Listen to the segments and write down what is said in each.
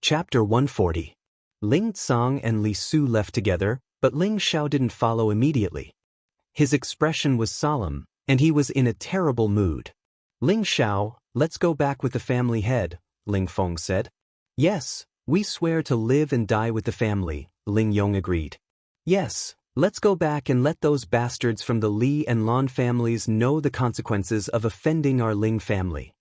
Chapter 140. Ling Tsang and Li Su left together, but Ling Xiao didn't follow immediately. His expression was solemn, and he was in a terrible mood. Ling Xiao, let's go back with the family head, Ling Feng said. Yes, we swear to live and die with the family, Ling Yong agreed. Yes, let's go back and let those bastards from the Li and Lan families know the consequences of offending our Ling family.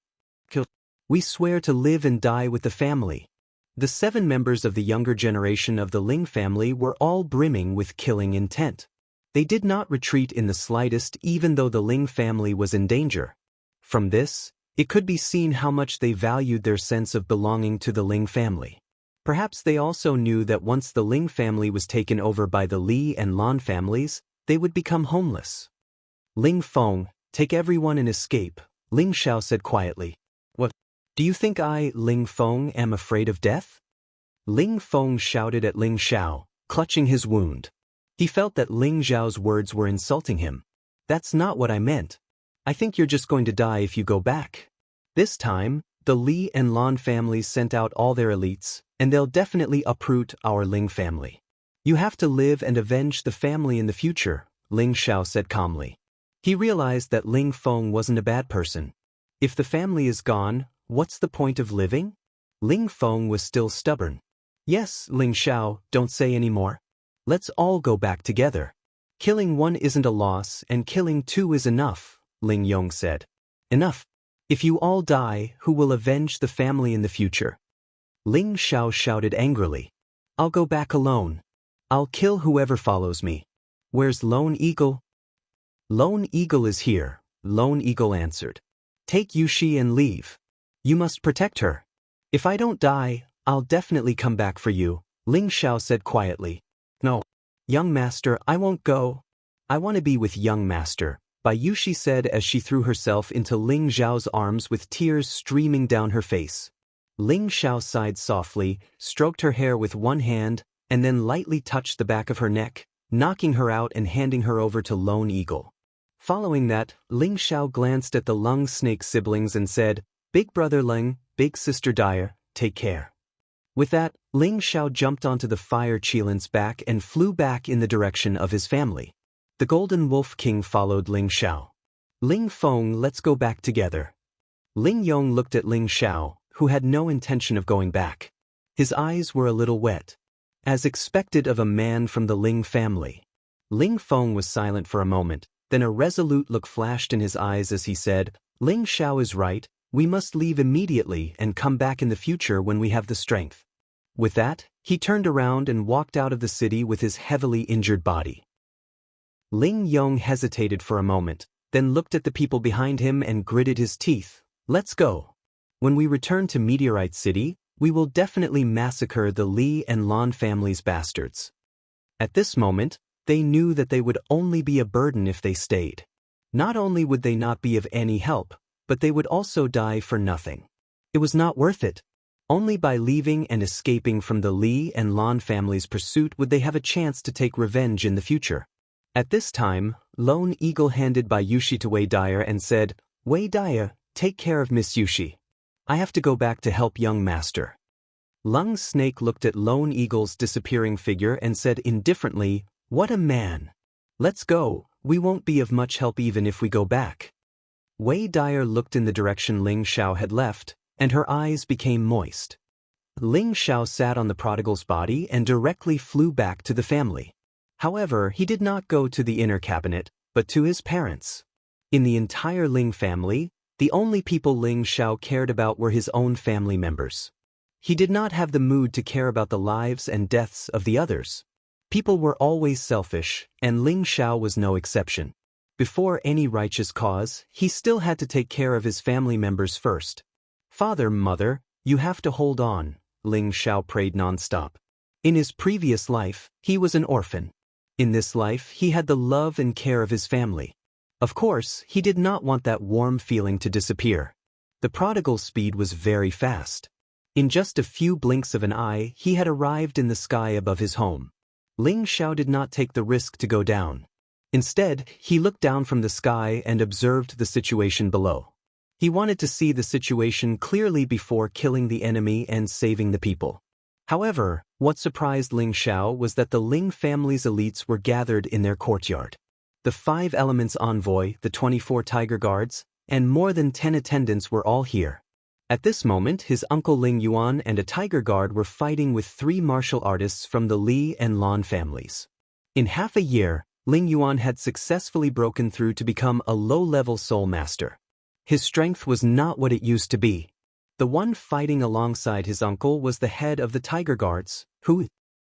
We swear to live and die with the family. The 7 members of the younger generation of the Ling family were all brimming with killing intent. They did not retreat in the slightest even though the Ling family was in danger. From this, it could be seen how much they valued their sense of belonging to the Ling family. Perhaps they also knew that once the Ling family was taken over by the Li and Lan families, they would become homeless. Ling Feng, take everyone and escape, Ling Xiao said quietly. What? Do you think I, Ling Feng, am afraid of death? Ling Feng shouted at Ling Xiao, clutching his wound. He felt that Ling Xiao's words were insulting him. That's not what I meant. I think you're just going to die if you go back. This time, the Li and Lan families sent out all their elites, and they'll definitely uproot our Ling family. You have to live and avenge the family in the future, Ling Xiao said calmly. He realized that Ling Feng wasn't a bad person. If the family is gone, what's the point of living? Ling Feng was still stubborn. Yes, Ling Xiao, don't say any more. Let's all go back together. Killing one isn't a loss and killing 2 is enough, Ling Yong said. Enough. If you all die, who will avenge the family in the future? Ling Xiao shouted angrily. I'll go back alone. I'll kill whoever follows me. Where's Lone Eagle? Lone Eagle is here, Lone Eagle answered. Take Yushi and leave. You must protect her. If I don't die, I'll definitely come back for you, Ling Xiao said quietly. No. Young master, I won't go. I want to be with young master, Yushi said as she threw herself into Ling Xiao's arms with tears streaming down her face. Ling Xiao sighed softly, stroked her hair with one hand, and then lightly touched the back of her neck, knocking her out and handing her over to Lone Eagle. Following that, Ling Xiao glanced at the Lung Snake siblings and said, Big brother Ling, big sister Dire, take care. With that, Ling Xiao jumped onto the fire Qilin's back and flew back in the direction of his family. The Golden Wolf King followed Ling Xiao. Ling Feng, let's go back together. Ling Yong looked at Ling Xiao, who had no intention of going back. His eyes were a little wet. As expected of a man from the Ling family. Ling Feng was silent for a moment, then a resolute look flashed in his eyes as he said, Ling Xiao is right, we must leave immediately and come back in the future when we have the strength. With that, he turned around and walked out of the city with his heavily injured body. Ling Yong hesitated for a moment, then looked at the people behind him and gritted his teeth. Let's go. When we return to Meteorite City, we will definitely massacre the Li and Lan family's bastards. At this moment, they knew that they would only be a burden if they stayed. Not only would they not be of any help, but they would also die for nothing. It was not worth it. Only by leaving and escaping from the Li and Lan family's pursuit would they have a chance to take revenge in the future. At this time, Lone Eagle handed Yushi to Wei Dyer and said, Wei Dyer, take care of Miss Yushi. I have to go back to help young master. Lung Snake looked at Lone Eagle's disappearing figure and said indifferently, What a man. Let's go, we won't be of much help even if we go back. Wei Dyer looked in the direction Ling Xiao had left, and her eyes became moist. Ling Xiao sat on the prodigal's body and directly flew back to the family. However, he did not go to the inner cabinet, but to his parents. In the entire Ling family, the only people Ling Xiao cared about were his own family members. He did not have the mood to care about the lives and deaths of the others. People were always selfish, and Ling Xiao was no exception. Before any righteous cause, he still had to take care of his family members first. Father, mother, you have to hold on, Ling Xiao prayed nonstop. In his previous life, he was an orphan. In this life, he had the love and care of his family. Of course, he did not want that warm feeling to disappear. The prodigal's speed was very fast. In just a few blinks of an eye, he had arrived in the sky above his home. Ling Xiao did not take the risk to go down. Instead, he looked down from the sky and observed the situation below. He wanted to see the situation clearly before killing the enemy and saving the people. However, what surprised Ling Xiao was that the Ling family's elites were gathered in their courtyard. The 5 elements envoy, the 24 tiger guards, and more than 10 attendants were all here. At this moment, his uncle Ling Yuan and a tiger guard were fighting with 3 martial artists from the Li and Lan families. In half a year, Ling Yuan had successfully broken through to become a low-level soul master. His strength was not what it used to be. The one fighting alongside his uncle was the head of the tiger guards,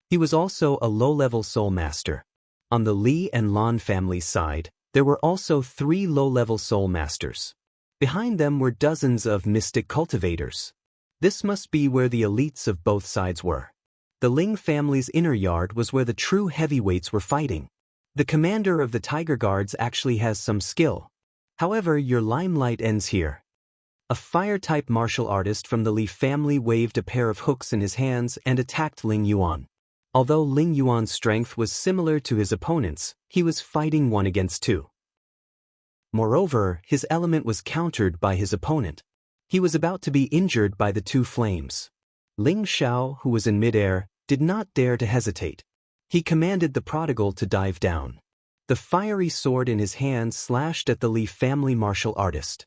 he was also a low-level soul master. On the Li and Lan family's side, there were also 3 low-level soul masters. Behind them were dozens of mystic cultivators. This must be where the elites of both sides were. The Ling family's inner yard was where the true heavyweights were fighting. The commander of the tiger guards actually has some skill. However, your limelight ends here. A fire-type martial artist from the Li family waved a pair of hooks in his hands and attacked Ling Yuan. Although Ling Yuan's strength was similar to his opponent's, he was fighting 1 against 2. Moreover, his element was countered by his opponent. He was about to be injured by the 2 flames. Ling Xiao, who was in midair, did not dare to hesitate. He commanded the prodigal to dive down. The fiery sword in his hand slashed at the Li family martial artist.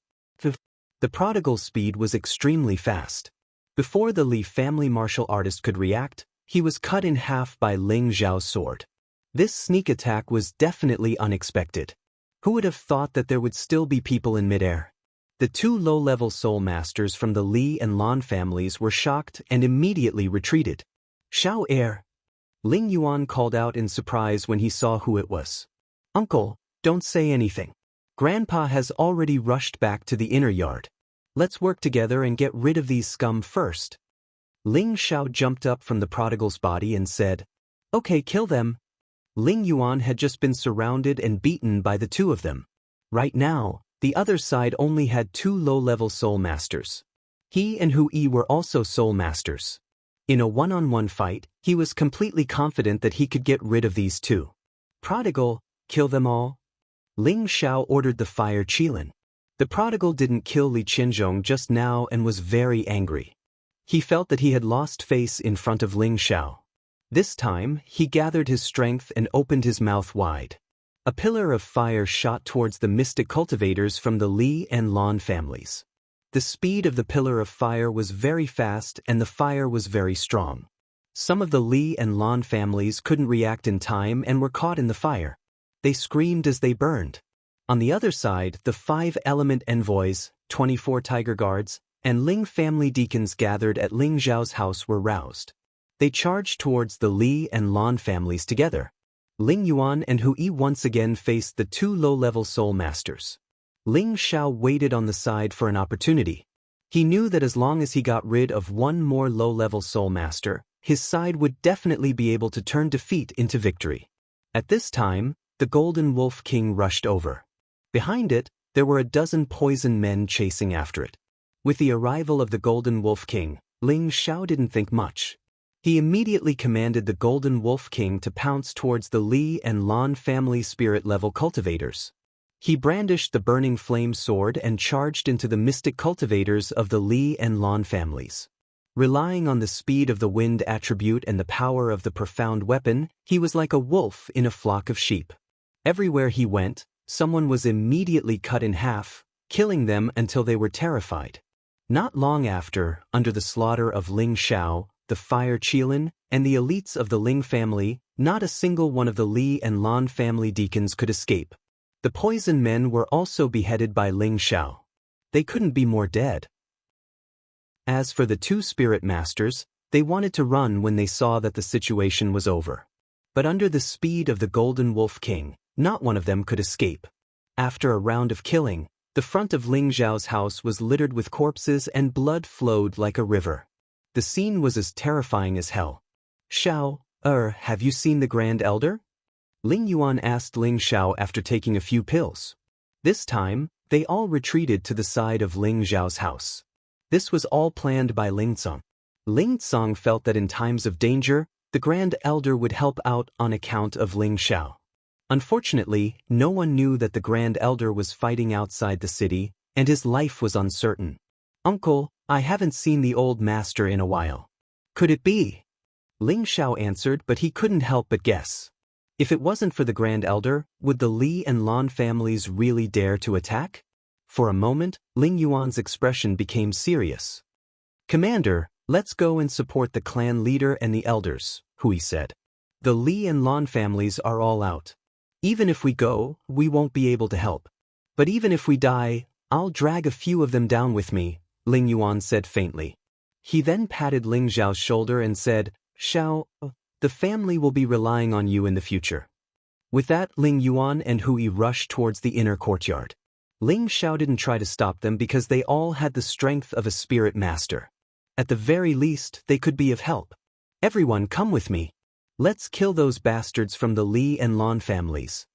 The prodigal's speed was extremely fast. Before the Li family martial artist could react, he was cut in half by Ling Xiao's sword. This sneak attack was definitely unexpected. Who would have thought that there would still be people in midair? The 2 low-level soul masters from the Li and Lan families were shocked and immediately retreated. Xiao Air! Ling Yuan called out in surprise when he saw who it was. Uncle, don't say anything. Grandpa has already rushed back to the inner yard. Let's work together and get rid of these scum first. Ling Xiao jumped up from the prodigal's body and said, Okay, kill them. Ling Yuan had just been surrounded and beaten by the 2 of them. Right now, the other side only had 2 low-level soul masters. He and Hu Yi were also soul masters. In a one-on-one fight, he was completely confident that he could get rid of these 2. Prodigal, kill them all. Ling Xiao ordered the fire qilin. The prodigal didn't kill Li Qianzhong just now and was very angry. He felt that he had lost face in front of Ling Xiao. This time, he gathered his strength and opened his mouth wide. A pillar of fire shot towards the mystic cultivators from the Li and Lan families. The speed of the pillar of fire was very fast and the fire was very strong. Some of the Li and Lan families couldn't react in time and were caught in the fire. They screamed as they burned. On the other side, the 5 element envoys, 24 tiger guards, and Ling family deacons gathered at Ling Zhao's house were roused. They charged towards the Li and Lan families together. Ling Yuan and Hu Yi once again faced the 2 low-level soul masters. Ling Xiao waited on the side for an opportunity. He knew that as long as he got rid of 1 more low-level soul master, his side would definitely be able to turn defeat into victory. At this time, the Golden Wolf King rushed over. Behind it, there were a dozen poison men chasing after it. With the arrival of the Golden Wolf King, Ling Xiao didn't think much. He immediately commanded the Golden Wolf King to pounce towards the Li and Lan family spirit-level cultivators. He brandished the burning flame sword and charged into the mystic cultivators of the Li and Lan families. Relying on the speed of the wind attribute and the power of the profound weapon, he was like a wolf in a flock of sheep. Everywhere he went, someone was immediately cut in half, killing them until they were terrified. Not long after, under the slaughter of Ling Xiao, the fire qilin, and the elites of the Ling family, not a single one of the Li and Lan family deacons could escape. The poison men were also beheaded by Ling Xiao. They couldn't be more dead. As for the 2 spirit masters, they wanted to run when they saw that the situation was over. But under the speed of the Golden Wolf King, not one of them could escape. After a round of killing, the front of Ling Zhao's house was littered with corpses and blood flowed like a river. The scene was as terrifying as hell. Xiao, have you seen the Grand Elder? Ling Yuan asked Ling Xiao after taking a few pills. This time, they all retreated to the side of Ling Zhao's house. This was all planned by Ling Tsang. Ling Tsang felt that in times of danger, the Grand Elder would help out on account of Ling Xiao. Unfortunately, no one knew that the Grand Elder was fighting outside the city, and his life was uncertain. Uncle, I haven't seen the old master in a while. Could it be? Ling Xiao answered, but he couldn't help but guess. If it wasn't for the Grand Elder, would the Li and Lan families really dare to attack? For a moment, Ling Yuan's expression became serious. Commander, let's go and support the clan leader and the elders, Hui said. The Li and Lan families are all out. Even if we go, we won't be able to help. But even if we die, I'll drag a few of them down with me, Ling Yuan said faintly. He then patted Ling Xiao's shoulder and said, Xiao, the family will be relying on you in the future. With that, Ling Yuan and Hui rushed towards the inner courtyard. Ling Xiao didn't try to stop them because they all had the strength of a spirit master. At the very least, they could be of help. Everyone, come with me. Let's kill those bastards from the Li and Lan families.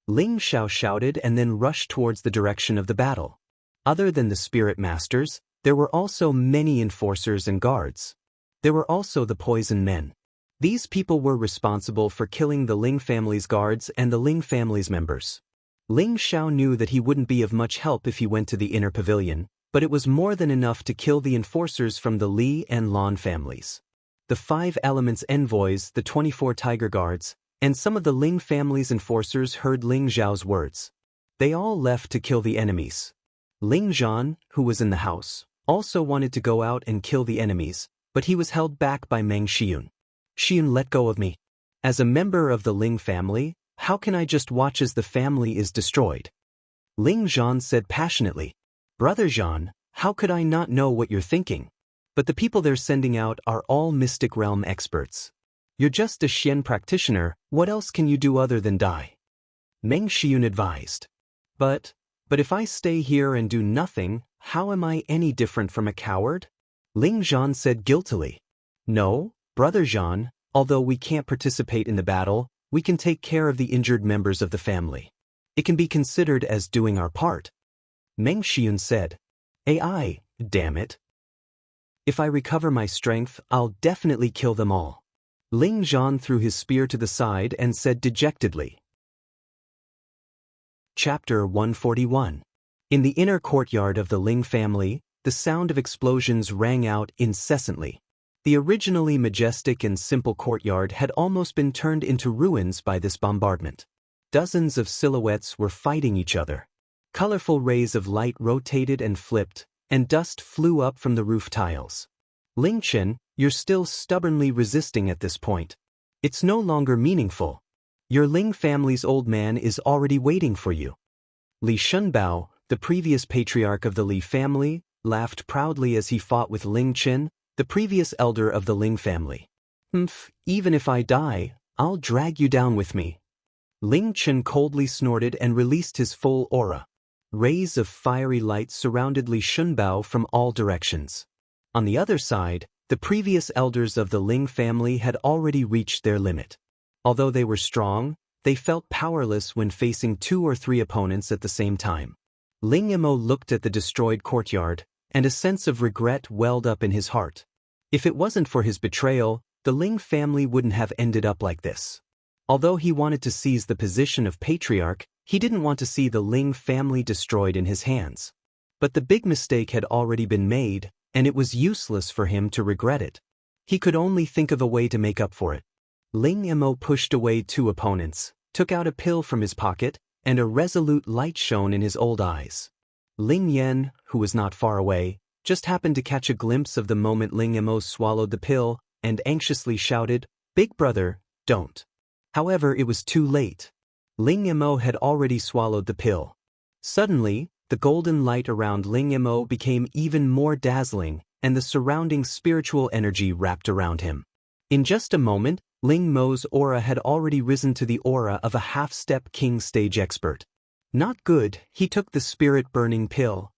Ling Xiao shouted and then rushed towards the direction of the battle. Other than the spirit masters, there were also many enforcers and guards. There were also the poison men. These people were responsible for killing the Ling family's guards and the Ling family's members. Ling Xiao knew that he wouldn't be of much help if he went to the inner pavilion, but it was more than enough to kill the enforcers from the Li and Lan families. The 5 elements envoys, the 24 tiger guards, and some of the Ling family's enforcers heard Ling Xiao's words. They all left to kill the enemies. Ling Zhan, who was in the house, also wanted to go out and kill the enemies, but he was held back by Meng Xiun. Xiun, let go of me. As a member of the Ling family, how can I just watch as the family is destroyed? Ling Zhan said passionately. Brother Zhan, how could I not know what you're thinking? But the people they're sending out are all mystic realm experts. You're just a Xian practitioner, what else can you do other than die? Meng Xiun advised. But if I stay here and do nothing, how am I any different from a coward? Ling Zhan said guiltily. No, Brother Zhan, although we can't participate in the battle, we can take care of the injured members of the family. It can be considered as doing our part. Meng Xiun said. AI, damn it. If I recover my strength, I'll definitely kill them all. Ling Zhan threw his spear to the side and said dejectedly. Chapter 141. In the inner courtyard of the Ling family, the sound of explosions rang out incessantly. The originally majestic and simple courtyard had almost been turned into ruins by this bombardment. Dozens of silhouettes were fighting each other. Colorful rays of light rotated and flipped, and dust flew up from the roof tiles. Ling Chen, you're still stubbornly resisting at this point. It's no longer meaningful. Your Ling family's old man is already waiting for you. Li Shunbao, the previous patriarch of the Li family, laughed proudly as he fought with Ling Chen, the previous elder of the Ling family. Even if I die, I'll drag you down with me. Ling Chen coldly snorted and released his full aura. Rays of fiery light surrounded Li Shunbao from all directions. On the other side, the previous elders of the Ling family had already reached their limit. Although they were strong, they felt powerless when facing 2 or 3 opponents at the same time. Ling Emo looked at the destroyed courtyard, and a sense of regret welled up in his heart. If it wasn't for his betrayal, the Ling family wouldn't have ended up like this. Although he wanted to seize the position of patriarch, he didn't want to see the Ling family destroyed in his hands. But the big mistake had already been made, and it was useless for him to regret it. He could only think of a way to make up for it. Ling Emo pushed away 2 opponents, took out a pill from his pocket, and a resolute light shone in his old eyes. Ling Yan, who was not far away, just happened to catch a glimpse of the moment Ling Emo swallowed the pill, and anxiously shouted, "Big brother, don't." However, it was too late. Ling Emo had already swallowed the pill. Suddenly, the golden light around Ling Emo became even more dazzling, and the surrounding spiritual energy wrapped around him. In just a moment, Ling Mo's aura had already risen to the aura of a half-step king stage expert. Not good, he took the spirit-burning pill.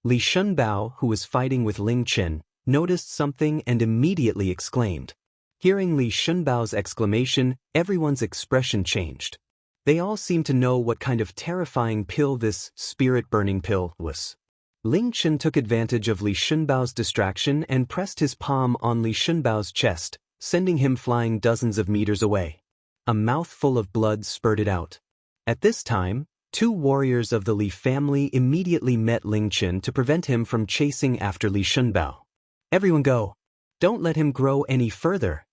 Li Shunbao, who was fighting with Ling Chen, noticed something and immediately exclaimed. Hearing Li Shunbao's exclamation, everyone's expression changed. They all seemed to know what kind of terrifying pill this spirit-burning pill was. Ling Chen took advantage of Li Shunbao's distraction and pressed his palm on Li Shunbao's chest, sending him flying dozens of meters away. A mouthful of blood spurted out. At this time, 2 warriors of the Li family immediately met Ling Chen to prevent him from chasing after Li Shunbao. Everyone go. Don't let him grow any further.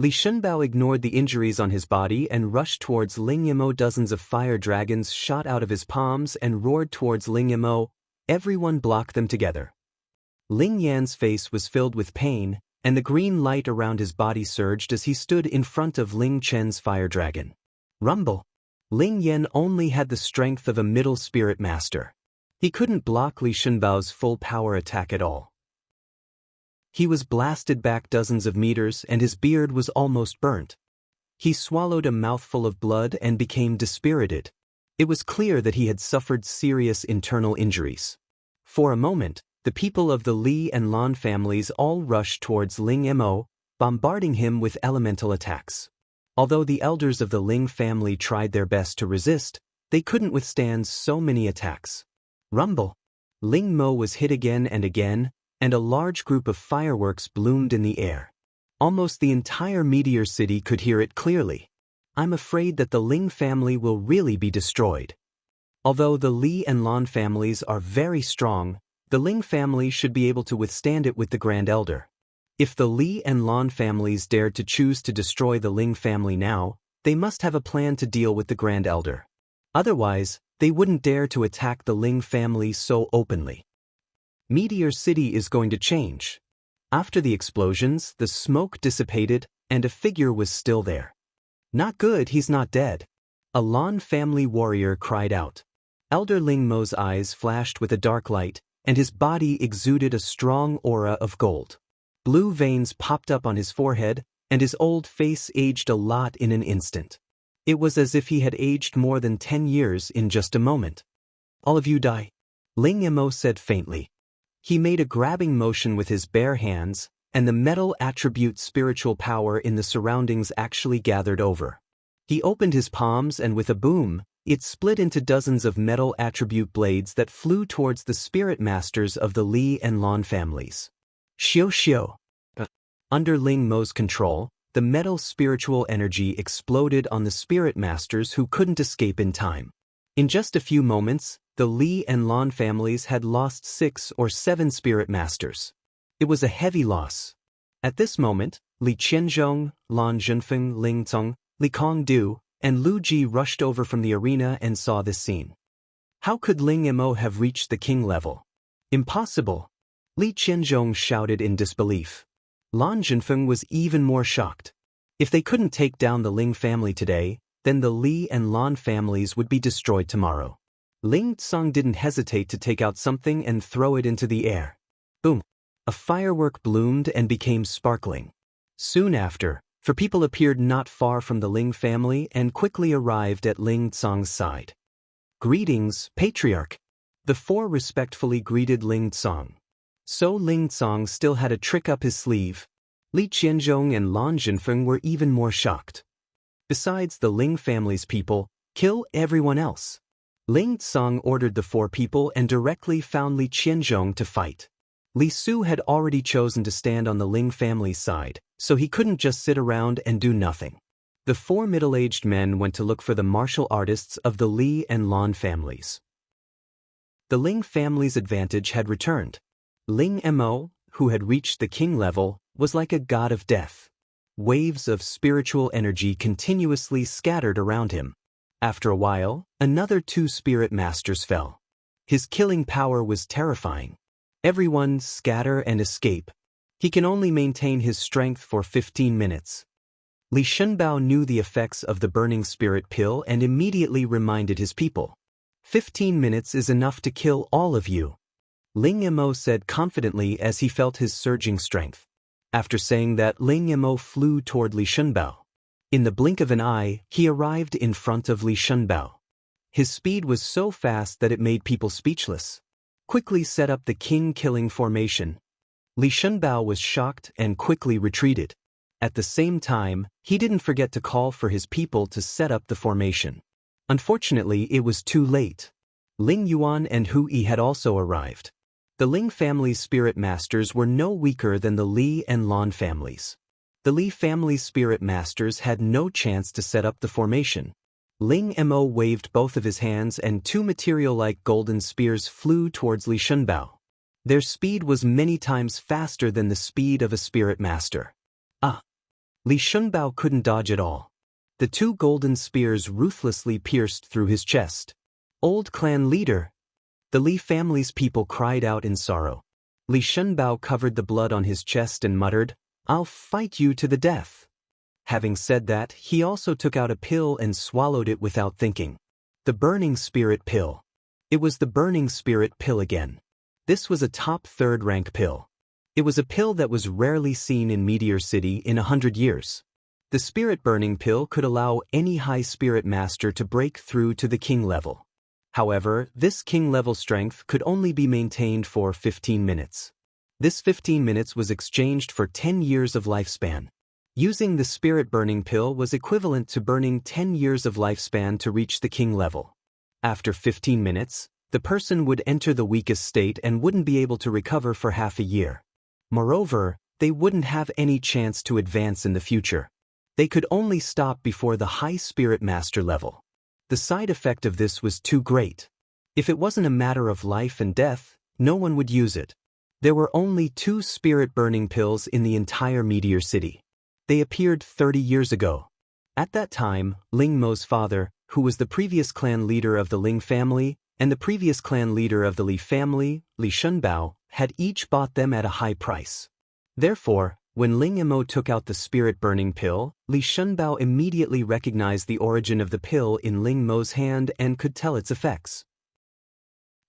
Li Shunbao ignored the injuries on his body and rushed towards Ling Yimo. Dozens of fire dragons shot out of his palms and roared towards Ling Yimo. Everyone blocked them together. Ling Yan's face was filled with pain, and the green light around his body surged as he stood in front of Ling Chen's fire dragon. Rumble! Ling Yan only had the strength of a middle spirit master. He couldn't block Li Shunbao's full power attack at all. He was blasted back dozens of meters and his beard was almost burnt. He swallowed a mouthful of blood and became dispirited. It was clear that he had suffered serious internal injuries. For a moment, the people of the Li and Lan families all rushed towards Ling Mo, bombarding him with elemental attacks. Although the elders of the Ling family tried their best to resist, they couldn't withstand so many attacks. Rumble! Ling Mo was hit again and again, and a large group of fireworks bloomed in the air. Almost the entire meteor city could hear it clearly. I'm afraid that the Ling family will really be destroyed. Although the Li and Lan families are very strong, the Ling family should be able to withstand it with the Grand Elder. If the Li and Lan families dared to choose to destroy the Ling family now, they must have a plan to deal with the Grand Elder. Otherwise, they wouldn't dare to attack the Ling family so openly. Meteor City is going to change. After the explosions, the smoke dissipated, and a figure was still there. Not good, he's not dead. A Lan family warrior cried out. Elder Ling Mo's eyes flashed with a dark light, and his body exuded a strong aura of gold. Blue veins popped up on his forehead, and his old face aged a lot in an instant. It was as if he had aged more than 10 years in just a moment. All of you die, Ling Mo said faintly. He made a grabbing motion with his bare hands, and the metal attribute spiritual power in the surroundings actually gathered over. He opened his palms and with a boom, it split into dozens of metal attribute blades that flew towards the spirit masters of the Li and Lan families. Xiu xiu. Under Ling Mo's control, the metal spiritual energy exploded on the spirit masters who couldn't escape in time. In just a few moments, the Li and Lan families had lost 6 or 7 spirit masters. It was a heavy loss. At this moment, Li Qianzhong, Lan Zhenfeng, Ling Cong, Li Kongdu, and Lu Ji rushed over from the arena and saw this scene. How could Ling Mo have reached the king level? Impossible! Li Qianzhong shouted in disbelief. Lan Zhenfeng was even more shocked. If they couldn't take down the Ling family today, then the Li and Lan families would be destroyed tomorrow. Ling Tsong didn't hesitate to take out something and throw it into the air. Boom! A firework bloomed and became sparkling. Soon after, 4 people appeared not far from the Ling family and quickly arrived at Ling Tsong's side. Greetings, Patriarch. The 4 respectfully greeted Ling Tsong. So Ling Tsong still had a trick up his sleeve. Li Qianzhong and Lan Zhenfeng were even more shocked. Besides the Ling family's people, kill everyone else. Ling Tsong ordered the 4 people and directly found Li Qianzhong to fight. Li Su had already chosen to stand on the Ling family's side, so he couldn't just sit around and do nothing. The 4 middle-aged men went to look for the martial artists of the Li and Lan families. The Ling family's advantage had returned. Ling Mo, who had reached the king level, was like a god of death. Waves of spiritual energy continuously scattered around him. After a while, another 2 spirit masters fell. His killing power was terrifying. Everyone scatter and escape. He can only maintain his strength for 15 minutes. Li Shunbao knew the effects of the burning spirit pill and immediately reminded his people. 15 minutes is enough to kill all of you. Ling Mo said confidently as he felt his surging strength. After saying that, Ling Mo flew toward Li Shunbao. In the blink of an eye, he arrived in front of Li Shunbao. His speed was so fast that it made people speechless. Quickly set up the king-killing formation. Li Shunbao was shocked and quickly retreated. At the same time, he didn't forget to call for his people to set up the formation. Unfortunately, it was too late. Ling Yuan and Hu Yi had also arrived. The Ling family's spirit masters were no weaker than the Li and Lan families. The Li family's spirit masters had no chance to set up the formation. Ling Mo waved both of his hands and 2 material-like golden spears flew towards Li Shunbao. Their speed was many times faster than the speed of a spirit master. Ah! Li Shunbao couldn't dodge at all. The two golden spears ruthlessly pierced through his chest. Old clan leader! The Li family's people cried out in sorrow. Li Shunbao covered the blood on his chest and muttered, "I'll fight you to the death." Having said that, he also took out a pill and swallowed it without thinking. The Burning Spirit Pill. It was the Burning Spirit Pill again. This was a top third-rank pill. It was a pill that was rarely seen in Meteor City in 100 years. The Spirit Burning Pill could allow any high spirit master to break through to the king level. However, this king-level strength could only be maintained for 15 minutes. This 15 minutes was exchanged for 10 years of lifespan. Using the Spirit Burning Pill was equivalent to burning 10 years of lifespan to reach the king level. After 15 minutes, the person would enter the weakest state and wouldn't be able to recover for half a year. Moreover, they wouldn't have any chance to advance in the future. They could only stop before the high spirit master level. The side effect of this was too great. If it wasn't a matter of life and death, no one would use it. There were only 2 spirit burning pills in the entire Meteor City. They appeared 30 years ago. At that time, Ling Mo's father, who was the previous clan leader of the Ling family, and the previous clan leader of the Li family, Li Shunbao, had each bought them at a high price. Therefore, when Ling Mo took out the spirit-burning pill, Li Shunbao immediately recognized the origin of the pill in Ling Mo's hand and could tell its effects.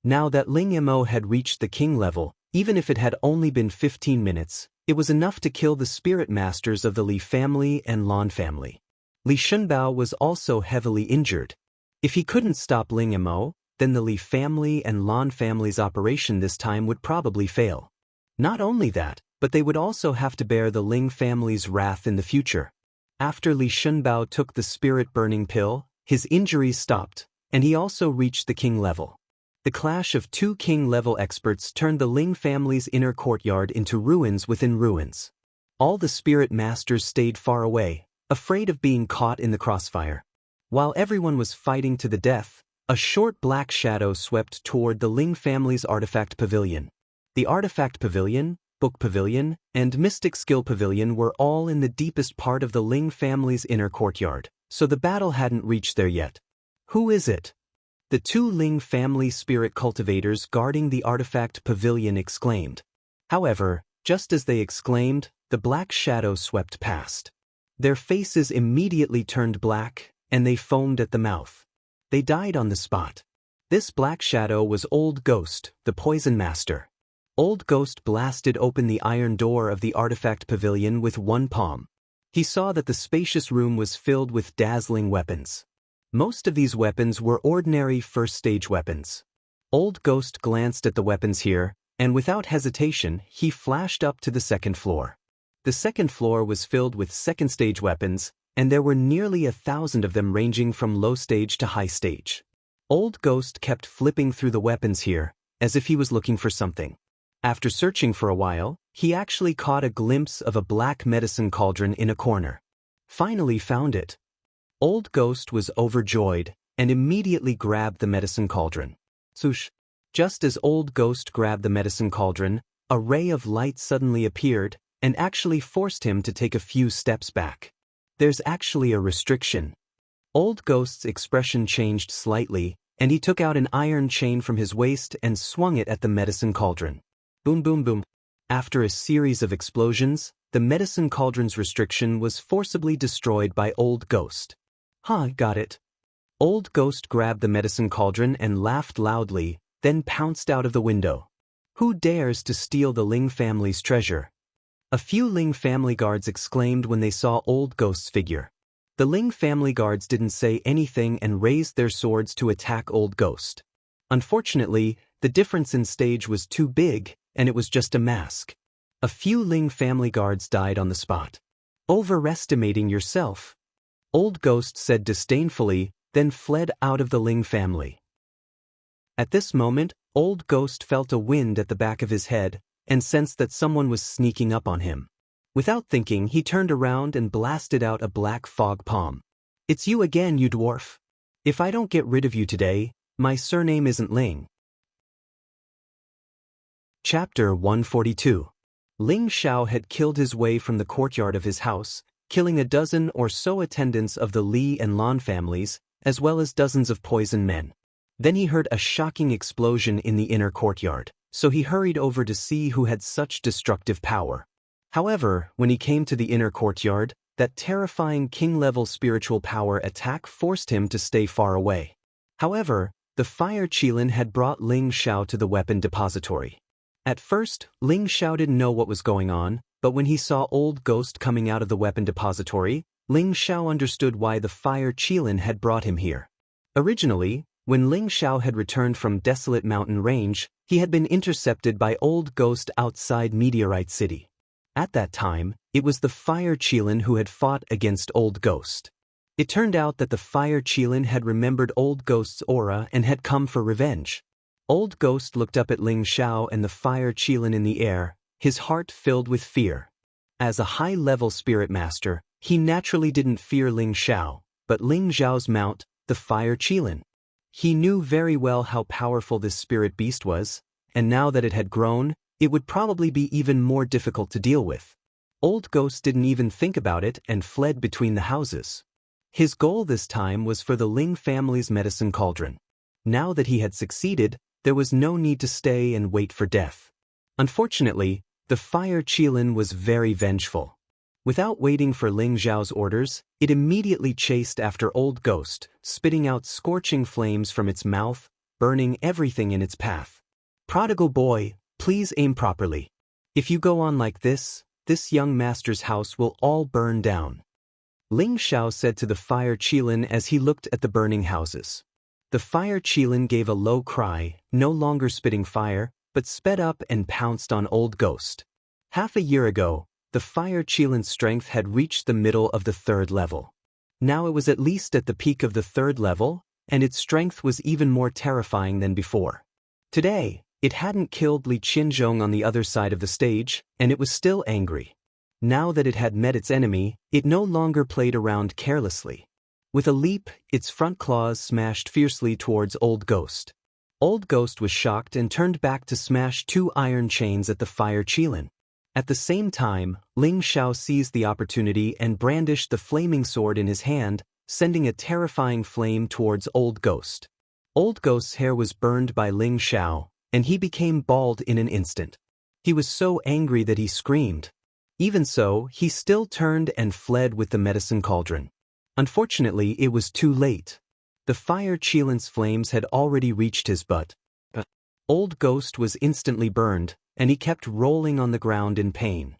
Now that Ling Mo had reached the king level, even if it had only been 15 minutes, it was enough to kill the spirit masters of the Li family and Lan family. Li Shunbao was also heavily injured. If he couldn't stop Ling Mo, then the Li family and Lan family's operation this time would probably fail. Not only that, but they would also have to bear the Ling family's wrath in the future. After Li Shunbao took the spirit-burning pill, his injuries stopped, and he also reached the king level. The clash of 2 king-level experts turned the Ling family's inner courtyard into ruins within ruins. All the spirit masters stayed far away, afraid of being caught in the crossfire. While everyone was fighting to the death, a short black shadow swept toward the Ling family's artifact pavilion. The artifact pavilion, book pavilion, and mystic skill pavilion were all in the deepest part of the Ling family's inner courtyard, so the battle hadn't reached there yet. Who is it? The 2 Ling family spirit cultivators guarding the artifact pavilion exclaimed. However, just as they exclaimed, the black shadow swept past. Their faces immediately turned black, and they foamed at the mouth. They died on the spot. This black shadow was Old Ghost, the Poison Master. Old Ghost blasted open the iron door of the artifact pavilion with one palm. He saw that the spacious room was filled with dazzling weapons. Most of these weapons were ordinary first-stage weapons. Old Ghost glanced at the weapons here, and without hesitation, he flashed up to the second floor. The second floor was filled with second-stage weapons, and there were nearly 1,000 of them ranging from low stage to high stage. Old Ghost kept flipping through the weapons here, as if he was looking for something. After searching for a while, he actually caught a glimpse of a black medicine cauldron in a corner. Finally found it. Old Ghost was overjoyed, and immediately grabbed the medicine cauldron. Swoosh! Just as Old Ghost grabbed the medicine cauldron, a ray of light suddenly appeared, and actually forced him to take a few steps back. There's actually a restriction. Old Ghost's expression changed slightly, and he took out an iron chain from his waist and swung it at the medicine cauldron. Boom boom boom. After a series of explosions, the medicine cauldron's restriction was forcibly destroyed by Old Ghost. Got it. Old Ghost grabbed the medicine cauldron and laughed loudly, then pounced out of the window. Who dares to steal the Ling family's treasure? A few Ling family guards exclaimed when they saw Old Ghost's figure. The Ling family guards didn't say anything and raised their swords to attack Old Ghost. Unfortunately, the difference in stage was too big, and it was just a mask. A few Ling family guards died on the spot. Overestimating yourself, Old Ghost said disdainfully, then fled out of the Ling family. At this moment, Old Ghost felt a wind at the back of his head, and sensed that someone was sneaking up on him. Without thinking, he turned around and blasted out a black fog palm. It's you again, you dwarf. If I don't get rid of you today, my surname isn't Ling. Chapter 142. Ling Xiao had killed his way from the courtyard of his house, killing a dozen or so attendants of the Li and Lan families, as well as dozens of poison men. Then he heard a shocking explosion in the inner courtyard, so he hurried over to see who had such destructive power. However, when he came to the inner courtyard, that terrifying king-level spiritual power attack forced him to stay far away. However, the fire Qilin had brought Ling Xiao to the weapon depository. At first, Ling Xiao didn't know what was going on, but when he saw Old Ghost coming out of the weapon depository, Ling Xiao understood why the fire Qilin had brought him here. Originally, when Ling Xiao had returned from Desolate Mountain Range, he had been intercepted by Old Ghost outside Meteorite City. At that time, it was the fire Qilin who had fought against Old Ghost. It turned out that the fire Qilin had remembered Old Ghost's aura and had come for revenge. Old Ghost looked up at Ling Xiao and the fire Qilin in the air, his heart filled with fear. As a high-level spirit master, he naturally didn't fear Ling Xiao, but Ling Xiao's mount, the fire Qilin. He knew very well how powerful this spirit beast was, and now that it had grown, it would probably be even more difficult to deal with. Old Ghost didn't even think about it and fled between the houses. His goal this time was for the Ling family's medicine cauldron. Now that he had succeeded, there was no need to stay and wait for death. Unfortunately, the fire Qilin was very vengeful. Without waiting for Ling Xiao's orders, it immediately chased after Old Ghost, spitting out scorching flames from its mouth, burning everything in its path. Prodigal boy, please aim properly. If you go on like this young master's house will all burn down. Ling Xiao said to the fire Qilin as he looked at the burning houses. The fire Qilin gave a low cry, no longer spitting fire, but sped up and pounced on Old Ghost. Half a year ago, the fire Qilin's strength had reached the middle of the 3rd level. Now it was at least at the peak of the 3rd level, and its strength was even more terrifying than before. Today, it hadn't killed Li Qinzhong on the other side of the stage, and it was still angry. Now that it had met its enemy, it no longer played around carelessly. With a leap, its front claws smashed fiercely towards Old Ghost. Old Ghost was shocked and turned back to smash 2 iron chains at the fire Qilin. At the same time, Ling Xiao seized the opportunity and brandished the flaming sword in his hand, sending a terrifying flame towards Old Ghost. Old Ghost's hair was burned by Ling Xiao, and he became bald in an instant. He was so angry that he screamed. Even so, he still turned and fled with the medicine cauldron. Unfortunately, it was too late. The fire Qilin's flames had already reached his butt. Old Ghost was instantly burned, and he kept rolling on the ground in pain.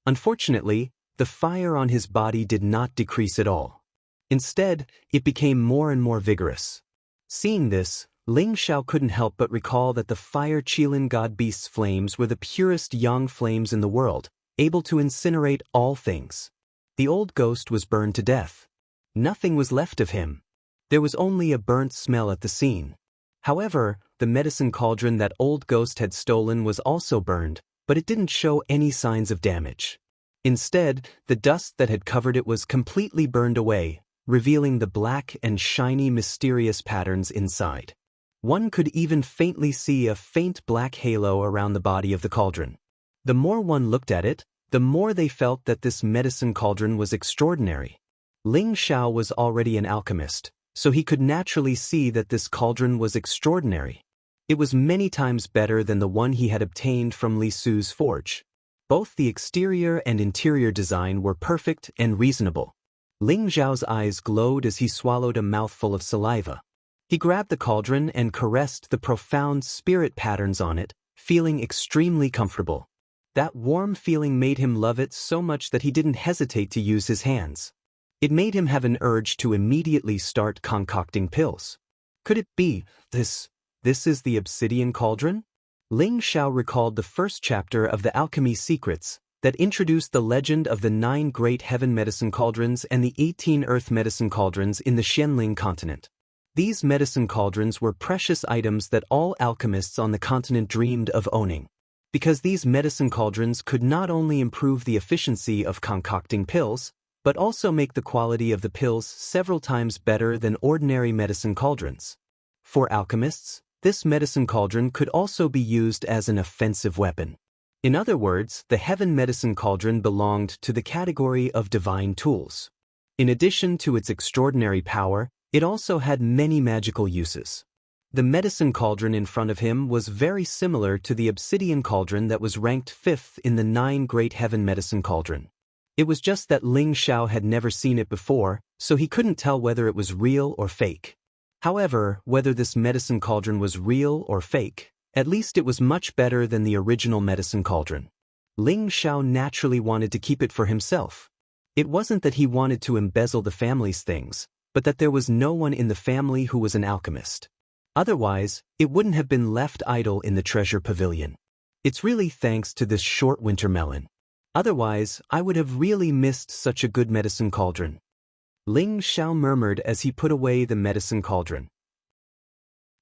Unfortunately, the fire on his body did not decrease at all. Instead, it became more and more vigorous. Seeing this, Ling Xiao couldn't help but recall that the fire Qilin god beast's flames were the purest yang flames in the world, able to incinerate all things. The Old Ghost was burned to death. Nothing was left of him. There was only a burnt smell at the scene. However, the medicine cauldron that Old Ghost had stolen was also burned, but it didn't show any signs of damage. Instead, the dust that had covered it was completely burned away, revealing the black and shiny mysterious patterns inside. One could even faintly see a faint black halo around the body of the cauldron. The more one looked at it, the more they felt that this medicine cauldron was extraordinary. Ling Xiao was already an alchemist, so he could naturally see that this cauldron was extraordinary. It was many times better than the one he had obtained from Li Su's forge. Both the exterior and interior design were perfect and reasonable. Ling Xiao's eyes glowed as he swallowed a mouthful of saliva. He grabbed the cauldron and caressed the profound spirit patterns on it, feeling extremely comfortable. That warm feeling made him love it so much that he didn't hesitate to use his hands. It made him have an urge to immediately start concocting pills. Could it be this is the obsidian cauldron? Ling Xiao recalled the first chapter of the Alchemy Secrets that introduced the legend of the 9 great heaven medicine cauldrons and the 18 earth medicine cauldrons in the Xianling continent. These medicine cauldrons were precious items that all alchemists on the continent dreamed of owning. Because these medicine cauldrons could not only improve the efficiency of concocting pills, but also make the quality of the pills several times better than ordinary medicine cauldrons. For alchemists, this medicine cauldron could also be used as an offensive weapon. In other words, the Heaven Medicine Cauldron belonged to the category of divine tools. In addition to its extraordinary power, it also had many magical uses. The medicine cauldron in front of him was very similar to the obsidian cauldron that was ranked 5th in the 9 Great Heaven Medicine Cauldron. It was just that Ling Xiao had never seen it before, so he couldn't tell whether it was real or fake. However, whether this medicine cauldron was real or fake, at least it was much better than the original medicine cauldron. Ling Xiao naturally wanted to keep it for himself. It wasn't that he wanted to embezzle the family's things, but that there was no one in the family who was an alchemist. Otherwise, it wouldn't have been left idle in the treasure pavilion. It's really thanks to this short winter melon. Otherwise, I would have really missed such a good medicine cauldron. Ling Xiao murmured as he put away the medicine cauldron.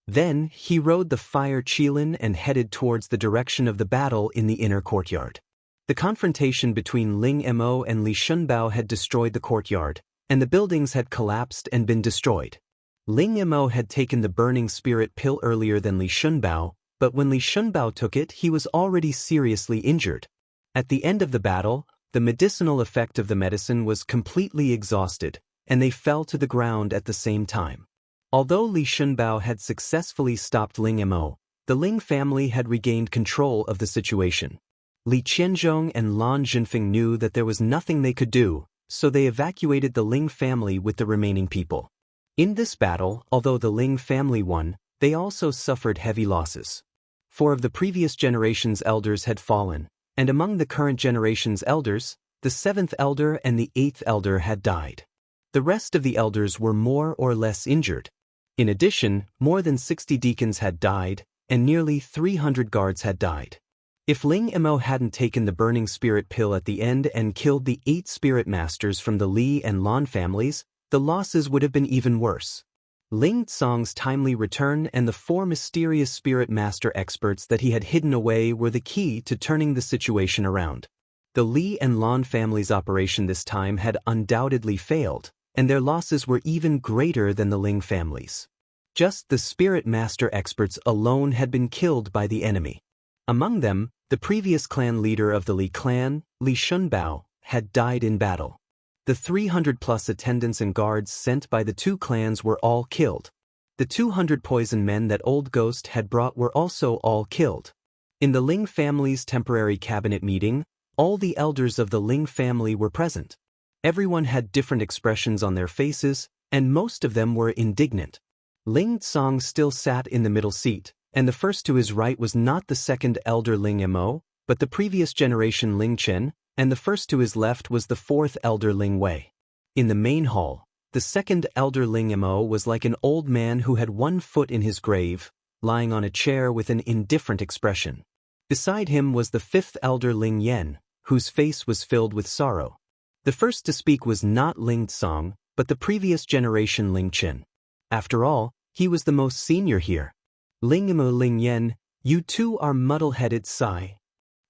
Then, he rode the fire qilin and headed towards the direction of the battle in the inner courtyard. The confrontation between Ling Mo and Li Shunbao had destroyed the courtyard, and the buildings had collapsed and been destroyed. Ling Mo had taken the burning spirit pill earlier than Li Shunbao, but when Li Shunbao took it, he was already seriously injured. At the end of the battle, the medicinal effect of the medicine was completely exhausted, and they fell to the ground at the same time. Although Li Shunbao had successfully stopped Ling Mo, the Ling family had regained control of the situation. Li Qianzhong and Lan Zhenfeng knew that there was nothing they could do, so they evacuated the Ling family with the remaining people. In this battle, although the Ling family won, they also suffered heavy losses. 4 of the previous generation's elders had fallen, and among the current generation's elders, the 7th elder and the 8th elder had died. The rest of the elders were more or less injured. In addition, more than 60 deacons had died, and nearly 300 guards had died. If Ling Mo hadn't taken the burning spirit pill at the end and killed the 8 spirit masters from the Li and Lan families, the losses would have been even worse. Ling Tsong's timely return and the 4 mysterious spirit master experts that he had hidden away were the key to turning the situation around. The Li and Lan families' operation this time had undoubtedly failed, and their losses were even greater than the Ling families. Just the spirit master experts alone had been killed by the enemy. Among them, the previous clan leader of the Li clan, Li Shunbao, had died in battle. The 300+ attendants and guards sent by the 2 clans were all killed. The 200 poison men that Old Ghost had brought were also all killed. In the Ling family's temporary cabinet meeting, all the elders of the Ling family were present. Everyone had different expressions on their faces, and most of them were indignant. Ling Tsong still sat in the middle seat, and the first to his right was not the 2nd elder Ling Mo, but the previous generation Ling Chen, and the first to his left was the 4th elder Ling Wei. In the main hall, the 2nd elder Ling Mo was like an old man who had 1 foot in his grave, lying on a chair with an indifferent expression. Beside him was the 5th elder Ling Yen, whose face was filled with sorrow. The first to speak was not Ling Tsong, but the previous generation Ling Chen. After all, he was the most senior here. Ling Mo Ling Yen, you two are muddle-headed, sigh.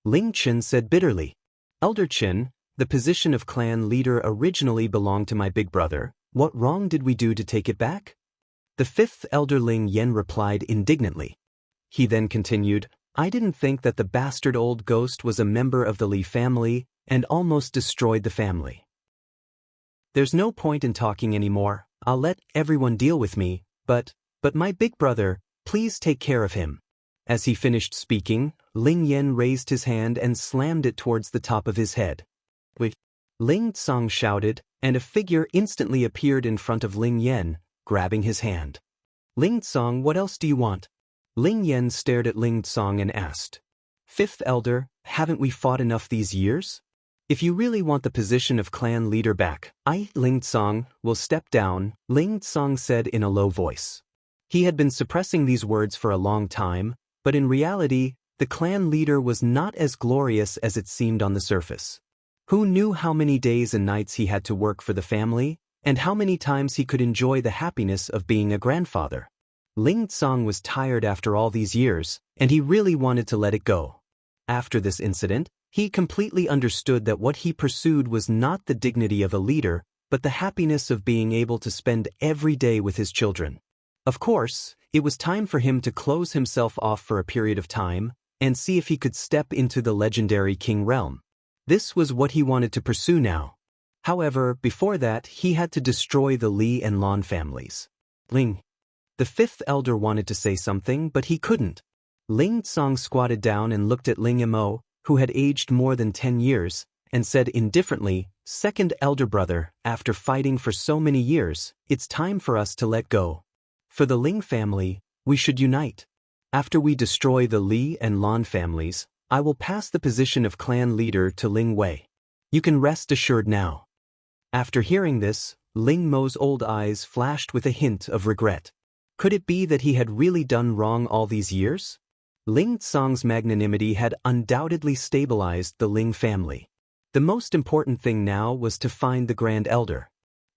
Ling Chen said bitterly. Elder Chen, the position of clan leader originally belonged to my big brother. What wrong did we do to take it back? The 5th elder Ling Yen replied indignantly. He then continued, I didn't think that the bastard Old Ghost was a member of the Li family and almost destroyed the family. There's no point in talking anymore. I'll let everyone deal with me, but my big brother, please take care of him. As he finished speaking, Ling Yen raised his hand and slammed it towards the top of his head. Ling Tsong shouted, and a figure instantly appeared in front of Ling Yen, grabbing his hand. Ling Tsong, what else do you want? Ling Yen stared at Ling Tsong and asked. 5th elder, haven't we fought enough these years? If you really want the position of clan leader back, Ling Tsong, will step down, Ling Tsong said in a low voice. He had been suppressing these words for a long time, but in reality, the clan leader was not as glorious as it seemed on the surface. Who knew how many days and nights he had to work for the family, and how many times he could enjoy the happiness of being a grandfather? Ling Tsong was tired after all these years, and he really wanted to let it go. After this incident, he completely understood that what he pursued was not the dignity of a leader, but the happiness of being able to spend every day with his children. Of course, it was time for him to close himself off for a period of time, and see if he could step into the legendary king realm. This was what he wanted to pursue now. However, before that, he had to destroy the Li and Lan families. Ling. The fifth elder wanted to say something, but he couldn't. Ling Tsong squatted down and looked at Ling Mo, who had aged more than 10 years, and said indifferently, "Second elder brother, after fighting for so many years, it's time for us to let go. For the Ling family, we should unite. After we destroy the Li and Lan families, I will pass the position of clan leader to Ling Wei. You can rest assured now." After hearing this, Ling Mo's old eyes flashed with a hint of regret. Could it be that he had really done wrong all these years? Ling Tsong's magnanimity had undoubtedly stabilized the Ling family. The most important thing now was to find the Grand Elder.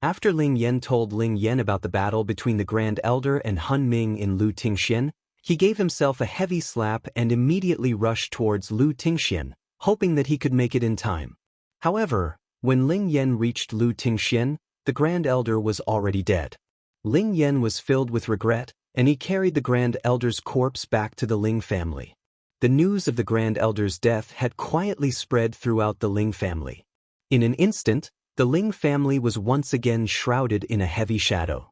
After Ling Yan told Ling Yan about the battle between the Grand Elder and Hun Ming in Lu Tingxian, he gave himself a heavy slap and immediately rushed towards Lu Tingxian, hoping that he could make it in time. However, when Ling Yan reached Lu Tingxian, the Grand Elder was already dead. Ling Yan was filled with regret, and he carried the Grand Elder's corpse back to the Ling family. The news of the Grand Elder's death had quietly spread throughout the Ling family. In an instant, the Ling family was once again shrouded in a heavy shadow.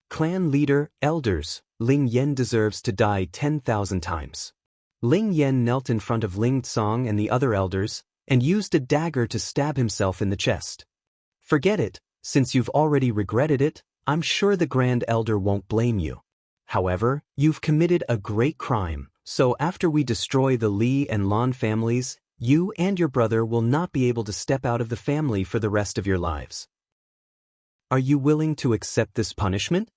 Clan leader, elders, Ling Yan deserves to die 10,000 times. Ling Yan knelt in front of Ling Tsong and the other elders, and used a dagger to stab himself in the chest. Forget it, since you've already regretted it, I'm sure the Grand Elder won't blame you. However, you've committed a great crime, so after we destroy the Li and Lan families, you and your brother will not be able to step out of the family for the rest of your lives. Are you willing to accept this punishment?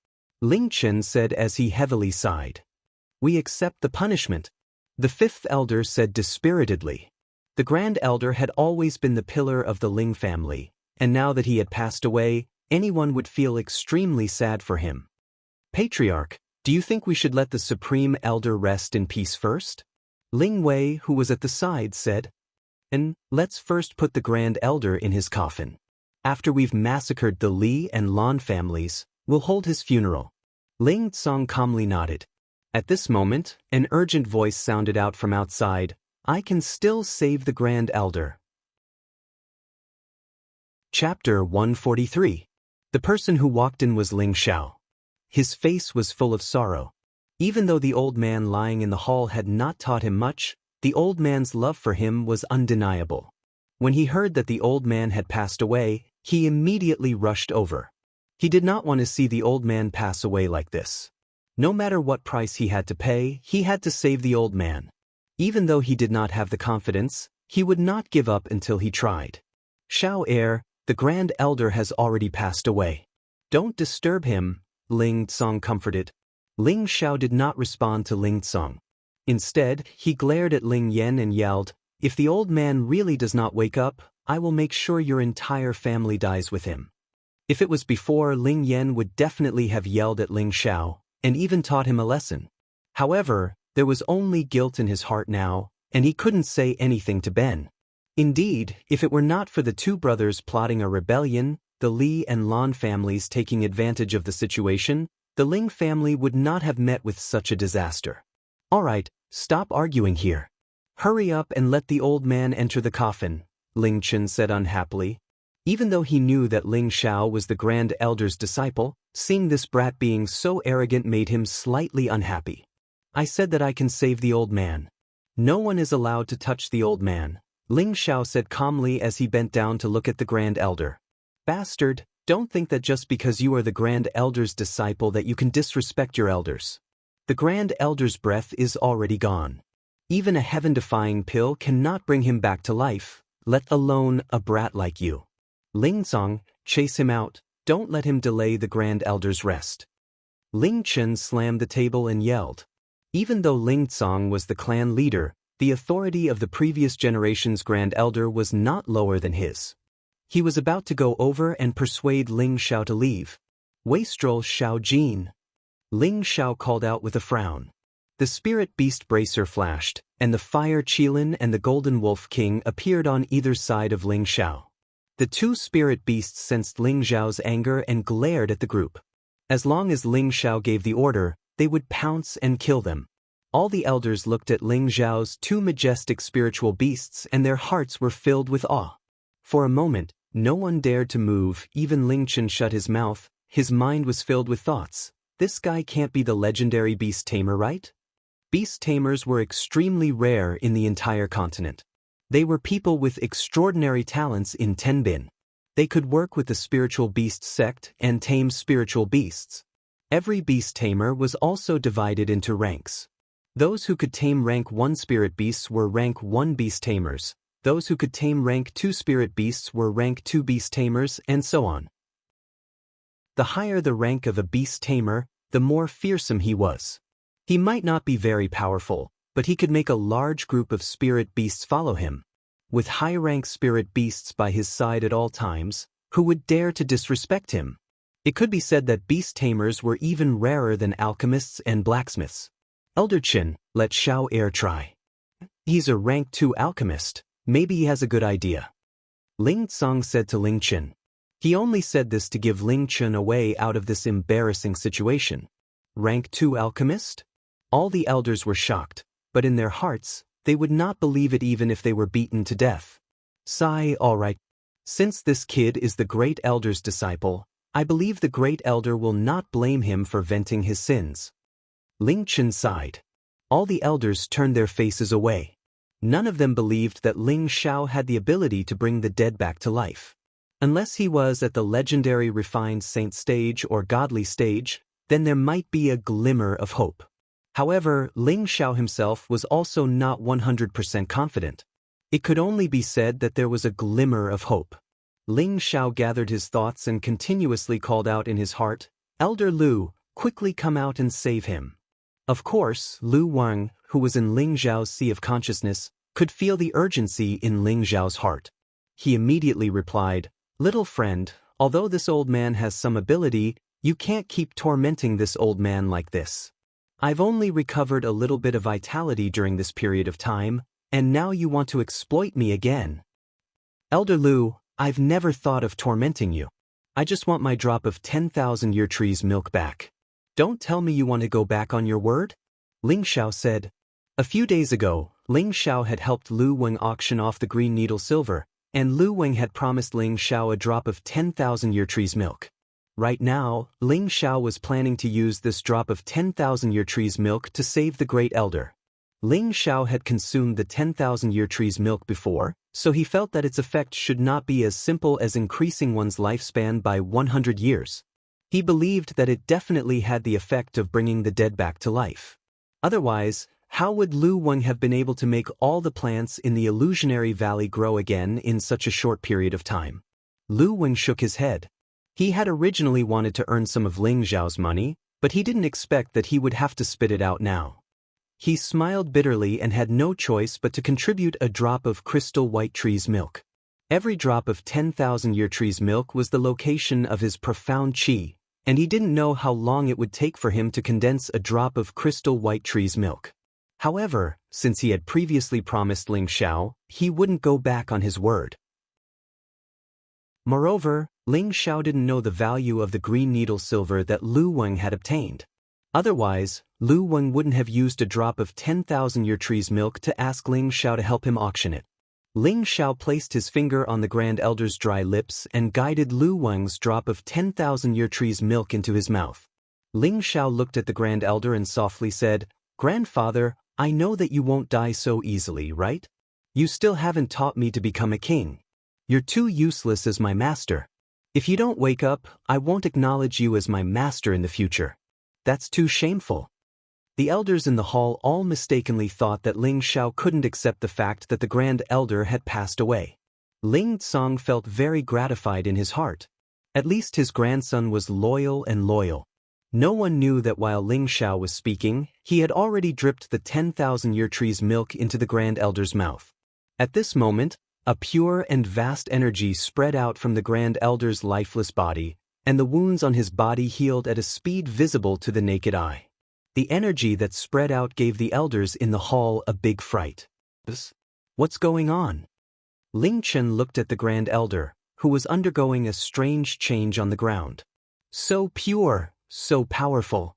Ling Chen said as he heavily sighed. We accept the punishment, the fifth elder said dispiritedly. The Grand Elder had always been the pillar of the Ling family, and now that he had passed away, anyone would feel extremely sad for him. Patriarch, do you think we should let the Supreme Elder rest in peace first? Ling Wei, who was at the side, said. And let's first put the Grand Elder in his coffin. After we've massacred the Li and Lan families, we'll hold his funeral. Ling Tsong calmly nodded. At this moment, an urgent voice sounded out from outside. I can still save the Grand Elder. Chapter 143. The person who walked in was Ling Xiao. His face was full of sorrow. Even though the old man lying in the hall had not taught him much, the old man's love for him was undeniable. When he heard that the old man had passed away, he immediately rushed over. He did not want to see the old man pass away like this. No matter what price he had to pay, he had to save the old man. Even though he did not have the confidence, he would not give up until he tried. Xiao Heir, the Grand Elder has already passed away. Don't disturb him, Ling Tsong comforted. Ling Xiao did not respond to Ling Tsong. Instead, he glared at Ling Yan and yelled, If the old man really does not wake up, I will make sure your entire family dies with him. If it was before, Ling Yan would definitely have yelled at Ling Xiao, and even taught him a lesson. However, there was only guilt in his heart now, and he couldn't say anything to Ben. Indeed, if it were not for the two brothers plotting a rebellion, the Li and Lan families taking advantage of the situation, the Ling family would not have met with such a disaster. Alright, stop arguing here. Hurry up and let the old man enter the coffin, Ling Chen said unhappily. Even though he knew that Ling Xiao was the Grand Elder's disciple, seeing this brat being so arrogant made him slightly unhappy. I said that I can save the old man. No one is allowed to touch the old man, Ling Xiao said calmly as he bent down to look at the Grand Elder. Bastard, don't think that just because you are the Grand Elder's disciple that you can disrespect your elders. The Grand Elder's breath is already gone. Even a heaven-defying pill cannot bring him back to life, let alone a brat like you. Ling Tsong, chase him out, don't let him delay the Grand Elder's rest. Ling Chen slammed the table and yelled. Even though Ling Tsong was the clan leader, the authority of the previous generation's Grand Elder was not lower than his. He was about to go over and persuade Ling Xiao to leave. Wastrel Xiao Jin. Ling Xiao called out with a frown. The Spirit Beast Bracer flashed, and the Fire Qilin and the Golden Wolf King appeared on either side of Ling Xiao. The two Spirit Beasts sensed Ling Xiao's anger and glared at the group. As long as Ling Xiao gave the order, they would pounce and kill them. All the elders looked at Ling Zhao's two majestic spiritual beasts and their hearts were filled with awe. For a moment, no one dared to move, even Ling Chen shut his mouth. His mind was filled with thoughts. This guy can't be the legendary beast tamer, right? Beast tamers were extremely rare in the entire continent. They were people with extraordinary talents in Tenbin. They could work with the spiritual beast sect and tame spiritual beasts. Every beast tamer was also divided into ranks. Those who could tame rank 1 spirit beasts were rank 1 beast tamers. Those who could tame rank 2 spirit beasts were rank 2 beast tamers, and so on. The higher the rank of a beast tamer, the more fearsome he was. He might not be very powerful, but he could make a large group of spirit beasts follow him. With high-rank spirit beasts by his side at all times, who would dare to disrespect him? It could be said that beast tamers were even rarer than alchemists and blacksmiths. Elder Qin, let Xiao Air try. He's a rank 2 alchemist, maybe he has a good idea. Ling Tsang said to Ling Chen. He only said this to give Ling Chen a way out of this embarrassing situation. Rank 2 alchemist? All the elders were shocked, but in their hearts, they would not believe it even if they were beaten to death. Sigh, all right. Since this kid is the great elder's disciple, I believe the great elder will not blame him for venting his sins. Ling Chen sighed. All the elders turned their faces away. None of them believed that Ling Xiao had the ability to bring the dead back to life. Unless he was at the legendary refined saint stage or godly stage, then there might be a glimmer of hope. However, Ling Xiao himself was also not 100% confident. It could only be said that there was a glimmer of hope. Ling Xiao gathered his thoughts and continuously called out in his heart, "Elder Lu, quickly come out and save him." Of course, Lu Wang, who was in Ling Zhao's sea of consciousness, could feel the urgency in Ling Zhao's heart. He immediately replied, "Little friend, although this old man has some ability, you can't keep tormenting this old man like this. I've only recovered a little bit of vitality during this period of time, and now you want to exploit me again. Elder Lu, I've never thought of tormenting you. I just want my drop of 10,000-year trees milk back. Don't tell me you want to go back on your word?" Ling Xiao said. A few days ago, Ling Xiao had helped Lu Wang auction off the green needle silver, and Lu Wang had promised Ling Xiao a drop of 10,000-year trees milk. Right now, Ling Xiao was planning to use this drop of 10,000-year trees milk to save the great elder. Ling Xiao had consumed the 10,000-year trees milk before, so he felt that its effect should not be as simple as increasing one's lifespan by 100 years. He believed that it definitely had the effect of bringing the dead back to life. Otherwise, how would Lu Wang have been able to make all the plants in the illusionary valley grow again in such a short period of time? Lu Wang shook his head. He had originally wanted to earn some of Ling Zhao's money, but he didn't expect that he would have to spit it out now. He smiled bitterly and had no choice but to contribute a drop of crystal white trees milk. Every drop of 10,000-year trees milk was the location of his profound qi, and he didn't know how long it would take for him to condense a drop of crystal white trees milk. However, since he had previously promised Ling Xiao, he wouldn't go back on his word. Moreover, Ling Xiao didn't know the value of the green needle silver that Lu Wang had obtained. Otherwise, Lu Wang wouldn't have used a drop of 10,000-year trees milk to ask Ling Xiao to help him auction it. Ling Xiao placed his finger on the Grand Elder's dry lips and guided Lu Wang's drop of 10,000-year trees milk into his mouth. Ling Xiao looked at the Grand Elder and softly said, "Grandfather, I know that you won't die so easily, right? You still haven't taught me to become a king. You're too useless as my master. If you don't wake up, I won't acknowledge you as my master in the future. That's too shameful." The elders in the hall all mistakenly thought that Ling Xiao couldn't accept the fact that the Grand Elder had passed away. Ling Tsang felt very gratified in his heart. At least his grandson was loyal and loyal. No one knew that while Ling Xiao was speaking, he had already dripped the 10,000-year trees milk into the Grand Elder's mouth. At this moment, a pure and vast energy spread out from the Grand Elder's lifeless body, and the wounds on his body healed at a speed visible to the naked eye. The energy that spread out gave the elders in the hall a big fright. What's going on? Ling Chen looked at the Grand Elder, who was undergoing a strange change on the ground. So pure, so powerful.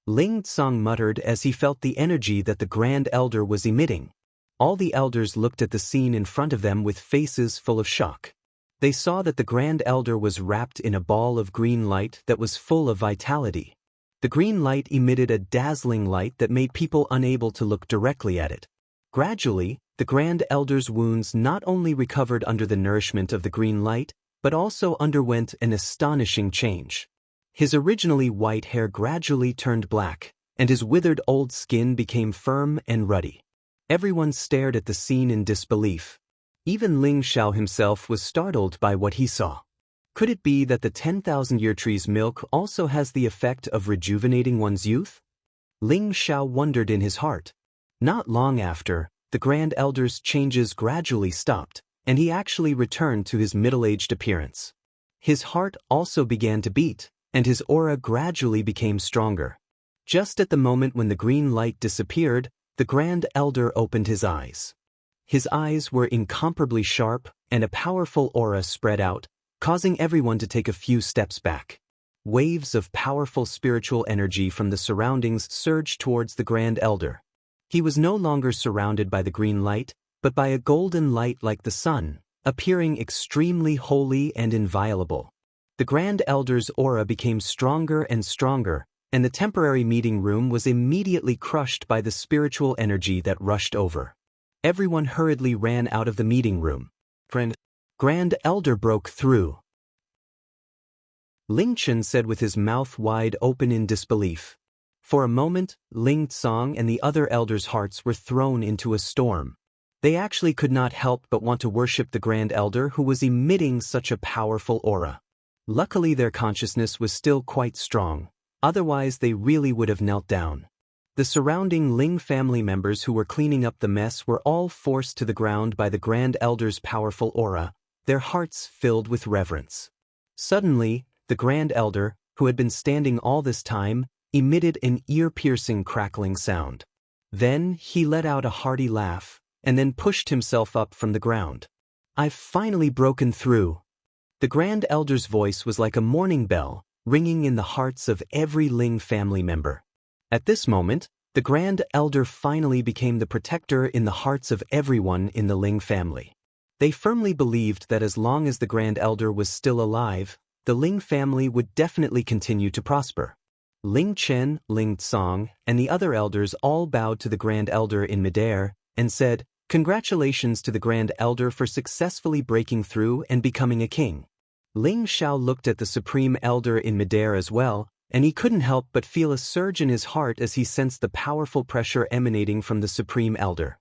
Ling Tsang muttered as he felt the energy that the Grand Elder was emitting. All the elders looked at the scene in front of them with faces full of shock. They saw that the Grand Elder was wrapped in a ball of green light that was full of vitality. The green light emitted a dazzling light that made people unable to look directly at it. Gradually, the Grand Elder's wounds not only recovered under the nourishment of the green light, but also underwent an astonishing change. His originally white hair gradually turned black, and his withered old skin became firm and ruddy. Everyone stared at the scene in disbelief. Even Ling Xiao himself was startled by what he saw. Could it be that the 10,000-year tree's milk also has the effect of rejuvenating one's youth? Ling Xiao wondered in his heart. Not long after, the Grand Elder's changes gradually stopped, and he actually returned to his middle-aged appearance. His heart also began to beat, and his aura gradually became stronger. Just at the moment when the green light disappeared, the Grand Elder opened his eyes. His eyes were incomparably sharp, and a powerful aura spread out, causing everyone to take a few steps back. Waves of powerful spiritual energy from the surroundings surged towards the Grand Elder. He was no longer surrounded by the green light, but by a golden light like the sun, appearing extremely holy and inviolable. The Grand Elder's aura became stronger and stronger, and the temporary meeting room was immediately crushed by the spiritual energy that rushed over. Everyone hurriedly ran out of the meeting room. Grand Elder broke through. Ling Chen said with his mouth wide open in disbelief. For a moment, Ling Tsang and the other elders' hearts were thrown into a storm. They actually could not help but want to worship the Grand Elder who was emitting such a powerful aura. Luckily their consciousness was still quite strong, otherwise they really would have knelt down. The surrounding Ling family members who were cleaning up the mess were all forced to the ground by the Grand Elder's powerful aura, their hearts filled with reverence. Suddenly, the Grand Elder, who had been standing all this time, emitted an ear-piercing crackling sound. Then he let out a hearty laugh, and then pushed himself up from the ground. "I've finally broken through." The Grand Elder's voice was like a morning bell, ringing in the hearts of every Ling family member. At this moment, the Grand Elder finally became the protector in the hearts of everyone in the Ling family. They firmly believed that as long as the Grand Elder was still alive, the Ling family would definitely continue to prosper. Ling Chen, Ling Tsang, and the other elders all bowed to the Grand Elder in midair and said, "Congratulations to the Grand Elder for successfully breaking through and becoming a king." Ling Xiao looked at the Supreme Elder in midair as well, and he couldn't help but feel a surge in his heart as he sensed the powerful pressure emanating from the Supreme Elder.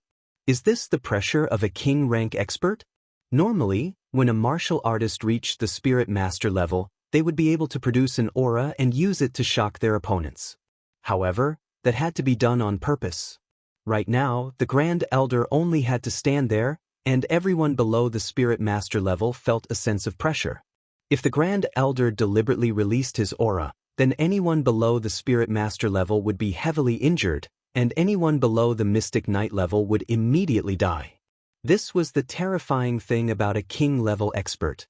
Is this the pressure of a king rank expert? Normally, when a martial artist reached the Spirit Master level, they would be able to produce an aura and use it to shock their opponents. However, that had to be done on purpose. Right now, the Grand Elder only had to stand there, and everyone below the Spirit Master level felt a sense of pressure. If the Grand Elder deliberately released his aura, then anyone below the Spirit Master level would be heavily injured, and anyone below the Mystic Knight level would immediately die. This was the terrifying thing about a king-level expert.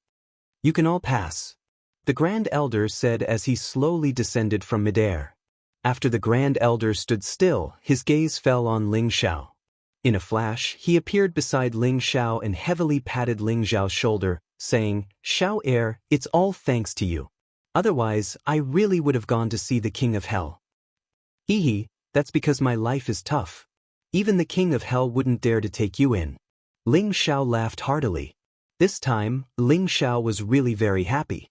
"You can all pass," the Grand Elder said as he slowly descended from midair. After the Grand Elder stood still, his gaze fell on Ling Xiao. In a flash, he appeared beside Ling Xiao and heavily patted Ling Xiao's shoulder, saying, "Xiao heir, it's all thanks to you. Otherwise, I really would have gone to see the King of Hell." "Hee, that's because my life is tough. Even the King of Hell wouldn't dare to take you in." Ling Xiao laughed heartily. This time, Ling Xiao was really very happy.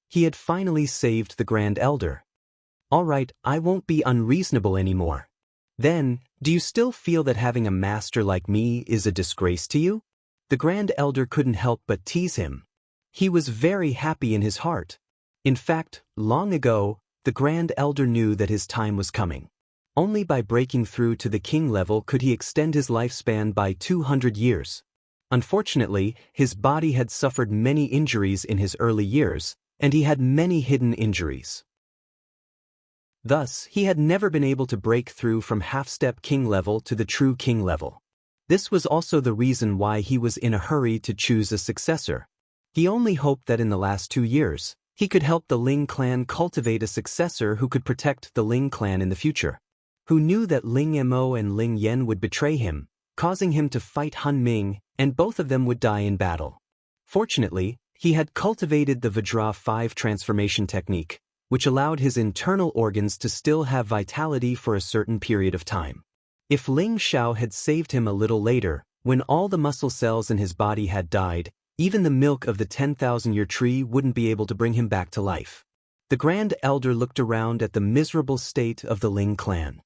He had finally saved the Grand Elder. "All right, I won't be unreasonable anymore. Then, do you still feel that having a master like me is a disgrace to you?" The Grand Elder couldn't help but tease him. He was very happy in his heart. In fact, long ago, the Grand Elder knew that his time was coming. Only by breaking through to the king level could he extend his lifespan by 200 years. Unfortunately, his body had suffered many injuries in his early years, and he had many hidden injuries. Thus, he had never been able to break through from half-step king level to the true king level. This was also the reason why he was in a hurry to choose a successor. He only hoped that in the last 2 years, He could help the Ling clan cultivate a successor who could protect the Ling clan in the future. Who knew that Ling Mo and Ling Yan would betray him, causing him to fight Han Ming, and both of them would die in battle. Fortunately, he had cultivated the Vajra 5 transformation technique, which allowed his internal organs to still have vitality for a certain period of time. If Ling Xiao had saved him a little later, when all the muscle cells in his body had died, even the milk of the 10,000-year tree wouldn't be able to bring him back to life. The Grand Elder looked around at the miserable state of the Ling clan.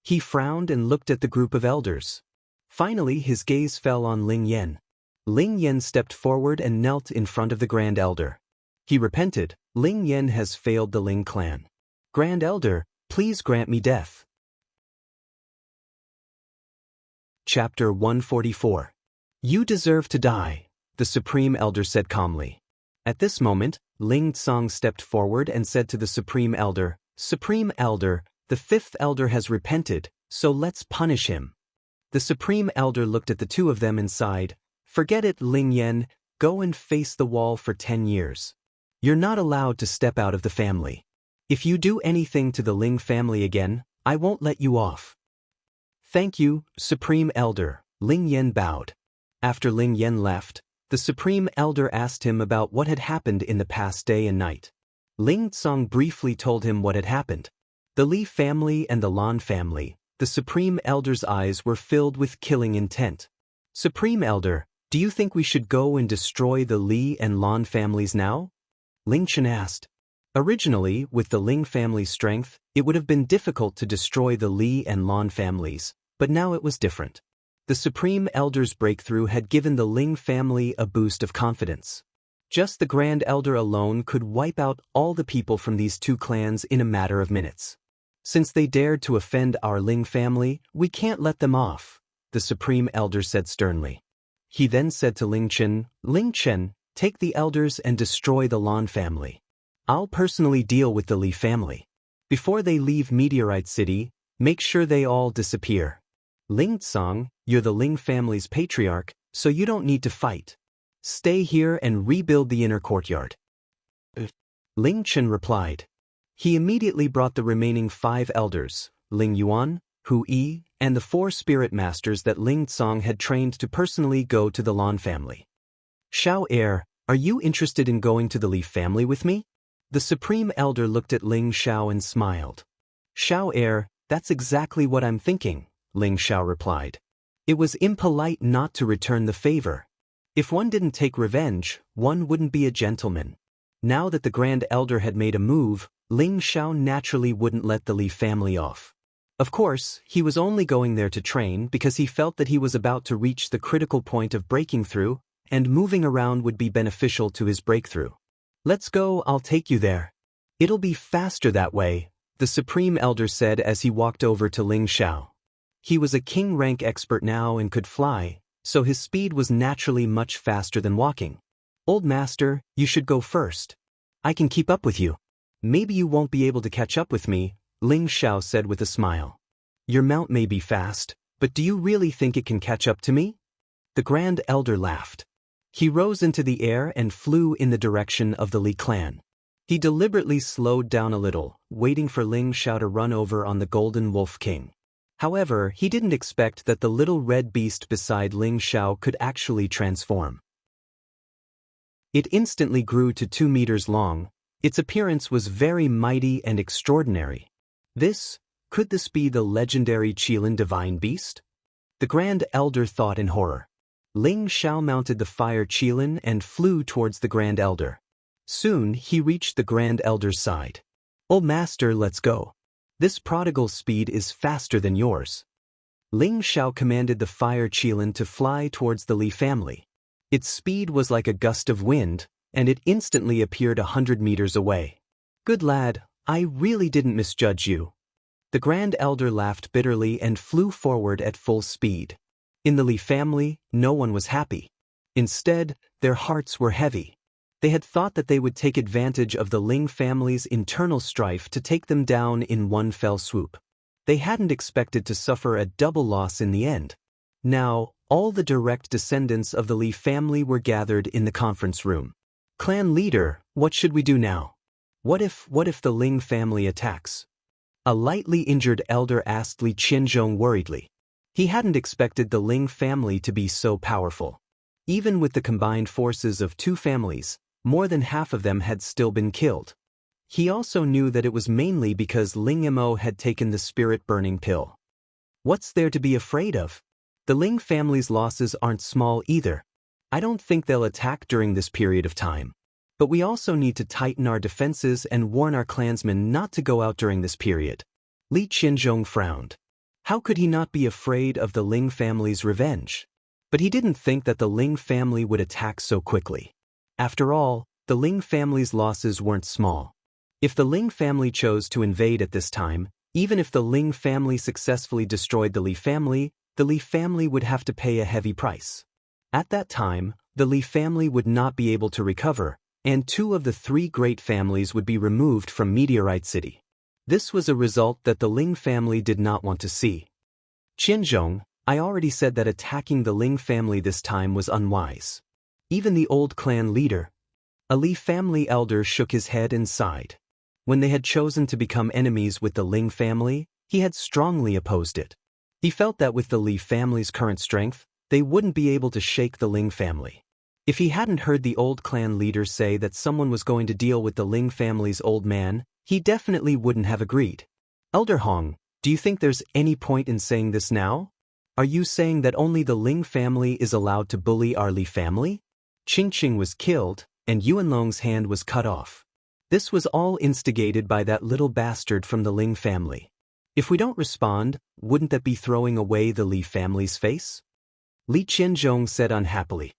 He frowned and looked at the group of elders. Finally, his gaze fell on Ling Yan. Ling Yan stepped forward and knelt in front of the Grand Elder. He repented. Ling Yan has failed the Ling clan. Grand Elder, please grant me death. Chapter 144. You deserve to die, the Supreme Elder said calmly. At this moment, Ling Tsong stepped forward and said to the Supreme Elder, Supreme Elder, the 5th Elder has repented, so let's punish him. The Supreme Elder looked at the two of them and sighed, Forget it, Ling Yan, go and face the wall for 10 years. You're not allowed to step out of the family. If you do anything to the Ling family again, I won't let you off. Thank you, Supreme Elder, Ling Yan bowed. After Ling Yan left, the Supreme Elder asked him about what had happened in the past day and night. Ling Tsong briefly told him what had happened. The Li family and the Lan family, the Supreme Elder's eyes were filled with killing intent. Supreme Elder, do you think we should go and destroy the Li and Lan families now? Ling Chen asked. Originally, with the Ling family's strength, it would have been difficult to destroy the Li and Lan families, but now it was different. The Supreme Elder's breakthrough had given the Ling family a boost of confidence. Just the Grand Elder alone could wipe out all the people from these two clans in a matter of minutes. Since they dared to offend our Ling family, we can't let them off, the Supreme Elder said sternly. He then said to Ling Chen, take the elders and destroy the Lan family. I'll personally deal with the Li family. Before they leave Meteorite City, make sure they all disappear. Ling Tsong, you're the Ling family's patriarch, so you don't need to fight. Stay here and rebuild the inner courtyard. Ling Chen replied. He immediately brought the remaining 5 elders, Ling Yuan, Hu Yi, and the 4 spirit masters that Ling Tsong had trained to personally go to the Lan family. Xiao Heir, are you interested in going to the Li family with me? The Supreme Elder looked at Ling Xiao and smiled. Xiao Heir, that's exactly what I'm thinking, Ling Xiao replied. It was impolite not to return the favor. If one didn't take revenge, one wouldn't be a gentleman. Now that the Grand Elder had made a move, Ling Xiao naturally wouldn't let the Li family off. Of course, he was only going there to train because he felt that he was about to reach the critical point of breaking through, and moving around would be beneficial to his breakthrough. Let's go, I'll take you there. It'll be faster that way, the Supreme Elder said as he walked over to Ling Xiao. He was a king rank expert now and could fly, so his speed was naturally much faster than walking. Old master, you should go first. I can keep up with you. Maybe you won't be able to catch up with me, Ling Xiao said with a smile. Your mount may be fast, but do you really think it can catch up to me? The Grand Elder laughed. He rose into the air and flew in the direction of the Li clan. He deliberately slowed down a little, waiting for Ling Xiao to run over on the Golden Wolf King. However, he didn't expect that the little red beast beside Ling Xiao could actually transform. It instantly grew to 2 meters long. Its appearance was very mighty and extraordinary. Could this be the legendary Qilin Divine Beast? The Grand Elder thought in horror. Ling Xiao mounted the fire Qilin and flew towards the Grand Elder. Soon he reached the Grand Elder's side. "Oh master, let's go. This prodigal speed is faster than yours." Ling Xiao commanded the fire Qilin to fly towards the Li family. Its speed was like a gust of wind, and it instantly appeared 100 meters away. "Good lad, I really didn't misjudge you." The Grand Elder laughed bitterly and flew forward at full speed. In the Li family, no one was happy. Instead, their hearts were heavy. They had thought that they would take advantage of the Ling family's internal strife to take them down in one fell swoop. They hadn't expected to suffer a double loss in the end. Now, all the direct descendants of the Li family were gathered in the conference room. Clan leader, what should we do now? What if the Ling family attacks? A lightly injured elder asked Li Qianzhong worriedly. He hadn't expected the Ling family to be so powerful. Even with the combined forces of two families, more than half of them had still been killed. He also knew that it was mainly because Ling Mo had taken the spirit-burning pill. What's there to be afraid of? The Ling family's losses aren't small either. I don't think they'll attack during this period of time. But we also need to tighten our defenses and warn our clansmen not to go out during this period. Li Qianzhong frowned. How could he not be afraid of the Ling family's revenge? But he didn't think that the Ling family would attack so quickly. After all, the Ling family's losses weren't small. If the Ling family chose to invade at this time, even if the Ling family successfully destroyed the Li family would have to pay a heavy price. At that time, the Li family would not be able to recover, and two of the three great families would be removed from Meteorite City. This was a result that the Ling family did not want to see. Qianzhong, I already said that attacking the Ling family this time was unwise. Even the old clan leader, a Li family elder, shook his head and sighed. When they had chosen to become enemies with the Ling family, he had strongly opposed it. He felt that with the Li family's current strength, they wouldn't be able to shake the Ling family. If he hadn't heard the old clan leader say that someone was going to deal with the Ling family's old man, he definitely wouldn't have agreed. Elder Hong, do you think there's any point in saying this now? Are you saying that only the Ling family is allowed to bully our Li family? Qingqing was killed, and Yuanlong's hand was cut off. This was all instigated by that little bastard from the Ling family. If we don't respond, wouldn't that be throwing away the Li family's face? Li Qianzhong said unhappily.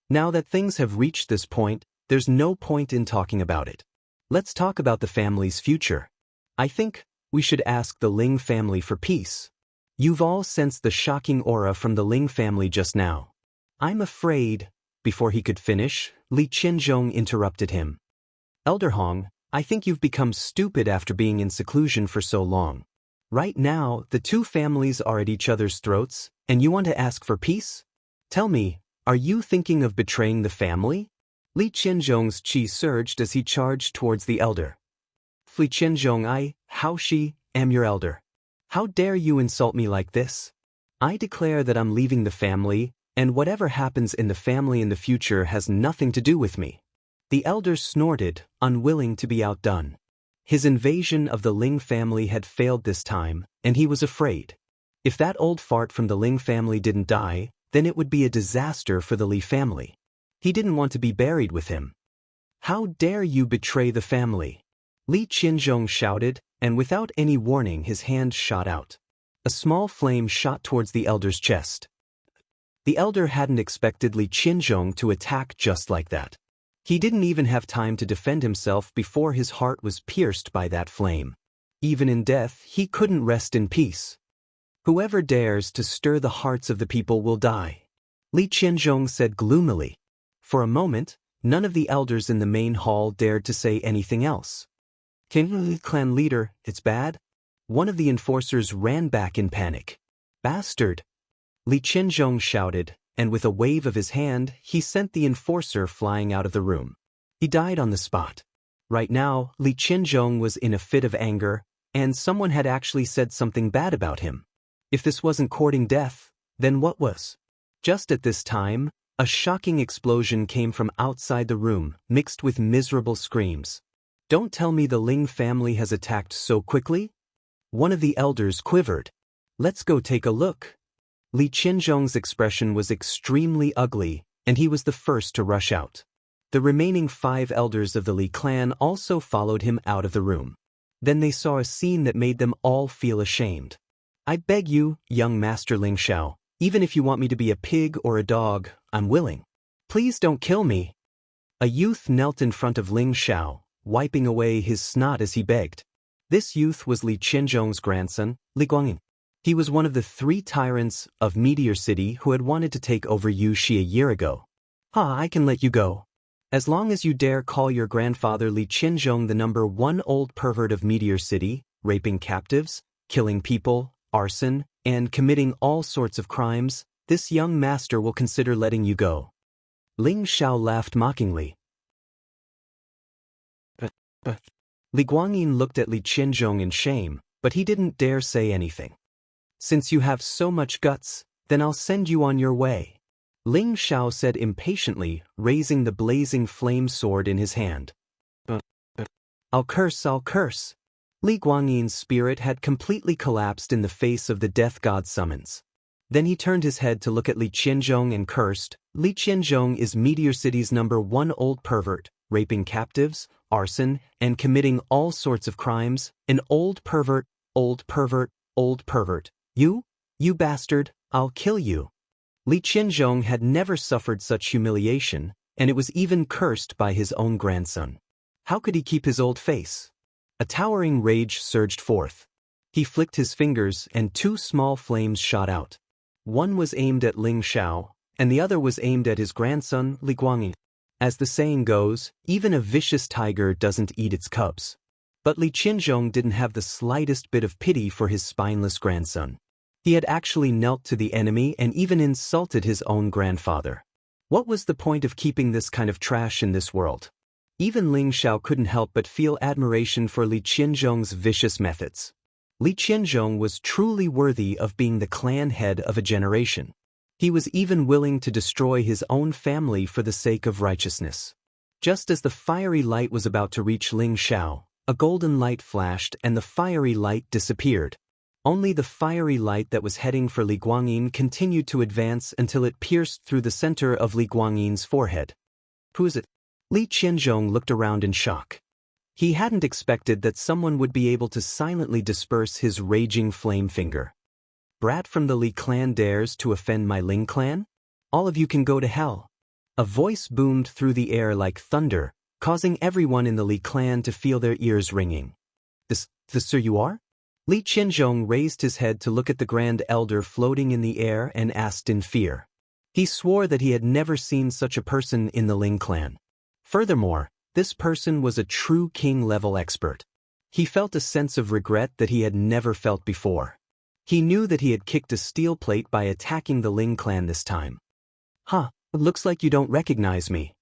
Now that things have reached this point, there's no point in talking about it. Let's talk about the family's future. I think we should ask the Ling family for peace. You've all sensed the shocking aura from the Ling family just now. I'm afraid. Before he could finish, Li Qianzhong interrupted him. Elder Hong, I think you've become stupid after being in seclusion for so long. Right now, the two families are at each other's throats, and you want to ask for peace? Tell me, are you thinking of betraying the family? Li Qianzhong's qi surged as he charged towards the elder. Li Qianzhong, am your elder. How dare you insult me like this? I declare that I'm leaving the family, and whatever happens in the family in the future has nothing to do with me. The elder snorted, unwilling to be outdone. His invasion of the Ling family had failed this time, and he was afraid. If that old fart from the Ling family didn't die, then it would be a disaster for the Li family. He didn't want to be buried with him. How dare you betray the family? Li Qianzhong shouted, and without any warning his hand shot out. A small flame shot towards the elder's chest. The elder hadn't expected Li Qianzhong to attack just like that. He didn't even have time to defend himself before his heart was pierced by that flame. Even in death, he couldn't rest in peace. Whoever dares to stir the hearts of the people will die, Li Qianzhong said gloomily. For a moment, none of the elders in the main hall dared to say anything else. Clan leader, it's bad? One of the enforcers ran back in panic. Bastard! Li Qianzhong shouted, and with a wave of his hand, he sent the enforcer flying out of the room. He died on the spot. Right now, Li Qianzhong was in a fit of anger, and someone had actually said something bad about him. If this wasn't courting death, then what was? Just at this time, a shocking explosion came from outside the room, mixed with miserable screams. Don't tell me the Ling family has attacked so quickly? One of the elders quivered. Let's go take a look. Li Qianzhong's expression was extremely ugly, and he was the first to rush out. The remaining 5 elders of the Li clan also followed him out of the room. Then they saw a scene that made them all feel ashamed. I beg you, young Master Ling Xiao, even if you want me to be a pig or a dog, I'm willing. Please don't kill me. A youth knelt in front of Ling Xiao, wiping away his snot as he begged. This youth was Li Qianzhong's grandson, Li Guangyin. He was one of the 3 tyrants of Meteor City who had wanted to take over Wuxia a year ago. I can let you go. As long as you dare call your grandfather Li Qianzhong the #1 old pervert of Meteor City, raping captives, killing people, arson, and committing all sorts of crimes, this young master will consider letting you go. Ling Xiao laughed mockingly. But. Li Guangyin looked at Li Qianzhong in shame, but he didn't dare say anything. Since you have so much guts, then I'll send you on your way. Ling Xiao said impatiently, raising the blazing flame sword in his hand. I'll curse. Li Guangyin's spirit had completely collapsed in the face of the death god summons. Then he turned his head to look at Li Qianzhong and cursed. Li Qianzhong is Meteor City's #1 old pervert, raping captives, arson, and committing all sorts of crimes. An old pervert, old pervert, old pervert. You bastard, I'll kill you. Li Qianzhong had never suffered such humiliation, and it was even cursed by his own grandson. How could he keep his old face? A towering rage surged forth. He flicked his fingers and 2 small flames shot out. One was aimed at Ling Xiao, and the other was aimed at his grandson, Li Guangyin. As the saying goes, even a vicious tiger doesn't eat its cubs. But Li Qianzhong didn't have the slightest bit of pity for his spineless grandson. He had actually knelt to the enemy and even insulted his own grandfather. What was the point of keeping this kind of trash in this world? Even Ling Xiao couldn't help but feel admiration for Li Qianzhong's vicious methods. Li Qianzhong was truly worthy of being the clan head of a generation. He was even willing to destroy his own family for the sake of righteousness. Just as the fiery light was about to reach Ling Xiao, a golden light flashed and the fiery light disappeared. Only the fiery light that was heading for Li Guangyin continued to advance until it pierced through the center of Li Guangyin's forehead. Who is it? Li Qianzhong looked around in shock. He hadn't expected that someone would be able to silently disperse his raging flame finger. Brat from the Li clan dares to offend my Ling clan? All of you can go to hell. A voice boomed through the air like thunder, causing everyone in the Li clan to feel their ears ringing. This sir you are? Li Qianzhong raised his head to look at the Grand Elder floating in the air and asked in fear. He swore that he had never seen such a person in the Ling clan. Furthermore, this person was a true king-level expert. He felt a sense of regret that he had never felt before. He knew that he had kicked a steel plate by attacking the Ling clan this time. Looks like you don't recognize me.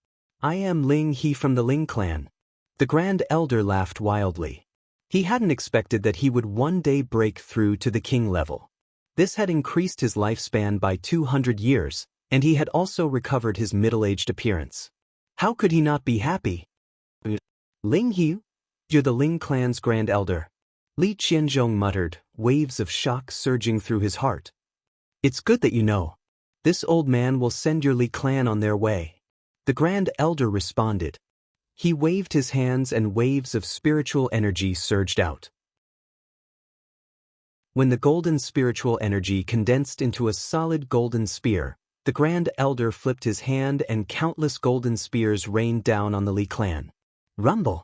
I am Ling He from the Ling clan. The Grand Elder laughed wildly. He hadn't expected that he would one day break through to the king level. This had increased his lifespan by 200 years, and he had also recovered his middle-aged appearance. How could he not be happy? Ling He? You're the Ling clan's Grand Elder. Li Qianzhong muttered, waves of shock surging through his heart. It's good that you know. This old man will send your Li clan on their way. The Grand Elder responded. He waved his hands and waves of spiritual energy surged out. When the golden spiritual energy condensed into a solid golden spear, the Grand Elder flipped his hand and countless golden spears rained down on the Li clan. Rumble.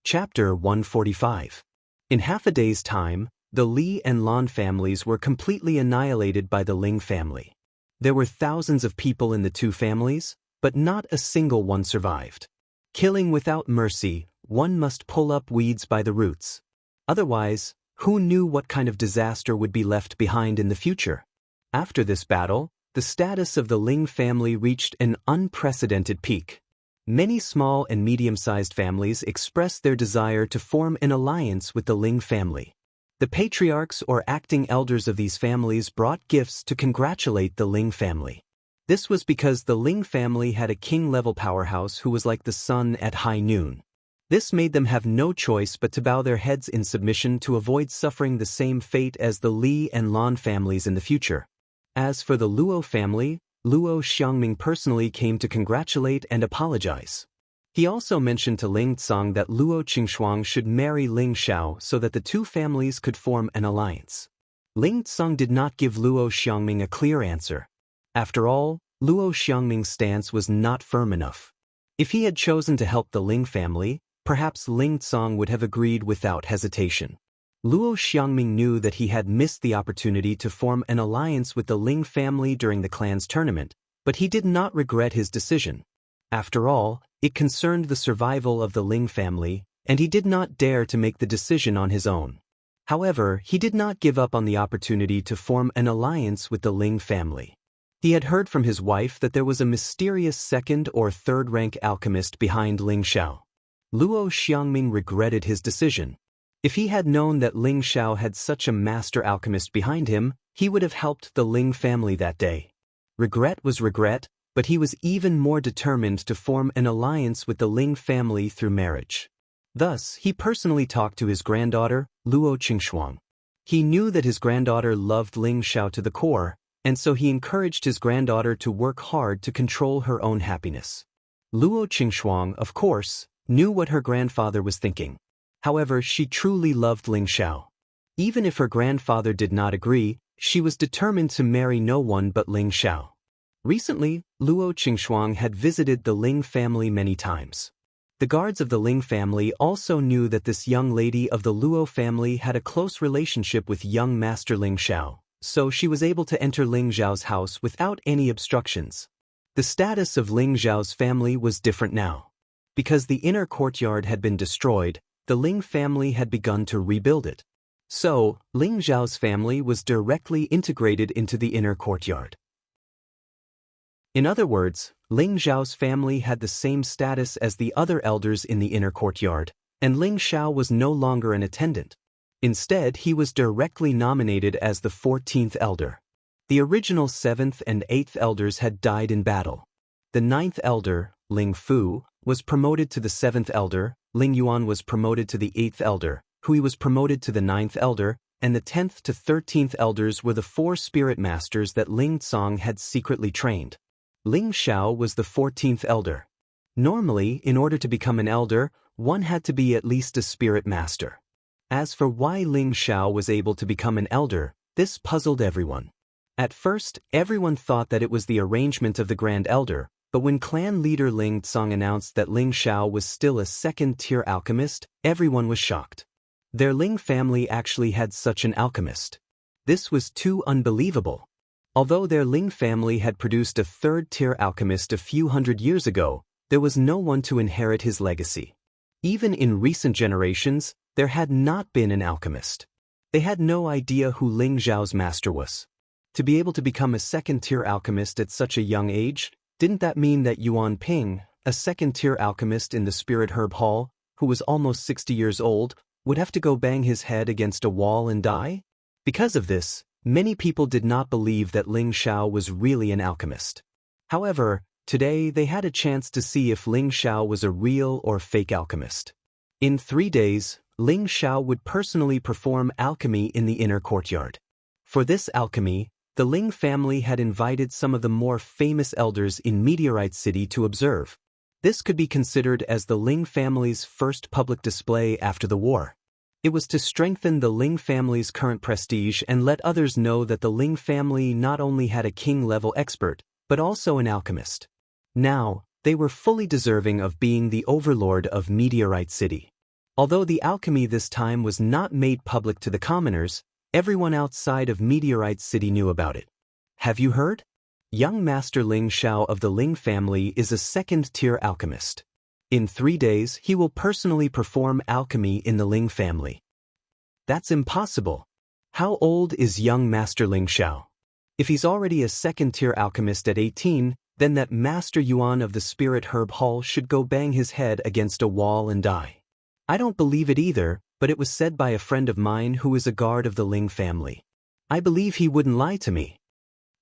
Chapter 145. In half a day's time, the Li and Lan families were completely annihilated by the Ling family. There were thousands of people in the two families, but not a single one survived. Killing without mercy, one must pull up weeds by the roots. Otherwise, who knew what kind of disaster would be left behind in the future? After this battle, the status of the Ling family reached an unprecedented peak. Many small and medium-sized families expressed their desire to form an alliance with the Ling family. The patriarchs or acting elders of these families brought gifts to congratulate the Ling family. This was because the Ling family had a king-level powerhouse who was like the sun at high noon. This made them have no choice but to bow their heads in submission to avoid suffering the same fate as the Li and Lan families in the future. As for the Luo family, Luo Xiangming personally came to congratulate and apologize. He also mentioned to Ling Tsang that Luo Qingshuang should marry Ling Xiao so that the two families could form an alliance. Ling Tsang did not give Luo Xiangming a clear answer. After all, Luo Xiangming's stance was not firm enough. If he had chosen to help the Ling family, perhaps Ling Tsang would have agreed without hesitation. Luo Xiangming knew that he had missed the opportunity to form an alliance with the Ling family during the clan's tournament, but he did not regret his decision. After all, it concerned the survival of the Ling family, and he did not dare to make the decision on his own. However, he did not give up on the opportunity to form an alliance with the Ling family. He had heard from his wife that there was a mysterious second or third rank alchemist behind Ling Xiao. Luo Xiangming regretted his decision. If he had known that Ling Xiao had such a master alchemist behind him, he would have helped the Ling family that day. Regret was regret, but he was even more determined to form an alliance with the Ling family through marriage. Thus, he personally talked to his granddaughter, Luo Qingshuang. He knew that his granddaughter loved Ling Xiao to the core, and so he encouraged his granddaughter to work hard to control her own happiness. Luo Qingshuang, of course, knew what her grandfather was thinking. However, she truly loved Ling Xiao. Even if her grandfather did not agree, she was determined to marry no one but Ling Xiao. Recently, Luo Qingshuang had visited the Ling family many times. The guards of the Ling family also knew that this young lady of the Luo family had a close relationship with young master Ling Xiao, so she was able to enter Ling Xiao's house without any obstructions. The status of Ling Xiao's family was different now. Because the inner courtyard had been destroyed, the Ling family had begun to rebuild it. So, Ling Xiao's family was directly integrated into the inner courtyard. In other words, Ling Xiao's family had the same status as the other elders in the inner courtyard, and Ling Xiao was no longer an attendant. Instead, he was directly nominated as the 14th elder. The original 7th and 8th elders had died in battle. The 9th elder, Ling Fu, was promoted to the 7th elder, Ling Yuan was promoted to the 8th elder, Hui was promoted to the 9th elder, and the 10th to 13th elders were the 4 spirit masters that Ling Tsong had secretly trained. Ling Xiao was the 14th elder. Normally, in order to become an elder, one had to be at least a spirit master. As for why Ling Xiao was able to become an elder, this puzzled everyone. At first, everyone thought that it was the arrangement of the Grand Elder, but when clan leader Ling Tsong announced that Ling Xiao was still a second-tier alchemist, everyone was shocked. Their Ling family actually had such an alchemist. This was too unbelievable. Although their Ling family had produced a third-tier alchemist a few hundred years ago, there was no one to inherit his legacy. Even in recent generations, there had not been an alchemist. They had no idea who Ling Xiao's master was. To be able to become a second-tier alchemist at such a young age, didn't that mean that Yuan Ping, a second-tier alchemist in the Spirit Herb Hall, who was almost 60 years old, would have to go bang his head against a wall and die? Because of this, many people did not believe that Ling Xiao was really an alchemist. However, today they had a chance to see if Ling Xiao was a real or fake alchemist. In 3 days, Ling Xiao would personally perform alchemy in the inner courtyard. For this alchemy, the Ling family had invited some of the more famous elders in Meteorite City to observe. This could be considered as the Ling family's first public display after the war. It was to strengthen the Ling family's current prestige and let others know that the Ling family not only had a king-level expert, but also an alchemist. Now, they were fully deserving of being the overlord of Meteorite City. Although the alchemy this time was not made public to the commoners, everyone outside of Meteorite City knew about it. Have you heard? Young Master Ling Xiao of the Ling family is a second-tier alchemist. In 3 days, he will personally perform alchemy in the Ling family. That's impossible. How old is young Master Ling Xiao? If he's already a second-tier alchemist at 18, then that Master Yuan of the Spirit Herb Hall should go bang his head against a wall and die. I don't believe it either, but it was said by a friend of mine who is a guard of the Ling family. I believe he wouldn't lie to me.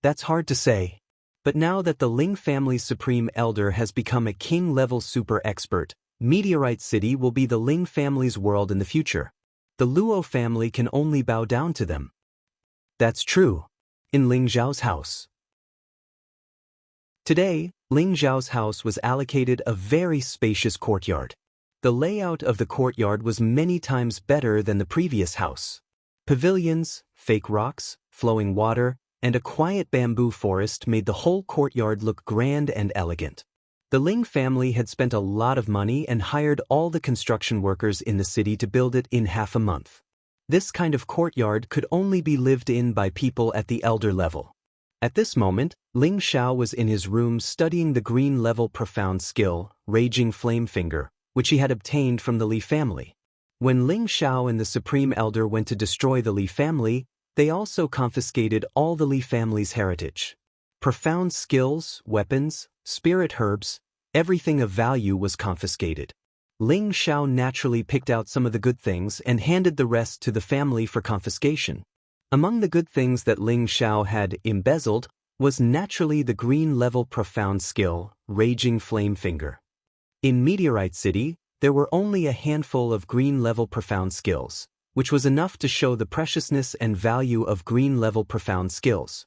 That's hard to say. But now that the Ling family's supreme elder has become a king-level super expert, Meteorite City will be the Ling family's world in the future. The Luo family can only bow down to them. That's true. In Ling Xiao's house. Today, Ling Xiao's house was allocated a very spacious courtyard. The layout of the courtyard was many times better than the previous house. Pavilions, fake rocks, flowing water, and a quiet bamboo forest made the whole courtyard look grand and elegant. The Ling family had spent a lot of money and hired all the construction workers in the city to build it in half a month. This kind of courtyard could only be lived in by people at the elder level. At this moment, Ling Xiao was in his room studying the green-level profound skill, Raging Flame Finger, which he had obtained from the Li family. When Ling Xiao and the Supreme Elder went to destroy the Li family, they also confiscated all the Li family's heritage. Profound skills, weapons, spirit herbs, everything of value was confiscated. Ling Xiao naturally picked out some of the good things and handed the rest to the family for confiscation. Among the good things that Ling Xiao had embezzled was naturally the green-level profound skill, Raging Flame Finger. In Meteorite City, there were only a handful of green-level profound skills, which was enough to show the preciousness and value of green-level profound skills.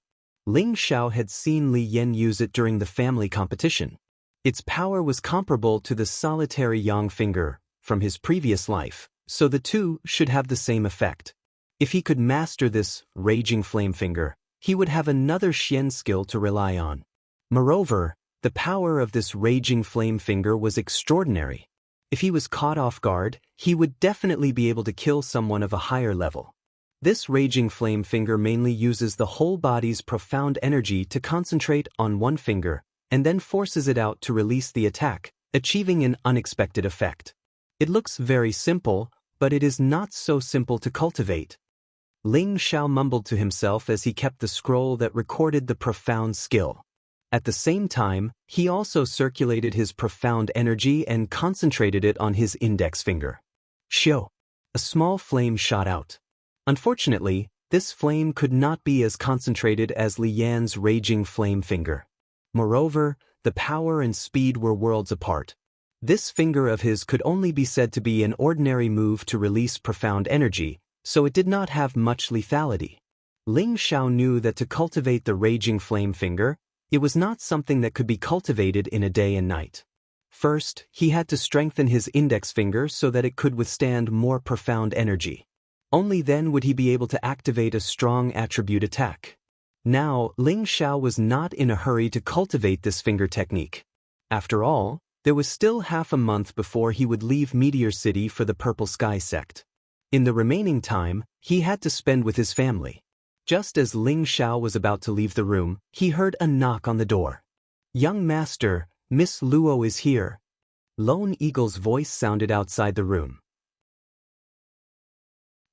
Ling Xiao had seen Li Yan use it during the family competition. Its power was comparable to the solitary Yang finger from his previous life, so the two should have the same effect. If he could master this Raging Flame Finger, he would have another Xian skill to rely on. Moreover, the power of this Raging Flame Finger was extraordinary. If he was caught off guard, he would definitely be able to kill someone of a higher level. This Raging Flame Finger mainly uses the whole body's profound energy to concentrate on one finger, and then forces it out to release the attack, achieving an unexpected effect. It looks very simple, but it is not so simple to cultivate. Ling Xiao mumbled to himself as he kept the scroll that recorded the profound skill. At the same time, he also circulated his profound energy and concentrated it on his index finger. Shio! A small flame shot out. Unfortunately, this flame could not be as concentrated as Li Yan's Raging Flame Finger. Moreover, the power and speed were worlds apart. This finger of his could only be said to be an ordinary move to release profound energy, so it did not have much lethality. Ling Xiao knew that to cultivate the Raging Flame Finger, it was not something that could be cultivated in a day and night. First, he had to strengthen his index finger so that it could withstand more profound energy. Only then would he be able to activate a strong attribute attack. Now, Ling Xiao was not in a hurry to cultivate this finger technique. After all, there was still half a month before he would leave Meteor City for the Purple Sky sect. In the remaining time, he had to spend with his family. Just as Ling Xiao was about to leave the room, he heard a knock on the door. "Young master, Miss Luo is here." Lone Eagle's voice sounded outside the room.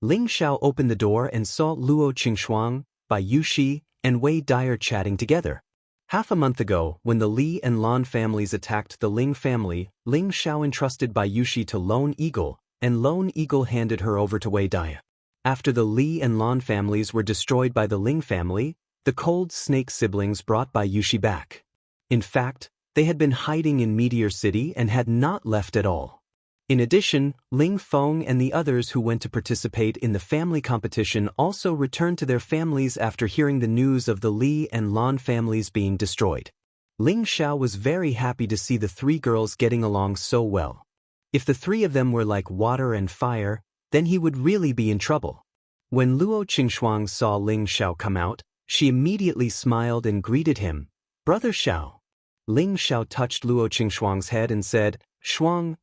Ling Xiao opened the door and saw Luo Qingxuang, Bai Yuxi, and Wei Dyer chatting together. Half a month ago, when the Li and Lan families attacked the Ling family, Ling Xiao entrusted Bai Yuxi to Lone Eagle, and Lone Eagle handed her over to Wei Dyer. After the Li and Lan families were destroyed by the Ling family, the Cold Snake siblings brought Bai Yuxi back. In fact, they had been hiding in Meteor City and had not left at all. In addition, Ling Feng and the others who went to participate in the family competition also returned to their families after hearing the news of the Li and Lan families being destroyed. Ling Xiao was very happy to see the three girls getting along so well. If the three of them were like water and fire, then he would really be in trouble. When Luo Qingxuang saw Ling Xiao come out, she immediately smiled and greeted him. "Brother Xiao." Ling Xiao touched Luo Qingxuang's head and said, "Shuang,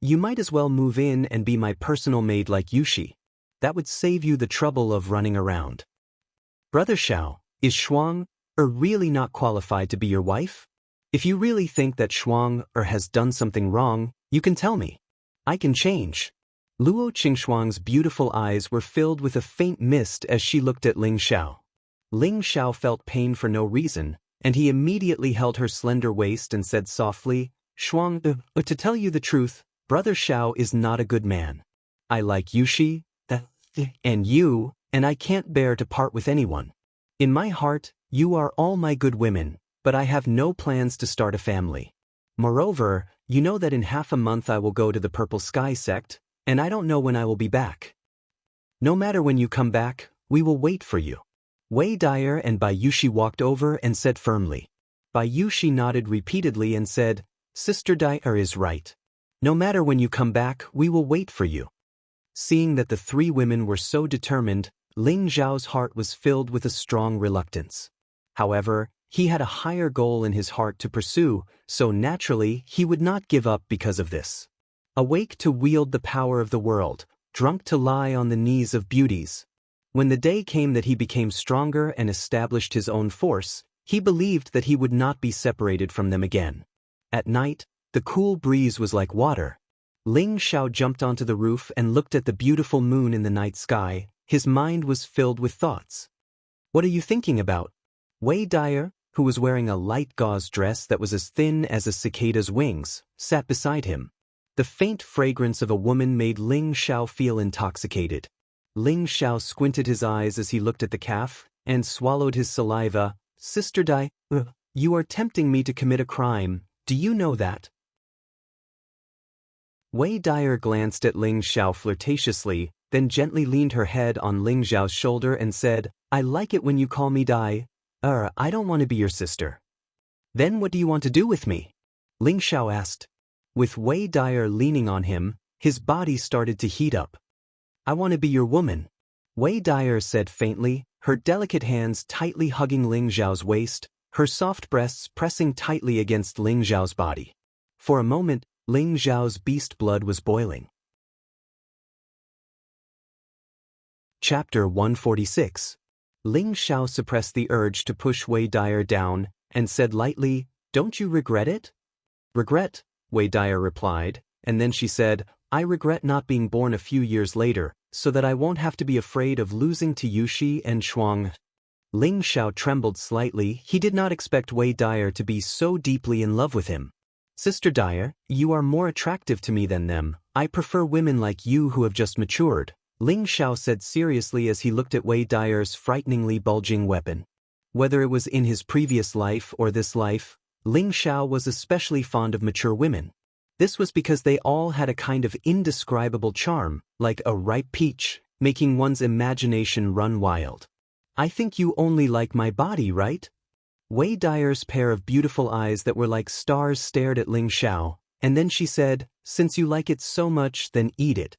you might as well move in and be my personal maid like Yuxi. That would save you the trouble of running around." "Brother Xiao, is Shuang really not qualified to be your wife? If you really think that Shuang has done something wrong, you can tell me. I can change." Luo Qingxuang's beautiful eyes were filled with a faint mist as she looked at Ling Xiao. Ling Xiao felt pain for no reason, and he immediately held her slender waist and said softly, "Shuang, to tell you the truth, Brother Xiao is not a good man. I like Yuxi, and you, and I can't bear to part with anyone. In my heart, you are all my good women, but I have no plans to start a family. Moreover, you know that in half a month I will go to the Purple Sky sect, and I don't know when I will be back. No matter when you come back, we will wait for you." Wei Dyer and Bai Yuxi walked over and said firmly. Bai Yuxi nodded repeatedly and said, "Sister Dyer is right. No matter when you come back, we will wait for you." Seeing that the three women were so determined, Ling Zhao's heart was filled with a strong reluctance. However, he had a higher goal in his heart to pursue, so naturally he would not give up because of this. Awake to wield the power of the world, drunk to lie on the knees of beauties. When the day came that he became stronger and established his own force, he believed that he would not be separated from them again. At night, the cool breeze was like water. Ling Xiao jumped onto the roof and looked at the beautiful moon in the night sky. His mind was filled with thoughts. "What are you thinking about?" Wei Dyer, who was wearing a light gauze dress that was as thin as a cicada's wings, sat beside him. The faint fragrance of a woman made Ling Xiao feel intoxicated. Ling Xiao squinted his eyes as he looked at the calf, and swallowed his saliva. "Sister Dai, you are tempting me to commit a crime, do you know that?" Wei Dyer glanced at Ling Xiao flirtatiously, then gently leaned her head on Ling Xiao's shoulder and said, "I like it when you call me Dai. I don't want to be your sister." "Then what do you want to do with me?" Ling Xiao asked. With Wei Dyer leaning on him, his body started to heat up. "I want to be your woman," Wei Dyer said faintly, her delicate hands tightly hugging Ling Xiao's waist, her soft breasts pressing tightly against Ling Xiao's body. For a moment, Ling Xiao's beast blood was boiling. Chapter 146. Ling Xiao suppressed the urge to push Wei Dyer down, and said lightly, "Don't you regret it?" "Regret?" Wei Dyer replied, and then she said, "I regret not being born a few years later, so that I won't have to be afraid of losing to Yuxi and Shuang." Ling Xiao trembled slightly. He did not expect Wei Dyer to be so deeply in love with him. "Sister Dyer, you are more attractive to me than them. I prefer women like you who have just matured," Ling Xiao said seriously as he looked at Wei Dyer's frighteningly bulging weapon. Whether it was in his previous life or this life, Ling Xiao was especially fond of mature women. This was because they all had a kind of indescribable charm, like a ripe peach, making one's imagination run wild. "I think you only like my body, right?" Wei Dyer's pair of beautiful eyes that were like stars stared at Ling Xiao, and then she said, "Since you like it so much, then eat it."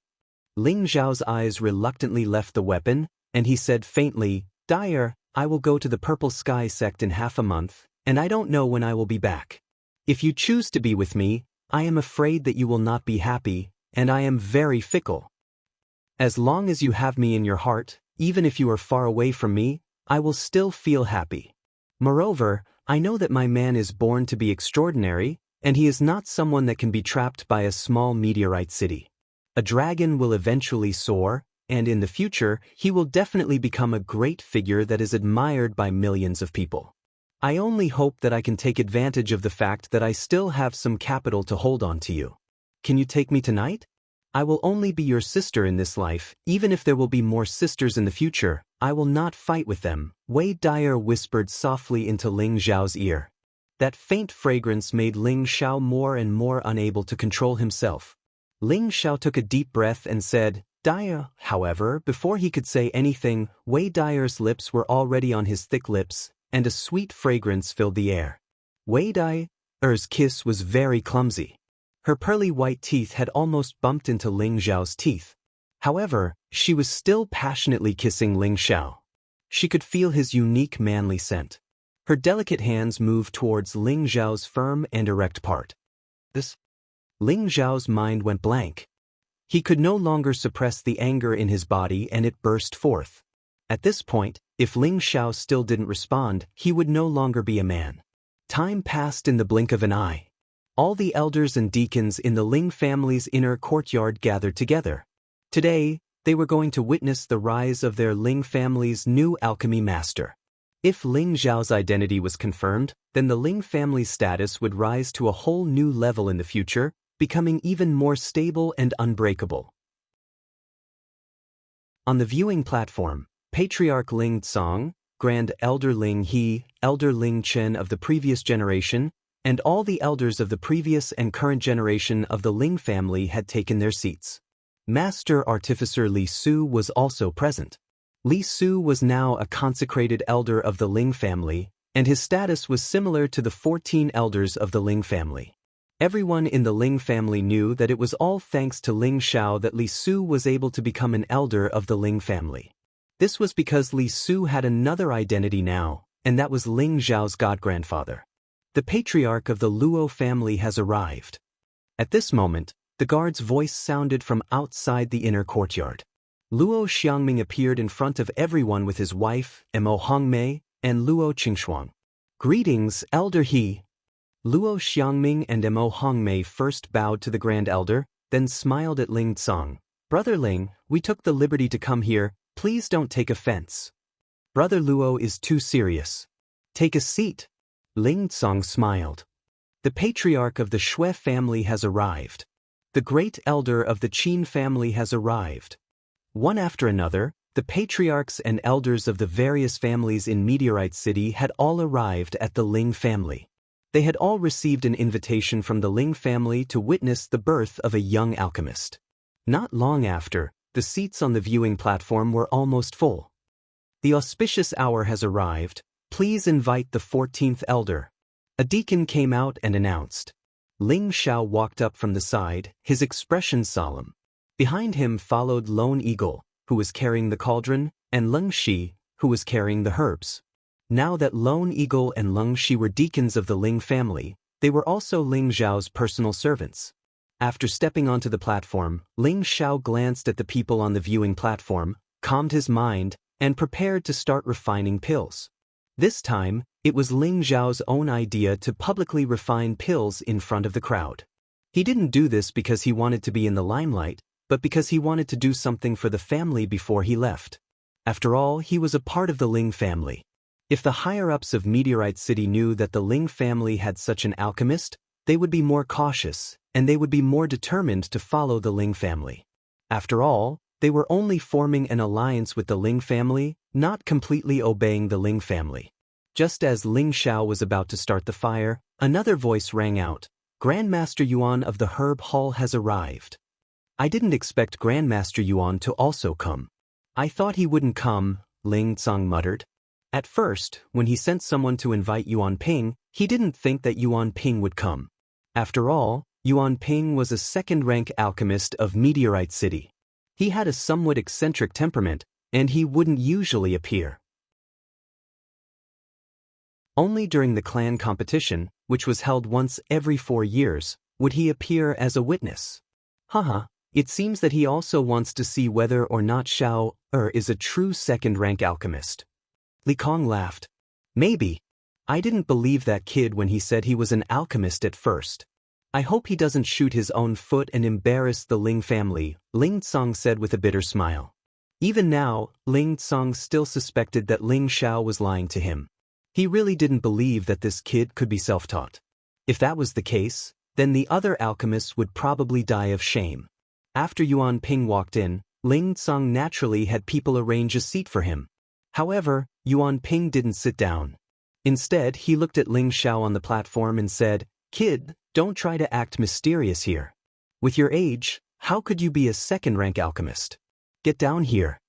Ling Xiao's eyes reluctantly left the weapon, and he said faintly, "Dyer, I will go to the Purple Sky sect in half a month, and I don't know when I will be back. If you choose to be with me, I am afraid that you will not be happy, and I am very fickle. As long as you have me in your heart, even if you are far away from me, I will still feel happy. Moreover, I know that my man is born to be extraordinary, and he is not someone that can be trapped by a small meteorite city. A dragon will eventually soar, and in the future, he will definitely become a great figure that is admired by millions of people. I only hope that I can take advantage of the fact that I still have some capital to hold on to you. Can you take me tonight? I will only be your sister in this life, even if there will be more sisters in the future, I will not fight with them," Wei Dyer whispered softly into Ling Xiao's ear. That faint fragrance made Ling Xiao more and more unable to control himself. Ling Xiao took a deep breath and said, "Dyer." However, before he could say anything, Wei Dyer's lips were already on his thick lips, and a sweet fragrance filled the air. Wei Dyer's kiss was very clumsy. Her pearly white teeth had almost bumped into Ling Xiao's teeth. However, she was still passionately kissing Ling Xiao. She could feel his unique manly scent. Her delicate hands moved towards Ling Xiao's firm and erect part. Ling Xiao's mind went blank. He could no longer suppress the anger in his body and it burst forth. At this point, if Ling Xiao still didn't respond, he would no longer be a man. Time passed in the blink of an eye. All the elders and deacons in the Ling family's inner courtyard gathered together. Today, they were going to witness the rise of their Ling family's new alchemy master. If Ling Xiao's identity was confirmed, then the Ling family's status would rise to a whole new level in the future, becoming even more stable and unbreakable. On the viewing platform, Patriarch Ling Tsong, Grand Elder Ling He, Elder Ling Chen of the previous generation, and all the elders of the previous and current generation of the Ling family had taken their seats. Master Artificer Li Su was also present. Li Su was now a consecrated elder of the Ling family, and his status was similar to the 14 elders of the Ling family. Everyone in the Ling family knew that it was all thanks to Ling Xiao that Li Su was able to become an elder of the Ling family. This was because Li Su had another identity now, and that was Ling Xiao's godgrandfather. The patriarch of the Luo family has arrived. At this moment, the guard's voice sounded from outside the inner courtyard. Luo Xiangming appeared in front of everyone with his wife, Mo Hongmei, and Luo Qingxuang. "Greetings, Elder He." Luo Xiangming and Mo Hongmei first bowed to the Grand Elder, then smiled at Ling Tsong. "Brother Ling, we took the liberty to come here, please don't take offense. Brother Luo is too serious. Take a seat." Ling Tsong smiled. The patriarch of the Shui family has arrived. The great elder of the Qin family has arrived. One after another, the patriarchs and elders of the various families in Meteorite City had all arrived at the Ling family. They had all received an invitation from the Ling family to witness the birth of a young alchemist. Not long after, the seats on the viewing platform were almost full. The auspicious hour has arrived. Please invite the 14th elder. A deacon came out and announced. Ling Xiao walked up from the side, his expression solemn. Behind him followed Lone Eagle, who was carrying the cauldron, and Leng Shi, who was carrying the herbs. Now that Lone Eagle and Leng Shi were deacons of the Ling family, they were also Ling Xiao's personal servants. After stepping onto the platform, Ling Xiao glanced at the people on the viewing platform, calmed his mind, and prepared to start refining pills. This time, it was Ling Xiao's own idea to publicly refine pills in front of the crowd. He didn't do this because he wanted to be in the limelight, but because he wanted to do something for the family before he left. After all, he was a part of the Ling family. If the higher-ups of Meteorite City knew that the Ling family had such an alchemist, they would be more cautious, and they would be more determined to follow the Ling family. After all, they were only forming an alliance with the Ling family, not completely obeying the Ling family. Just as Ling Xiao was about to start the fire, another voice rang out. Grandmaster Yuan of the Herb Hall has arrived. I didn't expect Grandmaster Yuan to also come. I thought he wouldn't come, Ling Tsong muttered. At first, when he sent someone to invite Yuan Ping, he didn't think that Yuan Ping would come. After all, Yuan Ping was a second-rank alchemist of Meteorite City. He had a somewhat eccentric temperament, and he wouldn't usually appear. Only during the clan competition, which was held once every 4 years, would he appear as a witness. Haha, it seems that he also wants to see whether or not Xiao is a true second-rank alchemist. Li Kong laughed. Maybe. I didn't believe that kid when he said he was an alchemist at first. I hope he doesn't shoot his own foot and embarrass the Ling family, Ling Tsong said with a bitter smile. Even now, Ling Tsong still suspected that Ling Xiao was lying to him. He really didn't believe that this kid could be self-taught. If that was the case, then the other alchemists would probably die of shame. After Yuan Ping walked in, Ling Tsong naturally had people arrange a seat for him. However, Yuan Ping didn't sit down. Instead, he looked at Ling Xiao on the platform and said, Kid, don't try to act mysterious here. With your age, how could you be a second-rank alchemist? Get down here.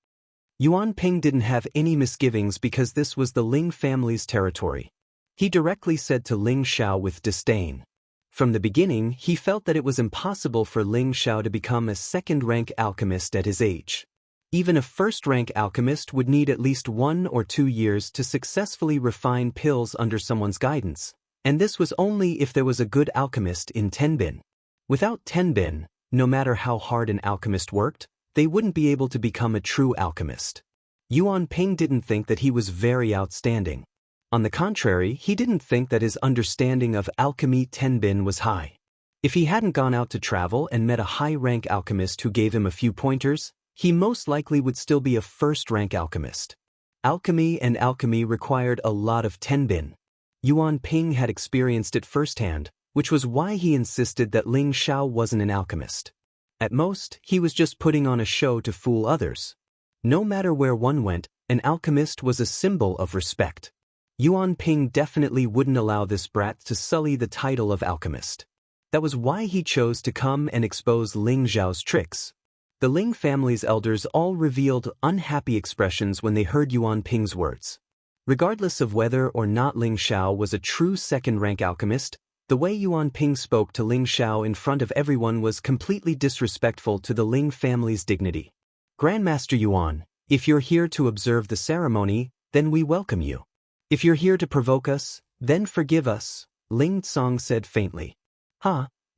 Yuan Ping didn't have any misgivings because this was the Ling family's territory. He directly said to Ling Xiao with disdain. From the beginning, he felt that it was impossible for Ling Xiao to become a second-rank alchemist at his age. Even a first-rank alchemist would need at least 1 or 2 years to successfully refine pills under someone's guidance, and this was only if there was a good alchemist in Tenbin. Without Tenbin, no matter how hard an alchemist worked, they wouldn't be able to become a true alchemist. Yuan Ping didn't think that he was very outstanding. On the contrary, he didn't think that his understanding of alchemy Tenbin was high. If he hadn't gone out to travel and met a high-rank alchemist who gave him a few pointers, he most likely would still be a first-rank alchemist. Alchemy required a lot of Tenbin. Yuan Ping had experienced it firsthand, which was why he insisted that Ling Xiao wasn't an alchemist. At most, he was just putting on a show to fool others. No matter where one went, an alchemist was a symbol of respect. Yuan Ping definitely wouldn't allow this brat to sully the title of alchemist. That was why he chose to come and expose Ling Xiao's tricks. The Ling family's elders all revealed unhappy expressions when they heard Yuan Ping's words. Regardless of whether or not Ling Xiao was a true second-rank alchemist, the way Yuan Ping spoke to Ling Xiao in front of everyone was completely disrespectful to the Ling family's dignity. Grandmaster Yuan, if you're here to observe the ceremony, then we welcome you. If you're here to provoke us, then forgive us, Ling Tsong said faintly.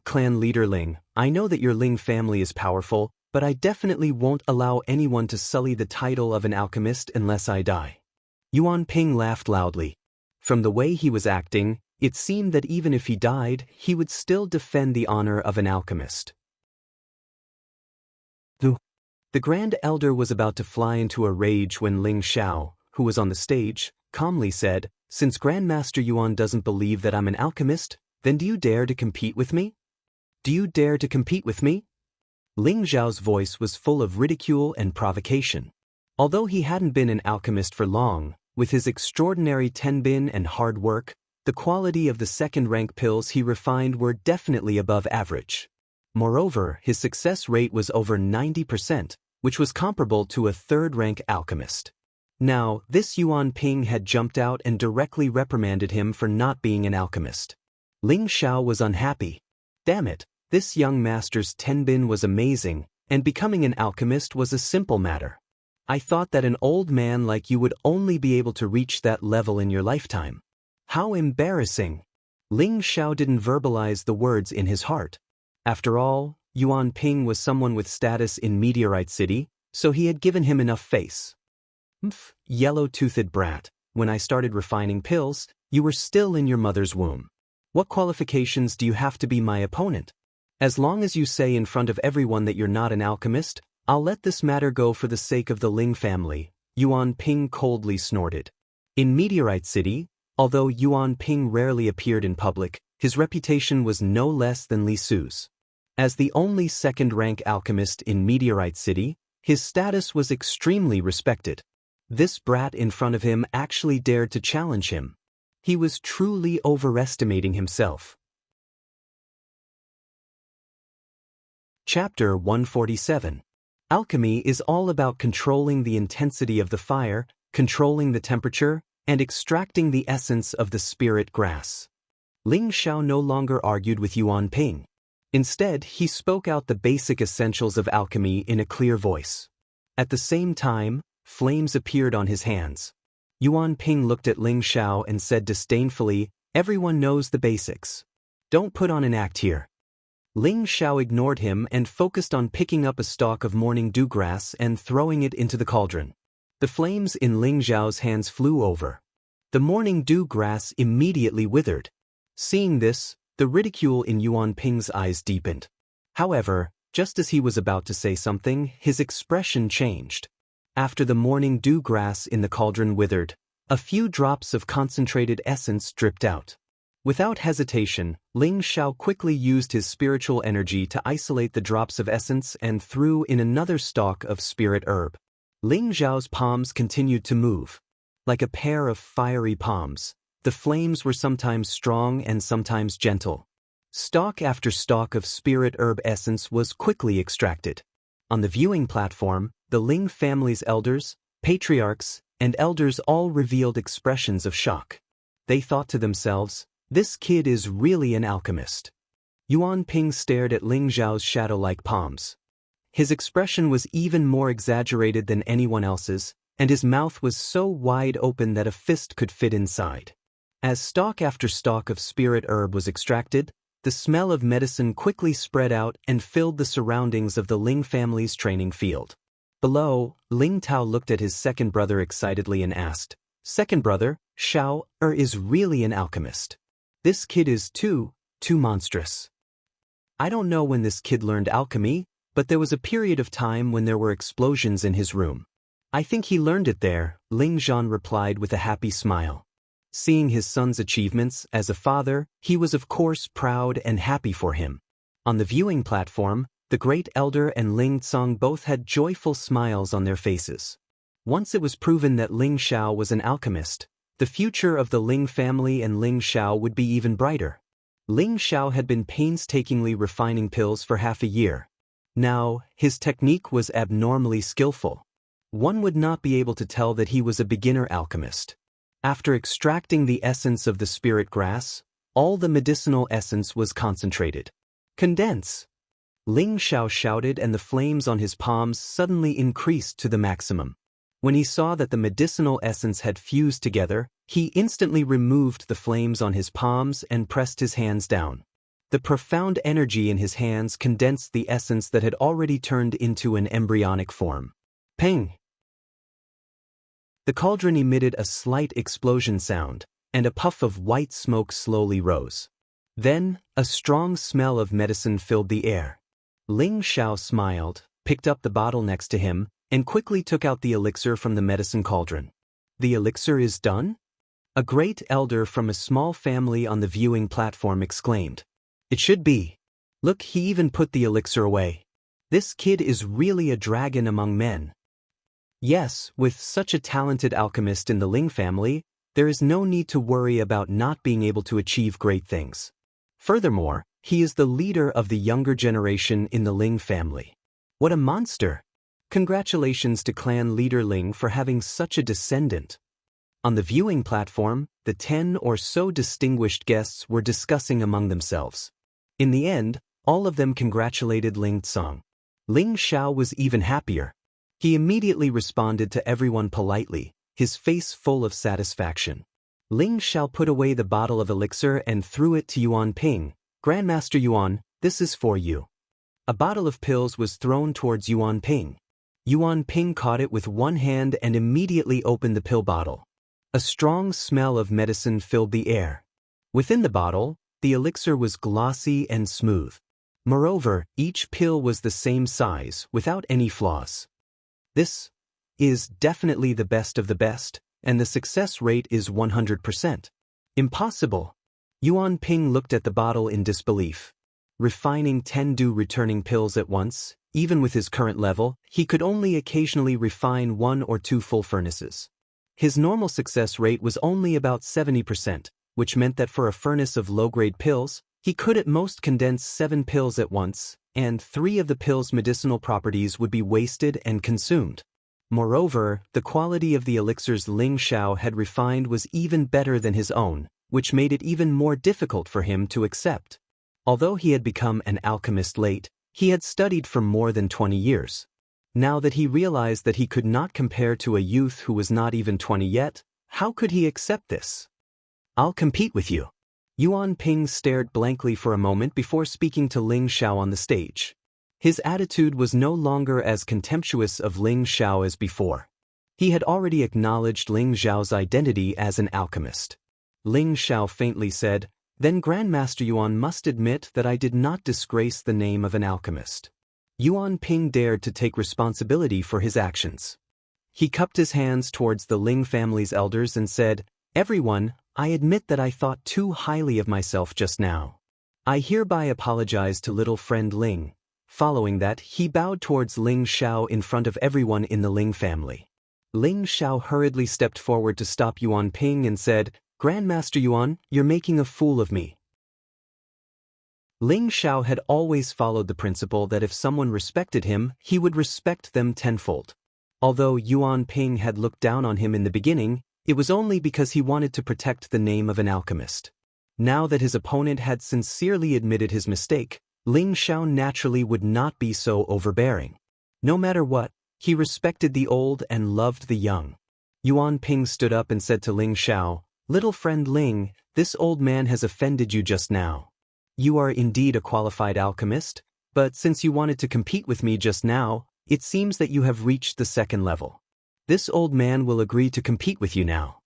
Clan leader Ling, I know that your Ling family is powerful, but I definitely won't allow anyone to sully the title of an alchemist unless I die. Yuan Ping laughed loudly. From the way he was acting, it seemed that even if he died, he would still defend the honor of an alchemist. The Grand Elder was about to fly into a rage when Ling Xiao, who was on the stage, calmly said, Since Grandmaster Yuan doesn't believe that I'm an alchemist, then do you dare to compete with me? Do you dare to compete with me? Ling Zhao's voice was full of ridicule and provocation. Although he hadn't been an alchemist for long, with his extraordinary tenbin and hard work, the quality of the second-rank pills he refined were definitely above average. Moreover, his success rate was over 90%, which was comparable to a third-rank alchemist. Now, this Yuan Ping had jumped out and directly reprimanded him for not being an alchemist. Ling Xiao was unhappy. Damn it, this young master's tenbin was amazing, and becoming an alchemist was a simple matter. I thought that an old man like you would only be able to reach that level in your lifetime. How embarrassing! Ling Xiao didn't verbalize the words in his heart. After all, Yuan Ping was someone with status in Meteorite City, so he had given him enough face. Yellow-toothed brat, when I started refining pills, you were still in your mother's womb. What qualifications do you have to be my opponent? As long as you say in front of everyone that you're not an alchemist, I'll let this matter go for the sake of the Ling family, Yuan Ping coldly snorted. In Meteorite City, although Yuan Ping rarely appeared in public, his reputation was no less than Li Su's. As the only second-rank alchemist in Meteorite City, his status was extremely respected. This brat in front of him actually dared to challenge him. He was truly overestimating himself. Chapter 147. Alchemy is all about controlling the intensity of the fire, controlling the temperature, and extracting the essence of the spirit grass. Ling Xiao no longer argued with Yuan Ping. Instead, he spoke out the basic essentials of alchemy in a clear voice. At the same time, flames appeared on his hands. Yuan Ping looked at Ling Xiao and said disdainfully, "Everyone knows the basics. Don't put on an act here." Ling Xiao ignored him and focused on picking up a stalk of morning dew grass and throwing it into the cauldron. The flames in Ling Xiao's hands flew over. The morning dew grass immediately withered. Seeing this, the ridicule in Yuan Ping's eyes deepened. However, just as he was about to say something, his expression changed. After the morning dew grass in the cauldron withered, a few drops of concentrated essence dripped out. Without hesitation, Ling Xiao quickly used his spiritual energy to isolate the drops of essence and threw in another stalk of spirit herb. Ling Xiao's palms continued to move. Like a pair of fiery palms, the flames were sometimes strong and sometimes gentle. Stalk after stalk of spirit herb essence was quickly extracted. On the viewing platform, the Ling family's elders, patriarchs, and elders all revealed expressions of shock. They thought to themselves, "This kid is really an alchemist." Yuan Ping stared at Ling Xiao's shadow-like palms. His expression was even more exaggerated than anyone else's, and his mouth was so wide open that a fist could fit inside. As stalk after stalk of spirit herb was extracted, the smell of medicine quickly spread out and filled the surroundings of the Ling family's training field. Below, Ling Tao looked at his second brother excitedly and asked, "Second brother, Xiao is really an alchemist. This kid is too monstrous. I don't know when this kid learned alchemy, but there was a period of time when there were explosions in his room. I think he learned it there," Ling Zhan replied with a happy smile. Seeing his son's achievements as a father, he was of course proud and happy for him. On the viewing platform, the great elder and Ling Tsang both had joyful smiles on their faces. Once it was proven that Ling Xiao was an alchemist, the future of the Ling family and Ling Xiao would be even brighter. Ling Xiao had been painstakingly refining pills for half a year. Now, his technique was abnormally skillful. One would not be able to tell that he was a beginner alchemist. After extracting the essence of the spirit grass, all the medicinal essence was concentrated. "Condense!" Ling Xiao shouted, and the flames on his palms suddenly increased to the maximum. When he saw that the medicinal essence had fused together, he instantly removed the flames on his palms and pressed his hands down. The profound energy in his hands condensed the essence that had already turned into an embryonic form. Ping! The cauldron emitted a slight explosion sound, and a puff of white smoke slowly rose. Then, a strong smell of medicine filled the air. Ling Xiao smiled, picked up the bottle next to him, and quickly took out the elixir from the medicine cauldron. "The elixir is done?" A great elder from a small family on the viewing platform exclaimed. It should be. Look, he even put the elixir away. This kid is really a dragon among men. Yes, with such a talented alchemist in the Ling family, there is no need to worry about not being able to achieve great things. Furthermore, he is the leader of the younger generation in the Ling family. What a monster! Congratulations to clan leader Ling for having such a descendant. On the viewing platform, the 10 or so distinguished guests were discussing among themselves. In the end, all of them congratulated Ling Tsang. Ling Xiao was even happier. He immediately responded to everyone politely, his face full of satisfaction. Ling Xiao put away the bottle of elixir and threw it to Yuan Ping. Grandmaster Yuan, this is for you. A bottle of pills was thrown towards Yuan Ping. Yuan Ping caught it with one hand and immediately opened the pill bottle. A strong smell of medicine filled the air. Within the bottle, the elixir was glossy and smooth. Moreover, each pill was the same size, without any flaws. This is definitely the best of the best, and the success rate is 100%. Impossible. Yuan Ping looked at the bottle in disbelief. Refining 10 returning pills at once, even with his current level, he could only occasionally refine 1 or 2 full furnaces. His normal success rate was only about 70%, which meant that for a furnace of low-grade pills, he could at most condense 7 pills at once, and 3 of the pills' medicinal properties would be wasted and consumed. Moreover, the quality of the elixirs Ling Xiao had refined was even better than his own, which made it even more difficult for him to accept. Although he had become an alchemist late, he had studied for more than 20 years. Now that he realized that he could not compare to a youth who was not even 20 yet, how could he accept this? I'll compete with you. Yuan Ping stared blankly for a moment before speaking to Ling Xiao on the stage. His attitude was no longer as contemptuous of Ling Xiao as before. He had already acknowledged Ling Xiao's identity as an alchemist. Ling Xiao faintly said, "Then Grandmaster Yuan must admit that I did not disgrace the name of an alchemist." Yuan Ping dared to take responsibility for his actions. He cupped his hands towards the Ling family's elders and said, "Everyone, I admit that I thought too highly of myself just now. I hereby apologize to little friend Ling." Following that, he bowed towards Ling Xiao in front of everyone in the Ling family. Ling Xiao hurriedly stepped forward to stop Yuan Ping and said, "Grandmaster Yuan, you're making a fool of me." Ling Xiao had always followed the principle that if someone respected him, he would respect them tenfold. Although Yuan Ping had looked down on him in the beginning, it was only because he wanted to protect the name of an alchemist. Now that his opponent had sincerely admitted his mistake, Ling Xiao naturally would not be so overbearing. No matter what, he respected the old and loved the young. Yuan Ping stood up and said to Ling Xiao, "Little friend Ling, this old man has offended you just now. You are indeed a qualified alchemist, but since you wanted to compete with me just now, it seems that you have reached the second level. This old man will agree to compete with you now."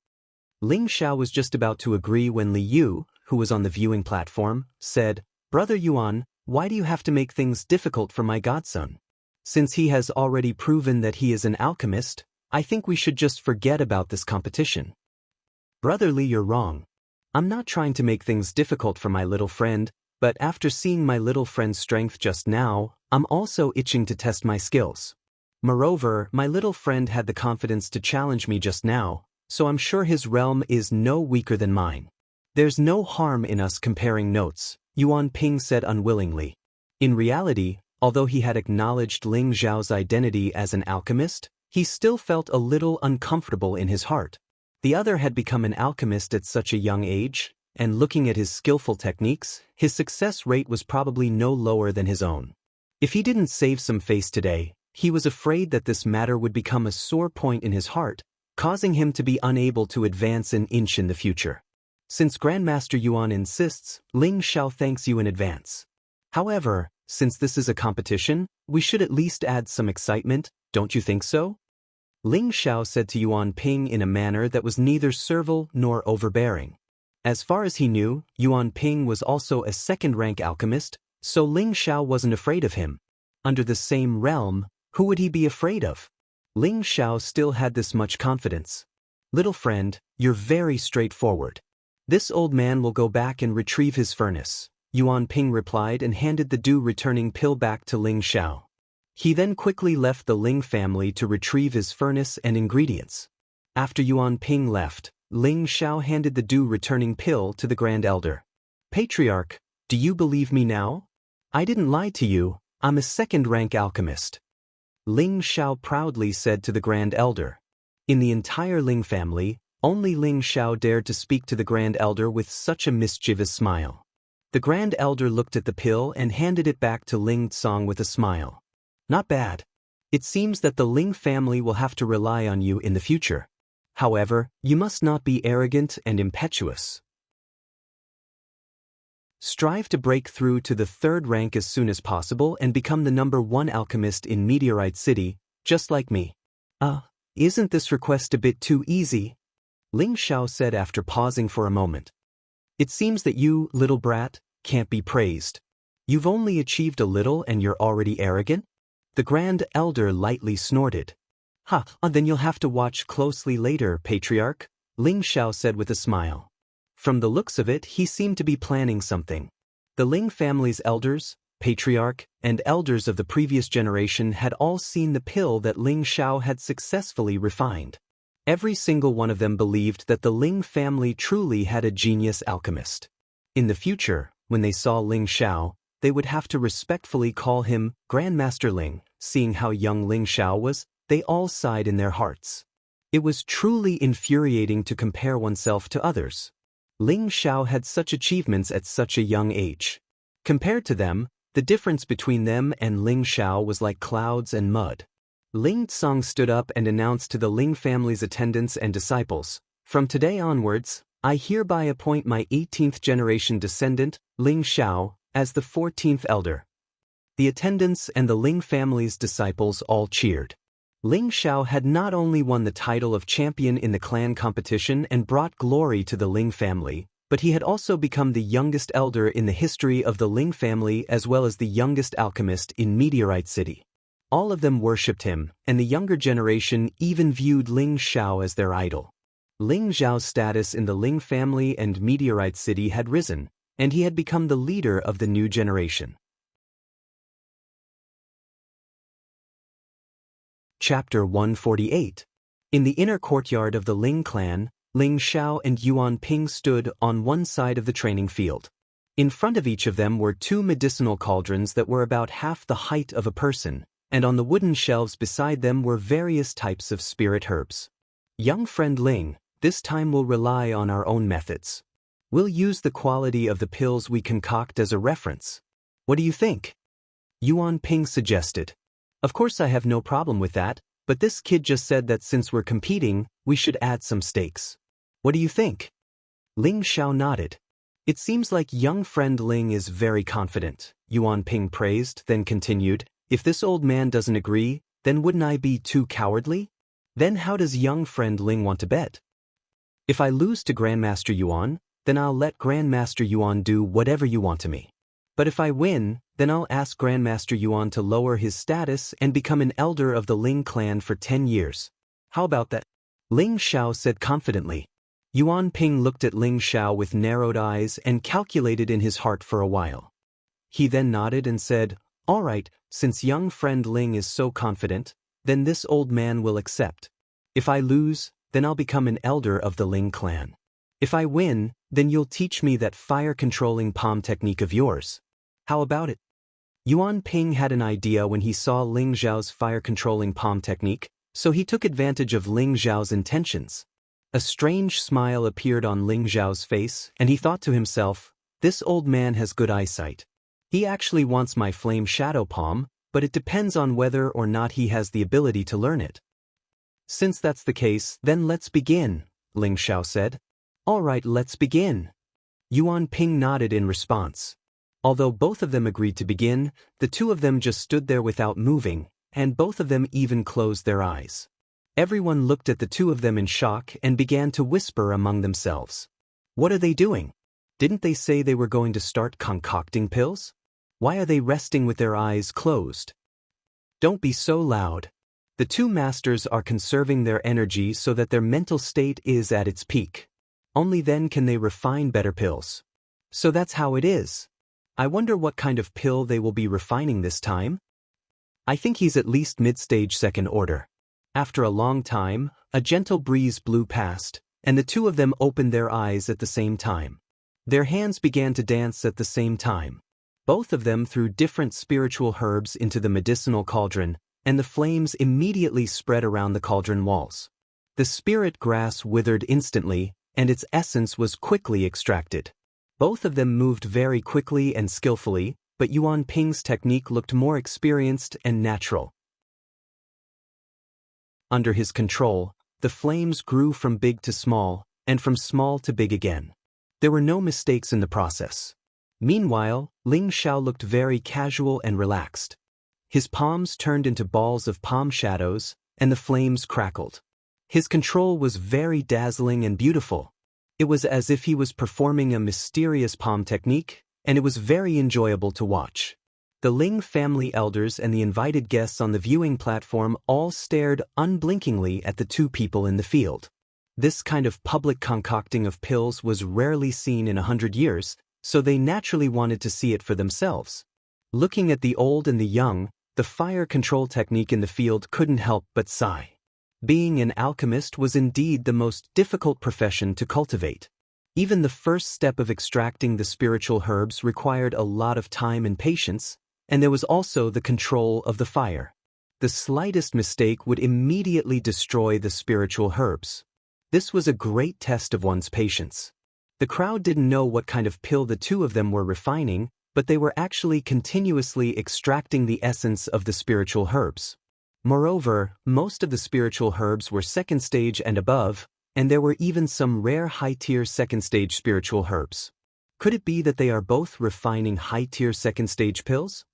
Ling Xiao was just about to agree when Li Yu, who was on the viewing platform, said, "Brother Yuan, why do you have to make things difficult for my godson? Since he has already proven that he is an alchemist, I think we should just forget about this competition." "Brother Li, you're wrong. I'm not trying to make things difficult for my little friend, but after seeing my little friend's strength just now, I'm also itching to test my skills. Moreover, my little friend had the confidence to challenge me just now, so I'm sure his realm is no weaker than mine. There's no harm in us comparing notes," Yuan Ping said unwillingly. In reality, although he had acknowledged Ling Xiao's identity as an alchemist, he still felt a little uncomfortable in his heart. The other had become an alchemist at such a young age, and looking at his skillful techniques, his success rate was probably no lower than his own. If he didn't save some face today, he was afraid that this matter would become a sore point in his heart, causing him to be unable to advance an inch in the future. Since Grandmaster Yuan insists, Ling Xiao thanks you in advance. However, since this is a competition, we should at least add some excitement, don't you think so? Ling Xiao said to Yuan Ping in a manner that was neither servile nor overbearing. As far as he knew, Yuan Ping was also a second-rank alchemist, so Ling Xiao wasn't afraid of him. Under the same realm, who would he be afraid of? Ling Xiao still had this much confidence. Little friend, you're very straightforward. This old man will go back and retrieve his furnace, Yuan Ping replied and handed the dew-returning pill back to Ling Xiao. He then quickly left the Ling family to retrieve his furnace and ingredients. After Yuan Ping left, Ling Xiao handed the dew-returning pill to the Grand Elder. Patriarch, do you believe me now? I didn't lie to you, I'm a second-rank alchemist. Ling Xiao proudly said to the Grand Elder. In the entire Ling family, only Ling Xiao dared to speak to the Grand Elder with such a mischievous smile. The Grand Elder looked at the pill and handed it back to Ling Tsong with a smile. Not bad. It seems that the Ling family will have to rely on you in the future. However, you must not be arrogant and impetuous. Strive to break through to the third rank as soon as possible and become the #1 alchemist in Meteorite City, just like me. Isn't this request a bit too easy? Ling Xiao said after pausing for a moment. It seems that you, little brat, can't be praised. You've only achieved a little and you're already arrogant? The Grand Elder lightly snorted. Then you'll have to watch closely later, Patriarch, Ling Xiao said with a smile. From the looks of it, he seemed to be planning something. The Ling family's elders, Patriarch, and elders of the previous generation had all seen the pill that Ling Xiao had successfully refined. Every single one of them believed that the Ling family truly had a genius alchemist. In the future, when they saw Ling Xiao, they would have to respectfully call him Grandmaster Ling. Seeing how young Ling Xiao was, they all sighed in their hearts. It was truly infuriating to compare oneself to others. Ling Xiao had such achievements at such a young age. Compared to them, the difference between them and Ling Xiao was like clouds and mud. Ling Tsong stood up and announced to the Ling family's attendants and disciples, "From today onwards, I hereby appoint my 18th generation descendant, Ling Xiao, as the 14th elder." The attendants and the Ling family's disciples all cheered. Ling Xiao had not only won the title of champion in the clan competition and brought glory to the Ling family, but he had also become the youngest elder in the history of the Ling family as well as the youngest alchemist in Meteorite City. All of them worshipped him, and the younger generation even viewed Ling Xiao as their idol. Ling Xiao's status in the Ling family and Meteorite City had risen, and he had become the leader of the new generation. Chapter 148. In the inner courtyard of the Ling clan, Ling Xiao and Yuan Ping stood on one side of the training field. In front of each of them were 2 medicinal cauldrons that were about half the height of a person, and on the wooden shelves beside them were various types of spirit herbs. Young friend Ling, this time we'll rely on our own methods. We'll use the quality of the pills we concoct as a reference. What do you think? Yuan Ping suggested. Of course I have no problem with that, but this kid just said that since we're competing, we should add some stakes. What do you think? Ling Xiao nodded. It seems like young friend Ling is very confident, Yuan Ping praised, then continued, if this old man doesn't agree, then wouldn't I be too cowardly? Then how does young friend Ling want to bet? If I lose to Grandmaster Yuan, then I'll let Grandmaster Yuan do whatever you want to me. But if I win, then I'll ask Grandmaster Yuan to lower his status and become an elder of the Ling clan for 10 years. How about that? Ling Xiao said confidently. Yuan Ping looked at Ling Xiao with narrowed eyes and calculated in his heart for a while. He then nodded and said, all right, since young friend Ling is so confident, then this old man will accept. If I lose, then I'll become an elder of the Ling clan. If I win, then you'll teach me that fire-controlling palm technique of yours. How about it? Yuan Ping had an idea when he saw Ling Xiao's fire-controlling palm technique, so he took advantage of Ling Xiao's intentions. A strange smile appeared on Ling Xiao's face, and he thought to himself, this old man has good eyesight. He actually wants my flame shadow palm, but it depends on whether or not he has the ability to learn it. Since that's the case, then let's begin, Ling Xiao said. All right, let's begin. Yuan Ping nodded in response. Although both of them agreed to begin, the two of them just stood there without moving, and both of them even closed their eyes. Everyone looked at the two of them in shock and began to whisper among themselves. What are they doing? Didn't they say they were going to start concocting pills? Why are they resting with their eyes closed? Don't be so loud. The two masters are conserving their energy so that their mental state is at its peak. Only then can they refine better pills. So that's how it is. I wonder what kind of pill they will be refining this time? I think he's at least mid-stage second order. After a long time, a gentle breeze blew past, and the two of them opened their eyes at the same time. Their hands began to dance at the same time. Both of them threw different spiritual herbs into the medicinal cauldron, and the flames immediately spread around the cauldron walls. The spirit grass withered instantly, and its essence was quickly extracted. Both of them moved very quickly and skillfully, but Yuan Ping's technique looked more experienced and natural. Under his control, the flames grew from big to small, and from small to big again. There were no mistakes in the process. Meanwhile, Ling Xiao looked very casual and relaxed. His palms turned into balls of palm shadows, and the flames crackled. His control was very dazzling and beautiful. It was as if he was performing a mysterious palm technique, and it was very enjoyable to watch. The Ling family elders and the invited guests on the viewing platform all stared unblinkingly at the two people in the field. This kind of public concocting of pills was rarely seen in 100 years, so they naturally wanted to see it for themselves. Looking at the old and the young, the fire control technique in the field couldn't help but sigh. Being an alchemist was indeed the most difficult profession to cultivate. Even the first step of extracting the spiritual herbs required a lot of time and patience, and there was also the control of the fire. The slightest mistake would immediately destroy the spiritual herbs. This was a great test of one's patience. The crowd didn't know what kind of pill the two of them were refining, but they were actually continuously extracting the essence of the spiritual herbs. Moreover, most of the spiritual herbs were second stage and above, and there were even some rare high-tier second-stage spiritual herbs. Could it be that they are both refining high-tier second-stage pills?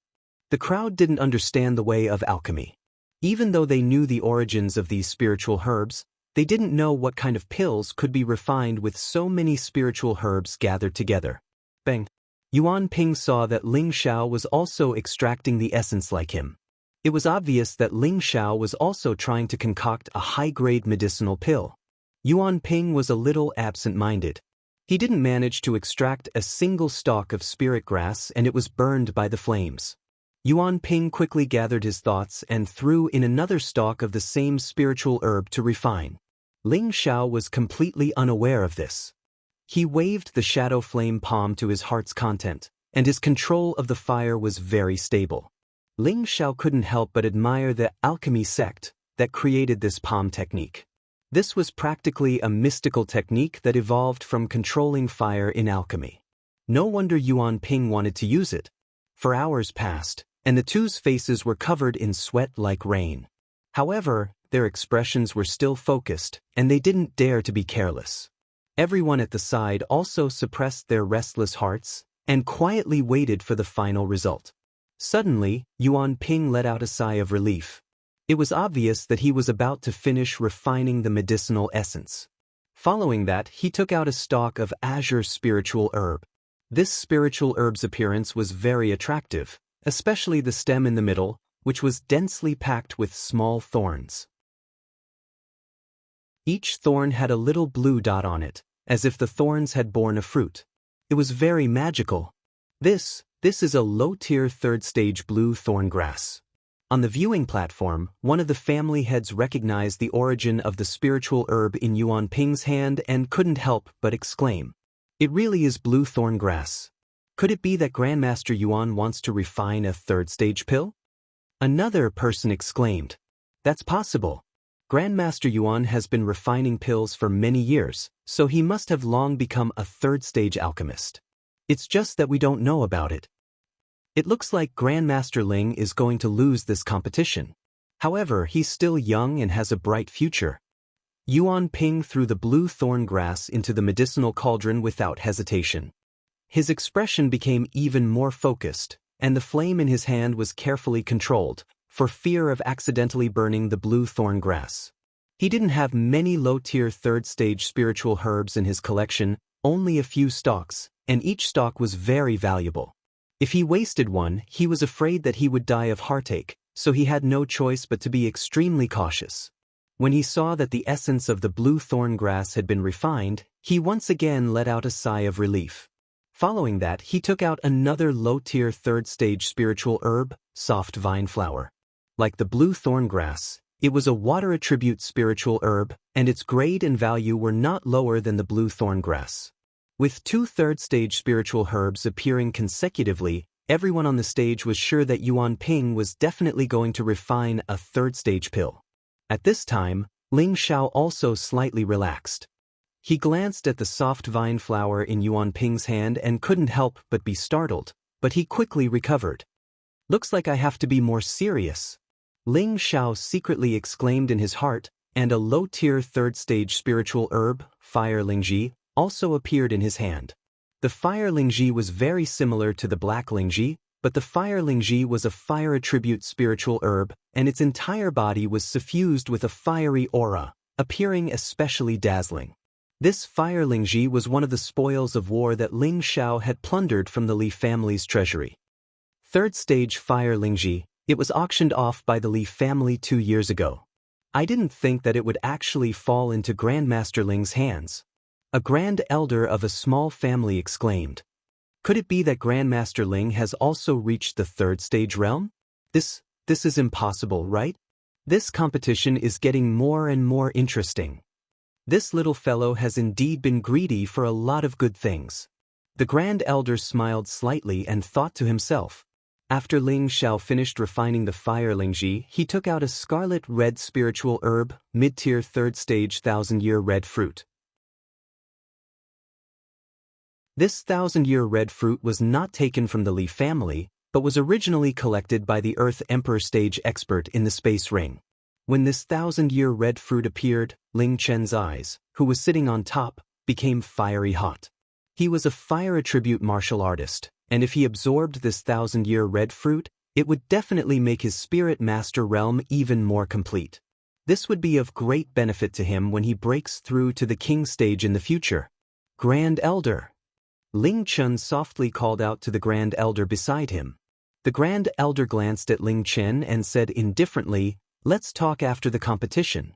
The crowd didn't understand the way of alchemy. Even though they knew the origins of these spiritual herbs, they didn't know what kind of pills could be refined with so many spiritual herbs gathered together. Bang! Yuan Ping saw that Ling Xiao was also extracting the essence like him. It was obvious that Ling Xiao was also trying to concoct a high-grade medicinal pill. Yuan Ping was a little absent-minded. He didn't manage to extract a single stalk of spirit grass, and it was burned by the flames. Yuan Ping quickly gathered his thoughts and threw in another stalk of the same spiritual herb to refine. Ling Xiao was completely unaware of this. He waved the shadow flame palm to his heart's content, and his control of the fire was very stable. Ling Xiao couldn't help but admire the alchemy sect that created this palm technique. This was practically a mystical technique that evolved from controlling fire in alchemy. No wonder Yuan Ping wanted to use it. For hours passed, and the two's faces were covered in sweat like rain. However, their expressions were still focused, and they didn't dare to be careless. Everyone at the side also suppressed their restless hearts and quietly waited for the final result. Suddenly, Yuan Ping let out a sigh of relief. It was obvious that he was about to finish refining the medicinal essence. Following that, he took out a stalk of azure spiritual herb. This spiritual herb's appearance was very attractive, especially the stem in the middle, which was densely packed with small thorns. Each thorn had a little blue dot on it, as if the thorns had borne a fruit. It was very magical. This is a low-tier third-stage blue thorn grass. On the viewing platform, one of the family heads recognized the origin of the spiritual herb in Yuan Ping's hand and couldn't help but exclaim, "It really is blue thorn grass. Could it be that Grandmaster Yuan wants to refine a third-stage pill?" Another person exclaimed, "That's possible. Grandmaster Yuan has been refining pills for many years, so he must have long become a third-stage alchemist. It's just that we don't know about it. It looks like Grandmaster Ling is going to lose this competition. However, he's still young and has a bright future." Yuan Ping threw the blue thorn grass into the medicinal cauldron without hesitation. His expression became even more focused, and the flame in his hand was carefully controlled, for fear of accidentally burning the blue thorn grass. He didn't have many low-tier third-stage spiritual herbs in his collection, only a few stalks, and each stalk was very valuable. If he wasted one, he was afraid that he would die of heartache, so he had no choice but to be extremely cautious. When he saw that the essence of the blue thorn grass had been refined, he once again let out a sigh of relief. Following that, he took out another low-tier third-stage spiritual herb, soft vine flower. Like the blue thorn grass, it was a water attribute spiritual herb, and its grade and value were not lower than the blue thorn grass. With 2 third-stage spiritual herbs appearing consecutively, everyone on the stage was sure that Yuan Ping was definitely going to refine a third-stage pill. At this time, Ling Xiao also slightly relaxed. He glanced at the soft vine flower in Yuan Ping's hand and couldn't help but be startled, but he quickly recovered. "Looks like I have to be more serious," Ling Xiao secretly exclaimed in his heart, and a low-tier third-stage spiritual herb, Fire Lingji, also appeared in his hand. The Fire Lingji was very similar to the Black Lingji, but the Fire Lingji was a fire attribute spiritual herb, and its entire body was suffused with a fiery aura, appearing especially dazzling. This Fire Lingji was one of the spoils of war that Ling Xiao had plundered from the Li family's treasury. Third stage Fire Lingji, it was auctioned off by the Li family 2 years ago. I didn't think that it would actually fall into Grandmaster Ling's hands. A grand elder of a small family exclaimed. Could it be that Grandmaster Ling has also reached the third stage realm? This is impossible, right? This competition is getting more and more interesting. This little fellow has indeed been greedy for a lot of good things. The Grand Elder smiled slightly and thought to himself. After Ling Xiao finished refining the Fire Lingji, he took out a scarlet-red spiritual herb, mid-tier third-stage 1000-year red fruit. This 1000-year red fruit was not taken from the Li family, but was originally collected by the Earth Emperor stage expert in the space ring. When this 1000-year red fruit appeared, Ling Chen's eyes, who was sitting on top, became fiery hot. He was a fire attribute martial artist, and if he absorbed this 1000-year red fruit, it would definitely make his spirit master realm even more complete. This would be of great benefit to him when he breaks through to the king stage in the future. Grand Elder. Ling Chen softly called out to the Grand Elder beside him. The Grand Elder glanced at Ling Chen and said indifferently, "Let's talk after the competition."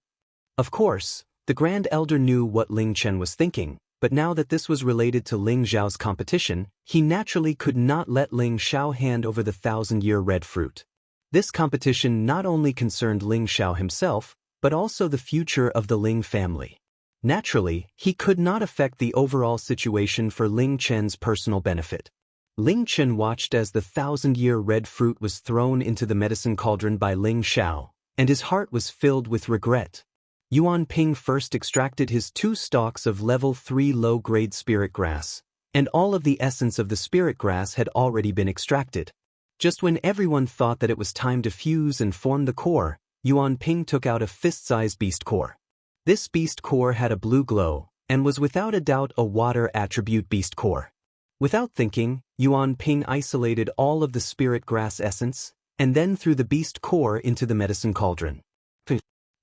Of course, the Grand Elder knew what Ling Chen was thinking, but now that this was related to Ling Xiao's competition, he naturally could not let Ling Xiao hand over the 1000-year red fruit. This competition not only concerned Ling Xiao himself, but also the future of the Ling family. Naturally, he could not affect the overall situation for Ling Chen's personal benefit. Ling Chen watched as the 1000-year red fruit was thrown into the medicine cauldron by Ling Xiao, and his heart was filled with regret. Yuan Ping first extracted his 2 stalks of level 3 low-grade spirit grass, and all of the essence of the spirit grass had already been extracted. Just when everyone thought that it was time to fuse and form the core, Yuan Ping took out a fist-sized beast core. This beast core had a blue glow, and was without a doubt a water attribute beast core. Without thinking, Yuan Ping isolated all of the spirit grass essence, and then threw the beast core into the medicine cauldron.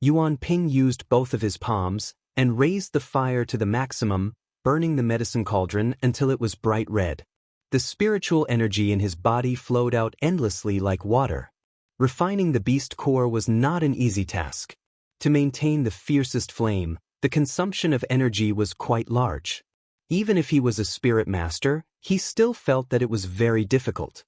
Yuan Ping used both of his palms, and raised the fire to the maximum, burning the medicine cauldron until it was bright red. The spiritual energy in his body flowed out endlessly like water. Refining the beast core was not an easy task. To maintain the fiercest flame, the consumption of energy was quite large. Even if he was a spirit master, he still felt that it was very difficult.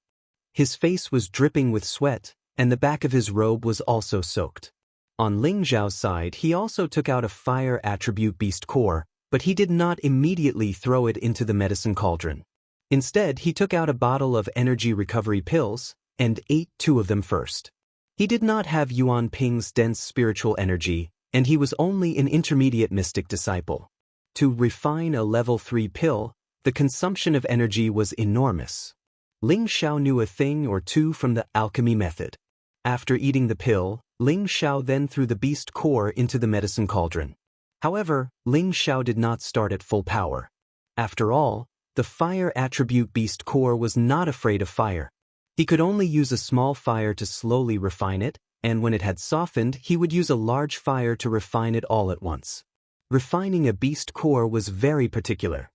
His face was dripping with sweat, and the back of his robe was also soaked. On Ling Xiao's side, he also took out a fire attribute beast core, but he did not immediately throw it into the medicine cauldron. Instead, he took out a bottle of energy recovery pills, and ate 2 of them first. He did not have Yuan Ping's dense spiritual energy, and he was only an intermediate mystic disciple. To refine a level 3 pill, the consumption of energy was enormous. Ling Xiao knew a thing or two from the alchemy method. After eating the pill, Ling Xiao then threw the beast core into the medicine cauldron. However, Ling Xiao did not start at full power. After all, the fire attribute beast core was not afraid of fire. He could only use a small fire to slowly refine it, and when it had softened, he would use a large fire to refine it all at once. Refining a beast core was very particular.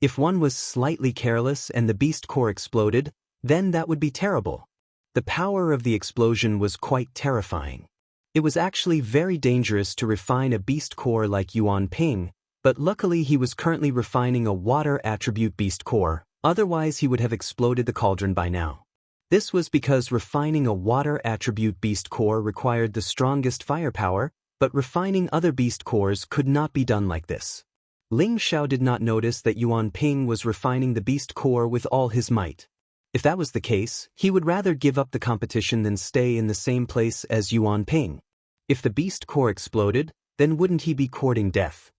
If one was slightly careless and the beast core exploded, then that would be terrible. The power of the explosion was quite terrifying. It was actually very dangerous to refine a beast core like Yuan Ping, but luckily he was currently refining a water attribute beast core, otherwise he would have exploded the cauldron by now. This was because refining a water attribute beast core required the strongest firepower, but refining other beast cores could not be done like this. Ling Xiao did not notice that Yuan Ping was refining the beast core with all his might. If that was the case, he would rather give up the competition than stay in the same place as Yuan Ping. If the beast core exploded, then wouldn't he be courting death?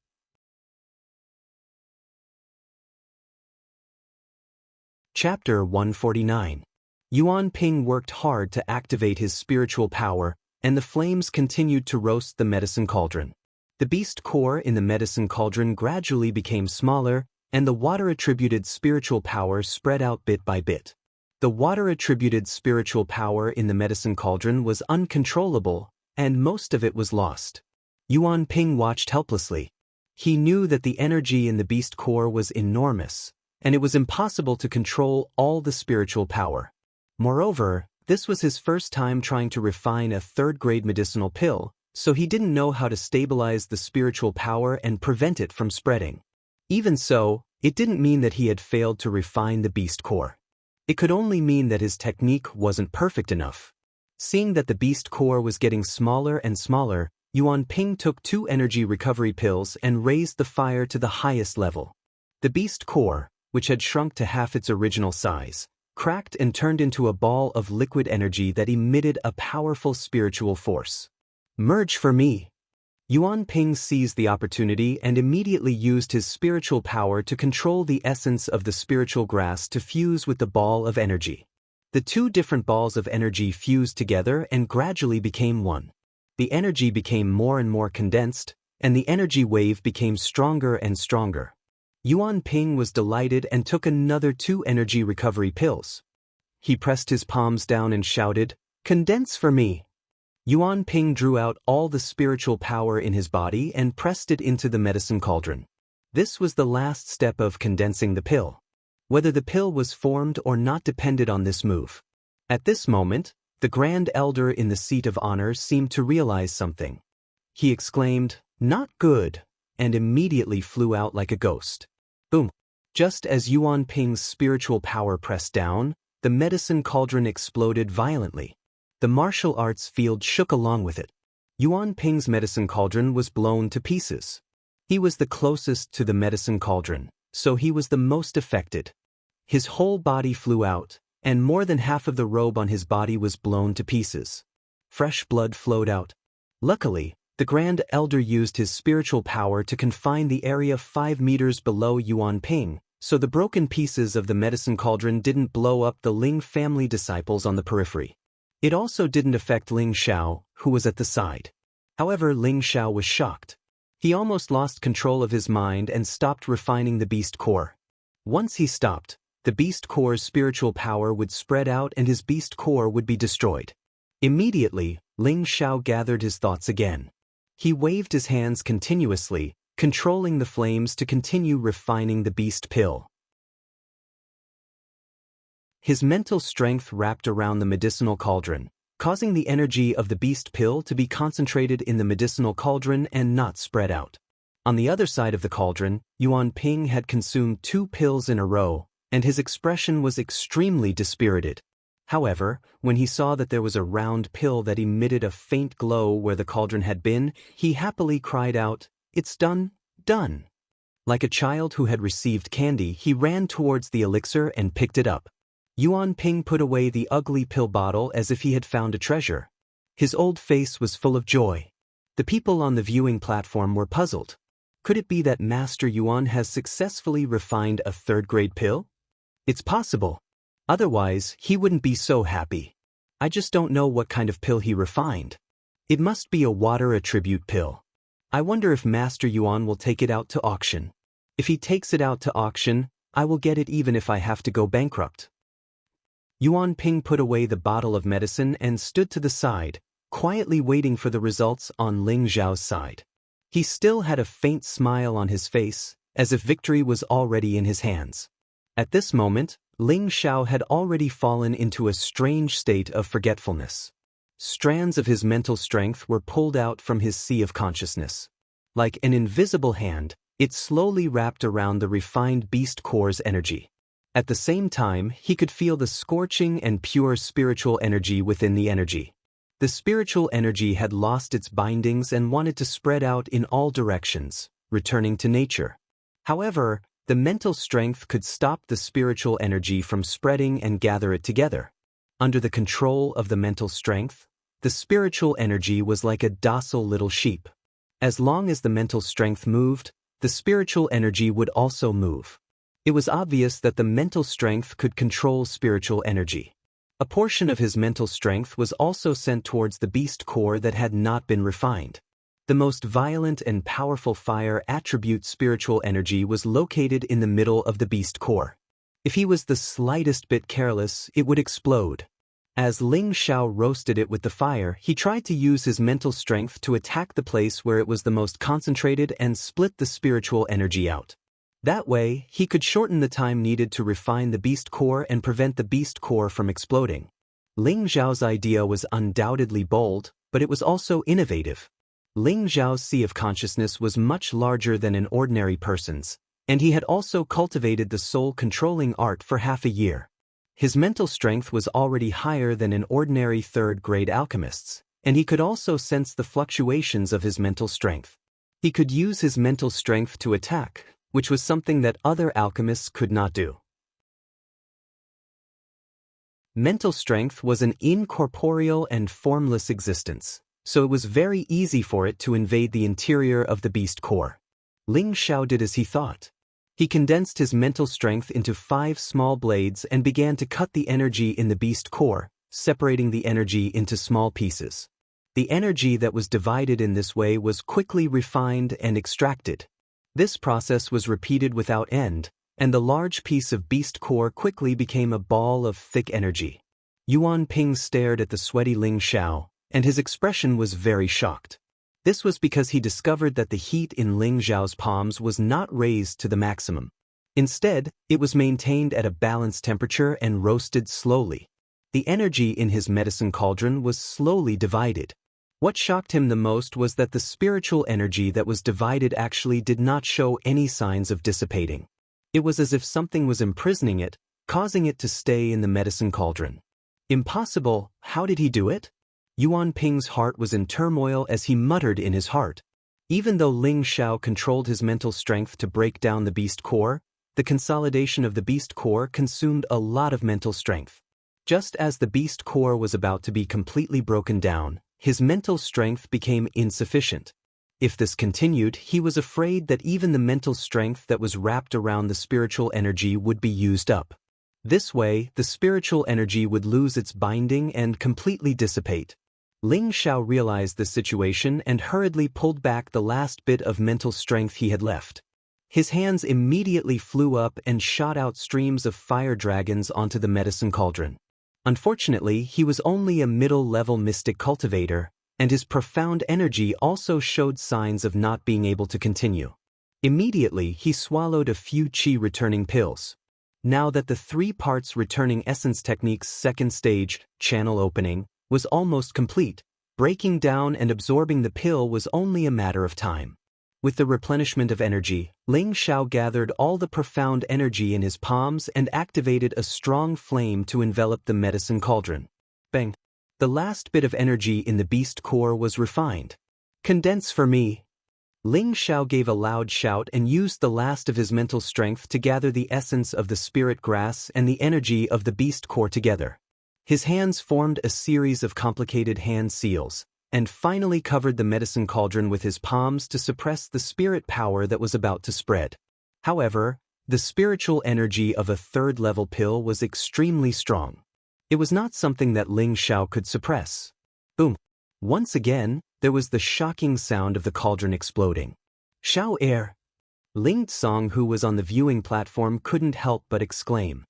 Chapter 149. Yuan Ping worked hard to activate his spiritual power, and the flames continued to roast the medicine cauldron. The beast core in the medicine cauldron gradually became smaller, and the water-attributed spiritual power spread out bit by bit. The water-attributed spiritual power in the medicine cauldron was uncontrollable, and most of it was lost. Yuan Ping watched helplessly. He knew that the energy in the beast core was enormous, and it was impossible to control all the spiritual power. Moreover, this was his first time trying to refine a third-grade medicinal pill, so he didn't know how to stabilize the spiritual power and prevent it from spreading. Even so, it didn't mean that he had failed to refine the beast core. It could only mean that his technique wasn't perfect enough. Seeing that the beast core was getting smaller and smaller, Yuan Ping took 2 energy recovery pills and raised the fire to the highest level. The beast core, which had shrunk to half its original size, cracked and turned into a ball of liquid energy that emitted a powerful spiritual force. Merge for me! Yuan Ping seized the opportunity and immediately used his spiritual power to control the essence of the spiritual grass to fuse with the ball of energy. The 2 different balls of energy fused together and gradually became one. The energy became more and more condensed, and the energy wave became stronger and stronger. Yuan Ping was delighted and took another 2 energy recovery pills. He pressed his palms down and shouted, "Condense for me!" Yuan Ping drew out all the spiritual power in his body and pressed it into the medicine cauldron. This was the last step of condensing the pill. Whether the pill was formed or not depended on this move. At this moment, the Grand Elder in the seat of honor seemed to realize something. He exclaimed, "Not good," and immediately flew out like a ghost. Boom! Just as Yuan Ping's spiritual power pressed down, the medicine cauldron exploded violently. The martial arts field shook along with it. Yuan Ping's medicine cauldron was blown to pieces. He was the closest to the medicine cauldron, so he was the most affected. His whole body flew out, and more than half of the robe on his body was blown to pieces. Fresh blood flowed out. Luckily, the Grand Elder used his spiritual power to confine the area 5 meters below Yuan Ping, so the broken pieces of the medicine cauldron didn't blow up the Ling family disciples on the periphery. It also didn't affect Ling Xiao, who was at the side. However, Ling Xiao was shocked. He almost lost control of his mind and stopped refining the beast core. Once he stopped, the beast core's spiritual power would spread out and his beast core would be destroyed. Immediately, Ling Xiao gathered his thoughts again. He waved his hands continuously, controlling the flames to continue refining the beast pill. His mental strength wrapped around the medicinal cauldron, causing the energy of the beast pill to be concentrated in the medicinal cauldron and not spread out. On the other side of the cauldron, Yuan Ping had consumed 2 pills in a row, and his expression was extremely dispirited. However, when he saw that there was a round pill that emitted a faint glow where the cauldron had been, he happily cried out, "It's done, done!" Like a child who had received candy, he ran towards the elixir and picked it up. Yuan Ping put away the ugly pill bottle as if he had found a treasure. His old face was full of joy. The people on the viewing platform were puzzled. Could it be that Master Yuan has successfully refined a 3rd-grade pill? It's possible. Otherwise, he wouldn't be so happy. I just don't know what kind of pill he refined. It must be a water attribute pill. I wonder if Master Yuan will take it out to auction. If he takes it out to auction, I will get it even if I have to go bankrupt. Yuan Ping put away the bottle of medicine and stood to the side, quietly waiting for the results on Ling Xiao's side. He still had a faint smile on his face, as if victory was already in his hands. At this moment, Ling Xiao had already fallen into a strange state of forgetfulness. Strands of his mental strength were pulled out from his sea of consciousness. Like an invisible hand, it slowly wrapped around the refined beast core's energy. At the same time, he could feel the scorching and pure spiritual energy within the energy. The spiritual energy had lost its bindings and wanted to spread out in all directions, returning to nature. However, the mental strength could stop the spiritual energy from spreading and gather it together. Under the control of the mental strength, the spiritual energy was like a docile little sheep. As long as the mental strength moved, the spiritual energy would also move. It was obvious that the mental strength could control spiritual energy. A portion of his mental strength was also sent towards the beast core that had not been refined. The most violent and powerful fire attribute spiritual energy was located in the middle of the beast core. If he was the slightest bit careless, it would explode. As Ling Xiao roasted it with the fire, he tried to use his mental strength to attack the place where it was the most concentrated and split the spiritual energy out. That way, he could shorten the time needed to refine the beast core and prevent the beast core from exploding. Ling Xiao's idea was undoubtedly bold, but it was also innovative. Ling Xiao's sea of consciousness was much larger than an ordinary person's, and he had also cultivated the soul-controlling art for half a year. His mental strength was already higher than an ordinary third-grade alchemist's, and he could also sense the fluctuations of his mental strength. He could use his mental strength to attack, which was something that other alchemists could not do. Mental strength was an incorporeal and formless existence, so it was very easy for it to invade the interior of the beast core. Ling Xiao did as he thought. He condensed his mental strength into 5 small blades and began to cut the energy in the beast core, separating the energy into small pieces. The energy that was divided in this way was quickly refined and extracted. This process was repeated without end, and the large piece of beast core quickly became a ball of thick energy. Yuan Ping stared at the sweaty Ling Xiao, and his expression was very shocked. This was because he discovered that the heat in Ling Xiao's palms was not raised to the maximum. Instead, it was maintained at a balanced temperature and roasted slowly. The energy in his medicine cauldron was slowly divided. What shocked him the most was that the spiritual energy that was divided actually did not show any signs of dissipating. It was as if something was imprisoning it, causing it to stay in the medicine cauldron. Impossible, how did he do it? Yuan Ping's heart was in turmoil as he muttered in his heart. Even though Ling Xiao controlled his mental strength to break down the beast core, the consolidation of the beast core consumed a lot of mental strength. Just as the beast core was about to be completely broken down, his mental strength became insufficient. If this continued, he was afraid that even the mental strength that was wrapped around the spiritual energy would be used up. This way, the spiritual energy would lose its binding and completely dissipate. Ling Xiao realized the situation and hurriedly pulled back the last bit of mental strength he had left. His hands immediately flew up and shot out streams of fire dragons onto the medicine cauldron. Unfortunately, he was only a middle-level mystic cultivator, and his profound energy also showed signs of not being able to continue. Immediately, he swallowed a few qi-returning pills. Now that the 3 parts returning essence technique's second stage, channel opening, was almost complete, breaking down and absorbing the pill was only a matter of time. With the replenishment of energy, Ling Xiao gathered all the profound energy in his palms and activated a strong flame to envelop the medicine cauldron. Bang! The last bit of energy in the beast core was refined. Condense for me. Ling Xiao gave a loud shout and used the last of his mental strength to gather the essence of the spirit grass and the energy of the beast core together. His hands formed a series of complicated hand seals, and finally covered the medicine cauldron with his palms to suppress the spirit power that was about to spread. However, the spiritual energy of a third-level pill was extremely strong. It was not something that Ling Xiao could suppress. Boom! Once again, there was the shocking sound of the cauldron exploding. Xiao air! Ling Tsong, who was on the viewing platform, couldn't help but exclaim.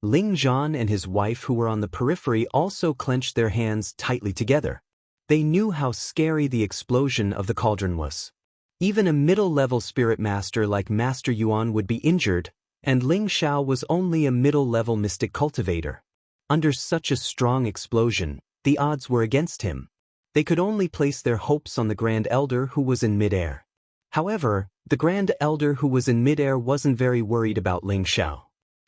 Ling Zhan and his wife, who were on the periphery, also clenched their hands tightly together. They knew how scary the explosion of the cauldron was. Even a middle-level spirit master like Master Yuan would be injured, And Ling Xiao was only a middle-level mystic cultivator. Under such a strong explosion, the odds were against him. They could only place their hopes on the Grand Elder who was in midair. However, the Grand Elder who was in midair wasn't very worried about Ling Xiao.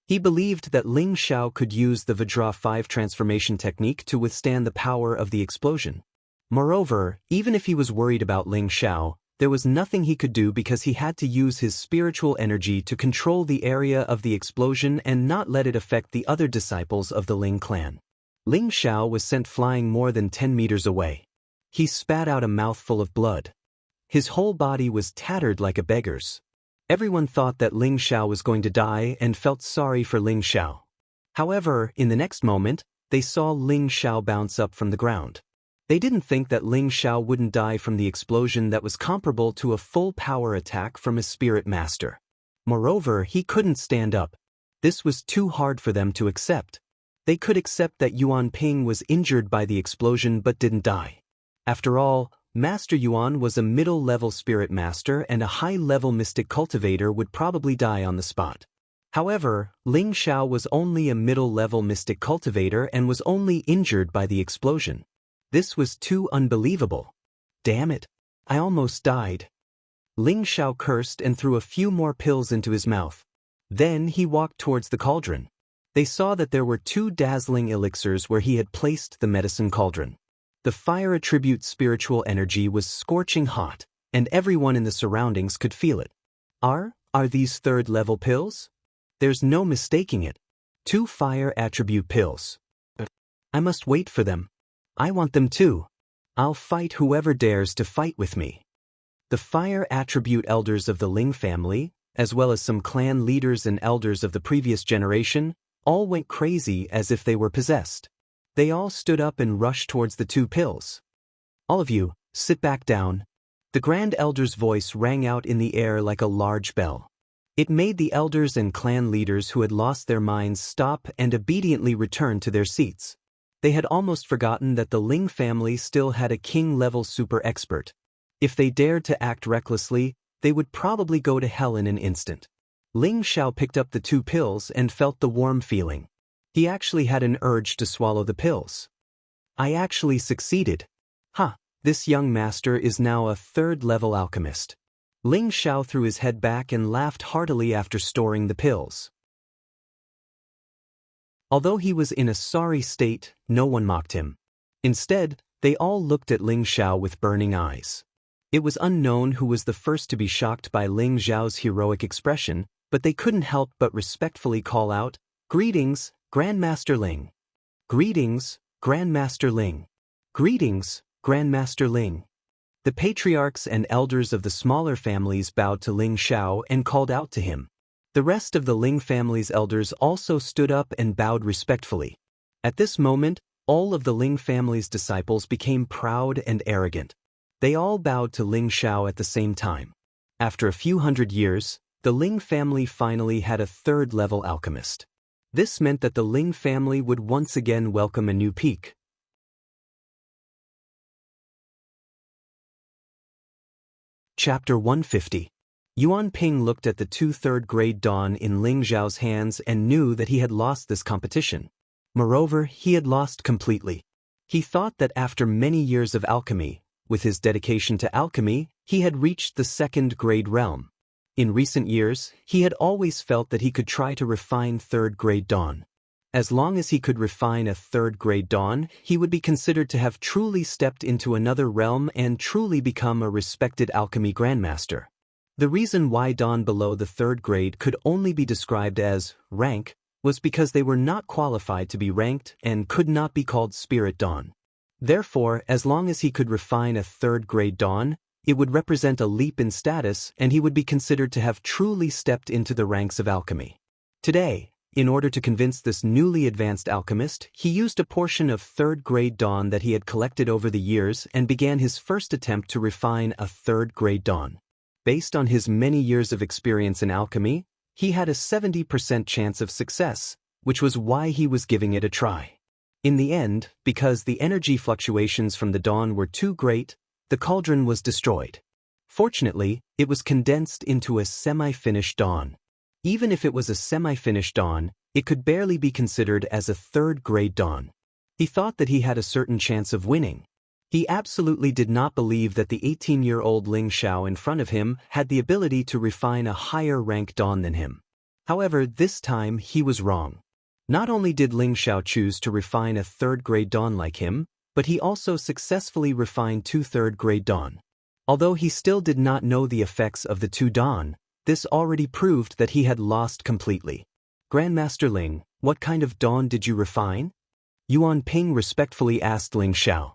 He believed that Ling Xiao could use the Vajra 5 transformation technique to withstand the power of the explosion. Moreover, even if he was worried about Ling Xiao, there was nothing he could do because he had to use his spiritual energy to control the area of the explosion and not let it affect the other disciples of the Ling clan. Ling Xiao was sent flying more than 10 meters away. He spat out a mouthful of blood. His whole body was tattered like a beggar's. Everyone thought that Ling Xiao was going to die and felt sorry for Ling Xiao. However, in the next moment, they saw Ling Xiao bounce up from the ground. They didn't think that Ling Xiao wouldn't die from the explosion that was comparable to a full power attack from a spirit master. Moreover, he couldn't stand up. This was too hard for them to accept. They could accept that Yuan Ping was injured by the explosion but didn't die. After all, Master Yuan was a middle-level spirit master and a high-level mystic cultivator would probably die on the spot. However, Ling Xiao was only a middle-level mystic cultivator and was only injured by the explosion. This was too unbelievable. Damn it! I almost died. Ling Xiao cursed and threw a few more pills into his mouth. Then he walked towards the cauldron. They saw that there were 2 dazzling elixirs where he had placed the medicine cauldron. The fire attribute spiritual energy was scorching hot, and everyone in the surroundings could feel it. Are these 3rd-level pills? There's no mistaking it. 2 fire attribute pills. I must wait for them. I want them too. I'll fight whoever dares to fight with me. The fire attribute elders of the Ling family, as well as some clan leaders and elders of the previous generation, all went crazy as if they were possessed. They all stood up and rushed towards the 2 pills. All of you, sit back down. The Grand Elder's voice rang out in the air like a large bell. It made the elders and clan leaders who had lost their minds stop and obediently return to their seats. They had almost forgotten that the Ling family still had a king-level super expert. If they dared to act recklessly, they would probably go to hell in an instant. Ling Xiao picked up the 2 pills and felt the warm feeling. He actually had an urge to swallow the pills. I actually succeeded. This young master is now a 3rd-level alchemist. Ling Xiao threw his head back and laughed heartily after storing the pills. Although he was in a sorry state, no one mocked him. Instead, they all looked at Ling Xiao with burning eyes. It was unknown who was the first to be shocked by Ling Xiao's heroic expression, but they couldn't help but respectfully call out, "Greetings, Grandmaster Ling. Greetings, Grandmaster Ling. Greetings, Grandmaster Ling." The patriarchs and elders of the smaller families bowed to Ling Xiao and called out to him. The rest of the Ling family's elders also stood up and bowed respectfully. At this moment, all of the Ling family's disciples became proud and arrogant. They all bowed to Ling Xiao at the same time. After a few hundred years, the Ling family finally had a 3rd-level alchemist. This meant that the Ling family would once again welcome a new peak. Chapter 150. Yuan Ping looked at the 2 3rd-grade dawn in Ling Xiao's hands and knew that he had lost this competition. Moreover, he had lost completely. He thought that after many years of alchemy, with his dedication to alchemy, he had reached the 2nd-grade realm. In recent years, he had always felt that he could try to refine 3rd-grade dawn. As long as he could refine a 3rd-grade dawn, he would be considered to have truly stepped into another realm and truly become a respected alchemy grandmaster. The reason why dawn below the 3rd grade could only be described as rank was because they were not qualified to be ranked and could not be called spirit dawn. Therefore, as long as he could refine a 3rd-grade dawn, it would represent a leap in status and he would be considered to have truly stepped into the ranks of alchemy. Today, in order to convince this newly advanced alchemist, he used a portion of 3rd-grade dawn that he had collected over the years and began his first attempt to refine a 3rd-grade dawn. Based on his many years of experience in alchemy, he had a 70% chance of success, which was why he was giving it a try. In the end, because the energy fluctuations from the dawn were too great, the cauldron was destroyed. Fortunately, it was condensed into a semi-finished dawn. Even if it was a semi-finished dawn, it could barely be considered as a third-grade dawn. He thought that he had a certain chance of winning. He absolutely did not believe that the 18-year-old Ling Xiao in front of him had the ability to refine a higher-rank dawn than him. However, this time he was wrong. Not only did Ling Xiao choose to refine a third-grade dawn like him, but he also successfully refined two third-grade dawn. Although he still did not know the effects of the two dawn, this already proved that he had lost completely. Grandmaster Ling, what kind of dawn did you refine? Yuan Ping respectfully asked Ling Xiao.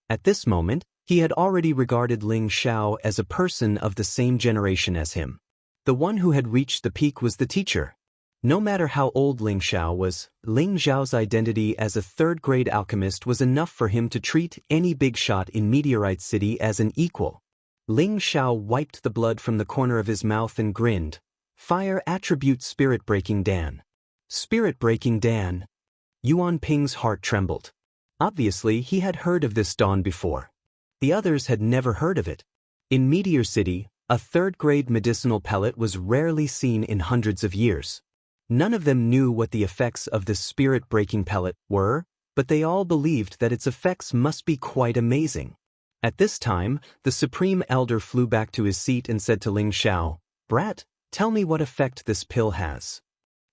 At this moment, he had already regarded Ling Xiao as a person of the same generation as him. The one who had reached the peak was the teacher. No matter how old Ling Xiao was, Ling Xiao's identity as a third-grade alchemist was enough for him to treat any big shot in Meteorite City as an equal. Ling Xiao wiped the blood from the corner of his mouth and grinned. Fire attribute Spirit-breaking Dan. Spirit-breaking Dan. Yuan Ping's heart trembled. Obviously, he had heard of this dawn before. The others had never heard of it. In Meteor City, a third-grade medicinal pellet was rarely seen in hundreds of years. None of them knew what the effects of this spirit-breaking pellet were, but they all believed that its effects must be quite amazing. At this time, the Supreme Elder flew back to his seat and said to Ling Xiao, "Brat, tell me what effect this pill has."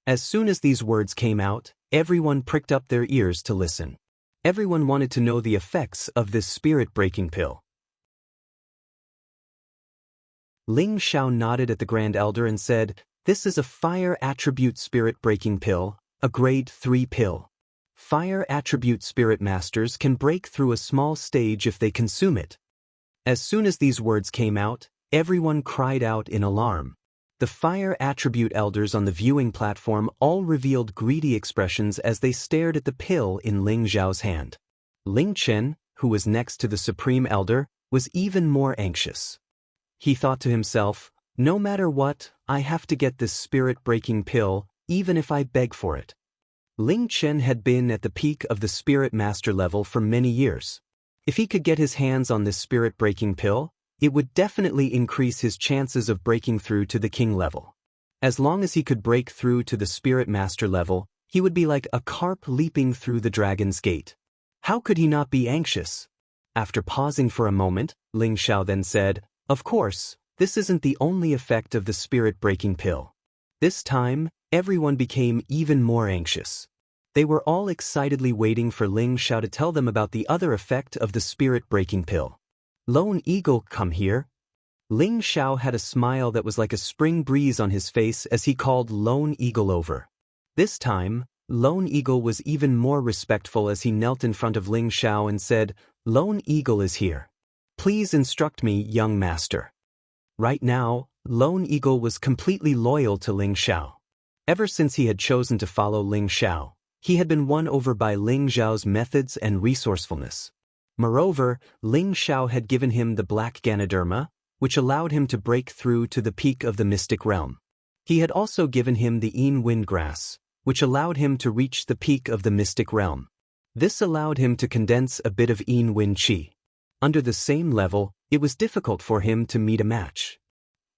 As soon as these words came out, everyone pricked up their ears to listen. Everyone wanted to know the effects of this spirit-breaking pill. Ling Xiao nodded at the Grand Elder and said, "This is a fire attribute spirit-breaking pill, a grade 3 pill. Fire attribute spirit masters can break through a small stage if they consume it." As soon as these words came out, everyone cried out in alarm. The fire attribute elders on the viewing platform all revealed greedy expressions as they stared at the pill in Ling Xiao's hand. Ling Chen, who was next to the Supreme Elder, was even more anxious. He thought to himself, "No matter what, I have to get this spirit-breaking pill, even if I beg for it." Ling Chen had been at the peak of the Spirit Master level for many years. If he could get his hands on this spirit-breaking pill, it would definitely increase his chances of breaking through to the King level. As long as he could break through to the Spirit Master level, he would be like a carp leaping through the Dragon's Gate. How could he not be anxious? After pausing for a moment, Ling Xiao then said, "Of course, this isn't the only effect of the spirit-breaking pill." This time, everyone became even more anxious. They were all excitedly waiting for Ling Xiao to tell them about the other effect of the spirit-breaking pill. "Lone Eagle, come here." Ling Xiao had a smile that was like a spring breeze on his face as he called Lone Eagle over. This time, Lone Eagle was even more respectful as he knelt in front of Ling Xiao and said, "Lone Eagle is here. Please instruct me, young master." Right now, Lone Eagle was completely loyal to Ling Xiao. Ever since he had chosen to follow Ling Xiao, he had been won over by Ling Xiao's methods and resourcefulness. Moreover, Ling Xiao had given him the Black Ganoderma, which allowed him to break through to the peak of the mystic realm. He had also given him the Yin Windgrass, which allowed him to reach the peak of the mystic realm. This allowed him to condense a bit of Yin Wind Qi. Under the same level, it was difficult for him to meet a match.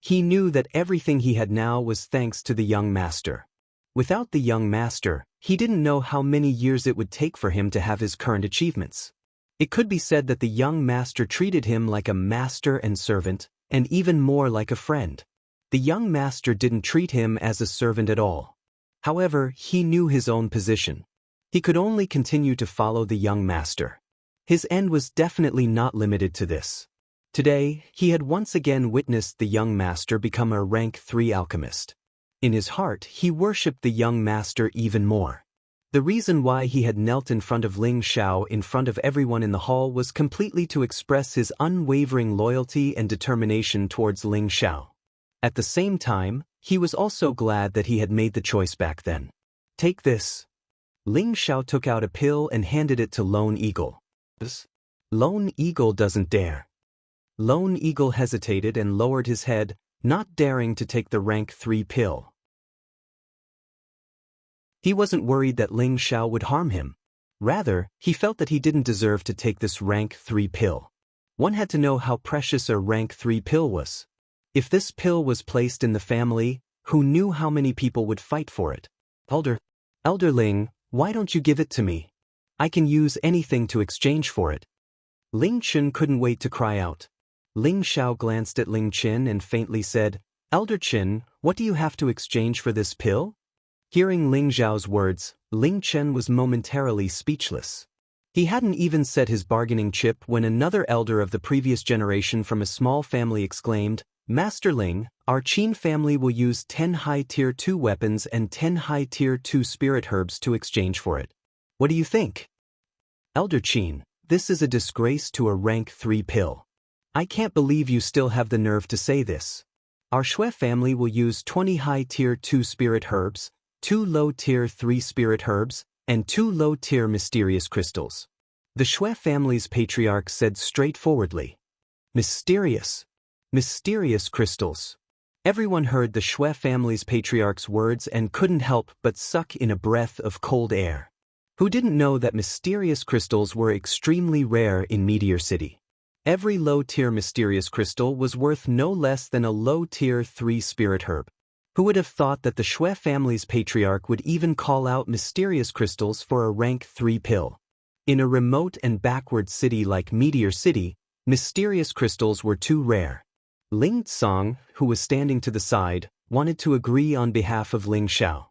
He knew that everything he had now was thanks to the young master. Without the young master, he didn't know how many years it would take for him to have his current achievements. It could be said that the young master treated him like a master and servant, and even more like a friend. The young master didn't treat him as a servant at all. However, he knew his own position. He could only continue to follow the young master. His end was definitely not limited to this. Today, he had once again witnessed the young master become a rank 3 alchemist. In his heart, he worshipped the young master even more. The reason why he had knelt in front of Ling Xiao in front of everyone in the hall was completely to express his unwavering loyalty and determination towards Ling Xiao. At the same time, he was also glad that he had made the choice back then. "Take this." Ling Xiao took out a pill and handed it to Lone Eagle. Lone Eagle doesn't dare. Lone Eagle hesitated and lowered his head, not daring to take the rank 3 pill. He wasn't worried that Ling Xiao would harm him. Rather, he felt that he didn't deserve to take this rank 3 pill. One had to know how precious a rank 3 pill was. If this pill was placed in the family, who knew how many people would fight for it. Elder Ling, why don't you give it to me? I can use anything to exchange for it. Ling Chen couldn't wait to cry out. Ling Xiao glanced at Ling Chen and faintly said, Elder Chen, what do you have to exchange for this pill? Hearing Ling Xiao's words, Ling Chen was momentarily speechless. He hadn't even set his bargaining chip when another elder of the previous generation from a small family exclaimed, Master Ling, our Qin family will use 10 high tier 2 weapons and 10 high tier 2 spirit herbs to exchange for it. What do you think? Elder Qin, this is a disgrace to a rank 3 pill. I can't believe you still have the nerve to say this. Our Shui family will use 20 high tier 2 spirit herbs, 2 low tier 3 spirit herbs, and 2 low tier mysterious crystals. The Shui family's patriarch said straightforwardly. Mysterious crystals. Everyone heard the Shui family's patriarch's words and couldn't help but suck in a breath of cold air. Who didn't know that mysterious crystals were extremely rare in Meteor City? Every low-tier mysterious crystal was worth no less than a low-tier 3 spirit herb. Who would have thought that the Shui family's patriarch would even call out mysterious crystals for a rank 3 pill? In a remote and backward city like Meteor City, mysterious crystals were too rare. Ling Tsang, who was standing to the side, wanted to agree on behalf of Ling Xiao.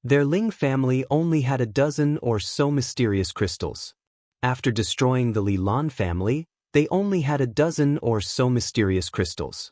Their Ling family only had a dozen or so mysterious crystals. After destroying the Li Lan family, they only had a dozen or so mysterious crystals.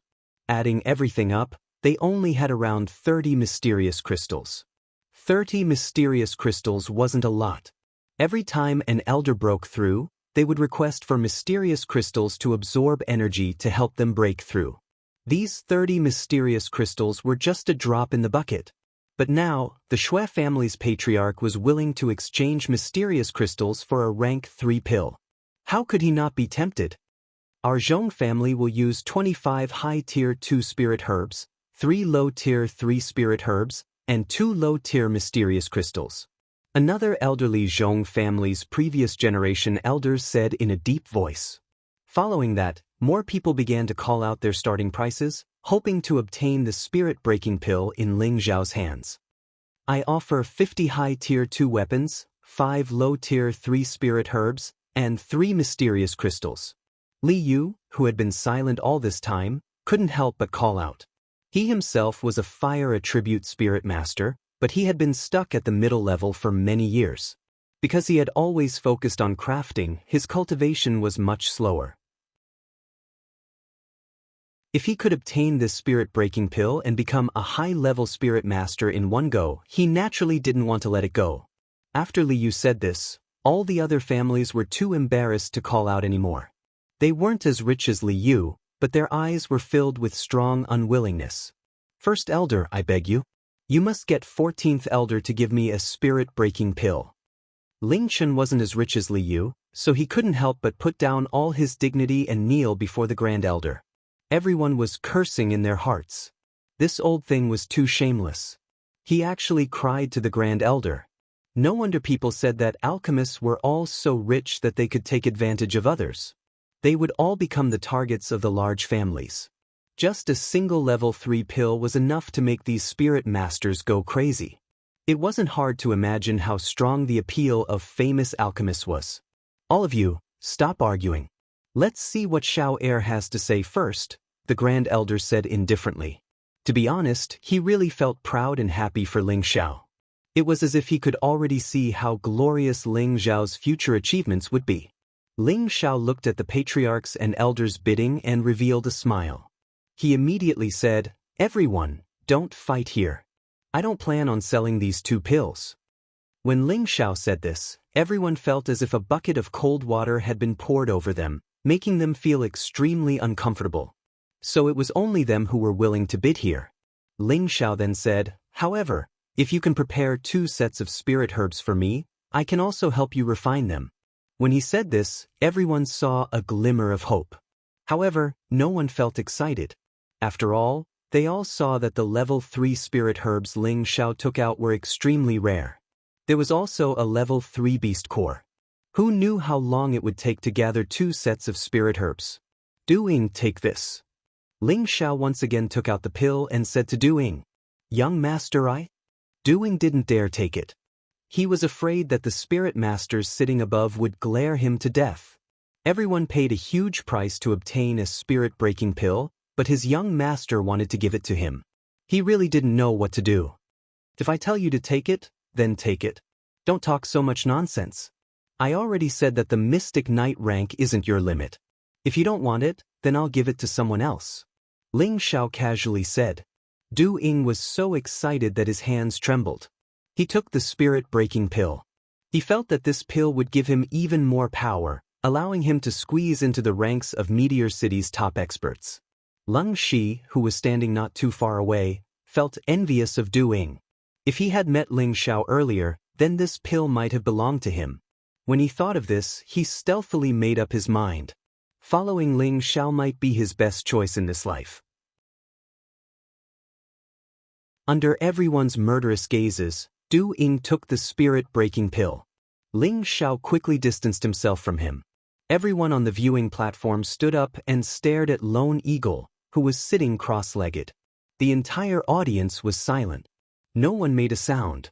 Adding everything up, they only had around 30 mysterious crystals. 30 mysterious crystals wasn't a lot. Every time an elder broke through, they would request for mysterious crystals to absorb energy to help them break through. These 30 mysterious crystals were just a drop in the bucket. But now, the Shui family's patriarch was willing to exchange mysterious crystals for a rank 3 pill. How could he not be tempted? Our Zhong family will use 25 high-tier 2 spirit herbs, 3 low-tier 3 spirit herbs, and 2 low-tier mysterious crystals. Another elderly Zhong family's previous generation elders said in a deep voice. Following that, more people began to call out their starting prices, hoping to obtain the spirit-breaking pill in Ling Xiao's hands. I offer 50 high-tier 2 weapons, 5 low-tier 3 spirit herbs, and 3 mysterious crystals. Li Yu, who had been silent all this time, couldn't help but call out. He himself was a fire attribute spirit master, but he had been stuck at the middle level for many years. Because he had always focused on crafting, his cultivation was much slower. If he could obtain this spirit-breaking pill and become a high-level spirit master in one go, he naturally didn't want to let it go. After Li Yu said this, all the other families were too embarrassed to call out anymore. They weren't as rich as Li Yu, but their eyes were filled with strong unwillingness. First elder, I beg you. You must get 14th elder to give me a spirit-breaking pill. Ling Chen wasn't as rich as Li Yu, so he couldn't help but put down all his dignity and kneel before the grand elder. Everyone was cursing in their hearts. This old thing was too shameless. He actually cried to the grand elder. No wonder people said that alchemists were all so rich that they could take advantage of others. They would all become the targets of the large families. Just a single level 3 pill was enough to make these spirit masters go crazy. It wasn't hard to imagine how strong the appeal of famous alchemists was. All of you, stop arguing. Let's see what Xiao Heir has to say first, the Grand Elder said indifferently. To be honest, he really felt proud and happy for Ling Xiao. It was as if he could already see how glorious Ling Xiao's future achievements would be. Ling Xiao looked at the patriarchs and elders bidding and revealed a smile. He immediately said, "Everyone, don't fight here. I don't plan on selling these 2 pills." When Ling Xiao said this, everyone felt as if a bucket of cold water had been poured over them, making them feel extremely uncomfortable. So it was only them who were willing to bid here. Ling Xiao then said, "However, if you can prepare 2 sets of spirit herbs for me, I can also help you refine them." When he said this, everyone saw a glimmer of hope. However, no one felt excited. After all, they all saw that the level 3 spirit herbs Ling Xiao took out were extremely rare. There was also a level 3 beast core. Who knew how long it would take to gather 2 sets of spirit herbs? Du Ying, take this. Ling Xiao once again took out the pill and said to Du Ying, Young master, Doing didn't dare take it. He was afraid that the spirit masters sitting above would glare him to death. Everyone paid a huge price to obtain a spirit-breaking pill, but his young master wanted to give it to him. He really didn't know what to do. If I tell you to take it, then take it. Don't talk so much nonsense. I already said that the Mystic Knight rank isn't your limit. If you don't want it, then I'll give it to someone else. Ling Xiao casually said. Du Ying was so excited that his hands trembled. He took the spirit-breaking pill. He felt that this pill would give him even more power, allowing him to squeeze into the ranks of Meteor City's top experts. Leng Shi, who was standing not too far away, felt envious of Du Ying. If he had met Ling Xiao earlier, then this pill might have belonged to him. When he thought of this, he stealthily made up his mind. Following Ling Xiao might be his best choice in this life. Under everyone's murderous gazes, Du Ying took the spirit-breaking pill. Ling Xiao quickly distanced himself from him. Everyone on the viewing platform stood up and stared at Lone Eagle, who was sitting cross-legged. The entire audience was silent. No one made a sound.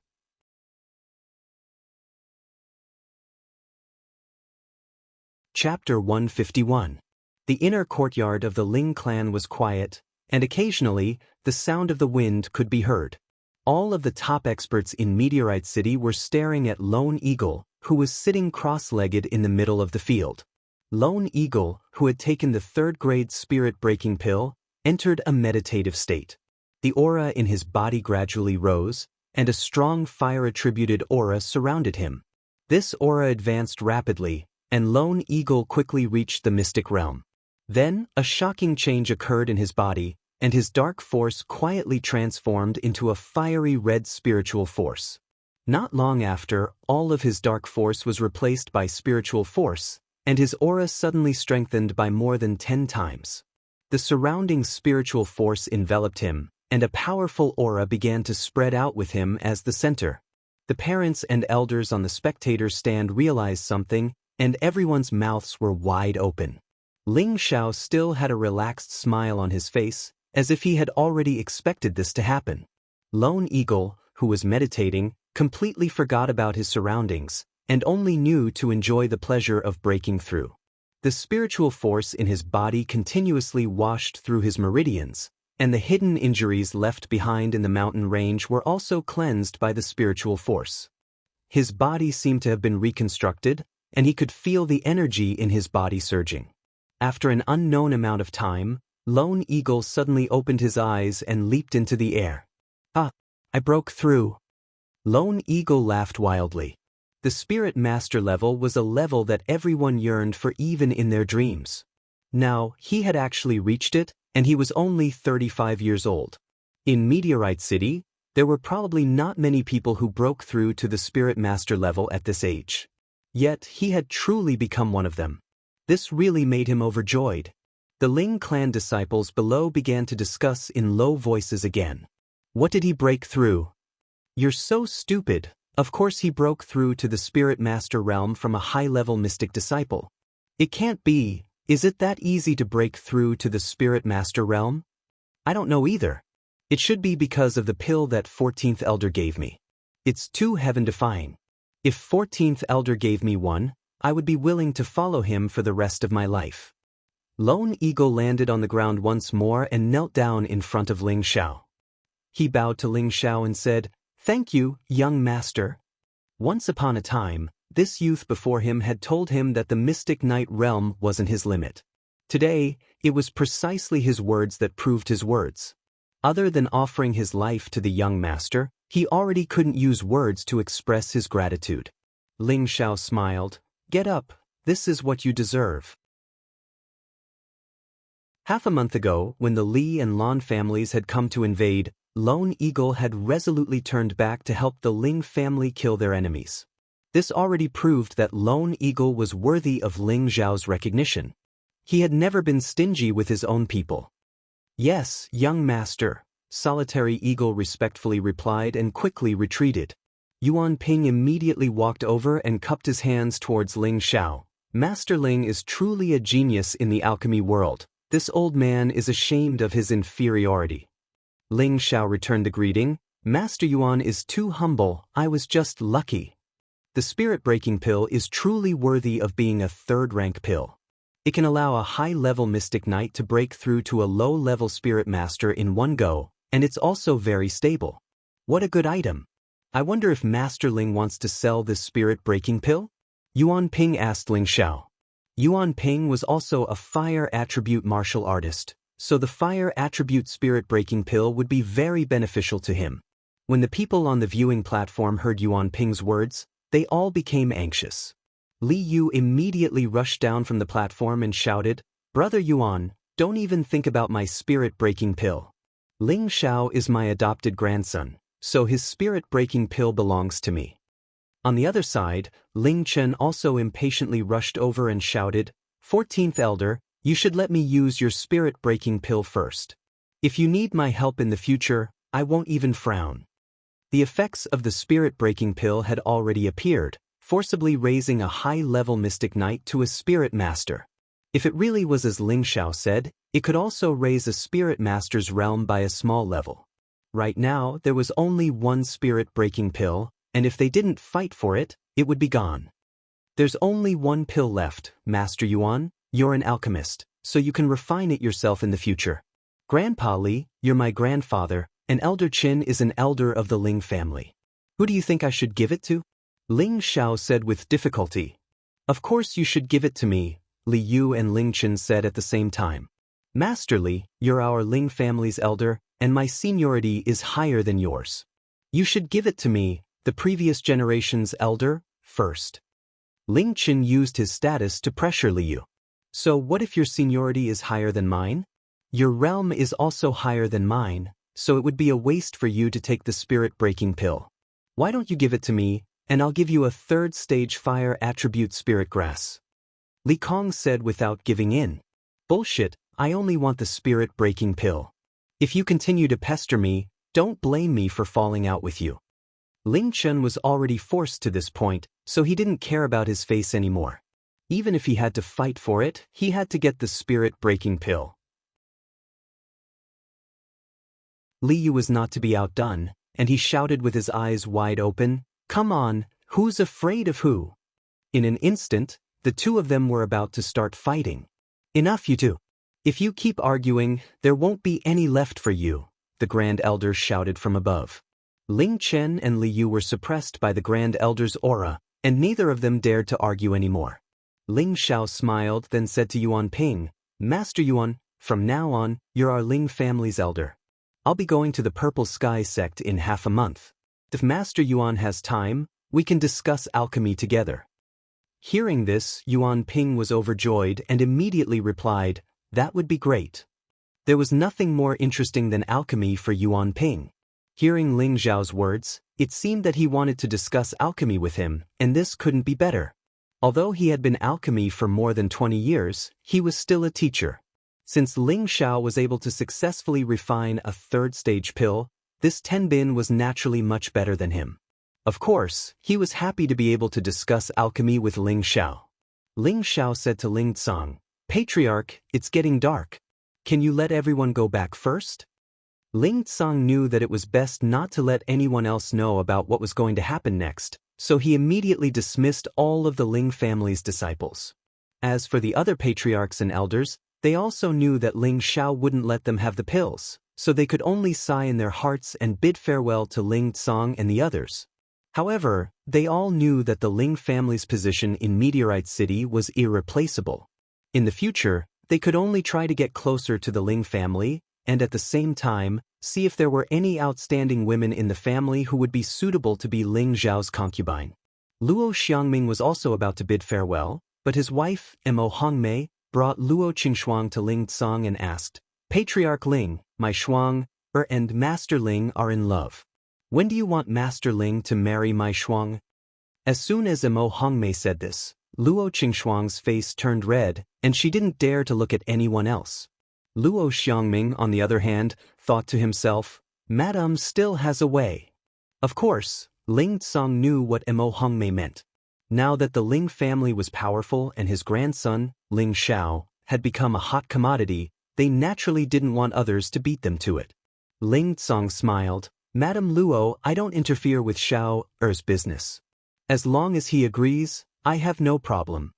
Chapter 151. The inner courtyard of the Ling clan was quiet, and occasionally, the sound of the wind could be heard. All of the top experts in Meteorite City were staring at Lone Eagle, who was sitting cross-legged in the middle of the field. Lone Eagle, who had taken the third-grade spirit-breaking pill, entered a meditative state. The aura in his body gradually rose, and a strong fire-attributed aura surrounded him. This aura advanced rapidly, and Lone Eagle quickly reached the mystic realm. Then, a shocking change occurred in his body, and his dark force quietly transformed into a fiery red spiritual force. Not long after, all of his dark force was replaced by spiritual force, and his aura suddenly strengthened by more than 10 times. The surrounding spiritual force enveloped him, and a powerful aura began to spread out with him as the center. The parents and elders on the spectator stand realized something, and everyone's mouths were wide open. Ling Xiao still had a relaxed smile on his face, as if he had already expected this to happen. Lone Eagle, who was meditating, completely forgot about his surroundings, and only knew to enjoy the pleasure of breaking through. The spiritual force in his body continuously washed through his meridians, and the hidden injuries left behind in the mountain range were also cleansed by the spiritual force. His body seemed to have been reconstructed, and he could feel the energy in his body surging. After an unknown amount of time, Lone Eagle suddenly opened his eyes and leaped into the air. Ah, I broke through. Lone Eagle laughed wildly. The Spirit Master level was a level that everyone yearned for even in their dreams. Now, he had actually reached it, and he was only 35 years old. In Meteorite City, there were probably not many people who broke through to the Spirit Master level at this age. Yet, he had truly become one of them. This really made him overjoyed. The Ling clan disciples below began to discuss in low voices again. What did he break through? You're so stupid. Of course he broke through to the Spirit Master realm from a high-level mystic disciple. It can't be. Is it that easy to break through to the Spirit Master realm? I don't know either. It should be because of the pill that 14th Elder gave me. It's too heaven-defying. If 14th Elder gave me one, I would be willing to follow him for the rest of my life. Lone Eagle landed on the ground once more and knelt down in front of Ling Xiao. He bowed to Ling Xiao and said, "Thank you, young master." Once upon a time, this youth before him had told him that the Mystic Knight realm wasn't his limit. Today, it was precisely his words that proved his words. Other than offering his life to the young master, he already couldn't use words to express his gratitude. Ling Xiao smiled. "Get up, this is what you deserve." Half a month ago, when the Li and Lan families had come to invade, Lone Eagle had resolutely turned back to help the Ling family kill their enemies. This already proved that Lone Eagle was worthy of Ling Zhao's recognition. He had never been stingy with his own people. "Yes, young master," Solitary Eagle respectfully replied and quickly retreated. Yuan Ping immediately walked over and cupped his hands towards Ling Xiao. "Master Ling is truly a genius in the alchemy world. This old man is ashamed of his inferiority." Ling Xiao returned the greeting. Master Yuan is too humble, I was just lucky. The spirit-breaking pill is truly worthy of being a third-rank pill. It can allow a high-level mystic knight to break through to a low-level spirit master in one go, and it's also very stable. What a good item. I wonder if Master Ling wants to sell this spirit-breaking pill? Yuan Ping asked Ling Xiao. Yuan Ping was also a fire attribute martial artist, so the fire attribute spirit-breaking pill would be very beneficial to him. When the people on the viewing platform heard Yuan Ping's words, they all became anxious. Li Yu immediately rushed down from the platform and shouted, "Brother Yuan, don't even think about my spirit-breaking pill. Ling Xiao is my adopted grandson, so his spirit-breaking pill belongs to me." On the other side, Ling Chen also impatiently rushed over and shouted, "14th Elder, you should let me use your spirit-breaking pill first. If you need my help in the future, I won't even frown." The effects of the spirit-breaking pill had already appeared, forcibly raising a high-level mystic knight to a spirit master. If it really was as Ling Xiao said, it could also raise a spirit master's realm by a small level. Right now, there was only one spirit-breaking pill, and if they didn't fight for it, it would be gone. There's only one pill left, Master Yuan. You're an alchemist, so you can refine it yourself in the future. Grandpa Li, you're my grandfather, and Elder Qin is an elder of the Ling family. Who do you think I should give it to? Ling Xiao said with difficulty. Of course you should give it to me, Li Yu and Ling Chen said at the same time. Master Li, you're our Ling family's elder, and my seniority is higher than yours. You should give it to me, the previous generation's elder, first. Ling Chen used his status to pressure Li Yu. So what if your seniority is higher than mine? Your realm is also higher than mine, so it would be a waste for you to take the spirit-breaking pill. Why don't you give it to me, and I'll give you a third-stage fire attribute spirit grass. Li Kong said without giving in. Bullshit, I only want the spirit-breaking pill. If you continue to pester me, don't blame me for falling out with you. Ling Chen was already forced to this point, so he didn't care about his face anymore. Even if he had to fight for it, he had to get the spirit-breaking pill. Li Yu was not to be outdone, and he shouted with his eyes wide open, "Come on, who's afraid of who?" In an instant, the two of them were about to start fighting. Enough, you two. If you keep arguing, there won't be any left for you, the Grand Elder shouted from above. Ling Chen and Li Yu were suppressed by the Grand Elder's aura, and neither of them dared to argue anymore. Ling Xiao smiled, then said to Yuan Ping, "Master Yuan, from now on, you're our Ling family's elder. I'll be going to the Purple Sky sect in half a month. If Master Yuan has time, we can discuss alchemy together." Hearing this, Yuan Ping was overjoyed and immediately replied, "That would be great." There was nothing more interesting than alchemy for Yuan Ping. Hearing Ling Xiao's words, it seemed that he wanted to discuss alchemy with him, and this couldn't be better. Although he had been alchemy for more than 20 years, he was still a teacher. Since Ling Xiao was able to successfully refine a third-stage pill, this Tenbin was naturally much better than him. Of course, he was happy to be able to discuss alchemy with Ling Xiao. Ling Xiao said to Ling Tsang, "Patriarch, it's getting dark. Can you let everyone go back first?" Ling Tsang knew that it was best not to let anyone else know about what was going to happen next, so he immediately dismissed all of the Ling family's disciples. As for the other patriarchs and elders, they also knew that Ling Xiao wouldn't let them have the pills, so they could only sigh in their hearts and bid farewell to Ling Tsang and the others. However, they all knew that the Ling family's position in Meteorite City was irreplaceable. In the future, they could only try to get closer to the Ling family, and at the same time, see if there were any outstanding women in the family who would be suitable to be Ling Zhao's concubine. Luo Xiangming was also about to bid farewell, but his wife, Mo Hongmei, brought Luo Qingxuang to Ling Tsang and asked, "Patriarch Ling, my Shuang, and Master Ling are in love. When do you want Master Ling to marry my Shuang?" As soon as Mo Hongmei said this, Luo Qingxuang's face turned red, and she didn't dare to look at anyone else. Luo Xiangming, on the other hand, thought to himself, "Madame still has a way." Of course, Ling Tsang knew what Mo Hongmei meant. Now that the Ling family was powerful and his grandson, Ling Xiao, had become a hot commodity, they naturally didn't want others to beat them to it. Ling Tsong smiled. Madam Luo, I don't interfere with Xiao Er's business. As long as he agrees, I have no problem.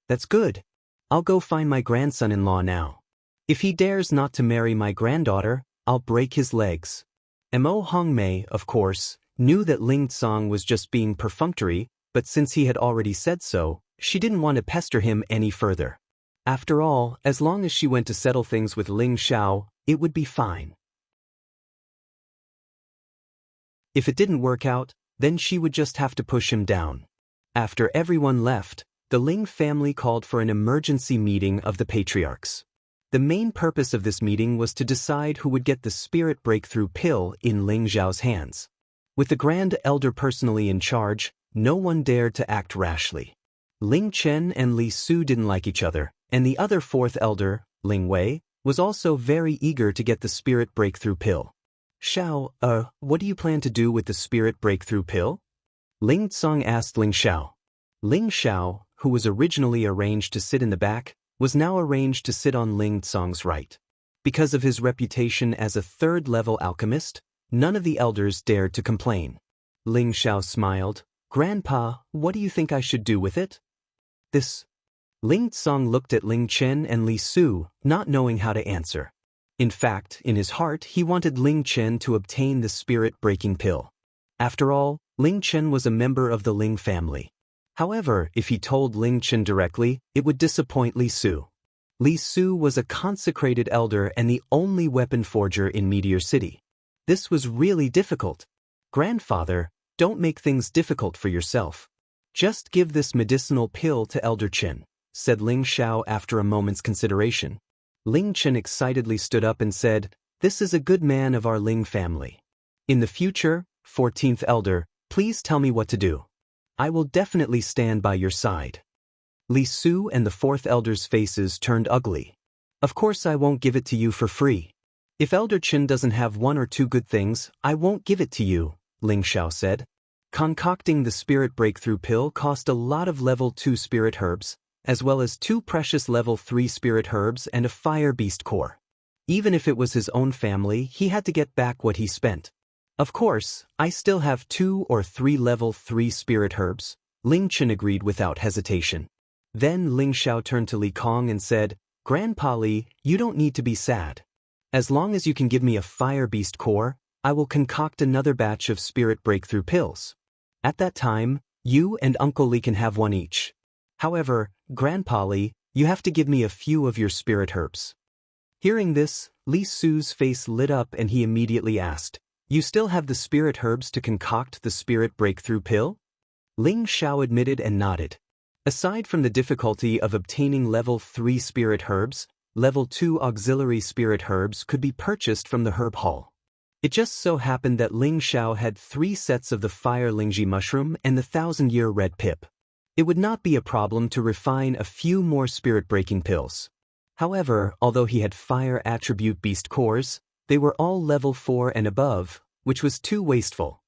That's good. I'll go find my grandson-in-law now. If he dares not to marry my granddaughter, I'll break his legs. Mo Hongmei, of course, knew that Ling Tsong was just being perfunctory, but since he had already said so, she didn't want to pester him any further. After all, as long as she went to settle things with Ling Xiao, it would be fine. If it didn't work out, then she would just have to push him down. After everyone left, the Ling family called for an emergency meeting of the patriarchs. The main purpose of this meeting was to decide who would get the spirit breakthrough pill in Ling Zhao's hands. With the Grand Elder personally in charge, no one dared to act rashly. Ling Chen and Li Su didn't like each other, and the other fourth elder, Ling Wei, was also very eager to get the spirit breakthrough pill. Xiao, what do you plan to do with the spirit breakthrough pill? Ling Tsong asked Ling Xiao. Ling Xiao, who was originally arranged to sit in the back, was now arranged to sit on Ling Tsong's right. Because of his reputation as a third-level alchemist, none of the elders dared to complain. Ling Xiao smiled. Grandpa, what do you think I should do with it? This. Ling Tsong looked at Ling Chen and Li Su, not knowing how to answer. In fact, in his heart, he wanted Ling Chen to obtain the spirit-breaking pill. After all, Ling Chen was a member of the Ling family. However, if he told Ling Chen directly, it would disappoint Li Su. Li Su was a consecrated elder and the only weapon forger in Meteor City. This was really difficult. Grandfather, don't make things difficult for yourself. Just give this medicinal pill to Elder Chen, said Ling Xiao after a moment's consideration. Ling Chen excitedly stood up and said, This is a good man of our Ling family. In the future, 14th Elder, please tell me what to do. I will definitely stand by your side. Li Su and the 4th Elder's faces turned ugly. Of course I won't give it to you for free. If Elder Chen doesn't have one or two good things, I won't give it to you, Ling Xiao said. Concocting the spirit breakthrough pill cost a lot of level 2 spirit herbs, as well as 2 precious level 3 spirit herbs and a fire beast core. Even if it was his own family, he had to get back what he spent. Of course, I still have 2 or 3 level 3 spirit herbs, Ling Chen agreed without hesitation. Then Ling Xiao turned to Li Kong and said, Grandpa Li, you don't need to be sad. As long as you can give me a fire beast core, I will concoct another batch of spirit breakthrough pills. At that time, you and Uncle Li can have one each. However, Grandpa Li, you have to give me a few of your spirit herbs. Hearing this, Li Su's face lit up and he immediately asked, You still have the spirit herbs to concoct the spirit breakthrough pill? Ling Xiao admitted and nodded. Aside from the difficulty of obtaining level 3 spirit herbs, level 2 auxiliary spirit herbs could be purchased from the herb hall. It just so happened that Ling Xiao had 3 sets of the fire Lingji mushroom and the 1000-year red pip. It would not be a problem to refine a few more spirit-breaking pills. However, although he had fire attribute beast cores, they were all level 4 and above, which was too wasteful.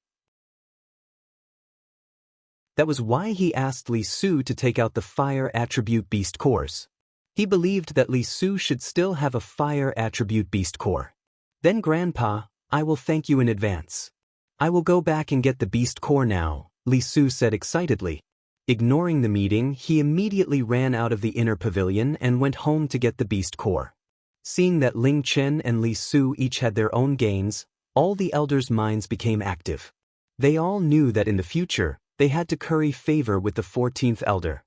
That was why he asked Li Su to take out the fire attribute beast cores. He believed that Li Su should still have a fire attribute beast core. Then Grandpa, I will thank you in advance. I will go back and get the beast core now, Li Su said excitedly. Ignoring the meeting, he immediately ran out of the inner pavilion and went home to get the beast core. Seeing that Ling Chen and Li Su each had their own gains, all the elders' minds became active. They all knew that in the future, they had to curry favor with the 14th elder.